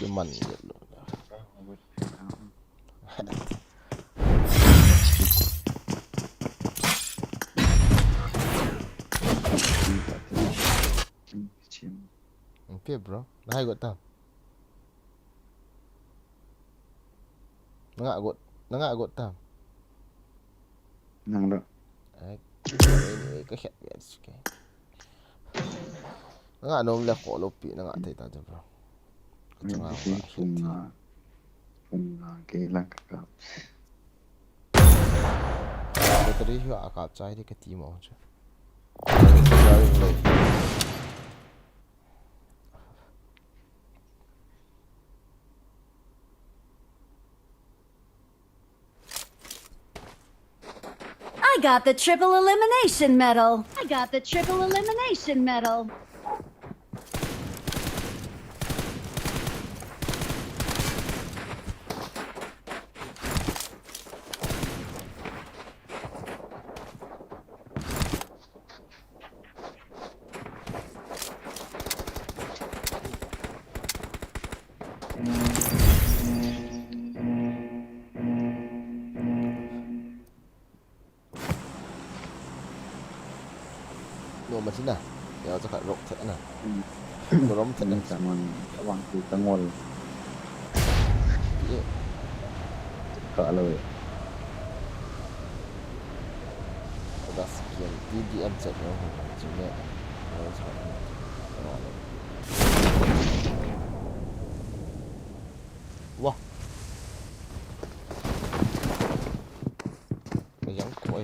cuman gitu. Okay bro, nah got tau. Nggak got tau. Nang đó. Ini kehit guys. Okay. Nggak nom le ko lopi nggak tay ta bro. Mình chỉ cùng cái lăng cặp. Tadi juga akap cai di ketimo je. I got the triple elimination medal. I got the triple elimination medal. Nô mà thế nào? Giờ cho cả rộng thế nào? Nó rộng thế nào? Cảm ơn các bạn từ tăng nguồn. Cỡ lời. Udah sekian BBM set ya, cuma wah, yang koi.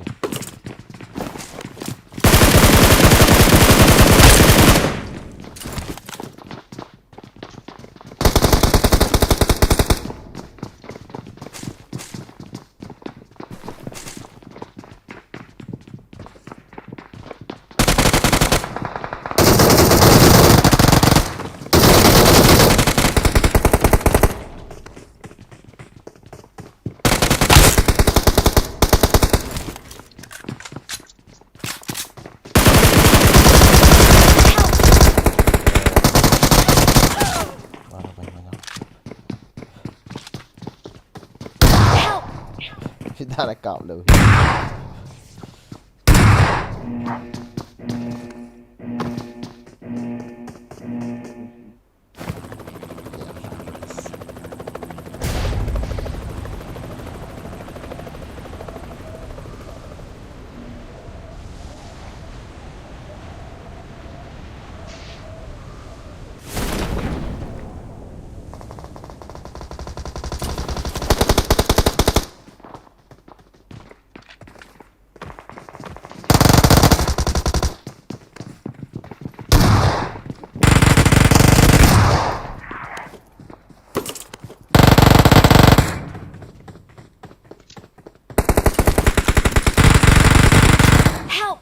ta lại cạo luôn Help!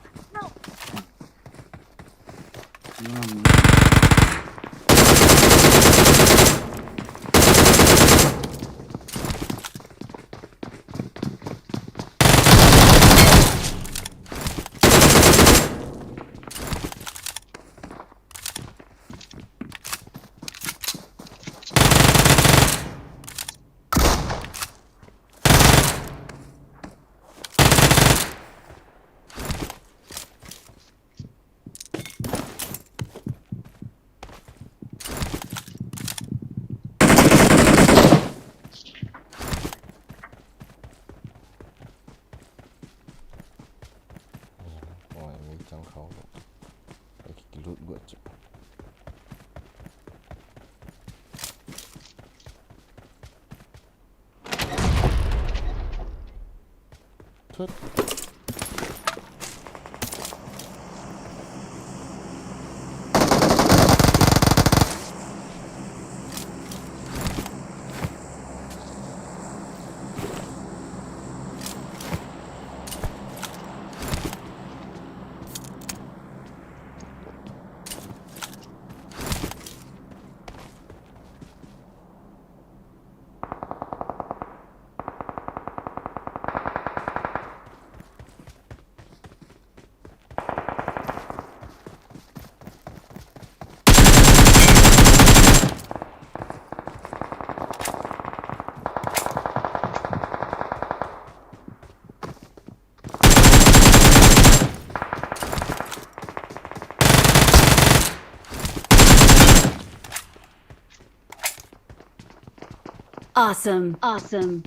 Ôi, mấy trong khẩu cái lút bữa chứ Thuyết Awesome. Awesome.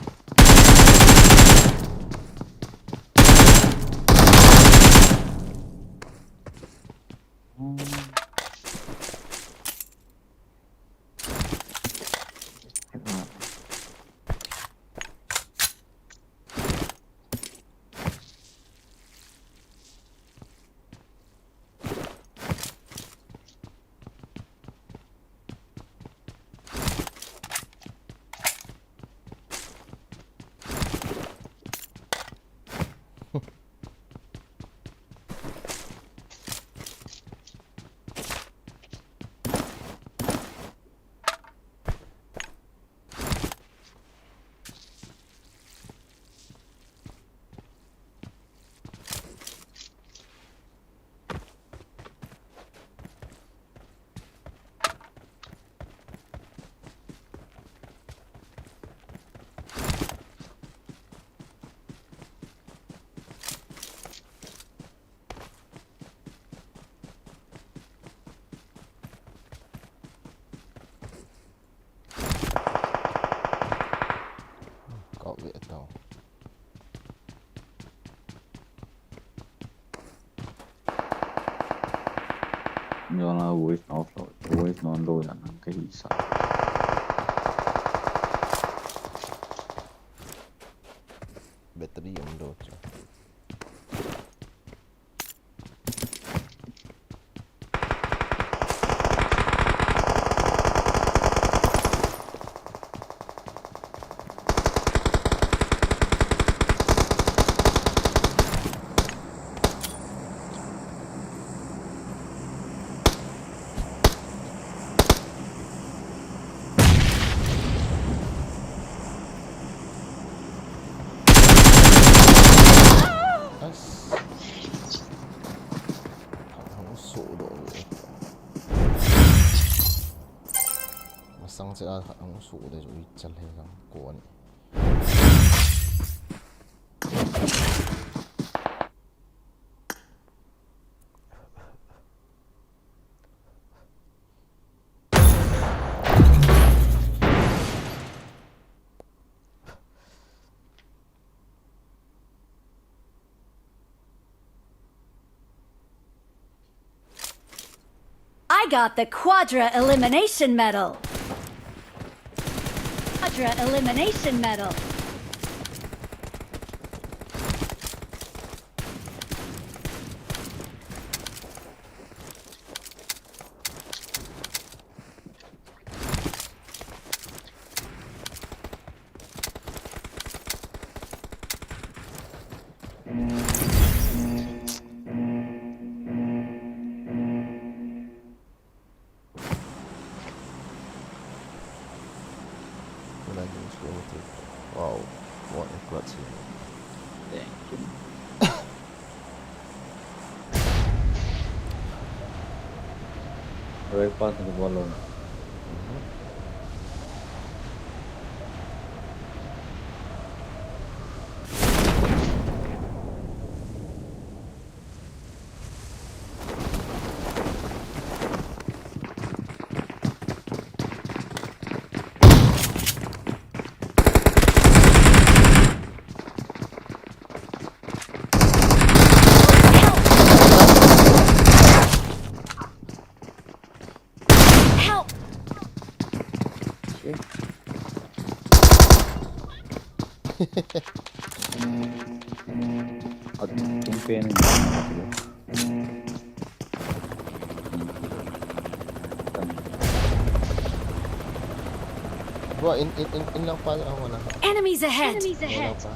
cậu vệ tàu do là always offload, always non-load ang kahisa. battery yung load chứ sang sẽ là ông sủ để rồi chân hay rằng của này I got the Quadra Elimination Medal. Quadra Elimination Medal. Wow, what a clutch. Thank you. Right pass the ball on. Help! Bro, in lang pa ako na. Enemies ahead! Enemies Wala ahead! pa.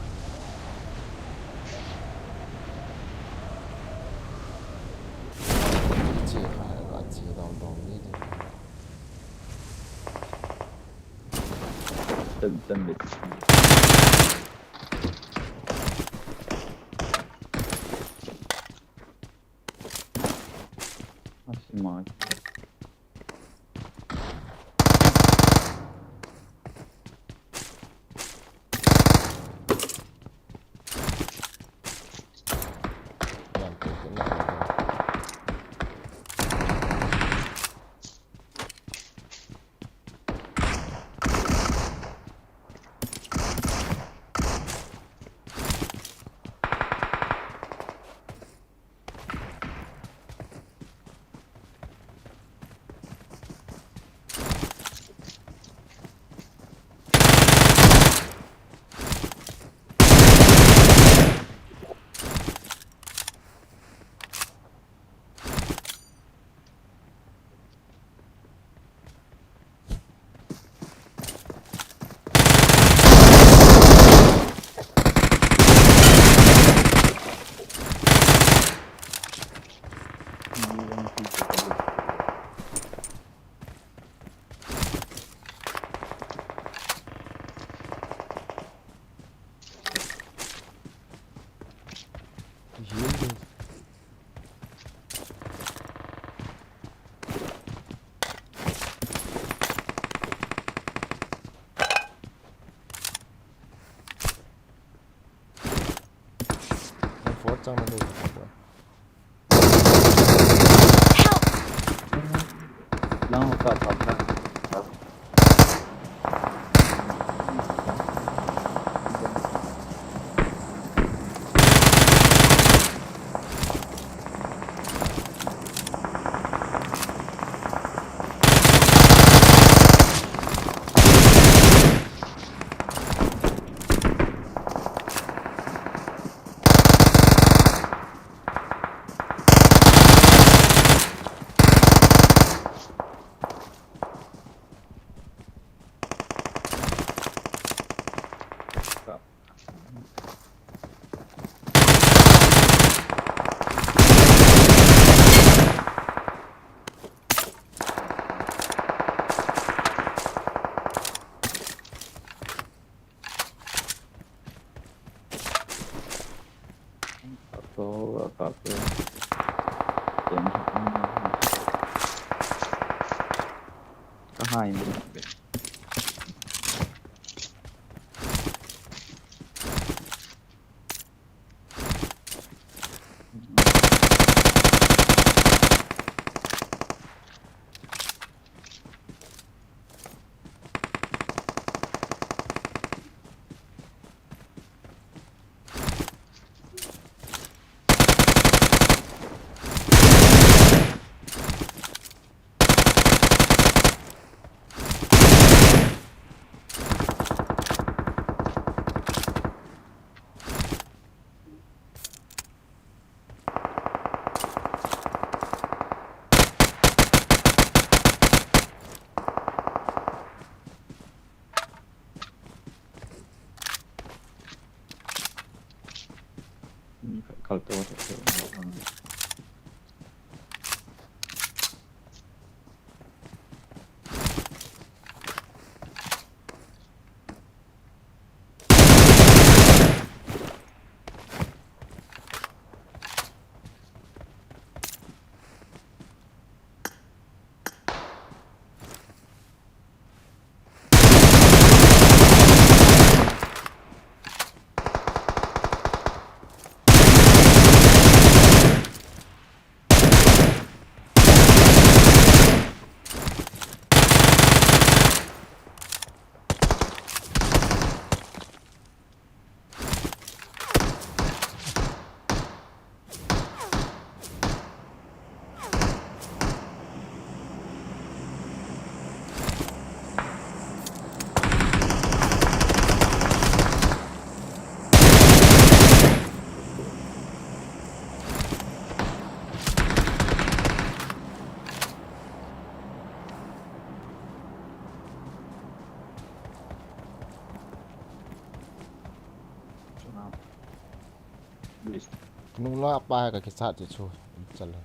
Trang nó được rồi. Lang ka pa. Hai mình มีเข้าตัวเถอะ Nung lo apa ka kisah tu cu jalan.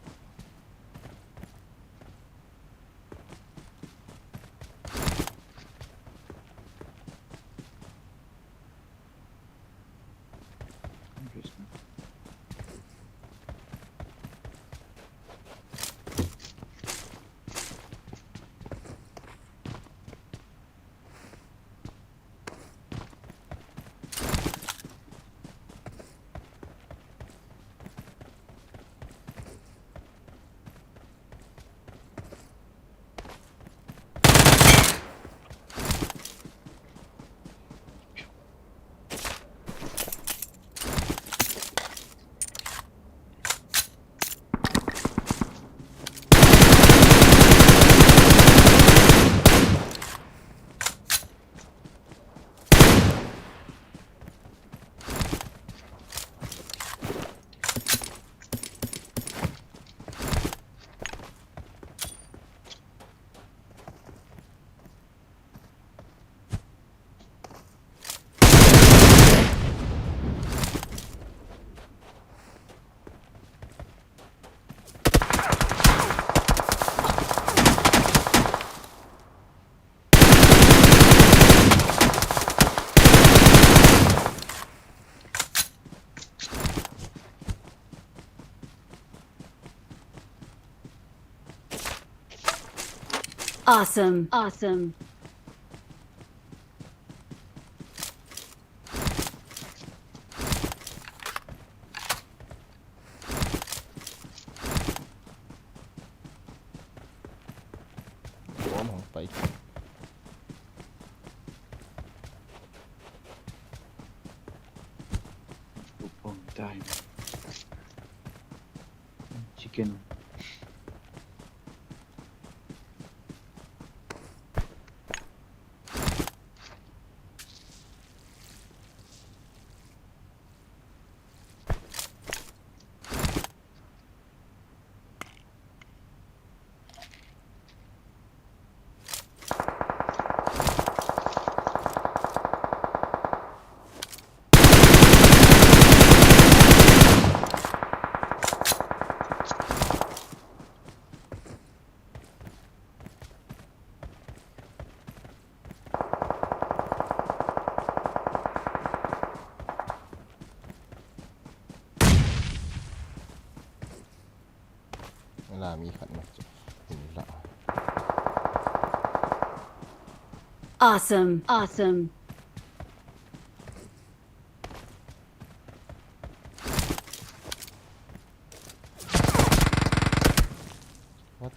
Awesome. Awesome. Bom không phải. Upon time. Chicken. Là mi khẩn mặt lạ. Awesome. Awesome. What?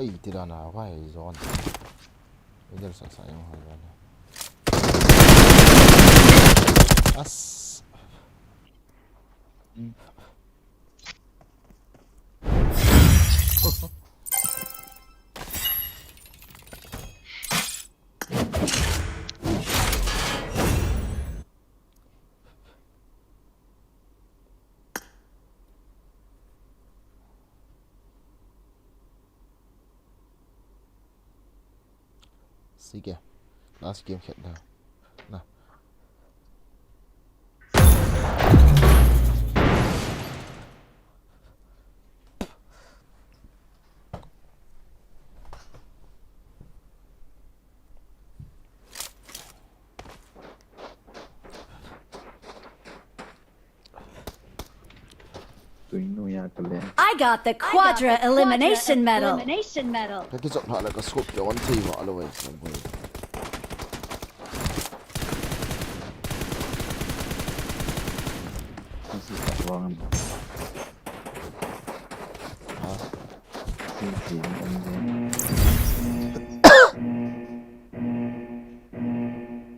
Ay, tira na ako ay zone. Idol sa sayang halo na. As. Sige. Last game hit na. Na. I got the Quadra Elimination Medal. Kaki chok na ka scope yo on team always. Masih tak ruangan.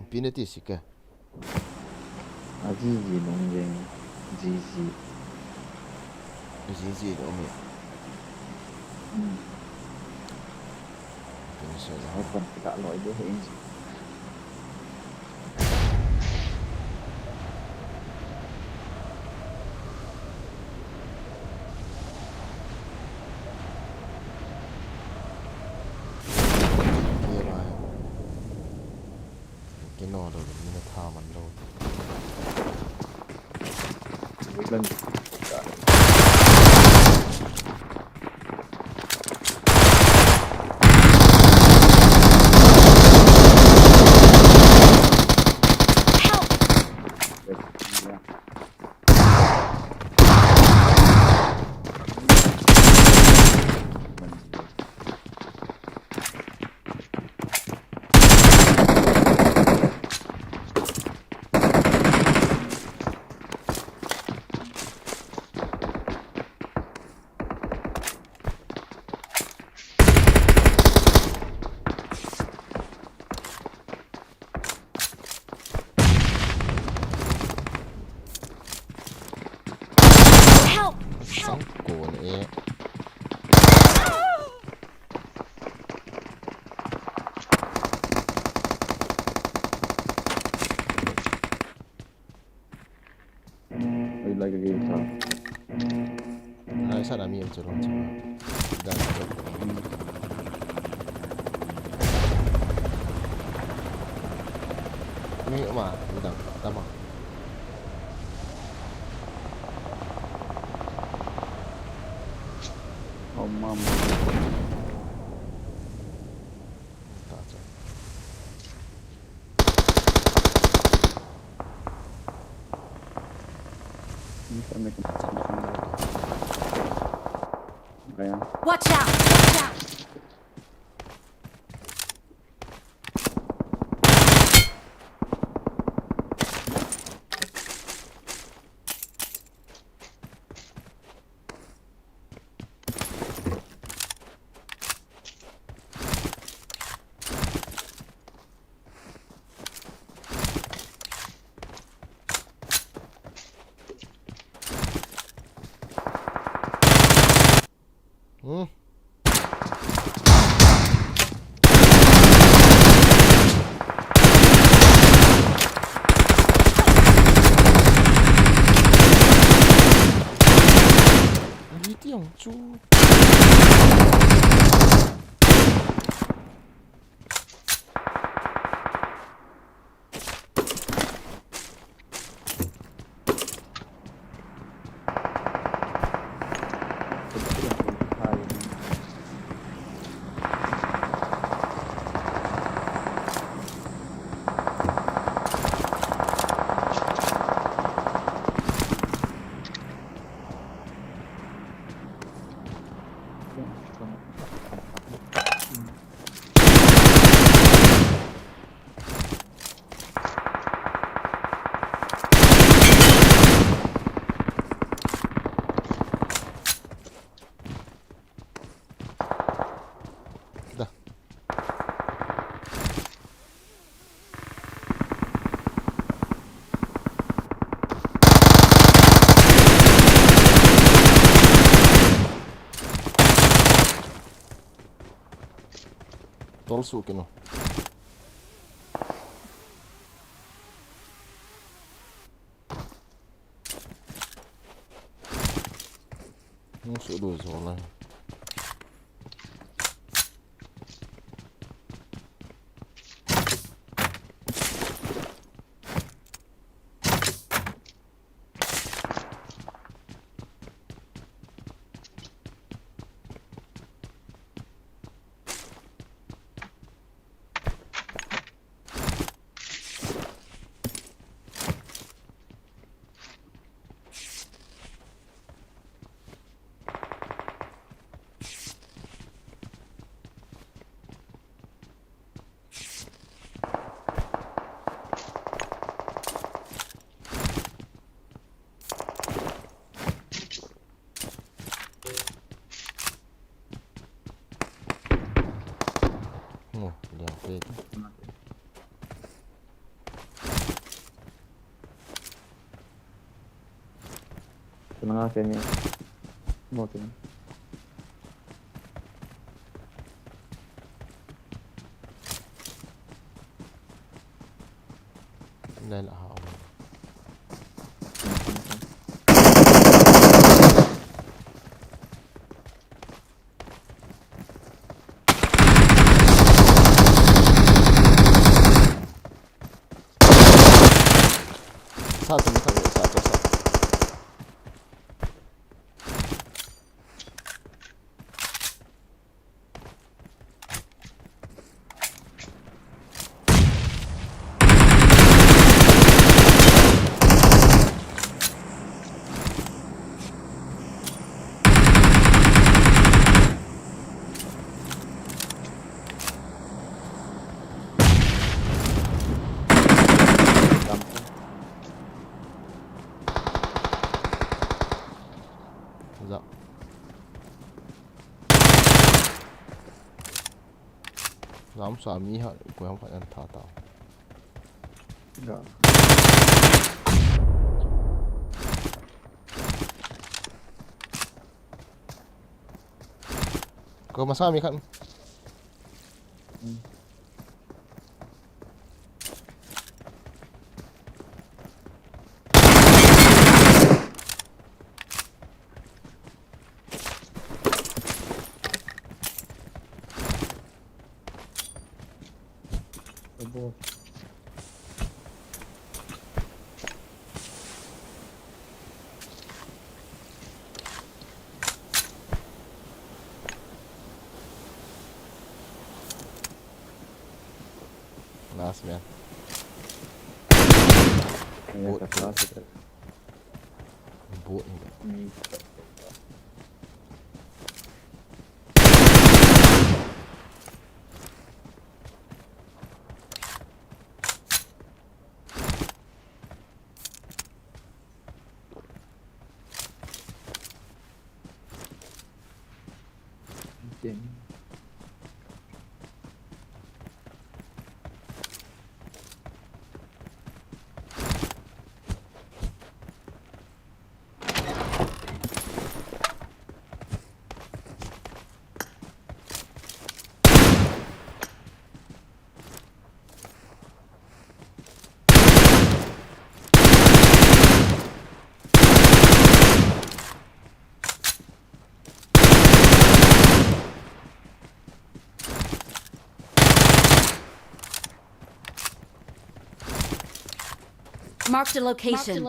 Pinati sika. Aji nongjeng Gigi. Gigi omi. Pinasa lah. Apa tak lo dia ini. No, đâu mình mới thao mình đâu. Lên. Sống cuộn ế. Lagi kita. Hai sana mi em cerong cerong. Dan mi mà udah tama. Oh mama. Watch out! Watch out! Yang cu. tol su kino nó sửa đổi rồi này lihat itu Tenang akhirnya. Mau tenang. đây là họ satu dạ dám suami hả của không phải ăn thả tao Enggak. ke rumah suami kan nice man Ini kata kita. Bot ni Mungkin. Marked a location.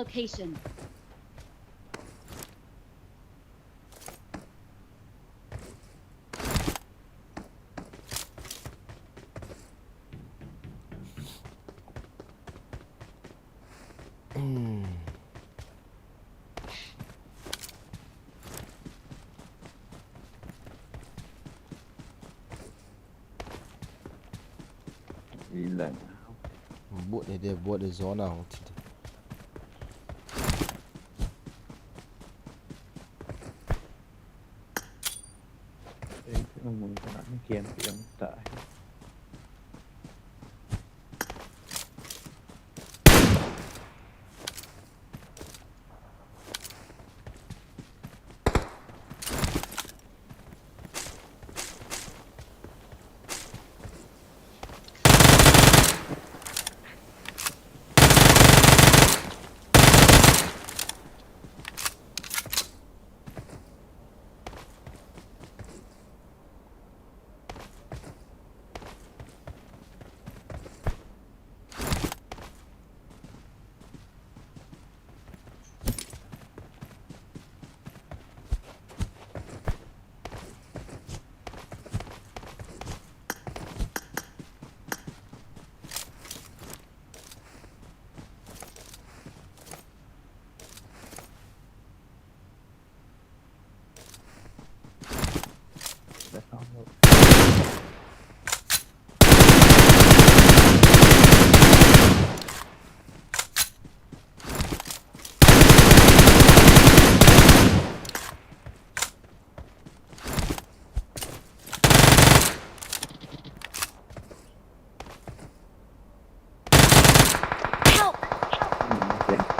Hilang. Bot ni dia buat dia zona tidak. Itu menggunakan game yang tak.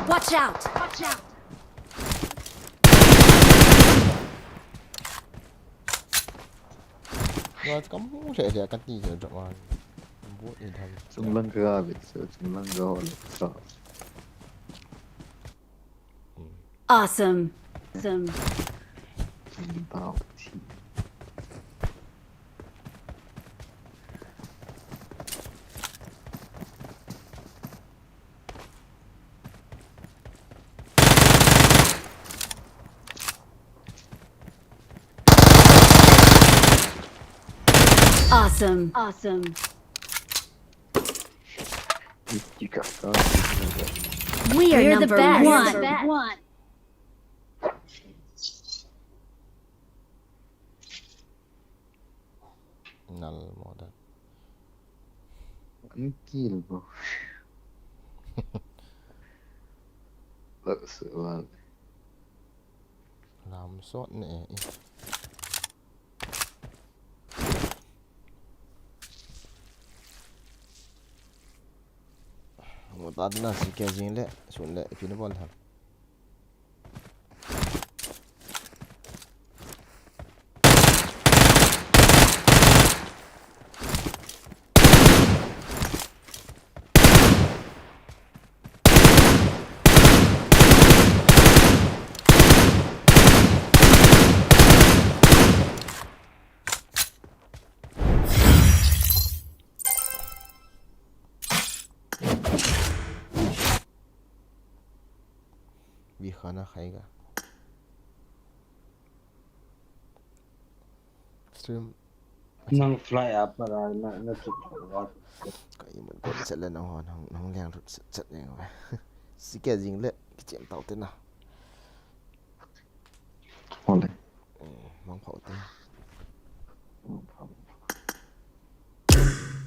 Watch out! Watch out! Rồi kamu saya akan tinggal drama. Buat ni dah. Sembilan kerabit, sembilan gol. Awesome. Awesome. Tahu. Awesome. Awesome. We're the best. One. Null model. One kill, bro. That's one. Làm sót nè. Một tát là sẽ kéo dính lệ, xuống lệ phía nó ball thật. Vì khana khaega. Stream. Nang fly up para na chụp. Cái mình còn sẽ lên nó không leng rụt chật này rồi. Xí kéo dính lệ, cái chuyện tàu tên nào. Hold it. Mong phẫu tên.